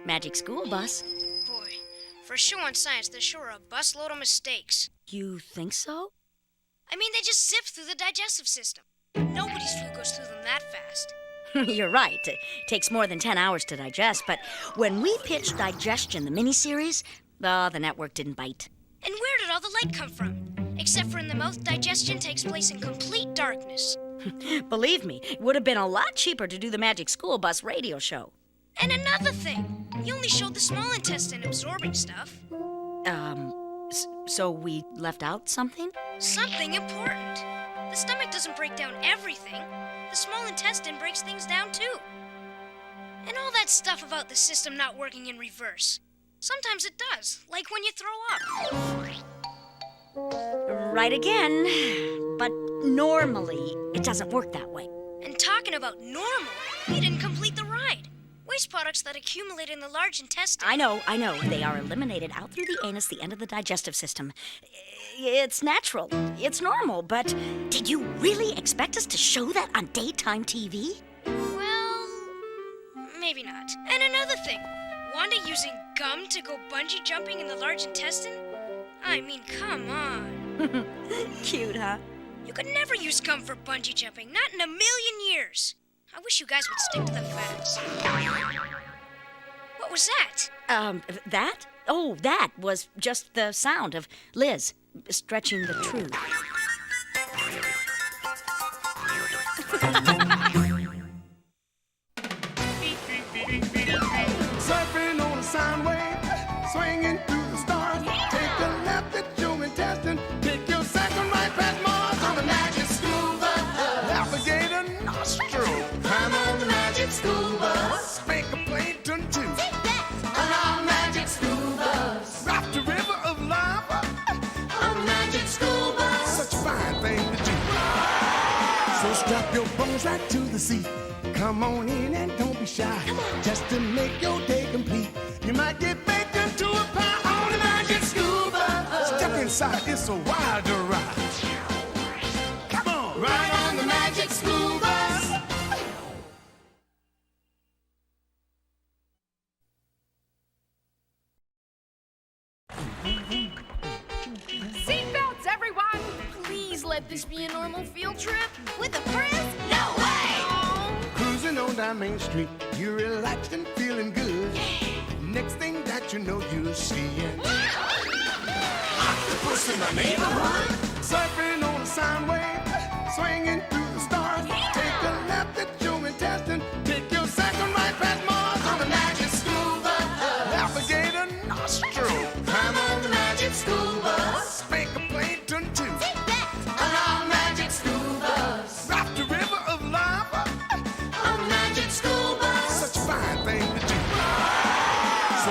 Magic school bus. Boy, for sure on science, there's sure a busload of mistakes. You think so? I mean, they just zip through the digestive system. Nobody's food goes through them that fast. You're right. It takes more than 10 hours to digest, but when we pitched Digestion, the miniseries, the network didn't bite. And where did all the light come from? Except for in the mouth, digestion takes place in complete darkness. Believe me, it would have been a lot cheaper to do the Magic School Bus radio show. And another thing, you only showed the small intestine absorbing stuff. So we left out something? Something important. The stomach doesn't break down everything. The small intestine breaks things down too. And all that stuff about the system not working in reverse. Sometimes it does, like when you throw up. Right again. But normally, it doesn't work that way. And talking about normal, you didn't complete the ride. Waste products that accumulate in the large intestine. I know. They are eliminated out through the anus, the end of the digestive system. It's natural. It's normal, but did you really expect us to show that on daytime TV? Well, maybe not. And another thing, Wanda using gum to go bungee jumping in the large intestine? I mean, come on. Cute, huh? You could never use gum for bungee jumping, not in a million years. I wish you guys would stick to the facts. What was that? That? Oh, that was just the sound of Liz stretching the truth. Surfing on a sound wave, swinging through the stars. Take a left at your intestine, take your second right past Mars on the magic school bus. Alligator nostril, climb on the magic school bus. Plankton too, on our magic school bus. Rock the river of lava, on the magic school bus. Such a fine thing to do. So strap your bones right to the seat. Come on in and don't be shy. Just to make your day complete, you might get baked into a pie on the magic school bus. Step inside, it's a wild ride. Come on, ride on the magic school bus. Seatbelts, everyone! Please let this be a normal field trip. With a Frizz? No way! Cruising on down Main Street, you're relaxed and feeling good. Next thing that you know, you're seeing octopus in the neighborhood. Surfing on a sound wave, swinging through the stars. Take a left at your intestine, take your second right past Mars on the magic school bus. Alligator nostril, climb on the magic school bus. Plankton too, on our magic school bus. Rock the river of lava, on the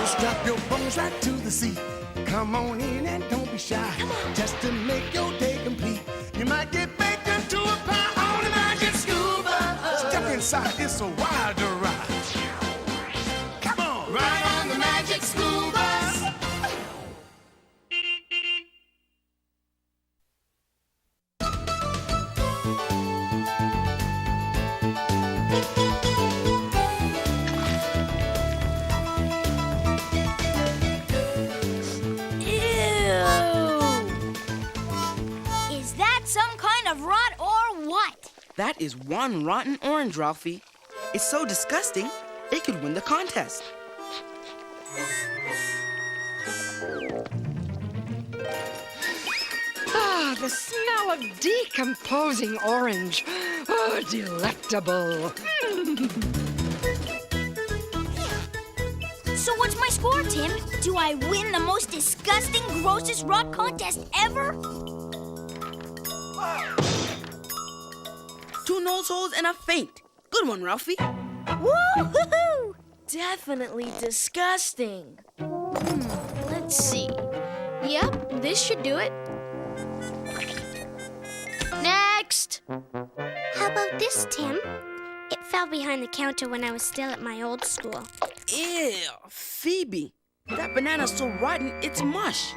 So strap your bones right to the seat. Come on in and don't be shy. Just to make your day complete. You might get baked into a pie on the magic school bus. Step inside, it's a wilder ride. Come on, ride on the magic school bus. Rot or what? That is one rotten orange, Ralphie. It's so disgusting, it could win the contest. Ah, the smell of decomposing orange. Oh, delectable. So what's my score, Tim? Do I win the most disgusting, grossest rot contest ever? 2 nose holes and a faint. Good one, Ralphie. Woo-hoo-hoo! Definitely disgusting. Let's see. Yep, this should do it. Next! How about this, Tim? It fell behind the counter when I was still at my old school. Ew, Phoebe. That banana's so rotten, it's mush.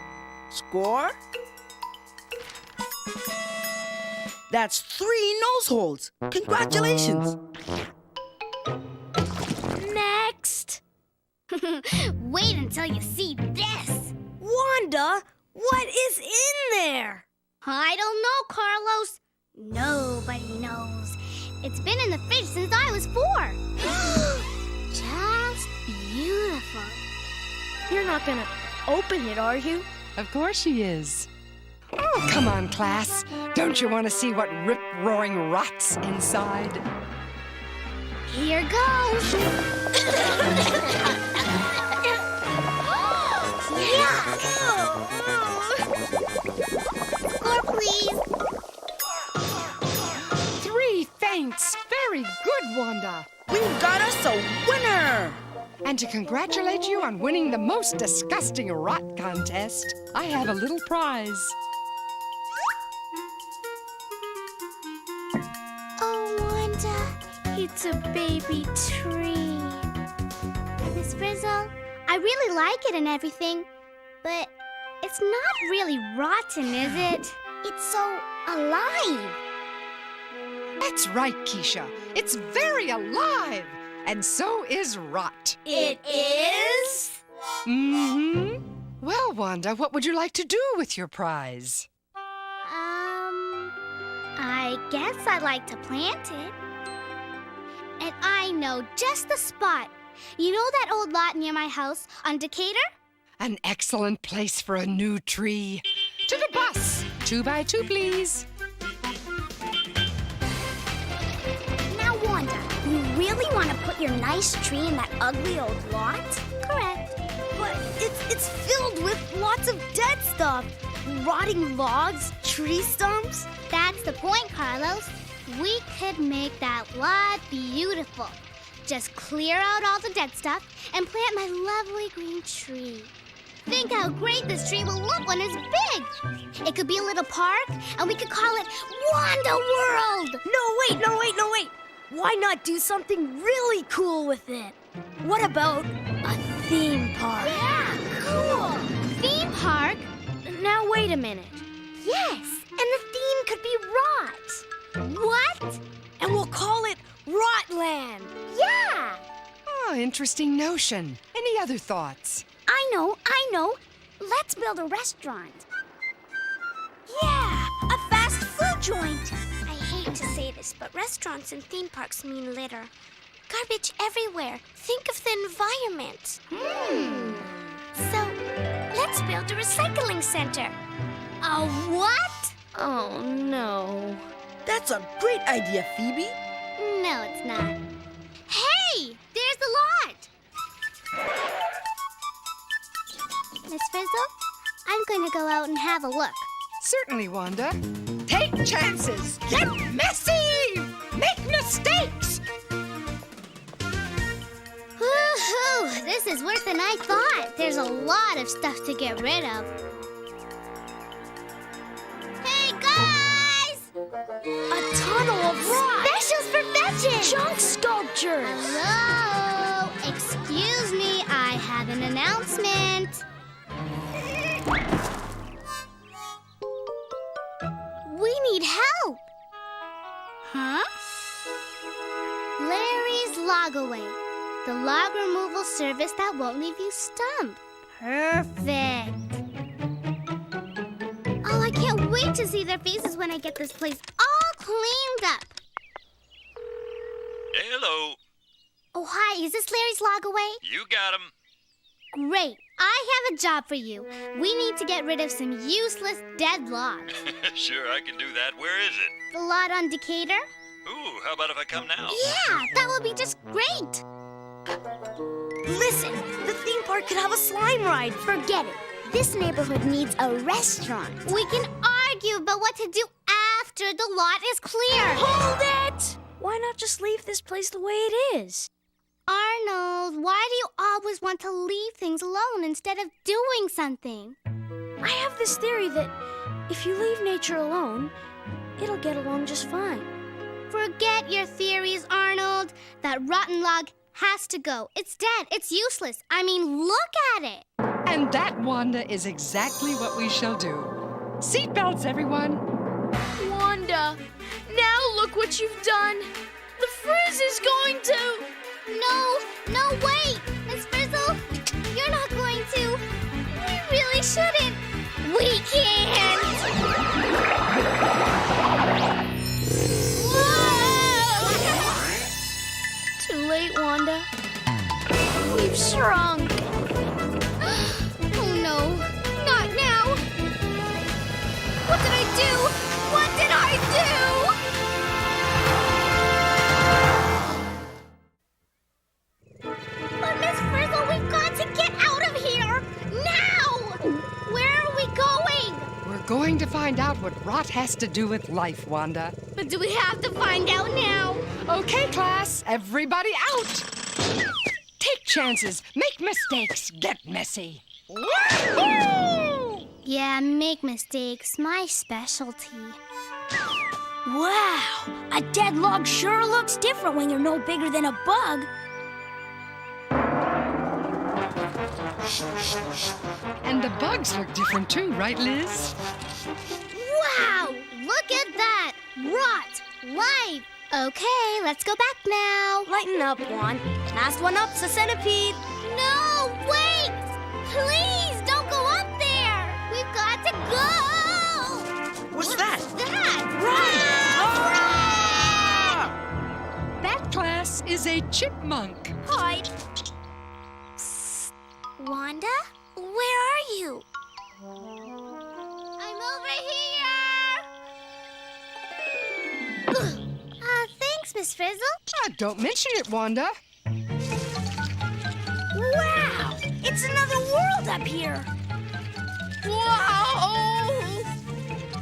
Score? That's 3 nose holes. Congratulations. Next. Wait until you see this. Wanda, what is in there? I don't know, Carlos. Nobody knows. It's been in the fridge since I was 4. Just beautiful. You're not gonna open it, are you? Of course she is. Oh, come on, class. Don't you want to see what rip-roaring rots inside? Here goes. Score, please. 3 faints. Very good, Wanda. We've got us a winner. And to congratulate you on winning the most disgusting rot contest, I have a little prize. Oh, Wanda, it's a baby tree. Miss Frizzle, I really like it and everything, but it's not really rotten, is it? It's so alive. That's right, Keisha. It's very alive. And so is rot. It is? Mm-hmm. Well, Wanda, what would you like to do with your prize? I guess I'd like to plant it. And I know just the spot. You know that old lot near my house on Decatur? An excellent place for a new tree. To the bus. 2 by 2, please. Now, Wanda, you really want to put your nice tree in that ugly old lot? Correct. But it's filled with lots of dead stuff. Rotting logs, tree stumps. That's the point, Carlos. We could make that lot beautiful. Just clear out all the dead stuff and plant my lovely green tree. Think how great this tree will look when it's big. It could be a little park, and we could call it Wanda World. No, wait. Why not do something really cool with it? What about a theme park? Yeah, cool. Theme park? Now, wait a minute. Yes, and the theme could be rot. What? And we'll call it Rotland. Yeah. Oh, interesting notion. Any other thoughts? I know. Let's build a restaurant. Yeah, a fast food joint. I hate to say this, but restaurants and theme parks mean litter. Garbage everywhere. Think of the environment. So, let's build a recycling center. A what? Oh, no. That's a great idea, Phoebe. No, it's not. Hey, there's the lot. Miss Frizzle, I'm going to go out and have a look. Certainly, Wanda. Take chances. Get messy. Make mistakes. Woohoo! This is worse than I thought. There's a lot of stuff to get rid of. Hey, guys! A tunnel of rock! Specials for fetching! Junk sculptures! Hello! Excuse me, I have an announcement. We need help. Huh? Larry's Logaway, the log removal service that won't leave you stumped. Perfect. Oh, I can't wait to see their faces when I get this place all cleaned up. Hello. Oh, hi, is this Larry's Logaway? You got him. Great. I have a job for you. We need to get rid of some useless dead logs. Sure, I can do that. Where is it? The lot on Decatur? Ooh, how about if I come now? Yeah, that would be just great. Listen, the theme park could have a slime ride. Forget it. This neighborhood needs a restaurant. We can argue about what to do after the lot is clear. Hold it! Why not just leave this place the way it is? Arnold, why do you always want to leave things alone instead of doing something? I have this theory that if you leave nature alone, it'll get along just fine. Forget your theories, Arnold. That rotten log has to go. It's dead. It's useless. I mean, look at it. And that, Wanda, is exactly what we shall do. Seatbelts, everyone. Wanda, now look what you've done. The Frizz is going to... No, wait. Miss Frizzle, you're not going to. We really shouldn't. We can't. Too late, Wanda. We've shrunk. Oh no, not now. What did I do? What did I do? But Miss Frizzle, we've got to get out of here now. Where are we going? We're going to find out what rot has to do with life, Wanda. But do we have to find out now? Okay, class, everybody out! Take chances, make mistakes, get messy. Yeah, make mistakes. My specialty. Wow, a dead log sure looks different when you're no bigger than a bug. And the bugs look different too, right, Liz? Wow! Look at that! Rot! Life! Okay, let's go back now. Lighten up, Juan. Last one up's a centipede. No, wait! Please, don't go up there! We've got to go! What's that? That class is a chipmunk. Hide. Wanda? Where are you? I'm over here! Thanks, Miss Frizzle. Don't mention it, Wanda. Wow! It's another world up here. Wow!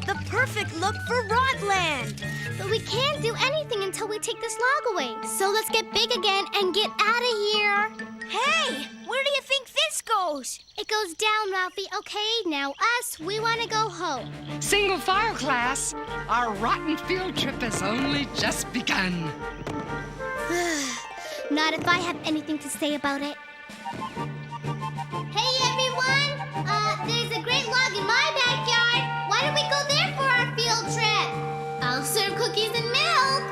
The perfect look for Rotland. But we can't do anything until we take this log away. So let's get big again and get out of here. Hey, where do you think this goes? It goes down, Ralphie. Okay, now us, we want to go home. Single file class, our rotten field trip has only just begun. Not if I have anything to say about it. Hey, everyone! There's a great log in my backyard. Why don't we go there for our field trip? I'll serve cookies and milk.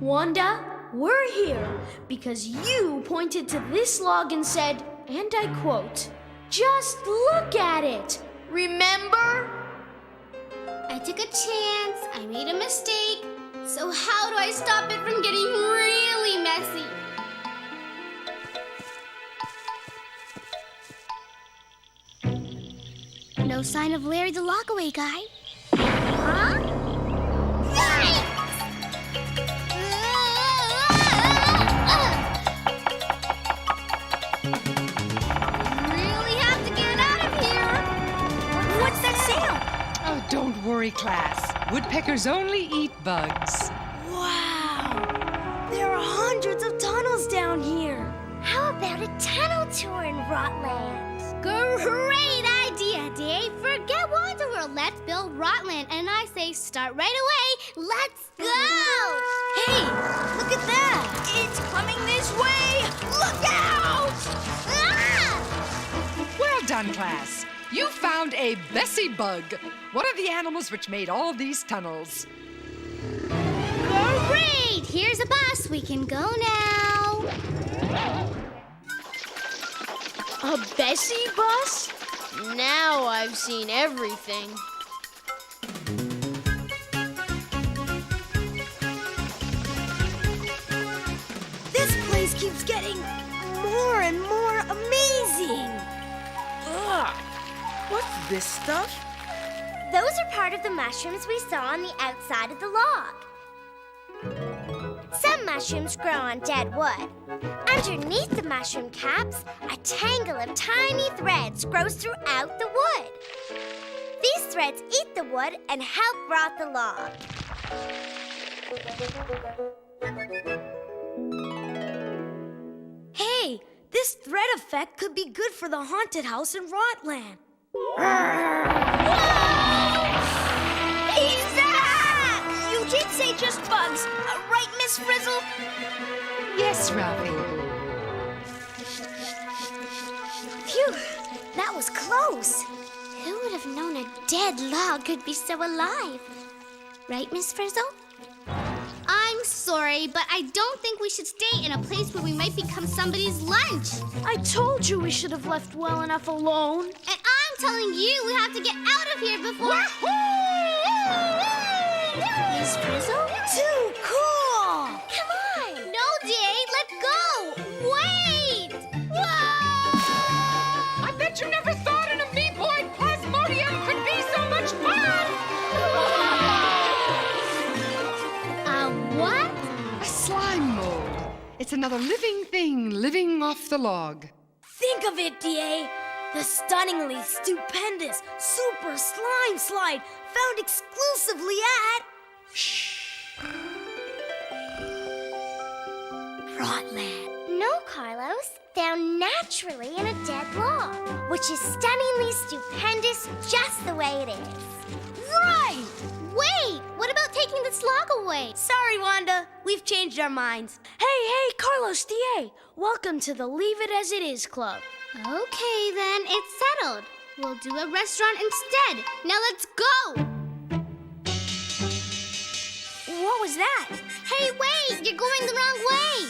Wanda, we're here because you pointed to this log and said, and I quote, "Just look at it. Remember?" I took a chance. I made a mistake. So how do I stop it from getting really messy? No sign of Larry the Lockaway guy. Huh? Really have to get out of here. What's that sound? Oh, don't worry, class. Woodpeckers only eat bugs. Wow! There are a tunnel tour in Rotland. Great idea, Dave. Forget Wonder World. Let's build Rotland. And I say start right away. Let's go! Hey, look at that! It's coming this way! Look out! Ah! Well done, class. You found a Bessie bug, one of the animals which made all these tunnels. Great! Here's a bus. We can go now. A Bessie bus? Now I've seen everything. This place keeps getting more and more amazing! Ugh! What's this stuff? Those are part of the mushrooms we saw on the outside of the log. Some mushrooms grow on dead wood. Underneath the mushroom caps, a tangle of tiny threads grows throughout the wood. These threads eat the wood and help rot the log. Hey, this thread effect could be good for the haunted house in Rotland. You did say just bugs, right, Miss Frizzle? Yes, Ralphie. Phew, that was close. Who would have known a dead log could be so alive? Right, Miss Frizzle? I'm sorry, but I don't think we should stay in a place where we might become somebody's lunch. I told you we should have left well enough alone. And I'm telling you we have to get out of here before... Miss Frizzle? Too cool! Come on! No, Jade, let go! Wait! Whoa! I bet you never thought an amoeboid plasmodium could be so much fun! What? A slime mold. It's another living thing living off the log. Think of it, D.A. The stunningly stupendous super slime slide found exclusively at... Rotland. No, Carlos. Found naturally in a dead log, which is stunningly stupendous just the way it is. Right! Wait, what about taking this log away? Sorry, Wanda. We've changed our minds. Hey, Carlos, D.A. Welcome to the Leave It As It Is Club. Okay, then, it's settled. We'll do a restaurant instead. Now let's go! What was that? Hey, wait! You're going the wrong way!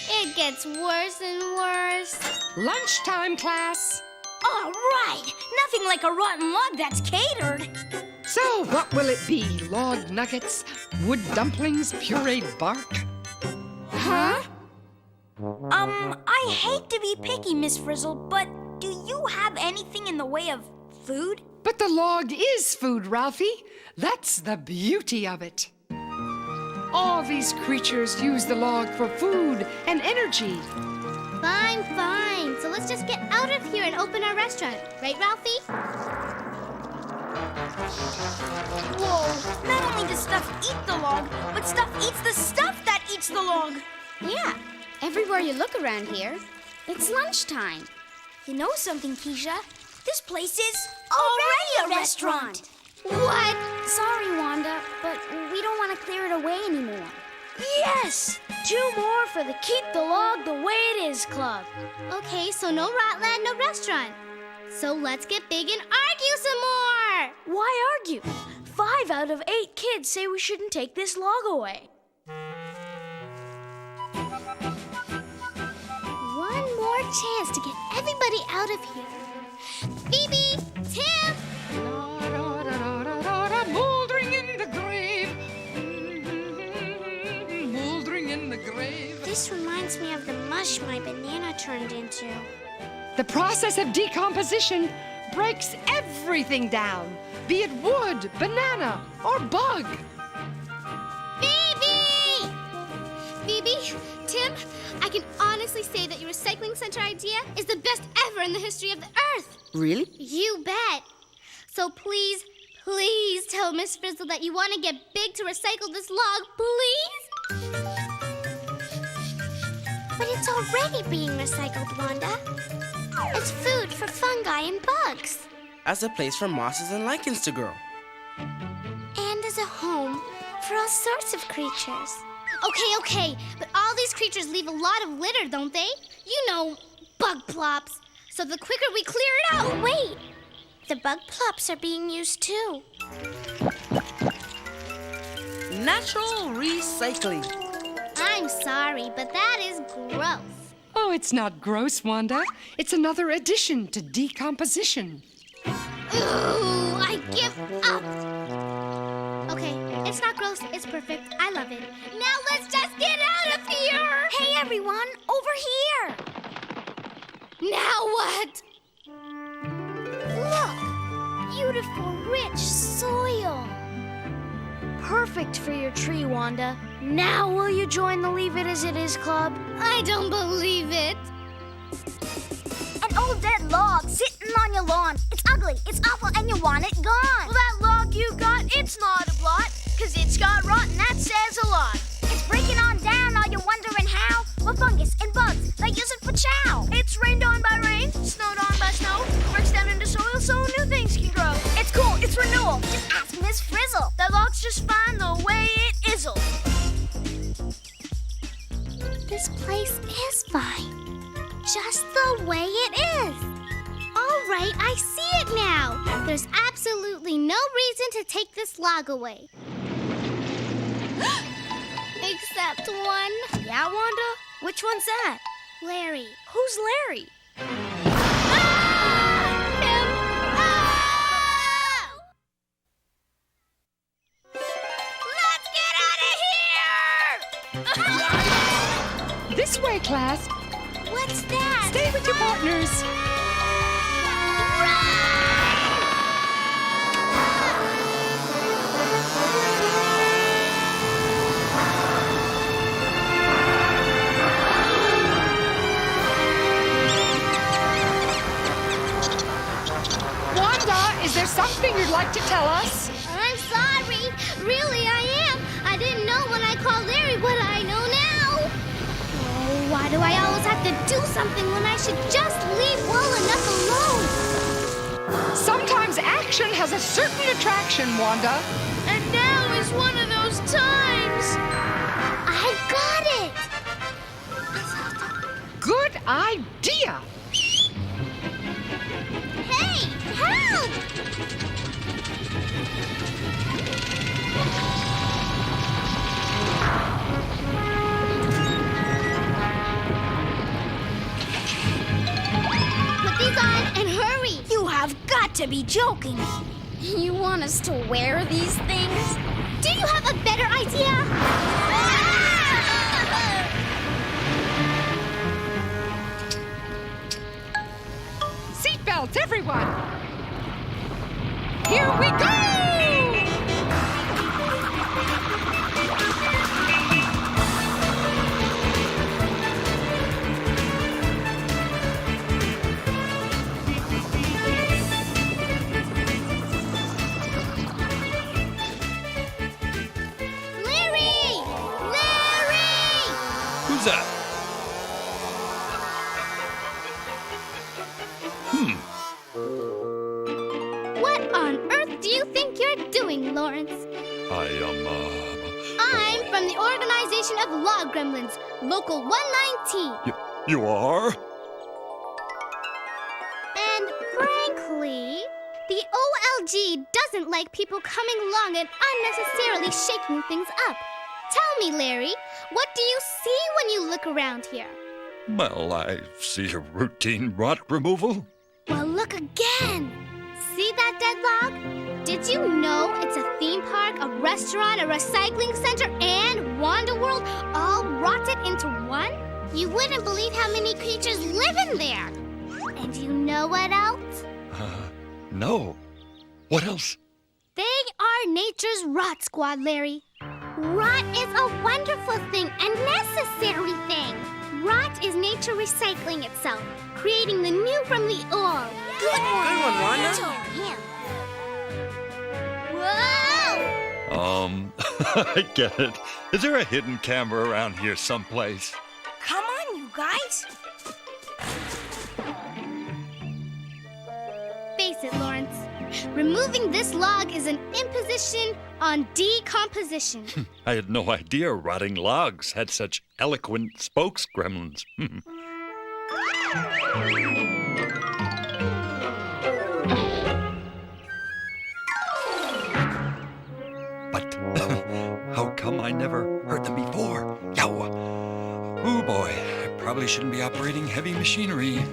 It gets worse and worse. Lunchtime, class. All right! Nothing like a rotten log that's catered. So, what will it be? Log nuggets, wood dumplings, pureed bark? Huh? I hate to be picky, Miss Frizzle, but do you have anything in the way of food? But the log is food, Ralphie. That's the beauty of it. All these creatures use the log for food and energy. Fine. So let's just get out of here and open our restaurant. Right, Ralphie? Whoa! Not only does stuff eat the log, but stuff eats the stuff that eats the log. Yeah. Everywhere you look around here, it's lunchtime. You know something, Keisha? This place is already a restaurant. What? Sorry, Wanda, but we don't want to clear it away anymore. Yes! 2 more for the Keep the Log the Way It Is Club. Okay, so no Rotland, no restaurant. So let's get big and argue some more. Why argue? 5 out of 8 kids say we shouldn't take this log away. One more chance to get everybody out of here. Phoebe! Tim! Moldering in the grave. Moldering in the grave. This reminds me of the mush my banana turned into. The process of decomposition breaks everything down, be it wood, banana, or bug. Phoebe! Phoebe, Tim, I can honestly say that your recycling center idea is the best ever in the history of the Earth. Really? You bet. So please tell Miss Frizzle that you want to get big to recycle this log, please? But it's already being recycled, Wanda. It's food for fungi and bugs. As a place for mosses and lichens to grow. And as a home for all sorts of creatures. Okay, but all these creatures leave a lot of litter, don't they? You know, bug plops. So the quicker we clear it out... Oh, wait! The bug plops are being used too. Natural recycling. I'm sorry, but that is gross. Oh, it's not gross, Wanda. It's another addition to decomposition. Ooh, I give up. Okay, it's not gross, it's perfect. I love it. Now let's just get out of here! Hey, everyone, over here! Now what? Look, beautiful, rich soil. Perfect for your tree, Wanda. Now will you join the Leave It As It Is club? I don't believe it. An old dead log sitting on your lawn. It's ugly, it's awful, and you want it gone. Well, that log you got, it's not a blot, 'cause it's got rot, and that says a lot. It's breaking on down, are you wondering how? Well, fungus and bugs, they use it for chow. It's rained on by rain, snowed on by snow, breaks down into soil so new things can grow. It's cool, it's renewal. Just ask Miss Frizzle. That log's just fine the way it is'll. This place is fine. Just the way it is. All right, I see it now. There's absolutely no reason to take this log away. Except one. Yeah, Wanda? Which one's that? Larry. Who's Larry? This way, class. What's that? Stay with your partners. Wanda, is there something you'd like to tell us? I'm sorry. Really, I am. I didn't know when I called Larry what I know now. Oh, why do I always have to do something when I should just leave well enough alone? Sometimes action has a certain attraction, Wanda. And now is one of those times. I got it. Good idea. Hey, help! Put these on and hurry. You have got to be joking. You want us to wear these things? Do you have a better idea? Seatbelts, everyone. Here we go! Larry! Larry! Who's that? What on earth do you think you're doing, Lawrence? I'm from the Organization of Log Gremlins, Local 119. You are? And frankly, the OLG doesn't like people coming along and unnecessarily shaking things up. Tell me, Larry, what do you see when you look around here? Well, I see a routine rot removal. Well, look again. See that dead log? Did you know it's a theme park, a restaurant, a recycling center, and Wanda World all rotted into one? You wouldn't believe how many creatures live in there. And you know what else? No. What else? They are nature's rot squad, Larry. Rot is a wonderful thing and necessary thing. Rot is nature recycling itself, creating the new from the old. Good one, Wanda. Whoa! I get it. Is there a hidden camera around here someplace? Come on, you guys? Face it, Lawrence. Removing this log is an imposition on decomposition. I had no idea rotting logs had such eloquent spokes gremlins. But how come I never heard them before? Yow! Oh boy, I probably shouldn't be operating heavy machinery.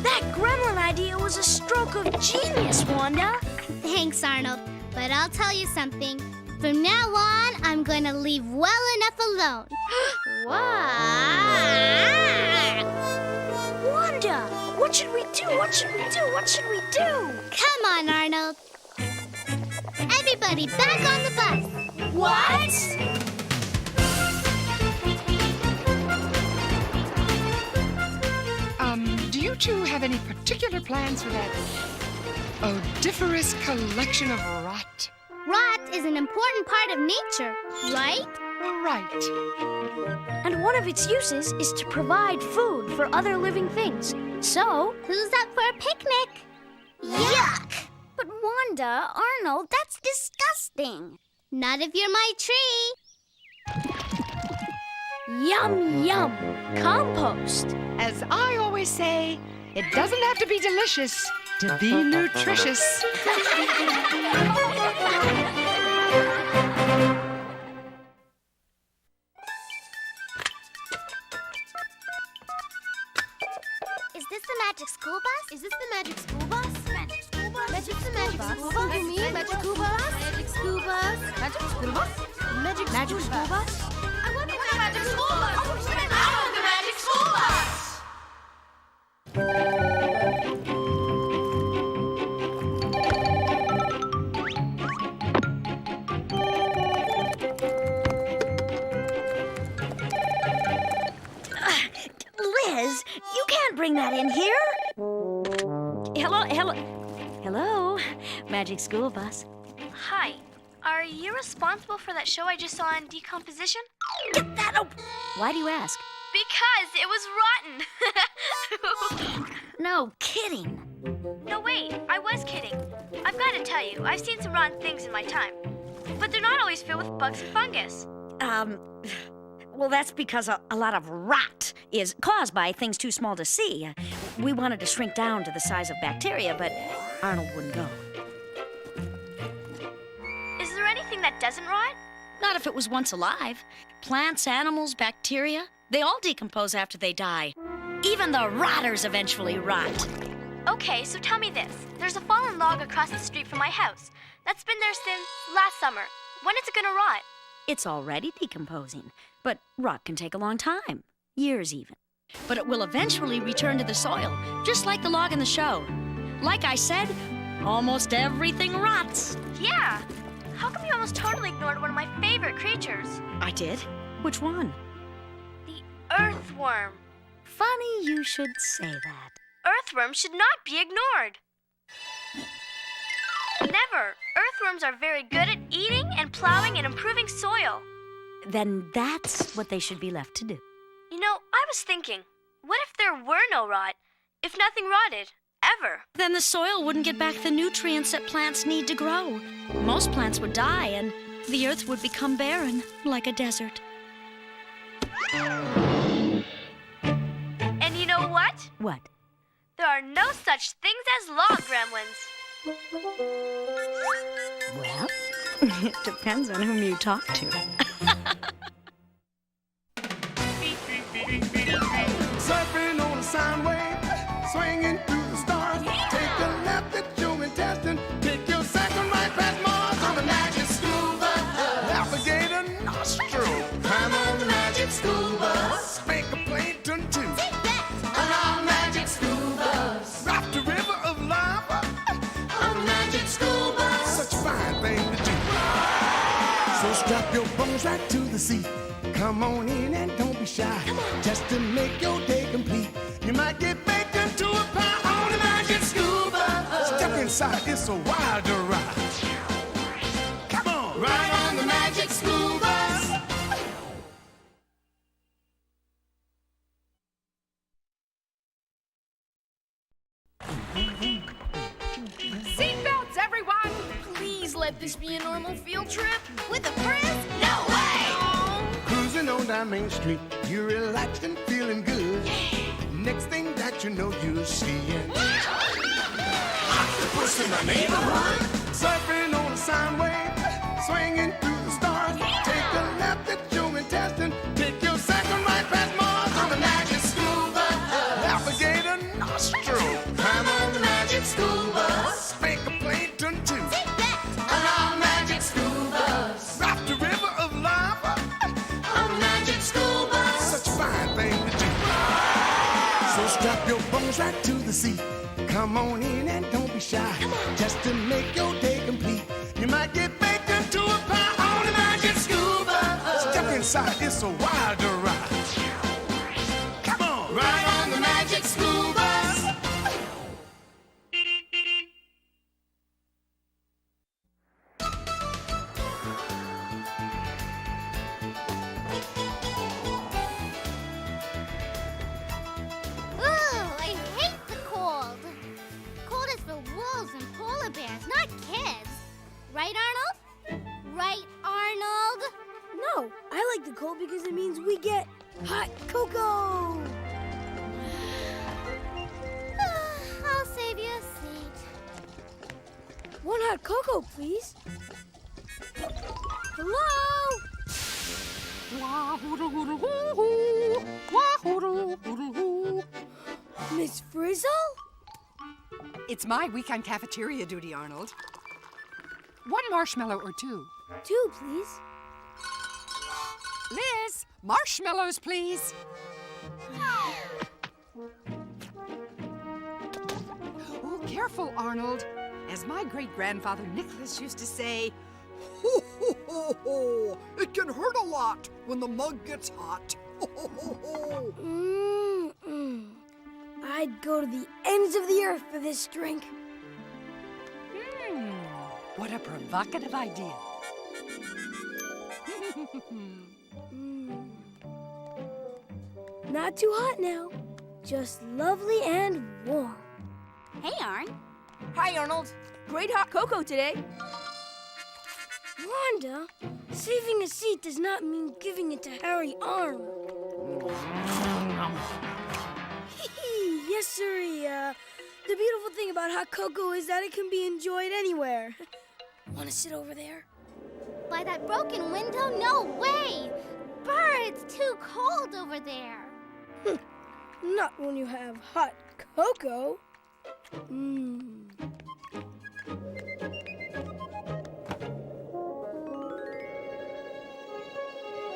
That gremlin idea was a stroke of genius, Wanda. Thanks, Arnold. But I'll tell you something. From now on, I'm going to leave well enough alone. Wanda, what should we do? What should we do? What should we do? Come on, Arnold. Everybody back on the bus. What? Do you two have any particular plans for that odoriferous collection of rot? Rot is an important part of nature, right? Right. And one of its uses is to provide food for other living things. So, who's up for a picnic? Yuck! But Wanda, Arnold, that's disgusting. Not if you're my tree. Yum, yum. Compost. As I always say, it doesn't have to be delicious to be nutritious. Is this the magic school bus? Is this the magic school bus? Magic school bus? Magic school bus? You mean magic school bus? Magic school bus? Magic school bus? Magic school bus? I want the magic school bus! I want the magic school bus! Liz, you can't bring that in here. Hello, Magic School Bus. Hi. Are you responsible for that show I just saw on decomposition? Get that up! Why do you ask? Because it was rotten. No kidding. No, wait. I was kidding. I've got to tell you, I've seen some rotten things in my time. But they're not always filled with bugs and fungus. Well, that's because a lot of rot is caused by things too small to see. We wanted to shrink down to the size of bacteria, but Arnold wouldn't go. Is there anything that doesn't rot? Not if it was once alive. Plants, animals, bacteria, they all decompose after they die. Even the rotters eventually rot. Okay, so tell me this. There's a fallen log across the street from my house that's been there since last summer. When is it gonna rot? It's already decomposing, but rot can take a long time, years even. But it will eventually return to the soil, just like the log in the show. Like I said, almost everything rots. Yeah. How come you almost totally ignored one of my favorite creatures? I did? Which one? The earthworm. Funny you should say that. Earthworms should not be ignored. Never. Earthworms are very good at eating and plowing and improving soil. Then that's what they should be left to do. You know, I was thinking, what if there were no rot? If nothing rotted, ever? Then the soil wouldn't get back the nutrients that plants need to grow. Most plants would die, and the earth would become barren, like a desert. And you know what? What? There are no such things as log gremlins. Well, it depends on whom you talk to. Surfing on a sound wave, swinging through the stars. Take a left at your intestine. Take your second right past Mars on the magic school bus. Alligator nostril. Climb on the magic school bus. Make a plankton too. On our magic school bus. Drop the river of lava on the magic school bus. Such a fine thing to do. So strap your bones right to the seat. Come on in and don't be shy. Just to make your day complete. You might get baked into a pie on the magic school let this be a normal field trip? With a Frizz? No way! Cruising on down Main Street, you're relaxed and feeling good. Next thing that you know, you're seeing octopus in the neighborhood, surfing on a sound wave, swinging through the stars. Take a left at your intestine, take your second right past Mars on the magic school bus. Alligator nostril, climb on the magic school bus. Plankton too, on the magic school bus. Drop the river of lava on the magic school bus. Such a fine thing to do. So strap your bones right to the seat. Come on in and don't be shy. Just to make your day complete, you might get baked into a pie on the magic school bus. Step inside, it's a wilder ride. Come on, ride on the magic school bus. Ooh, I hate the cold. Cold is for wolves and polar bears, not kids. Right, Arnold? Right, Arnold? No, I like the cold because it means we get hot cocoa. I'll save you a seat. One hot cocoa, please. Hello? Miss Frizzle? It's my weekend cafeteria duty, Arnold. One marshmallow or two. Two, please. Liz, marshmallows, please. Oh, careful, Arnold. As my great-grandfather Nicholas used to say, Ho, ho, ho, ho. It can hurt a lot when the mug gets hot. Ho, ho, ho, ho. I'd go to the ends of the earth for this drink. What a provocative idea. Not too hot now. Just lovely and warm. Hey, Arn. Hi, Arnold. Great hot cocoa today. Wanda, saving a seat does not mean giving it to Harry Arnold. Yes, sirree. The beautiful thing about hot cocoa is that it can be enjoyed anywhere. Want to sit over there? By that broken window? No way! Brr, it's too cold over there. Not when you have hot cocoa.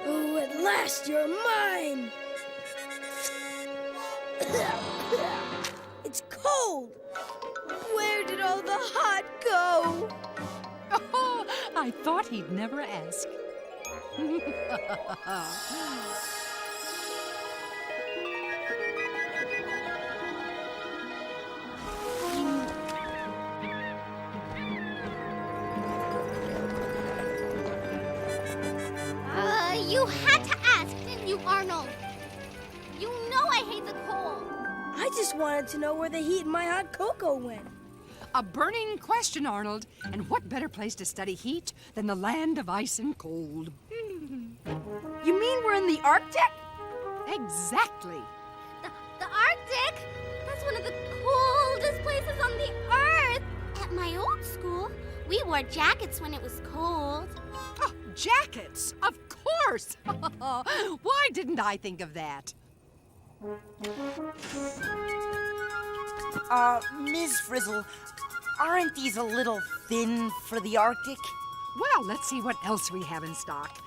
Oh, at last you're mine! It's cold! Where did all the hot go? Oh, I thought he'd never ask. You had to ask, didn't you, Arnold? You know I hate the cold. I just wanted to know where the heat in my hot cocoa went. A burning question, Arnold. And what better place to study heat than the land of ice and cold? You mean we're in the Arctic? Exactly. The Arctic? That's one of the coldest places on the earth. At my old school, we wore jackets when it was cold. Oh, jackets? Of course! Why didn't I think of that? Ms. Frizzle, aren't these a little thin for the Arctic? Well, let's see what else we have in stock.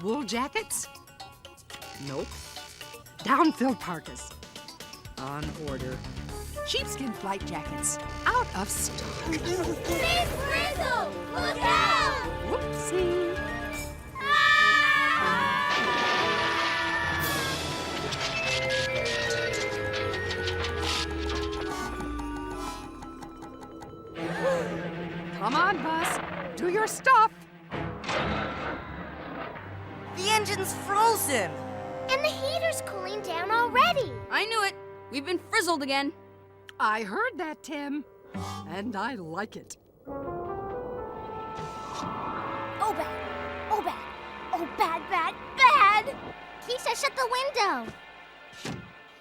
Wool jackets? Nope. Down-filled parkas? On order. Sheepskin flight jackets? Out of stock. Miss Frizzle, look out! Whoopsie. Come on, Buzz. Do your stuff. The engine's frozen. And the heater's cooling down already. I knew it. We've been frizzled again. I heard that, Tim. And I like it. Oh, bad. Oh, bad. Oh, bad, bad, bad. Keisha, shut the window.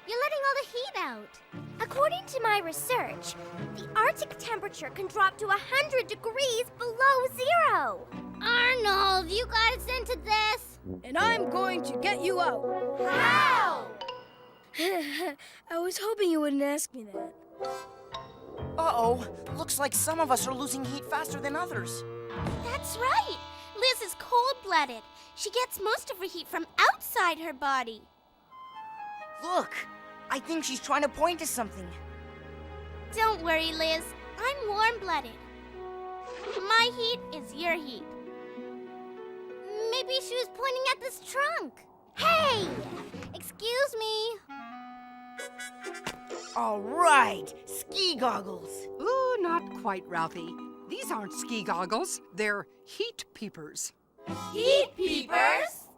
You're letting all the heat out. According to my research, the Arctic temperature can drop to 100 degrees below zero. Arnold, you got us into this. And I'm going to get you out. How? I was hoping you wouldn't ask me that. Uh-oh. Looks like some of us are losing heat faster than others. That's right. Liz is cold-blooded. She gets most of her heat from outside her body. Look, I think she's trying to point to something. Don't worry, Liz. I'm warm-blooded. My heat is your heat. Maybe she was pointing at this trunk. Hey! Excuse me. All right, ski goggles. Ooh, not quite, Ralphie. These aren't ski goggles. They're heat peepers. Heat peepers?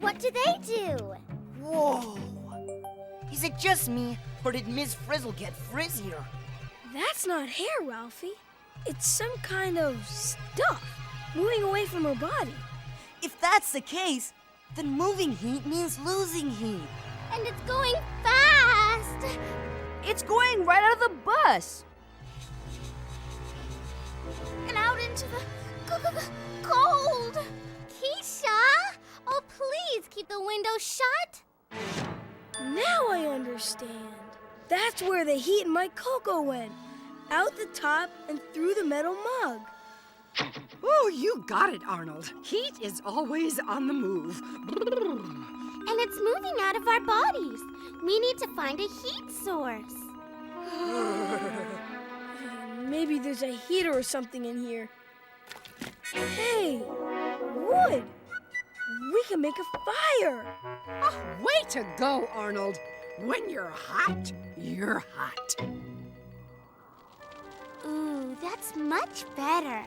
What do they do? Whoa. Is it just me, or did Ms. Frizzle get frizzier? That's not hair, Ralphie. It's some kind of stuff moving away from her body. If that's the case, then moving heat means losing heat. And it's going fast. It's going right out of the bus. And out into the cold. Keisha! Oh, please keep the window shut. Now I understand. That's where the heat in my cocoa went. Out the top and through the metal mug. Oh, you got it, Arnold. Heat is always on the move. And it's moving out of our bodies. We need to find a heat source. Maybe there's a heater or something in here. Hey, wood. We can make a fire. Oh, way to go, Arnold. When you're hot, you're hot. Ooh, that's much better.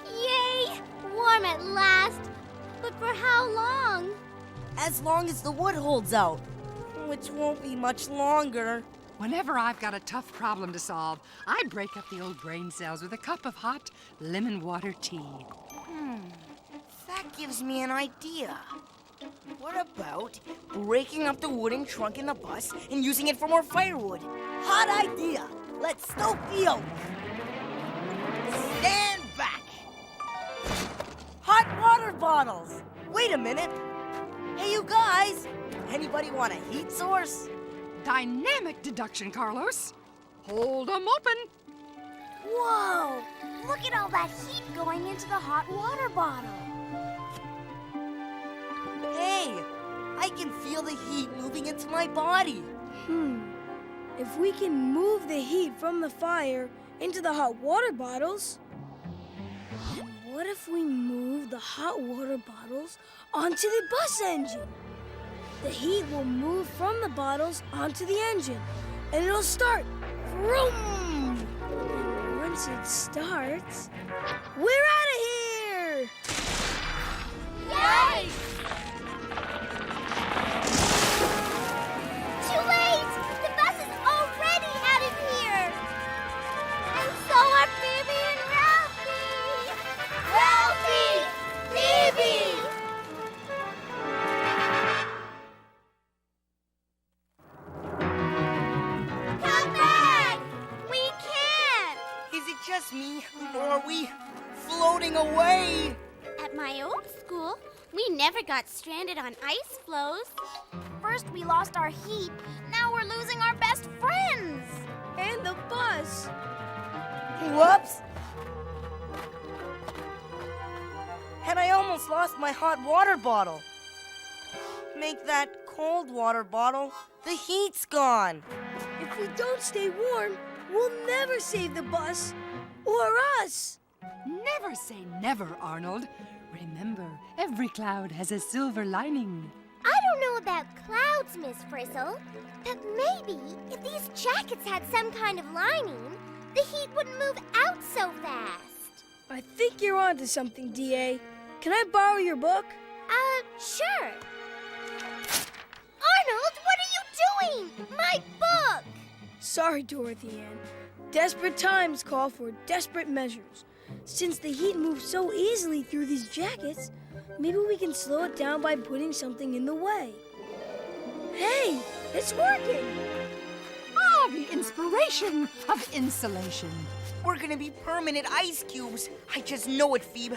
Yay! Warm at last. But for how long? As long as the wood holds out, which won't be much longer. Whenever I've got a tough problem to solve, I break up the old brain cells with a cup of hot lemon water tea. That gives me an idea. What about breaking up the wooden trunk in the bus and using it for more firewood? Hot idea! Let's stoke the oak. Stand back! Hot water bottles! Wait a minute. Hey, you guys! Anybody want a heat source? Dynamic deduction, Carlos. Hold 'em open. Whoa! Look at all that heat going into the hot water bottle. Hey, I can feel the heat moving into my body. If we can move the heat from the fire into the hot water bottles, then what if we move the hot water bottles onto the bus engine? The heat will move from the bottles onto the engine, and it'll start. Vroom! And once it starts, we're out of here! Yay! Too late! The bus is already out of here! And so are Phoebe and Ralphie! Ralphie! Phoebe! Come back! We can't! Is it just me, or are we floating away? At my old school, we never got stranded on ice floes. First we lost our heat, now we're losing our best friends. And the bus! Whoops! And I almost lost my hot water bottle. Make that cold water bottle. The heat's gone. If we don't stay warm, we'll never save the bus or us. Never say never, Arnold. Remember, every cloud has a silver lining. I don't know about clouds, Miss Frizzle, but maybe if these jackets had some kind of lining, the heat wouldn't move out so fast. I think you're onto something, D.A. Can I borrow your book? Sure. Arnold, what are you doing? My book! Sorry, Dorothy Ann. Desperate times call for desperate measures. Since the heat moves so easily through these jackets, maybe we can slow it down by putting something in the way. Hey, it's working! Ah, the inspiration of insulation. We're gonna be permanent ice cubes. I just know it, Phoebe.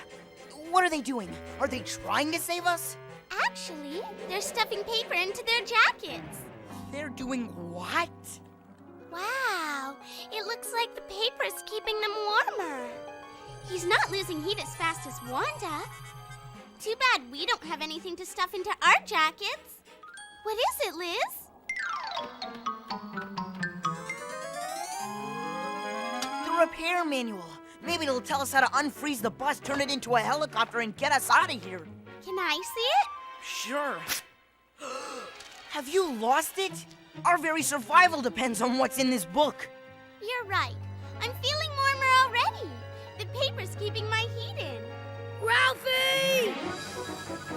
What are they doing? Are they trying to save us? Actually, they're stuffing paper into their jackets. They're doing what? Wow, it looks like the paper is keeping them warmer. He's not losing heat as fast as Wanda. Too bad we don't have anything to stuff into our jackets. What is it, Liz? The repair manual. Maybe it'll tell us how to unfreeze the bus, turn it into a helicopter, and get us out of here. Can I see it? Sure. Have you lost it? Our very survival depends on what's in this book. You're right. I'm feeling warmer already. The paper's keeping my heat in. Ralphie!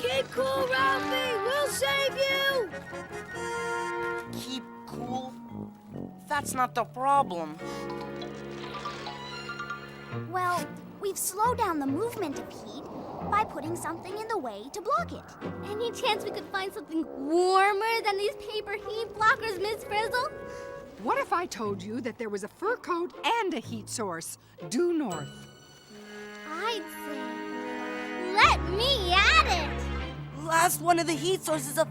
Keep cool, Ralphie! We'll save you! Keep cool? That's not the problem. Well, we've slowed down the movement of heat by putting something in the way to block it. Any chance we could find something warmer than these paper heat blockers, Miss Frizzle? What if I told you that there was a fur coat and a heat source due north? I'd say, let me at it! Last one of the heat sources is a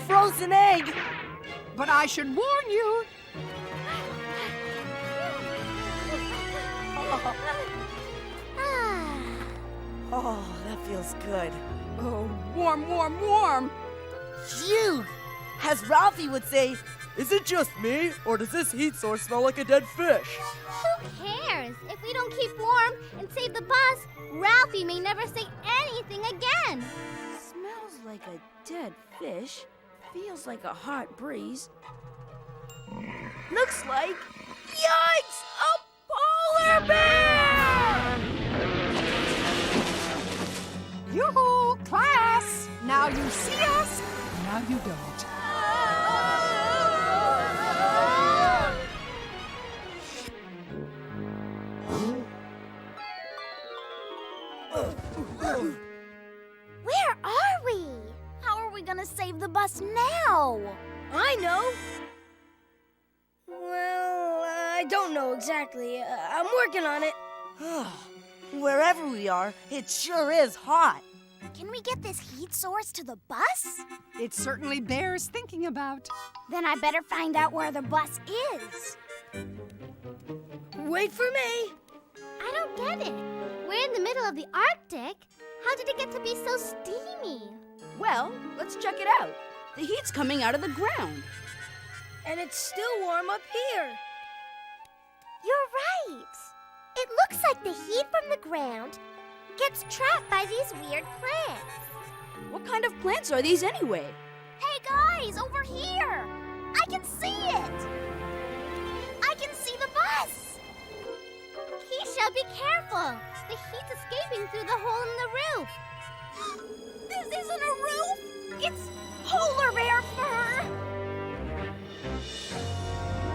frozen egg. But I should warn you. Oh, that feels good. Oh, warm, warm, warm. Phew! As Ralphie would say, is it just me, or does this heat source smell like a dead fish? Who cares? If we don't keep warm and save the bus, Ralphie may never say anything again. Smells like a dead fish. Feels like a hot breeze. Looks like... Yikes! A polar bear! Yoo-hoo, class! Now you see us, now you don't. Where are we? How are we gonna save the bus now? I know. Well, I don't know exactly. I'm working on it. Wherever we are, it sure is hot. Can we get this heat source to the bus? It certainly bears thinking about. Then I better find out where the bus is. Wait for me. I don't get it. We're in the middle of the Arctic. How did it get to be so steamy? Well, let's check it out. The heat's coming out of the ground. And it's still warm up here. You're right. It looks like the heat from the ground gets trapped by these weird plants. What kind of plants are these anyway? Hey guys, over here! I can see it! I can see the bus! Keisha, be careful! The heat's escaping through the hole in the roof. This isn't a roof! It's polar bear fur!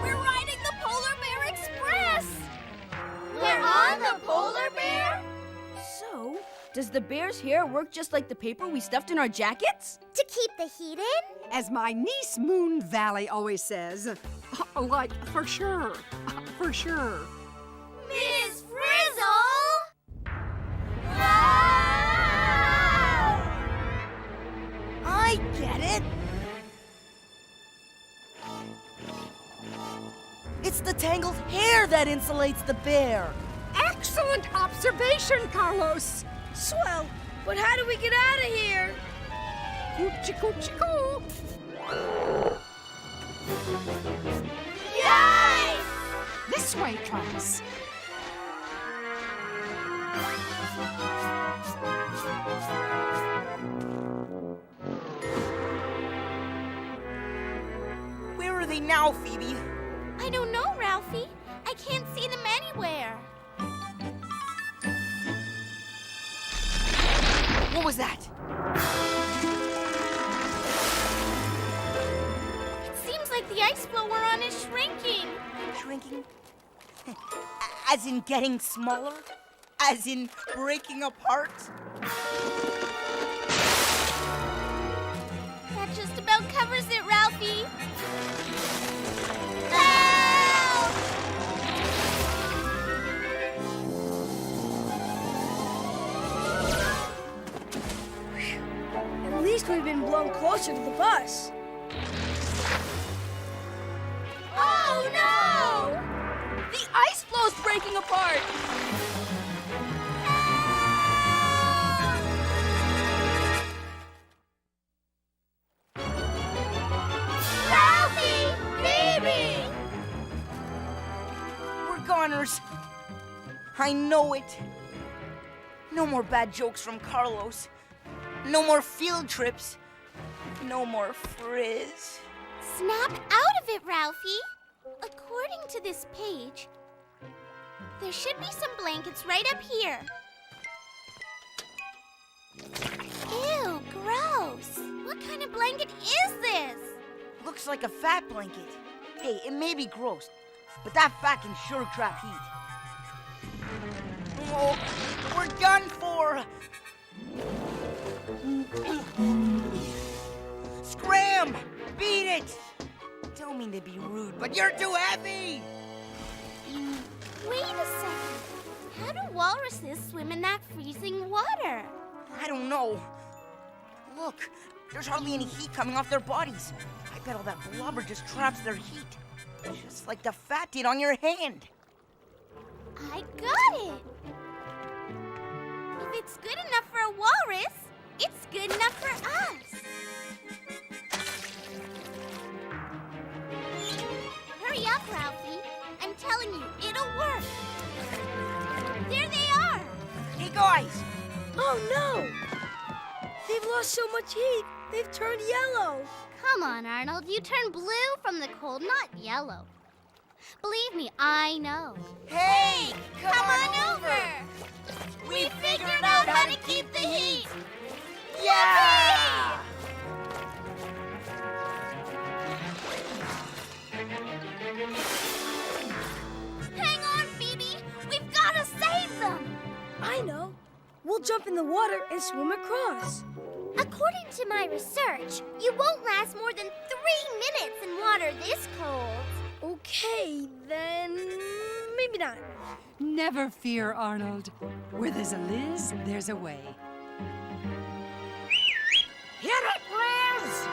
We're riding the Polar Bear Express! We're on the Polar Bear? So, does the bear's hair work just like the paper we stuffed in our jackets? To keep the heat in? As my niece Moon Valley always says, like, for sure, for sure. Miss Frizzle! I get it. It's the tangled hair that insulates the bear. Excellent observation, Carlos. Swell, but how do we get out of here? Coochie coochie coo. Yay! This way, class. Where are they now, Phoebe? I don't know, Ralphie. I can't see them anywhere. What was that? It seems like the ice floe we're on is shrinking. Shrinking? As in getting smaller? As in breaking apart? That just about covers it, Ralphie. At least we've been blown closer to the bus. Oh no! The ice flow's breaking apart! Ralphie! Phoebe! We're goners. I know it. No more bad jokes from Carlos. No more field trips. No more Frizz. Snap out of it, Ralphie. According to this page, there should be some blankets right up here. Ew, gross. What kind of blanket is this? Looks like a fat blanket. Hey, it may be gross, but that fat can sure trap heat. Oh, we're done for! Scram! Beat it! Don't mean to be rude, but you're too heavy! Wait a second. How do walruses swim in that freezing water? I don't know. Look, there's hardly any heat coming off their bodies. I bet all that blubber just traps their heat. Just like the fat did on your hand. I got it. If it's good enough for a walrus, it's good enough for us. Hurry up, Ralphie. I'm telling you, it'll work. There they are. Hey, guys. Oh, no! They've lost so much heat, they've turned yellow. Come on, Arnold. You turn blue from the cold, not yellow. Believe me, I know. Hey, Come on over. We figured out how to keep the heat. Yeah! Hang on, Phoebe. We've got to save them. I know. We'll jump in the water and swim across. According to my research, you won't last more than 3 minutes in water this cold. Okay, then maybe not. Never fear, Arnold. Where there's a Liz, there's a way. Hit it, Liz!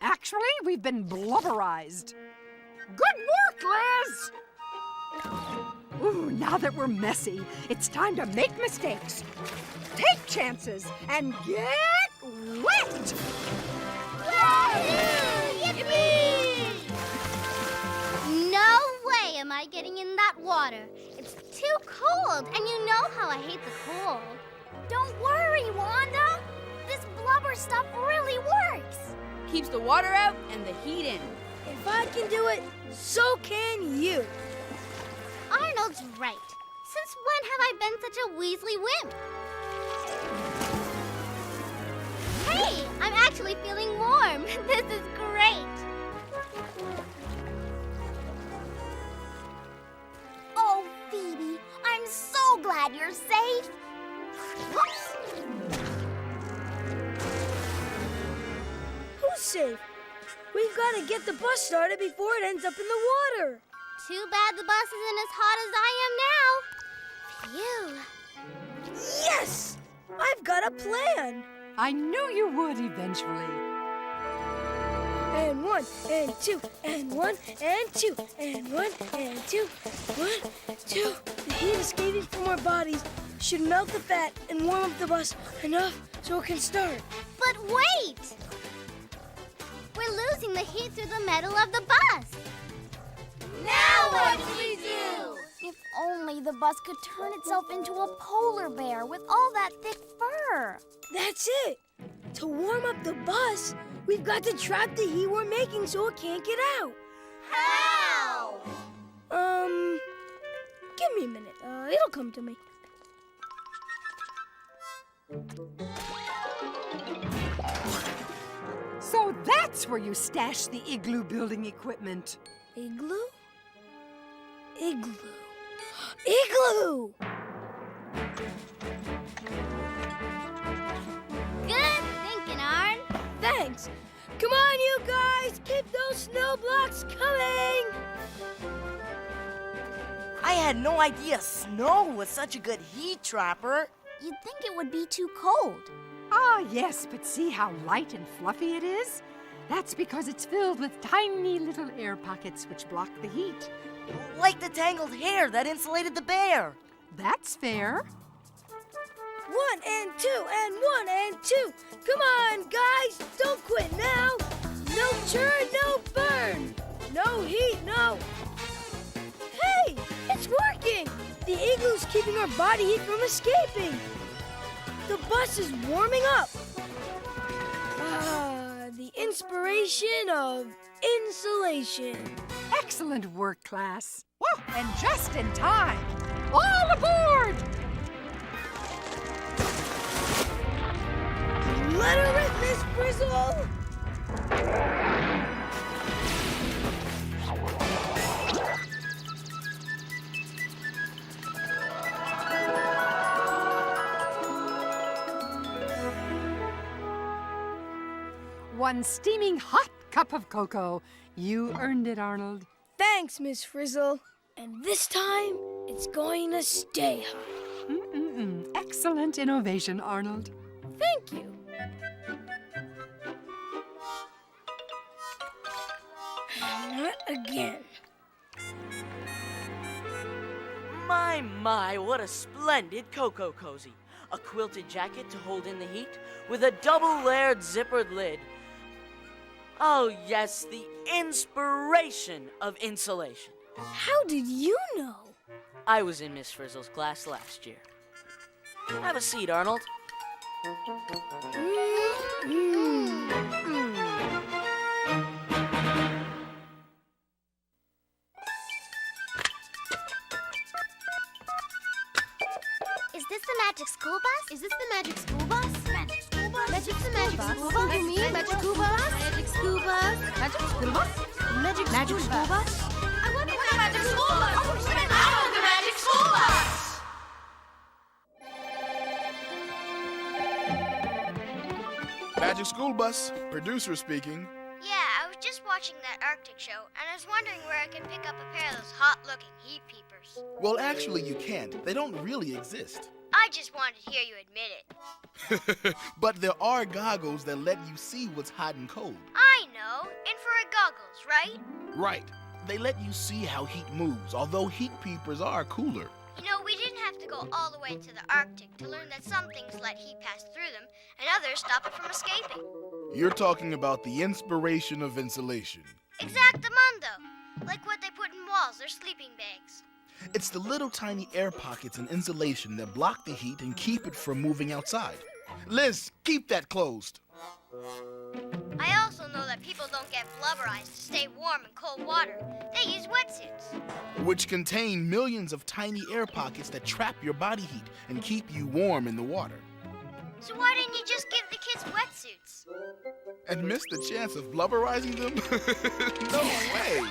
Actually, we've been blubberized. Good work, Liz! Ooh, now that we're messy, it's time to make mistakes, take chances, and get wet! Yippee! No way am I getting in that water. It's too cold, and you know how I hate the cold. Don't worry, Wanda. This blubber stuff really works. Keeps the water out and the heat in. If I can do it, so can you. Arnold's right. Since when have I been such a Weasley wimp? Hey, I'm actually feeling warm. This is great. Oh, Phoebe, I'm so glad you're safe. Whoops. Who's safe? We've got to get the bus started before it ends up in the water. Too bad the bus isn't as hot as I am now. Phew. Yes! I've got a plan. I knew you would eventually. And 1, and 2, and 1, and 2, and 1, and 2, 1, 2. The heat escaping from our bodies should melt the fat and warm up the bus enough so it can start. But wait! We're losing the heat through the metal of the bus. Now what do we do? If only the bus could turn itself into a polar bear with all that thick fur. That's it. To warm up the bus, We've got to trap the heat we're making so it can't get out. How? Give me a minute. It'll come to me. So that's where you stash the igloo building equipment. Igloo? Igloo. Igloo! Good thinking, Arn. Thanks. Come on, you guys. Keep those snow blocks coming. I had no idea snow was such a good heat trapper. You'd think it would be too cold. Ah, yes, but see how light and fluffy it is? That's because it's filled with tiny little air pockets which block the heat. Like the tangled hair that insulated the bear. That's fair. 1 and 2 and 1 and 2. Come on, guys. Don't quit now. No churn, no burn. No heat, no. Hey, it's working. The igloo's keeping our body heat from escaping. The bus is warming up. The inspiration of insulation. Excellent work, class. Whoa, and just in time. All aboard! Let her rip, Miss Frizzle! One steaming hot cup of cocoa. You earned it, Arnold. Thanks, Miss Frizzle. And this time, it's going to stay hot. Excellent innovation, Arnold. Thank you. Not again. My, what a splendid cocoa cozy. A quilted jacket to hold in the heat with a double-layered zippered lid. Oh, yes, the inspiration of insulation. How did you know? I was in Miss Frizzle's class last year. Have a seat, Arnold. Is this the magic school bus? Is this the magic school bus? Magic school bus? Magic the magic school bus? You mean magic school bus? Magic school bus? Magic school bus? Magic school bus? I wonder what the magic school bus. I know the magic school bus. Magic School Bus, producer speaking. Yeah, I was just watching that Arctic show, and I was wondering where I could pick up a pair of those hot-looking heat peepers. Well, actually, you can't. They don't really exist. I just wanted to hear you admit it. But there are goggles that let you see what's hot and cold. I know. Infrared goggles, right? Right. They let you see how heat moves, although heat peepers are cooler. You know, we didn't have to go all the way to the Arctic to learn that some things let heat pass through them, and others stop it from escaping. You're talking about the inspiration of insulation. Exactamundo. Like what they put in walls or sleeping bags. It's the little tiny air pockets in insulation that block the heat and keep it from moving outside. Liz, keep that closed. I also know that people don't get blubberized to stay warm in cold water. They use wetsuits. Which contain millions of tiny air pockets that trap your body heat and keep you warm in the water. So why didn't you just give the kids wetsuits? And miss the chance of blubberizing them? No way!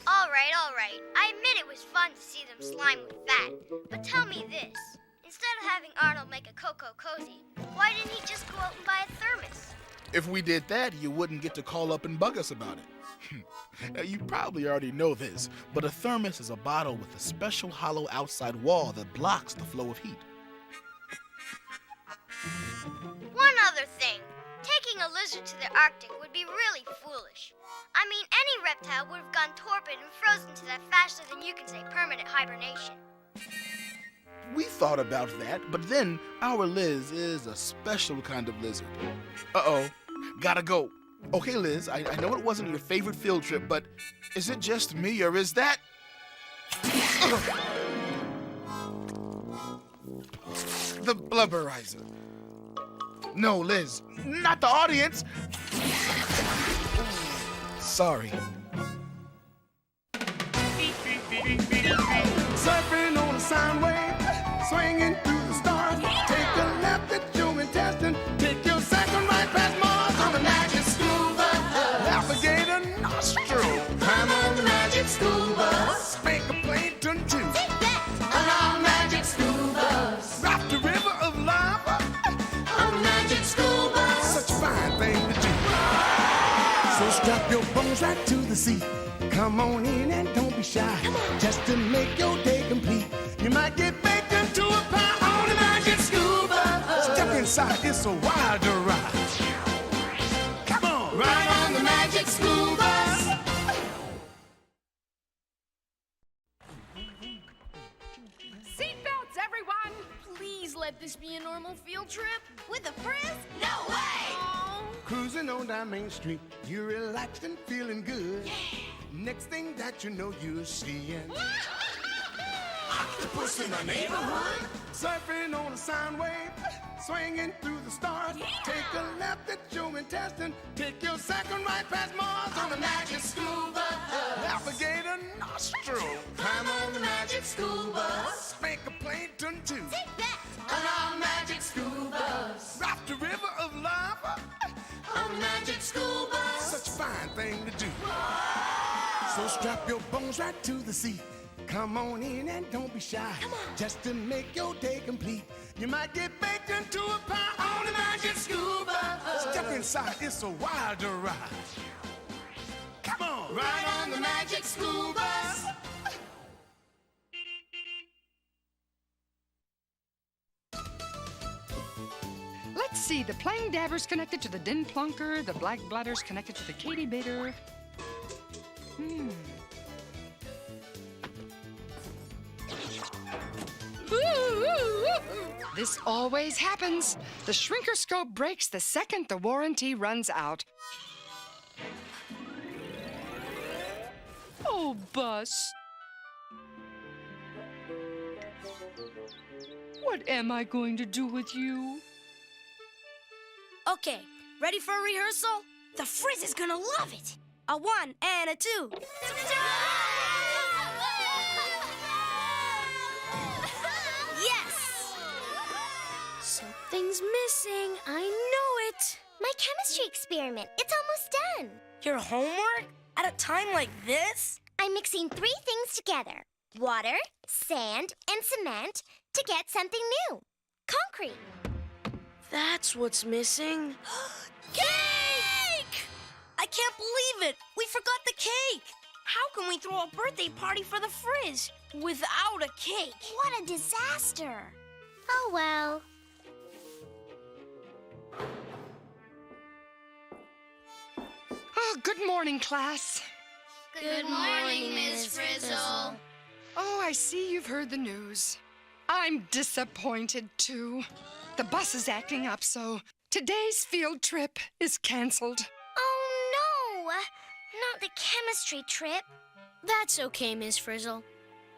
All right. I admit it was fun to see them slime with fat. But tell me this. Instead of having Arnold make a cocoa cozy, why didn't he just go out and buy a thermos? If we did that, you wouldn't get to call up and bug us about it. Now, you probably already know this, but a thermos is a bottle with a special hollow outside wall that blocks the flow of heat. One other thing. Taking a lizard to the Arctic would be really foolish. I mean, any reptile would have gone torpid and frozen to that faster than you can say permanent hibernation. We thought about that, but then our Liz is a special kind of lizard. Uh-oh, gotta go. Okay, Liz, I know it wasn't your favorite field trip, but is it just me or is that... The blubberizer. No, Liz, not the audience. Sorry. Surfing on a sound wave, swinging through the stars. Take a left at your intestine. Take your second right past Mars on the magic school bus. Alligator nostril. Climb on the magic school bus. Make a plankton too. On our magic school bus. Rock the river of lava. On the magic school bus. Such a fine thing to do. So strap your bones right to the seat. Come on in and don't be shy. Just to make your day complete. You might get baked into a pie on the magic school bus. Step inside, it's a wilder ride. Come on, ride on the magic school bus. Seatbelts, everyone! Please let this be a normal field trip. With a Frizz? No way! Cruising on down Main Street, you're relaxed and feeling good. Yeah. Next thing that you know, you're seeing octopus in the neighborhood. Surfing on a sound wave, swinging through the stars. Take a left at your intestine. Take your second right past Mars on the magic school bus. Alligator nostril. Climb on the magic school bus. Make a plankton too. On our magic school bus. Rock the river of lava. On the magic school bus. Such a fine thing to do. So strap your bones right to the seat. Come on in and don't be shy. Just to make your day complete. You might get baked into a pie on the magic school bus. Step inside, it's a wilder ride. Come on, ride on the magic school bus. Let's see, the Plang Dabber's connected to the Din Plunker, the Black Bladder's connected to the Katy Bader. This always happens. The shrinkerscope breaks the second the warranty runs out. Oh, Bus. What am I going to do with you? Okay, ready for a rehearsal? The Frizz is gonna love it. A 1 and a 2. Yes! Something's missing. I know it. My chemistry experiment. It's almost done. Your homework? At a time like this? I'm mixing 3 things together. Water, sand, and cement to get something new. Concrete. That's what's missing. Cake! I can't believe it. We forgot the cake. How can we throw a birthday party for the Frizz without a cake? What a disaster. Oh, well. Oh, good morning, class. Good morning, Miss Frizzle. Oh, I see you've heard the news. I'm disappointed, too. The bus is acting up, so today's field trip is canceled. Oh, no. Not the chemistry trip. That's okay, Miss Frizzle.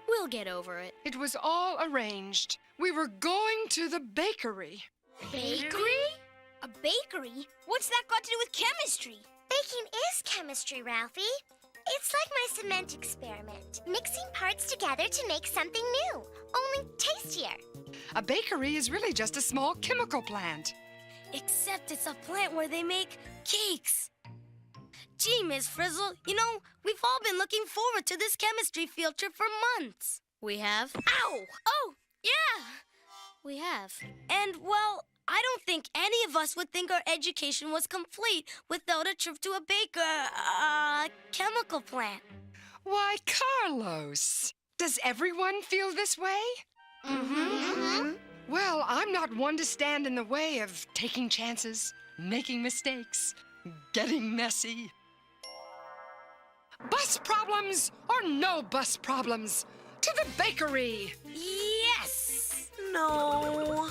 We'll get over it. It was all arranged. We were going to the bakery. Bakery? A bakery? What's that got to do with chemistry? Baking is chemistry, Ralphie. It's like my cement experiment. Mixing parts together to make something new, only tastier. A bakery is really just a small chemical plant. Except it's a plant where they make cakes. Gee, Miss Frizzle, you know, we've all been looking forward to this chemistry field trip for months. We have? Ow! Oh, yeah! We have. And, well, I don't think any of us would think our education was complete without a trip to a chemical plant. Why, Carlos, does everyone feel this way? Mm-hmm. Well, I'm not one to stand in the way of taking chances, making mistakes, getting messy. Bus problems or no bus problems? To the bakery! Yes! No.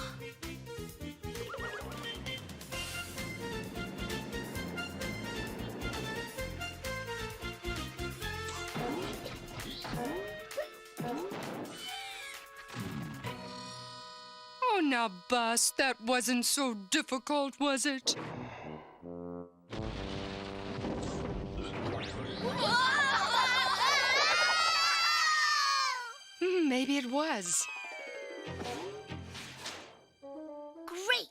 Oh, Now, Bus, that wasn't so difficult, was it? Maybe it was. Great!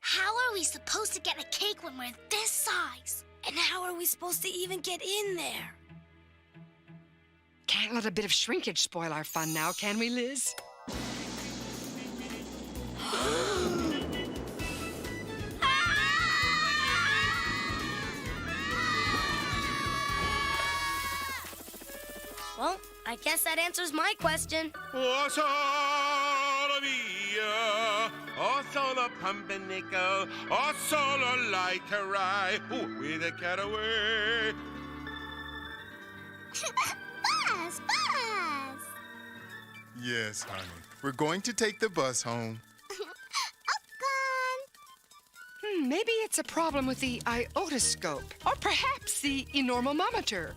How are we supposed to get a cake when we're this size? And how are we supposed to even get in there? Can't let a bit of shrinkage spoil our fun now, can we, Liz? Well, I guess that answers my question. Oh, solo via, oh, solo pumpernickel, oh, solo like a rye, oh, with a cat away. Buzz! Buzz! Yes, honey. We're going to take the bus home. Maybe it's a problem with the iotoscope, or perhaps the enormometer.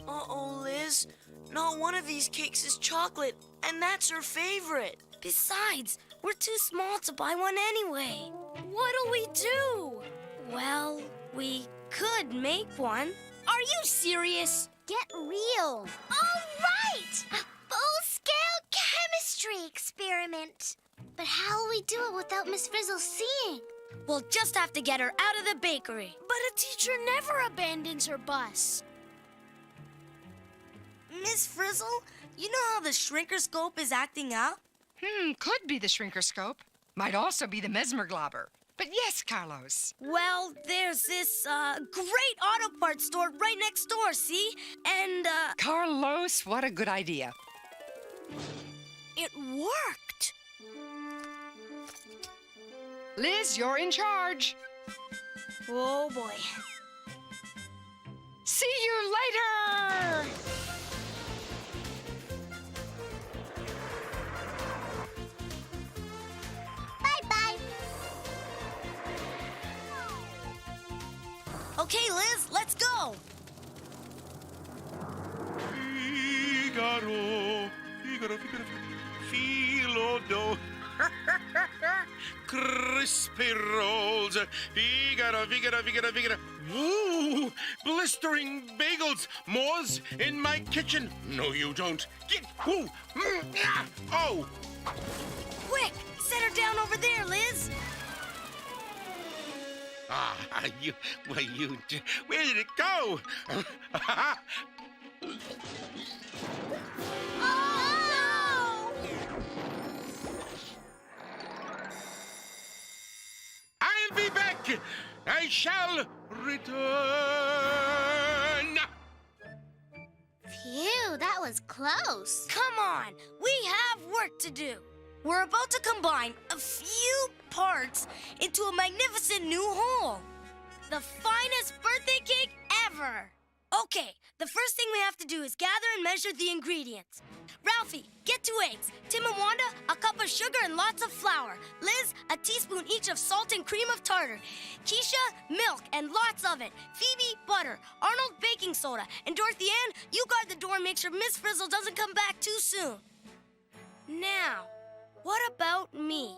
Uh-oh, Liz. Not one of these cakes is chocolate, and that's her favorite. Besides, we're too small to buy one anyway. What'll we do? Well, we could make one. Are you serious? Get real. All right! A full-scale chemistry experiment. But how will we do it without Miss Frizzle seeing? We'll just have to get her out of the bakery. But a teacher never abandons her bus. Miss Frizzle, you know how the shrinkerscope is acting out? Could be the shrinkerscope. Might also be the mesmerglobber. But yes, Carlos. Well, there's this great auto parts store right next door, see? And, Carlos, what a good idea. it worked. Liz, you're in charge. Oh, boy. See you later! Bye-bye. Okay, Liz, let's go. Figaro, Figaro, Figaro, Filo do. Crispy rolls. Figaro, Figaro, Figaro, Figaro. Woo! Blistering bagels. More's in my kitchen. No, you don't. Get. Woo! Oh! Quick, set her down over there, Liz. Ah, you. Well, you. Where did it go? I'll be back. I shall return. Phew, that was close. Come on, we have work to do. We're about to combine a few parts into a magnificent new whole. The finest birthday cake ever. Okay, the first thing we have to do is gather and measure the ingredients. Ralphie, get 2 eggs. Tim and Wanda, a cup of sugar and lots of flour. Liz, a teaspoon each of salt and cream of tartar. Keisha, milk and lots of it. Phoebe, butter. Arnold, baking soda. And Dorothy Ann, you guard the door and make sure Miss Frizzle doesn't come back too soon. Now, what about me?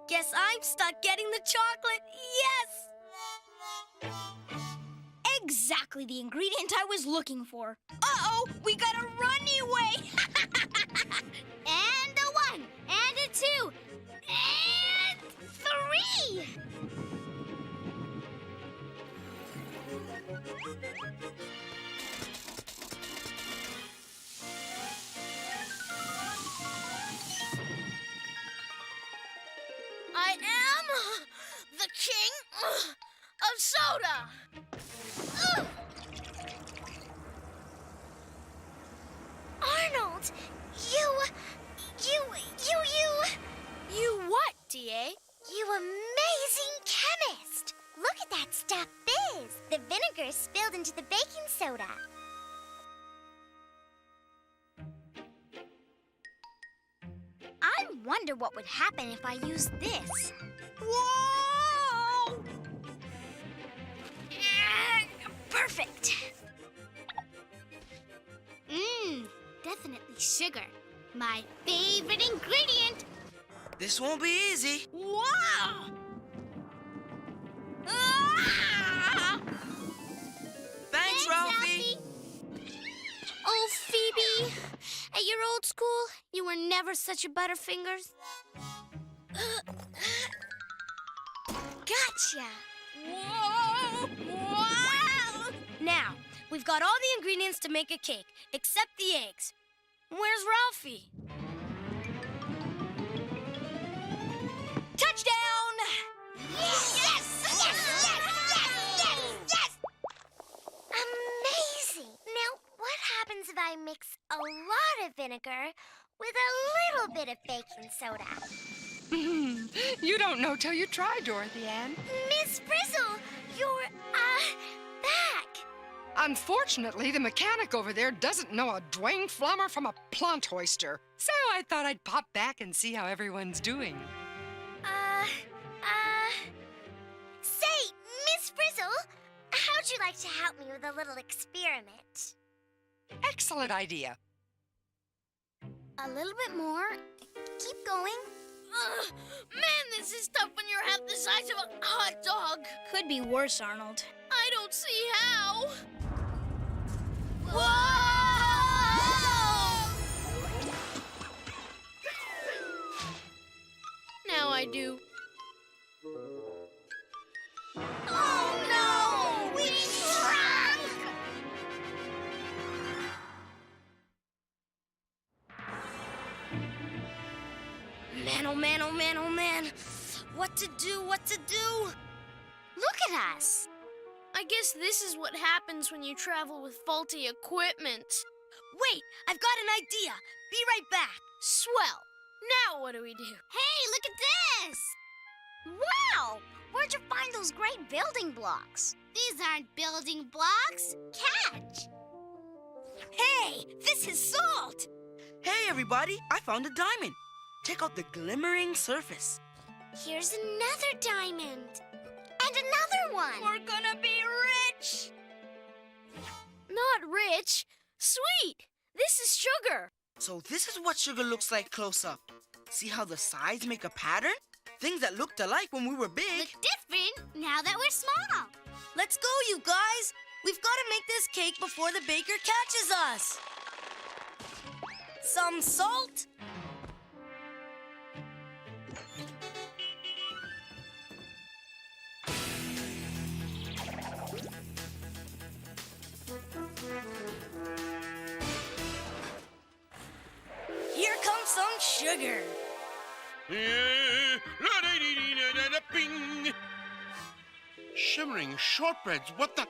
Guess I'm stuck getting the chocolate. Yes! Exactly the ingredient I was looking for. Uh-oh, we gotta run away. And a 1, and a 2, and 3. I am the king of soda. Arnold, You what, D.A.? you amazing chemist. Look at that stuff fizz. The vinegar spilled into the baking soda. I wonder what would happen if I used this. Whoa! Perfect. Definitely sugar. My favorite ingredient. This won't be easy. Wow! Ah! Thanks, Ralphie. Oh, Phoebe. At your old school, you were never such a butterfingers. Gotcha! Whoa! Wow! Now, we've got all the ingredients to make a cake, except the eggs. Where's Ralphie? Touchdown! Yes! Yes! Yes! Yes! Yes! Yes! Amazing! Now, what happens if I mix a lot of vinegar with a little bit of baking soda? You don't know till you try, Dorothy Ann. Miss Frizzle, you're, back. Unfortunately, the mechanic over there doesn't know a Dwayne Flummer from a plant oyster. So I thought I'd pop back and see how everyone's doing. Say, Miss Frizzle, how'd you like to help me with a little experiment? Excellent idea. A little bit more. Keep going. Man, this is tough when you're half the size of a hot dog. Could be worse, Arnold. I don't see how. Whoa! Now I do. Oh no! We shrunk! Man, oh man, oh man, oh man. What to do, what to do? Look at us. I guess this is what happens when you travel with faulty equipment. Wait, I've got an idea. Be right back. Swell. Now what do we do? Hey, look at this! Wow! Where'd you find those great building blocks? These aren't building blocks. Catch! Hey, this is salt! Hey, everybody, I found a diamond. Check out the glimmering surface. Here's another diamond. And another one. We're gonna be rich! Not rich. Sweet! This is sugar. So this is what sugar looks like close up. See how the sides make a pattern? Things that looked alike when we were big. Look different now that we're small. Let's go, you guys. We've got to make this cake before the baker catches us. Some salt. Here comes some sugar. Bing. Shimmering shortbreads, what the?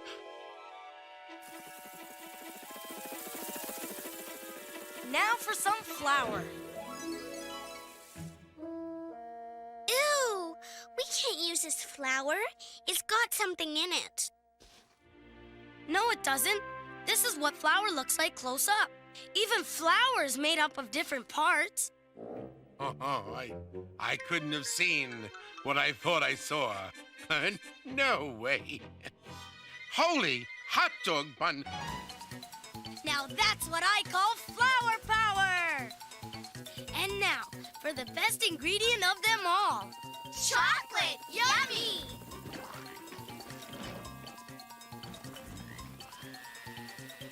Now for some flour. Ew! We can't use this flour. It's got something in it. No, it doesn't. This is what flour looks like close up. Even flour is made up of different parts. I couldn't have seen what I thought I saw. No way. Holy hot dog bun. Now that's what I call flour power. And now for the best ingredient of them all. Chocolate! Yummy!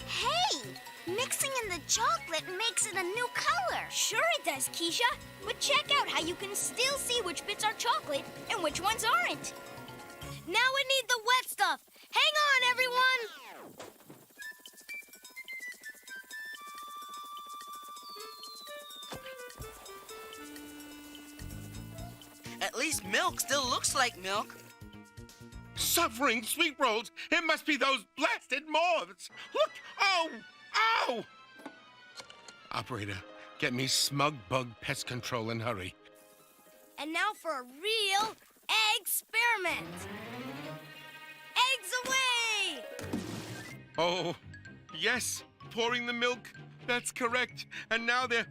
Hey! Mixing in the chocolate makes it a new color. Sure it does, Keisha. But check out how you can still see which bits are chocolate and which ones aren't. Now we need the wet stuff. Hang on, everyone. At least milk still looks like milk. Suffering sweet rolls. It must be those blasted moths. Look. Oh. Ow! Operator, get me smug bug pest control and hurry. And now for a real experiment. Eggs away! Oh, yes, pouring the milk. That's correct. And now they're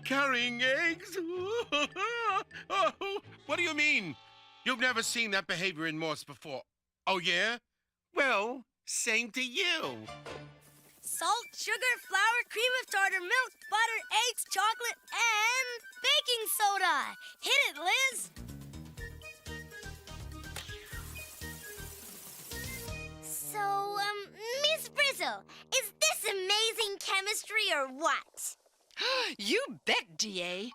carrying eggs. Oh, what do you mean? You've never seen that behavior in Morse before. Oh, yeah? Well, same to you. Salt, sugar, flour, cream of tartar, milk, butter, eggs, chocolate, and baking soda. Hit it, Liz. So, Miss Frizzle, is this amazing chemistry or what? You bet, D.A.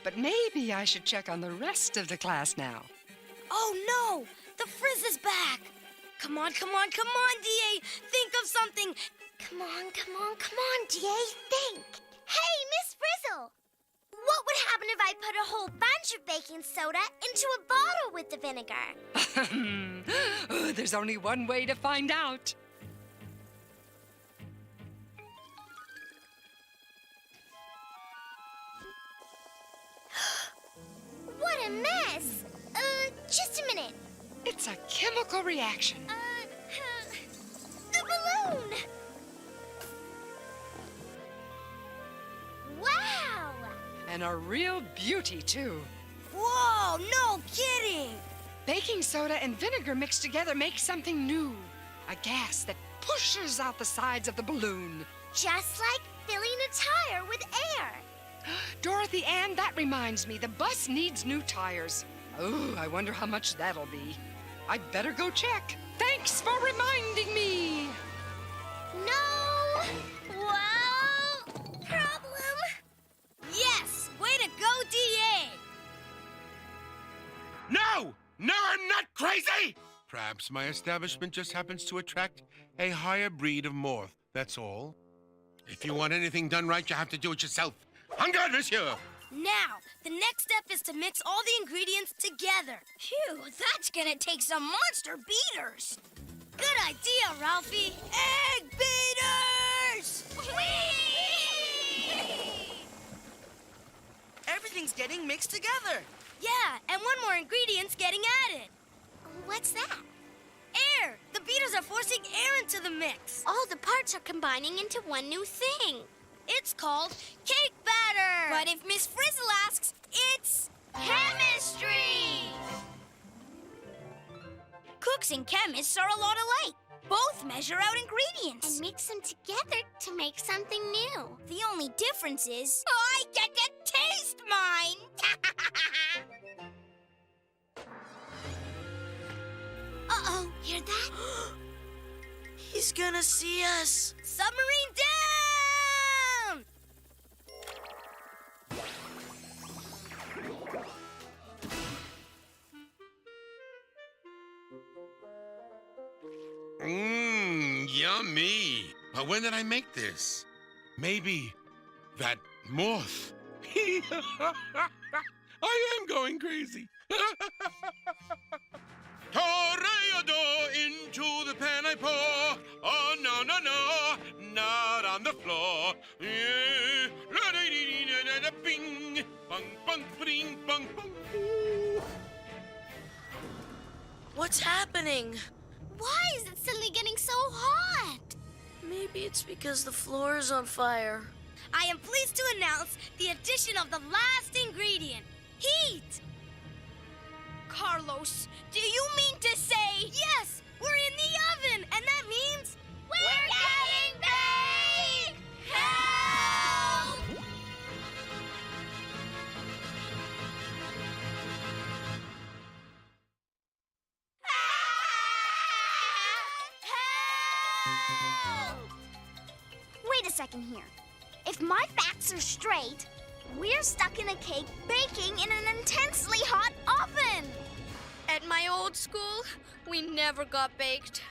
But maybe I should check on the rest of the class now. Oh, no! The Frizz is back! Come on, D.A. Think of something. Come on, D.A. Think. Hey, Miss Frizzle! What would happen if I put a whole bunch of baking soda into a bottle with the vinegar? Oh, there's only one way to find out. What a mess! Just a minute. It's a chemical reaction. The balloon! Wow! And a real beauty, too. Whoa, no kidding! Baking soda and vinegar mixed together make something new. A gas that pushes out the sides of the balloon. Just like filling a tire with air. Dorothy Ann, that reminds me, the bus needs new tires. Oh, I wonder how much that'll be. I'd better go check. Thanks for reminding me. No, problem. Yes, way to go, D.A. No! No, I'm not crazy! Perhaps my establishment just happens to attract a higher breed of moth, that's all. If you want anything done right, you have to do it yourself. En garde, monsieur! Now, the next step is to mix all the ingredients together. Phew, that's gonna take some monster beaters. Good idea, Ralphie. Egg beaters! Whee! Everything's getting mixed together. Yeah, and one more ingredient's getting added. What's that? Air! The beaters are forcing air into the mix. All the parts are combining into one new thing. It's called cake batter. But if Miss Frizzle asks, it's chemistry. Cooks and chemists are a lot alike. Both measure out ingredients. And mix them together to make something new. The only difference is I get to taste mine. Uh-oh, hear that? He's gonna see us. Submarine down! Yummy. But when did I make this? Maybe that moth. I am going crazy. Toreado, into the pan I pour. Oh, no, no, no, not on the floor. Bing, bang, bang, bing, bang, bang. What's happening? Why is it suddenly getting so hot? Maybe it's because the floor is on fire. I am pleased to announce the addition of the last ingredient, heat. Carlos, do you mean to say, yes, we're in the oven, and that means we're getting baked! Help! Wait a second here. If my facts are straight, we're stuck in a cake baking in an intensely hot oven. At my old school, we never got baked.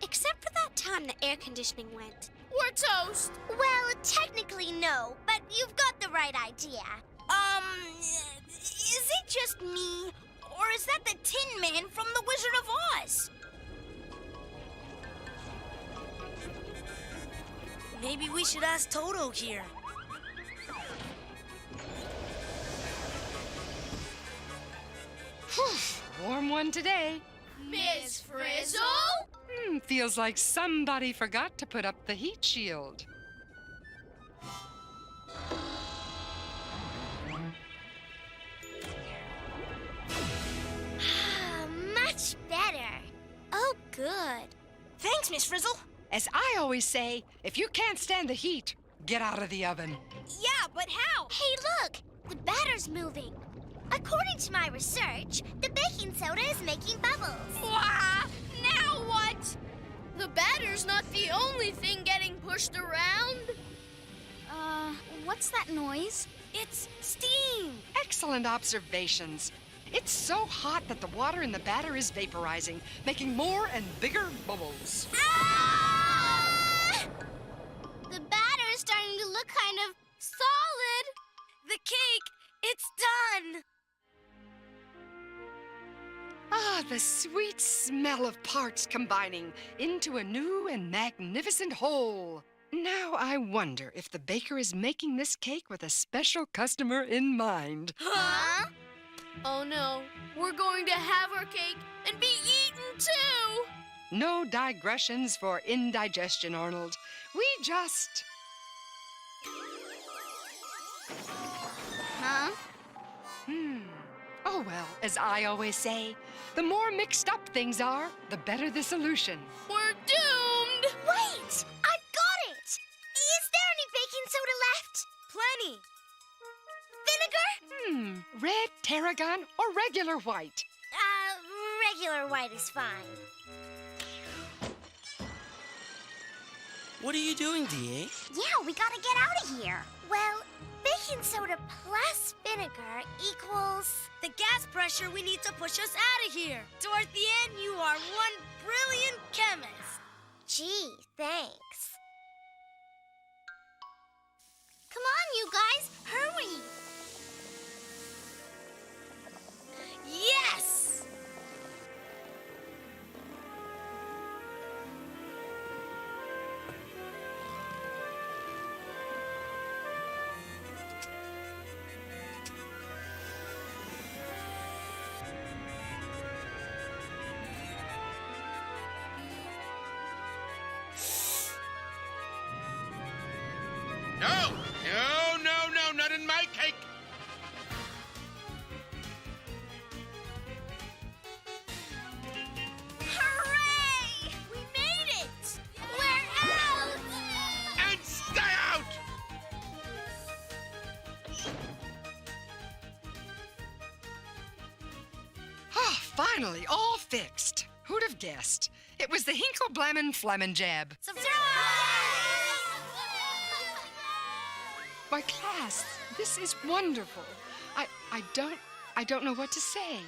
Except for that time the air conditioning went. We're toast. Well, technically no, but you've got the right idea. Is it just me, or is that the Tin Man from The Wizard of Oz? Maybe we should ask Toto here. Warm one today. Miss Frizzle? Feels like somebody forgot to put up the heat shield. Much better. Oh, good. Thanks, Miss Frizzle. As I always say, if you can't stand the heat, get out of the oven. Yeah, but how? Hey, look! The batter's moving. According to my research, the baking soda is making bubbles. Wah! Now what? The batter's not the only thing getting pushed around. What's that noise? It's steam. Excellent observations. It's so hot that the water in the batter is vaporizing, making more and bigger bubbles. Ah! The batter is starting to look kind of solid. The cake, it's done. Ah, the sweet smell of parts combining into a new and magnificent whole. Now I wonder if the baker is making this cake with a special customer in mind. Huh? Oh no, we're going to have our cake and be eaten too! No digressions for indigestion, Arnold. We just... Huh? Oh well, as I always say, the more mixed up things are, the better the solution. We're doomed! Wait! I've got it! Is there any baking soda left? Plenty. Vinegar? Red, tarragon, or regular white? Regular white is fine. What are you doing, DA? Yeah, we gotta get out of here. Well, baking soda plus vinegar equals... The gas pressure we need to push us out of here. Dorothea, you are one brilliant chemist. Gee, thanks. Come on, you guys, hurry! Yes! No, not in my cake. Hooray! We made it! We're out! And stay out! Ah, finally, all fixed. Who'd have guessed? It was the Hinkle-Blammin' Flemmin' Jab. Surprise! My class, this is wonderful. I don't know what to say.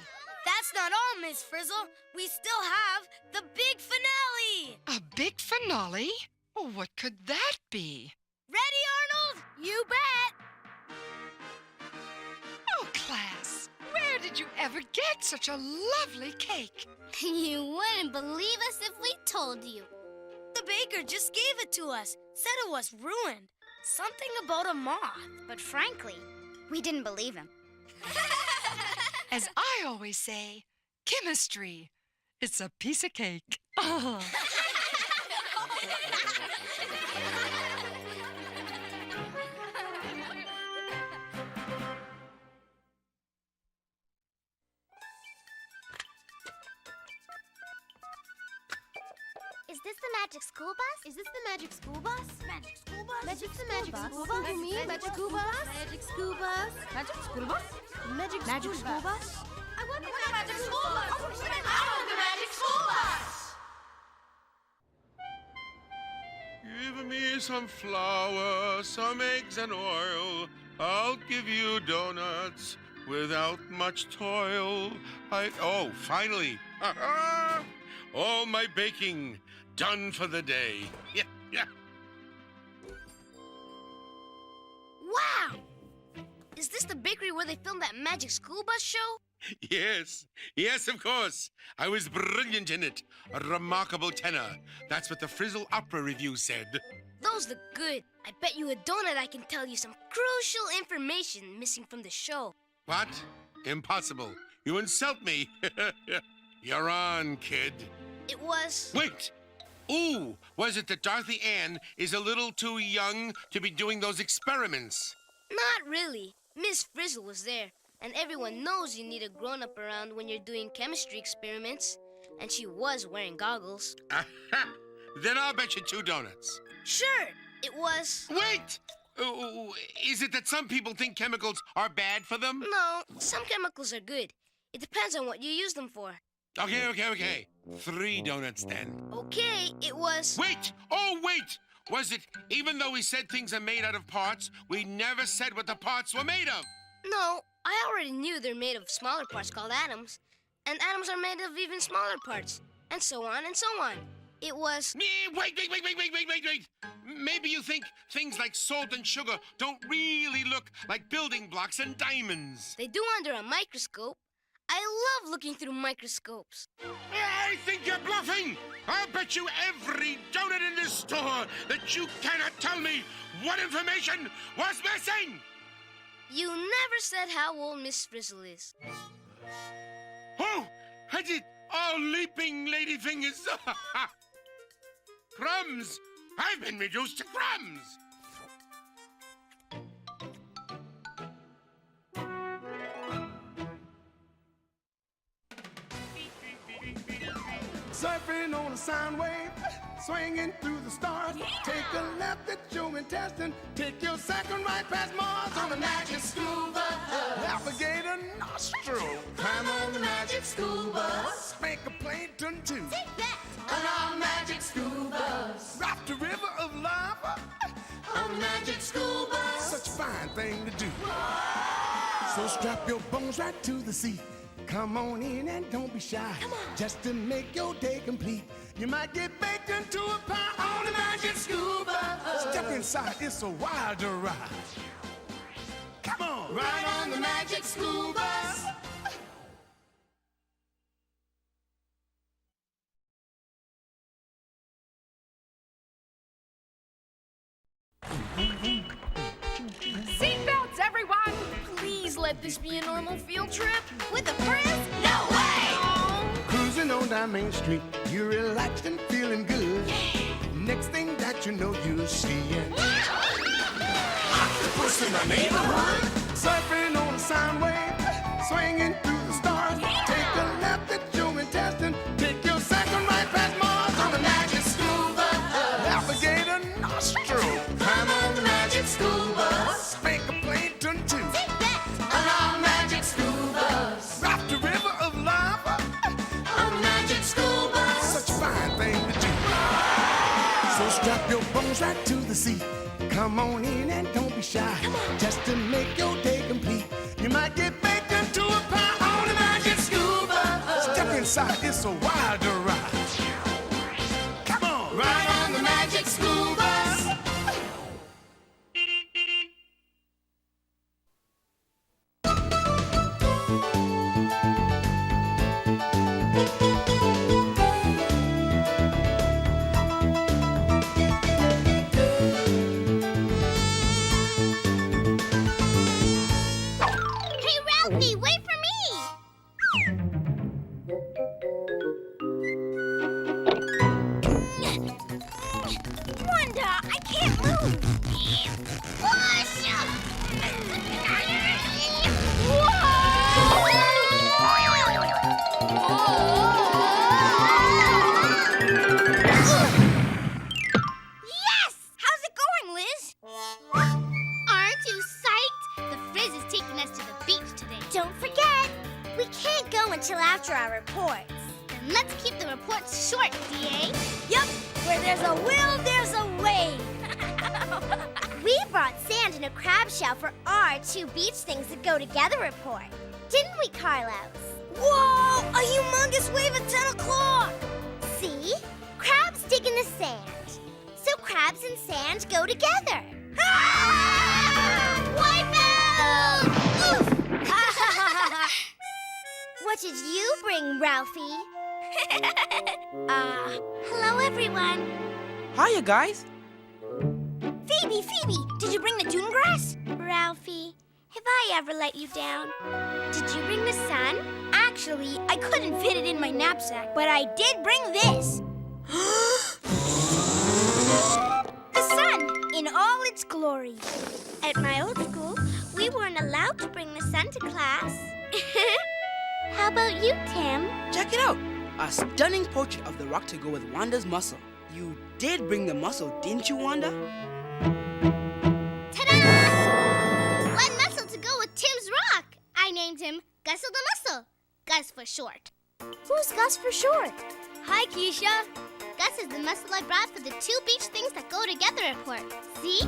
That's not all, Miss Frizzle. We still have the big finale. A big finale? Oh, what could that be? Ready, Arnold? You bet. Oh, class, where did you ever get such a lovely cake? You wouldn't believe us if we told you. The baker just gave it to us. Said it was ruined. Something about a moth. But frankly, we didn't believe him. As I always say, chemistry. It's a piece of cake. Oh. Is this the magic school bus? Is this the magic school bus? Magic school bus? Magic the magic school bus? You mean magic school bus? Magic school bus? Magic school bus? Magic school bus? I want the magic school bus! I want the magic school bus! Give me some flour, some eggs and oil. I'll give you donuts without much toil. Oh, finally. All my baking done for the day. Yeah. Wow! Is this the bakery where they filmed that magic school bus show? Yes, of course. I was brilliant in it. A remarkable tenor. That's what the Frizzle Opera Review said. Those look good. I bet you a donut I can tell you some crucial information missing from the show. What? Impossible. You insult me. You're on, kid. It was... Wait! Ooh, was it that Dorothy Ann is a little too young to be doing those experiments? Not really. Miss Frizzle was there, and everyone knows you need a grown-up around when you're doing chemistry experiments. And she was wearing goggles. Aha! Then I'll bet you 2 donuts. Sure, it was. Wait! Is it that some people think chemicals are bad for them? No, some chemicals are good. It depends on what you use them for. Okay. 3 donuts then. Okay, it was. Wait! Oh, wait! Was it, even though we said things are made out of parts, we never said what the parts were made of? No, I already knew they're made of smaller parts called atoms. And atoms are made of even smaller parts. And so on and so on. It was... Wait! Maybe you think things like salt and sugar don't really look like building blocks and diamonds. They do under a microscope. I love looking through microscopes. I think you're bluffing! I'll bet you every donut in this store that you cannot tell me what information was missing! You never said how old Miss Frizzle is. Oh, I did. Oh, leaping ladyfingers. Crumbs! I've been reduced to crumbs! Surfing on a sound wave, swinging through the stars. Take a left at your intestine, take your second right past Mars on the magic school bus. Alligator nostril, climb on the magic school bus. Spank a plankton too. Take that! On our magic school bus. Raft a river of lava on the magic school bus. Such a fine thing to do. So strap your bones right to the seat. Come on in and don't be shy. Just to make your day complete. You might get baked into a pie on the magic school bus. Step inside, it's a wilder ride. Come on, ride on the magic school bus. Seatbelts, everyone! Please let this be a normal field trip. With a Frizz? No way! Cruising on down Main Street, you're relaxed and feeling good. Next thing that you know, you're seeing octopus in the neighborhood. Surfing on a sound wave, swinging through the stars. Take a left at your intestine, take your second right past Mars on the magic school bus. Alligator nostril, climb on the magic school bus. Spank a plankton too. Take that! On our magic school bus. Raft a river of lava on the magic school bus. Such a fine thing to do. So strap your bones right to the seat. Come on in and don't be shy. Just to make your day complete. You might get baked into a pie on the magic school bus. Step inside, it's a wilder ride. Come on, ride on the magic school bus. Hey, Ralphie, wait for me! Wanda, I can't move! Push! Yes! How's it going, Liz? Aren't you psyched? The Frizz is taking us to the beach today. Don't forget, we can't go until after our reports. And let's keep the reports short, DA. Yep, where there's a will, there's a way. We brought sand and a crab shell for our 2 beach things that go together report. Didn't we, Carlos? Whoa, a humongous wave at 10 o'clock. See? Crabs dig in the sand. So crabs and sand go together. Wipe out! Oof! What did you bring, Ralphie? Hello, everyone. Hiya, guys. Phoebe, did you bring the dune grass? Ralphie, have I ever let you down? Did you bring the sun? Actually, I couldn't fit it in my knapsack, but I did bring this. The sun in all its glory. At my old school, we weren't allowed to bring the sun to class. How about you, Tim? Check it out. A stunning portrait of the rock to go with Wanda's muscle. You did bring the mussel, didn't you, Wanda? Ta-da! One mussel to go with Tim's rock. I named him Gussel the Mussel. Gus for short. Who's Gus for short? Hi, Keisha. Gus is the mussel I brought for the 2 beach things that go together report. See?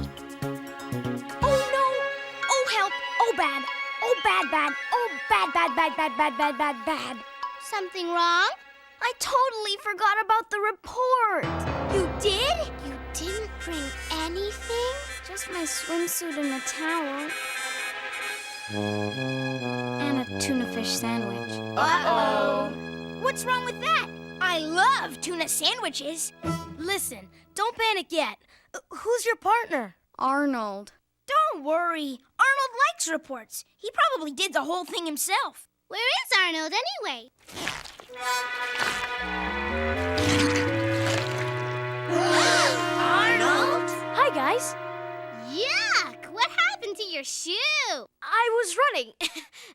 Oh no! Oh help! Oh bad! Oh bad bad! Oh bad bad bad bad bad bad bad bad! Something wrong? I totally forgot about the report. You did? You didn't bring anything? Just my swimsuit and a towel. And a tuna fish sandwich. Uh-oh. What's wrong with that? I love tuna sandwiches. Listen, don't panic yet. Who's your partner? Arnold. Don't worry. Arnold likes reports. He probably did the whole thing himself. Where is Arnold anyway? Arnold! Hi, guys. Yuck! What happened to your shoe? I was running,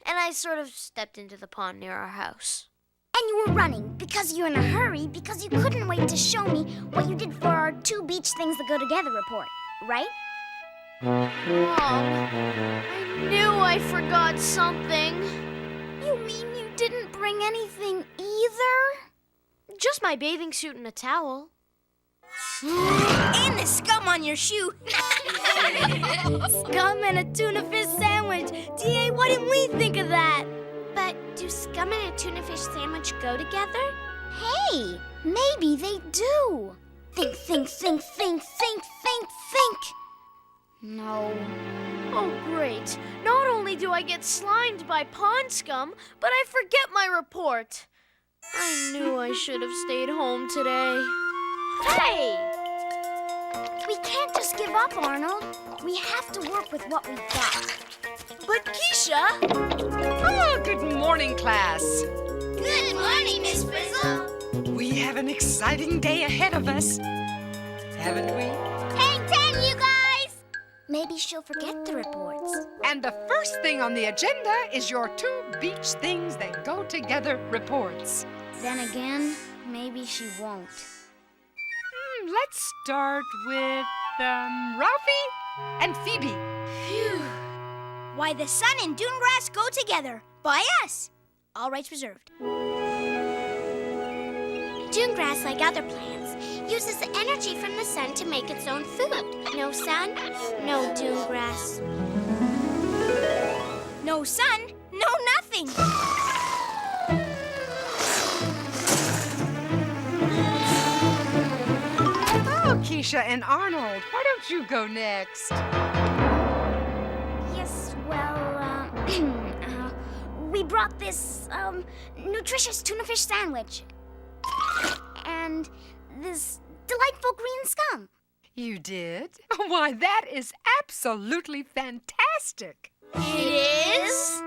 and I sort of stepped into the pond near our house. And you were running because you're in a hurry because you couldn't wait to show me what you did for our 2 beach things that go together report, right? Mom, I knew I forgot something. You mean you didn't bring anything either? Just my bathing suit and a towel. And the scum on your shoe. Scum and a tuna fish sandwich. DA, why didn't we think of that? But do scum and a tuna fish sandwich go together? Hey, maybe they do. Think, think, think, think, think, think, think. No. Oh, great. Not only do I get slimed by pond scum, but I forget my report. I knew I should have stayed home today. Hey! We can't just give up, Arnold. We have to work with what we've got. But Keisha... Oh, good morning, class. Good morning, Miss Frizzle. We have an exciting day ahead of us, haven't we? Hang 10, you guys! Maybe she'll forget the reports. And the first thing on the agenda is your 2 beach things that go together reports. Then again, maybe she won't. Let's start with Ralphie and Phoebe. Phew. Why the sun and dune grass go together. By us. All rights reserved. Dune grass, like other plants, uses the energy from the sun to make its own food. No sun, no dune grass. No sun, no nothing. Oh, Keisha and Arnold, why don't you go next? Yes, well, we brought this, nutritious tuna fish sandwich. And this delightful green scum. You did? Why, that is absolutely fantastic. It is?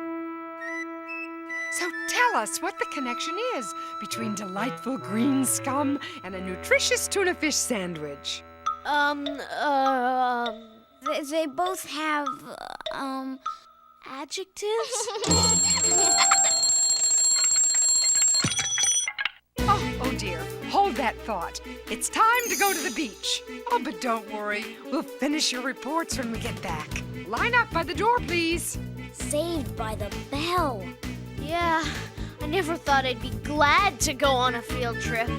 So tell us what the connection is between delightful green scum and a nutritious tuna fish sandwich. They both have, adjectives? Oh dear, hold that thought. It's time to go to the beach. Oh, but don't worry, we'll finish your reports when we get back. Line up by the door, please. Saved by the bell. Yeah, I never thought I'd be glad to go on a field trip.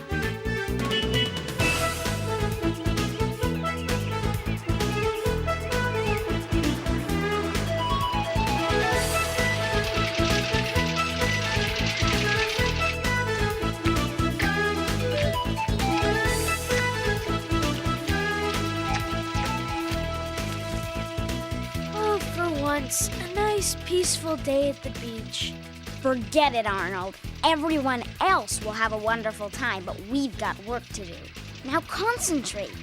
Oh, for once, a nice, peaceful day at the beach. Forget it, Arnold. Everyone else will have a wonderful time, but we've got work to do. Now concentrate.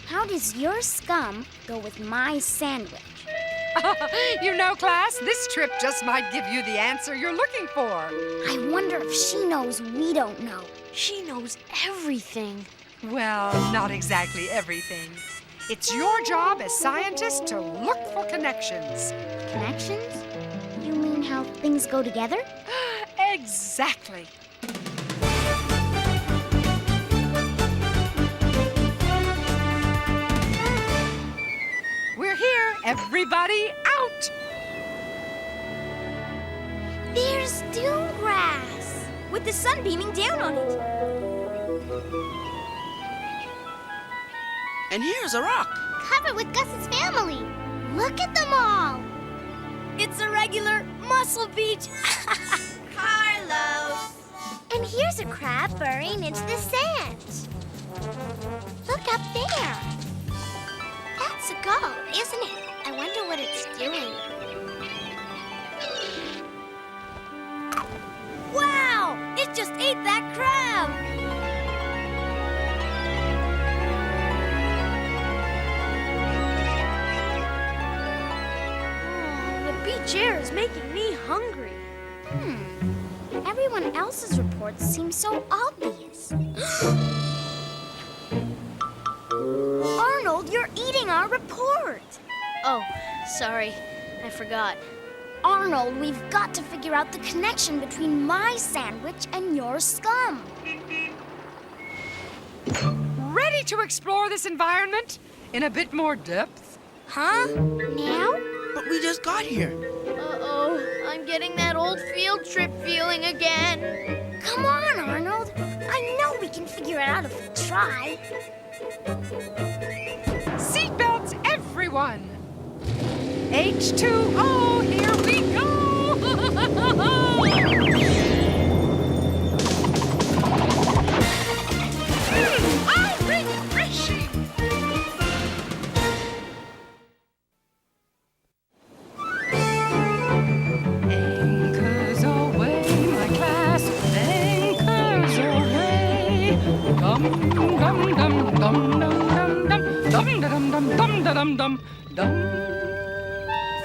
How does your scum go with my sandwich? You know, class, this trip just might give you the answer you're looking for. I wonder if she knows we don't know. She knows everything. Well, not exactly everything. It's your job as scientists to look for connections. Connections? You mean how things go together? Exactly. Everybody out! There's dune grass with the sun beaming down on it. And here's a rock. Covered with Gus's family. Look at them all. It's a regular mussel beach. Carlos. And here's a crab burrowing into the sand. Look up there. That's a gull, isn't it? I wonder what it's doing. Wow! It just ate that crab. The beach air is making me hungry. Everyone else's reports seem so obvious. Arnold, you're eating our report. Oh, sorry. I forgot. Arnold, we've got to figure out the connection between my sandwich and your scum. Ready to explore this environment in a bit more depth? Huh? Now? But we just got here. Uh-oh, I'm getting that old field trip feeling again. Come on, Arnold. I know we can figure it out if we try. Seatbelts, everyone! H2O, here we go! How refreshing! Anchors away, my class, anchors away. Dum dum dum dum dum dum dum dum dum dum dum dum dum.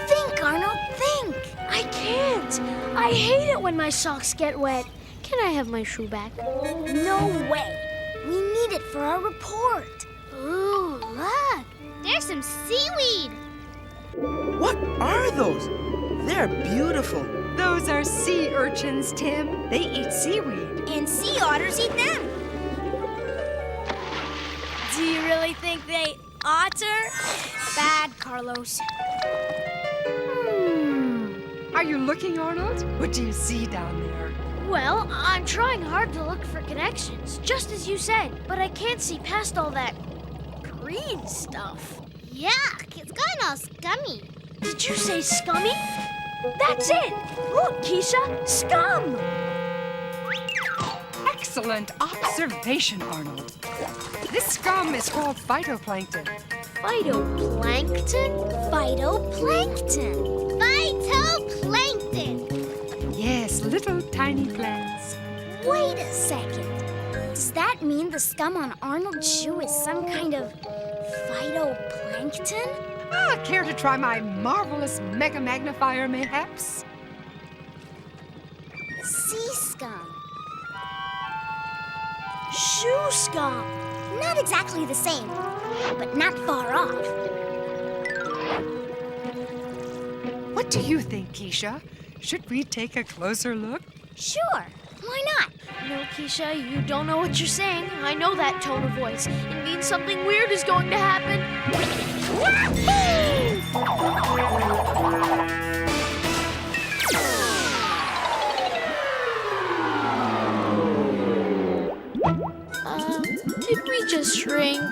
Think, Arnold, think. I can't. I hate it when my socks get wet. Can I have my shoe back? No way. We need it for our report. Ooh, look. There's some seaweed. What are those? They're beautiful. Those are sea urchins, Tim. They eat seaweed. And sea otters eat them. Do you really think they otter? Bad, Carlos. Are you looking, Arnold? What do you see down there? Well, I'm trying hard to look for connections, just as you said, but I can't see past all that green stuff. Yuck, it's going all scummy. Did you say scummy? That's it! Look, Keisha, scum! Excellent observation, Arnold. This scum is called phytoplankton. Phytoplankton? Phytoplankton. Phytoplankton. Yes, little tiny plants. Wait a second. Does that mean the scum on Arnold's shoe is some kind of phytoplankton? Care to try my marvelous mega magnifier, mayhaps? Sea scum. Shoe scum. Not exactly the same, but not far off. What do you think, Keisha? Should we take a closer look? Sure. Why not? No, Keisha, you don't know what you're saying. I know that tone of voice. It means something weird is going to happen. Did we just shrink?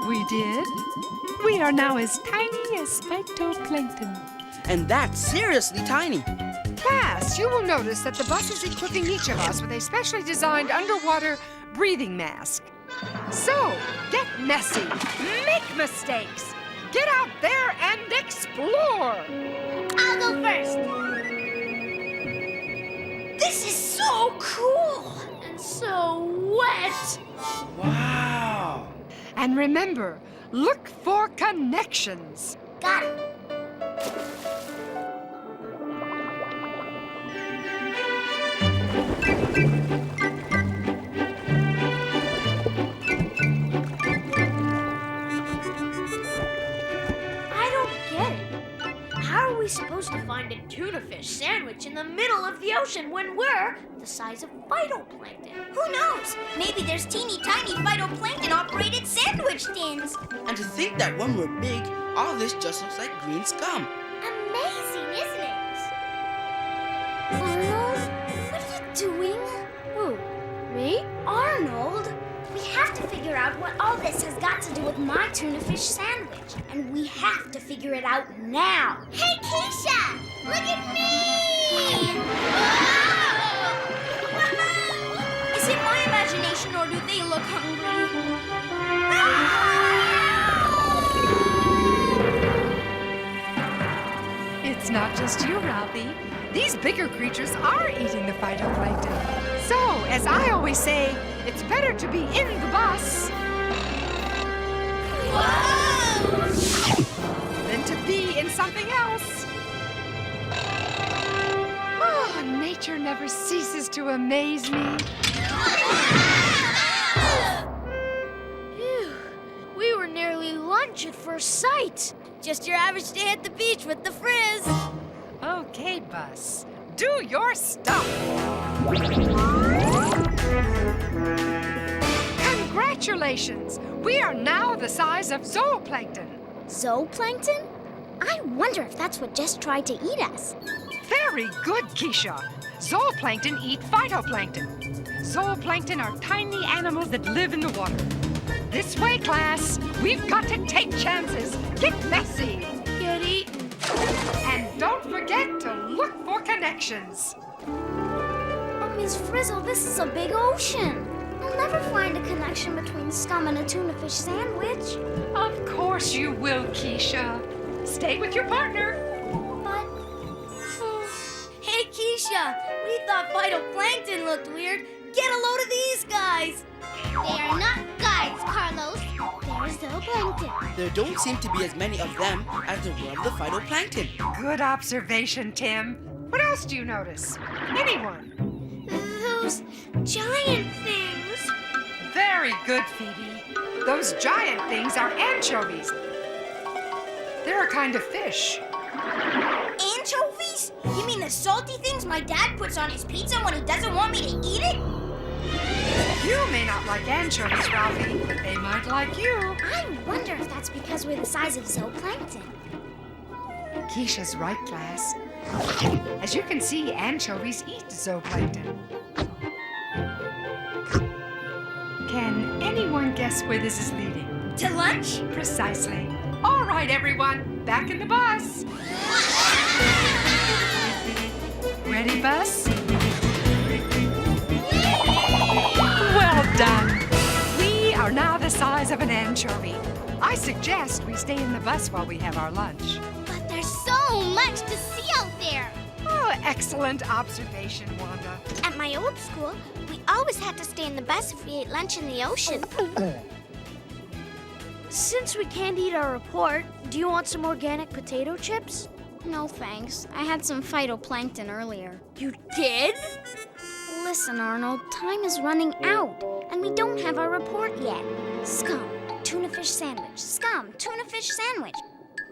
We did. We are now as tiny as phytoplankton. And that's seriously tiny. Class, you will notice that the bus is equipping each of us with a specially designed underwater breathing mask. So, get messy, make mistakes, get out there and explore. I'll go first. This is so cool. And so wet. Wow. And remember, look for connections. Got it. I don't get it. How are we supposed to find a tuna fish sandwich sandwich in the middle of the ocean when we're the size of phytoplankton? Who knows? Maybe there's teeny tiny phytoplankton-operated sandwich tins. And to think that when we're big, all this just looks like green scum. Amazing, isn't it? Arnold, what are you doing? Who? Me? Arnold, we have to figure out what all this has got to do with my tuna fish sandwich. And we have to figure it out now. Hey, Keisha! Look at me! Is it my imagination or do they look hungry? It's not just you, Ralphie. These bigger creatures are eating the phytoplankton. So, as I always say, it's better to be in the bus than to be in something else. Oh, nature never ceases to amaze me. Phew. We were nearly lunch at first sight. Just your average day at the beach with the Frizz. Okay, Bus. Do your stuff. Congratulations! We are now the size of zooplankton. Zooplankton? I wonder if that's what just tried to eat us. Very good, Keisha. Zooplankton eat phytoplankton. Zooplankton are tiny animals that live in the water. This way, class. We've got to take chances. Get messy. Get eaten. And don't forget to look for connections. But Miss Frizzle, this is a big ocean. I'll never find a connection between scum and a tuna fish sandwich. Of course you will, Keisha. Stay with your partner. But... Hey, Keisha, we thought phytoplankton looked weird. Get a load of these guys. They are not guys, Carlos. They're zooplankton. There don't seem to be as many of them as there were of the phytoplankton. Good observation, Tim. What else do you notice? Anyone? Those giant things. Very good, Phoebe. Those giant things are anchovies. They're a kind of fish. Anchovies? You mean the salty things my dad puts on his pizza when he doesn't want me to eat it? You may not like anchovies, Ralphie, but they might like you. I wonder if that's because we're the size of zooplankton. Keisha's right, class. As you can see, anchovies eat zooplankton. Can anyone guess where this is leading? To lunch? Precisely. All right, everyone, back in the bus. Ready, Bus? Well done. We are now the size of an anchovy. I suggest we stay in the bus while we have our lunch. But there's so much to see out there. Oh, excellent observation, Wanda. At my old school, we always had to stay in the bus if we ate lunch in the ocean. Since we can't eat our report, do you want some organic potato chips? No thanks. I had some phytoplankton earlier. You did? Listen, Arnold, time is running out, and we don't have our report yet. Scum, tuna fish sandwich. Scum, tuna fish sandwich.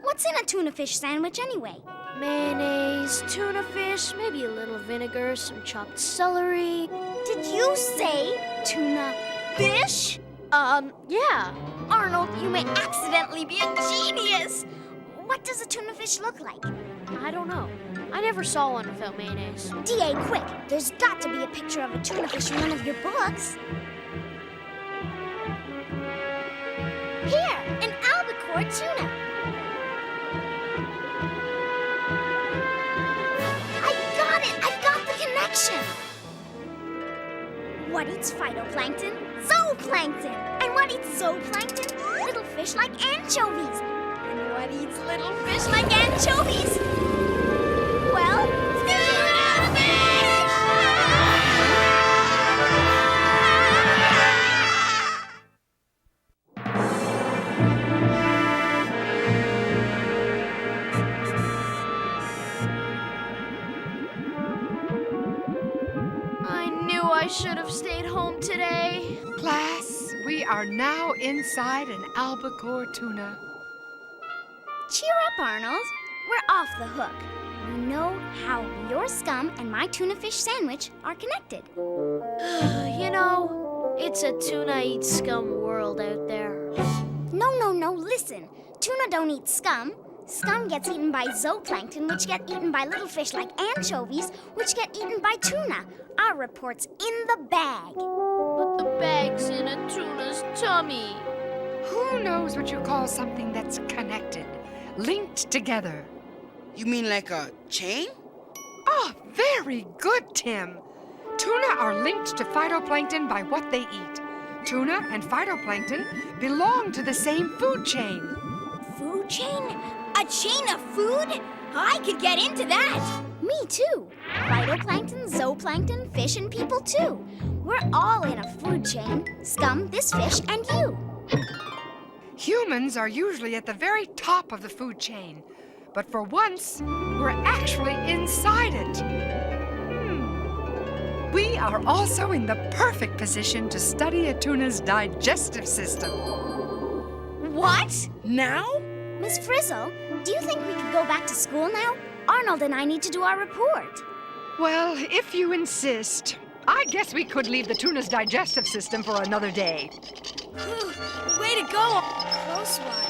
What's in a tuna fish sandwich anyway? Mayonnaise, tuna fish, maybe a little vinegar, some chopped celery. Did you say tuna fish? Yeah. Arnold, you may accidentally be a genius. What does a tuna fish look like? I don't know. I never saw one without mayonnaise. D.A., quick. There's got to be a picture of a tuna fish in one of your books. Here, an albacore tuna. I got it! I got the connection! What eats phytoplankton? Zooplankton! And what eats zooplankton? Little fish like anchovies. And what eats little fish like anchovies? Well, tuna fish! I knew I should have stayed home today. Class, we are now inside an albacore tuna. Cheer up, Arnold. we're off the hook. We know how your scum and my tuna fish sandwich are connected. You know, it's a tuna eats scum world out there. No, listen. Tuna don't eat scum. Scum gets eaten by zooplankton, which get eaten by little fish like anchovies, which get eaten by tuna. Our report's in the bag. But the bag's in a tuna's tummy. Who knows what you call something that's connected, linked together? You mean like a chain? Oh, very good, Tim. Tuna are linked to phytoplankton by what they eat. Tuna and phytoplankton belong to the same food chain. Food chain? A chain of food? I could get into that. Me too. Phytoplankton, zooplankton, fish, and people too. We're all in a food chain. Scum, this fish, and you. Humans are usually at the very top of the food chain. But for once, we're actually inside it. We are also in the perfect position to study a tuna's digestive system. What? Now? Miss Frizzle, do you think we could go back to school now? Arnold and I need to do our report. Well, if you insist, I guess we could leave the tuna's digestive system for another day. Way to go! Close one.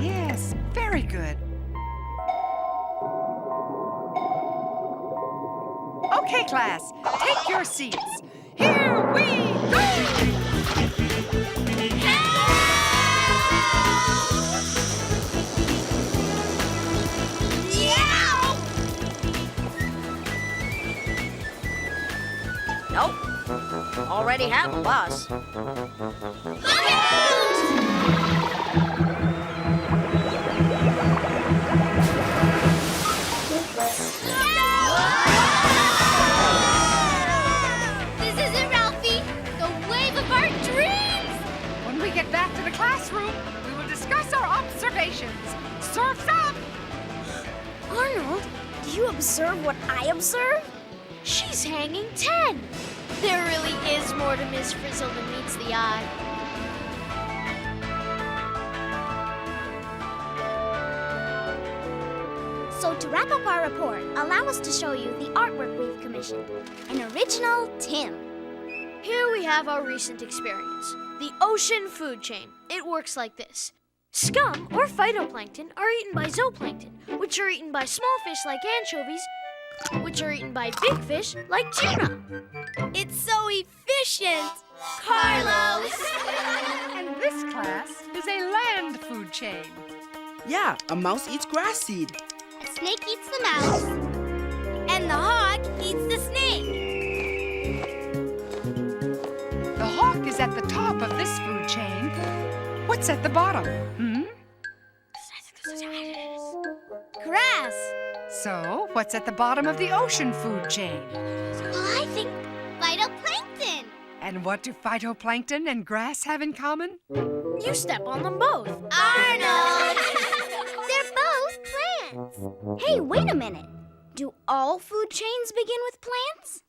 Yes, very good. Okay, class, take your seats. Here we go! Nope. Already have a bus. This is it, Ralphie. The wave of our dreams. When we get back to the classroom, we will discuss our observations. Surf's up! Arnold, do you observe what I observe? She's hanging 10. There really is more to Miss Frizzle than meets the eye. So to wrap up our report, allow us to show you the artwork we've commissioned. An original Tim. Here we have our recent experience. The ocean food chain. It works like this. Scum, or phytoplankton, are eaten by zooplankton, which are eaten by small fish like anchovies, which are eaten by big fish like tuna. It's so efficient! Carlos! And this class is a land food chain. Yeah, a mouse eats grass seed. A snake eats the mouse. And the hawk eats the snake. The hawk is at the top of this food chain. What's at the bottom? Grass. So, what's at the bottom of the ocean food chain? Well, I think phytoplankton. And what do phytoplankton and grass have in common? You step on them both. Arnold! They're both plants. Hey, wait a minute. Do all food chains begin with plants?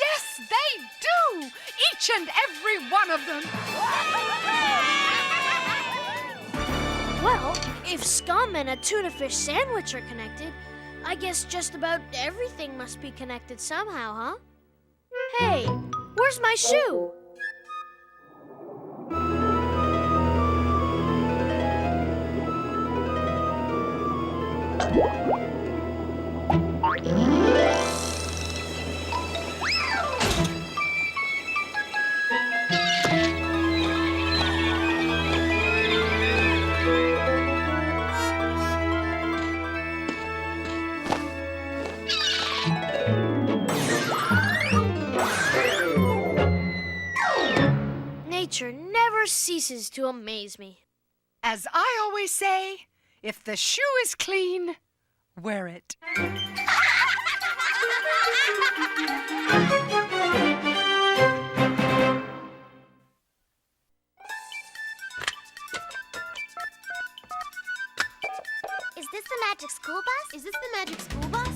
Yes, they do! Each and every one of them! Well, if scum and a tuna fish sandwich are connected, I guess just about everything must be connected somehow, huh? Hey, where's my shoe? Nature never ceases to amaze me. As I always say, if the shoe is clean, wear it. Is this the magic school bus? Is this the magic school bus?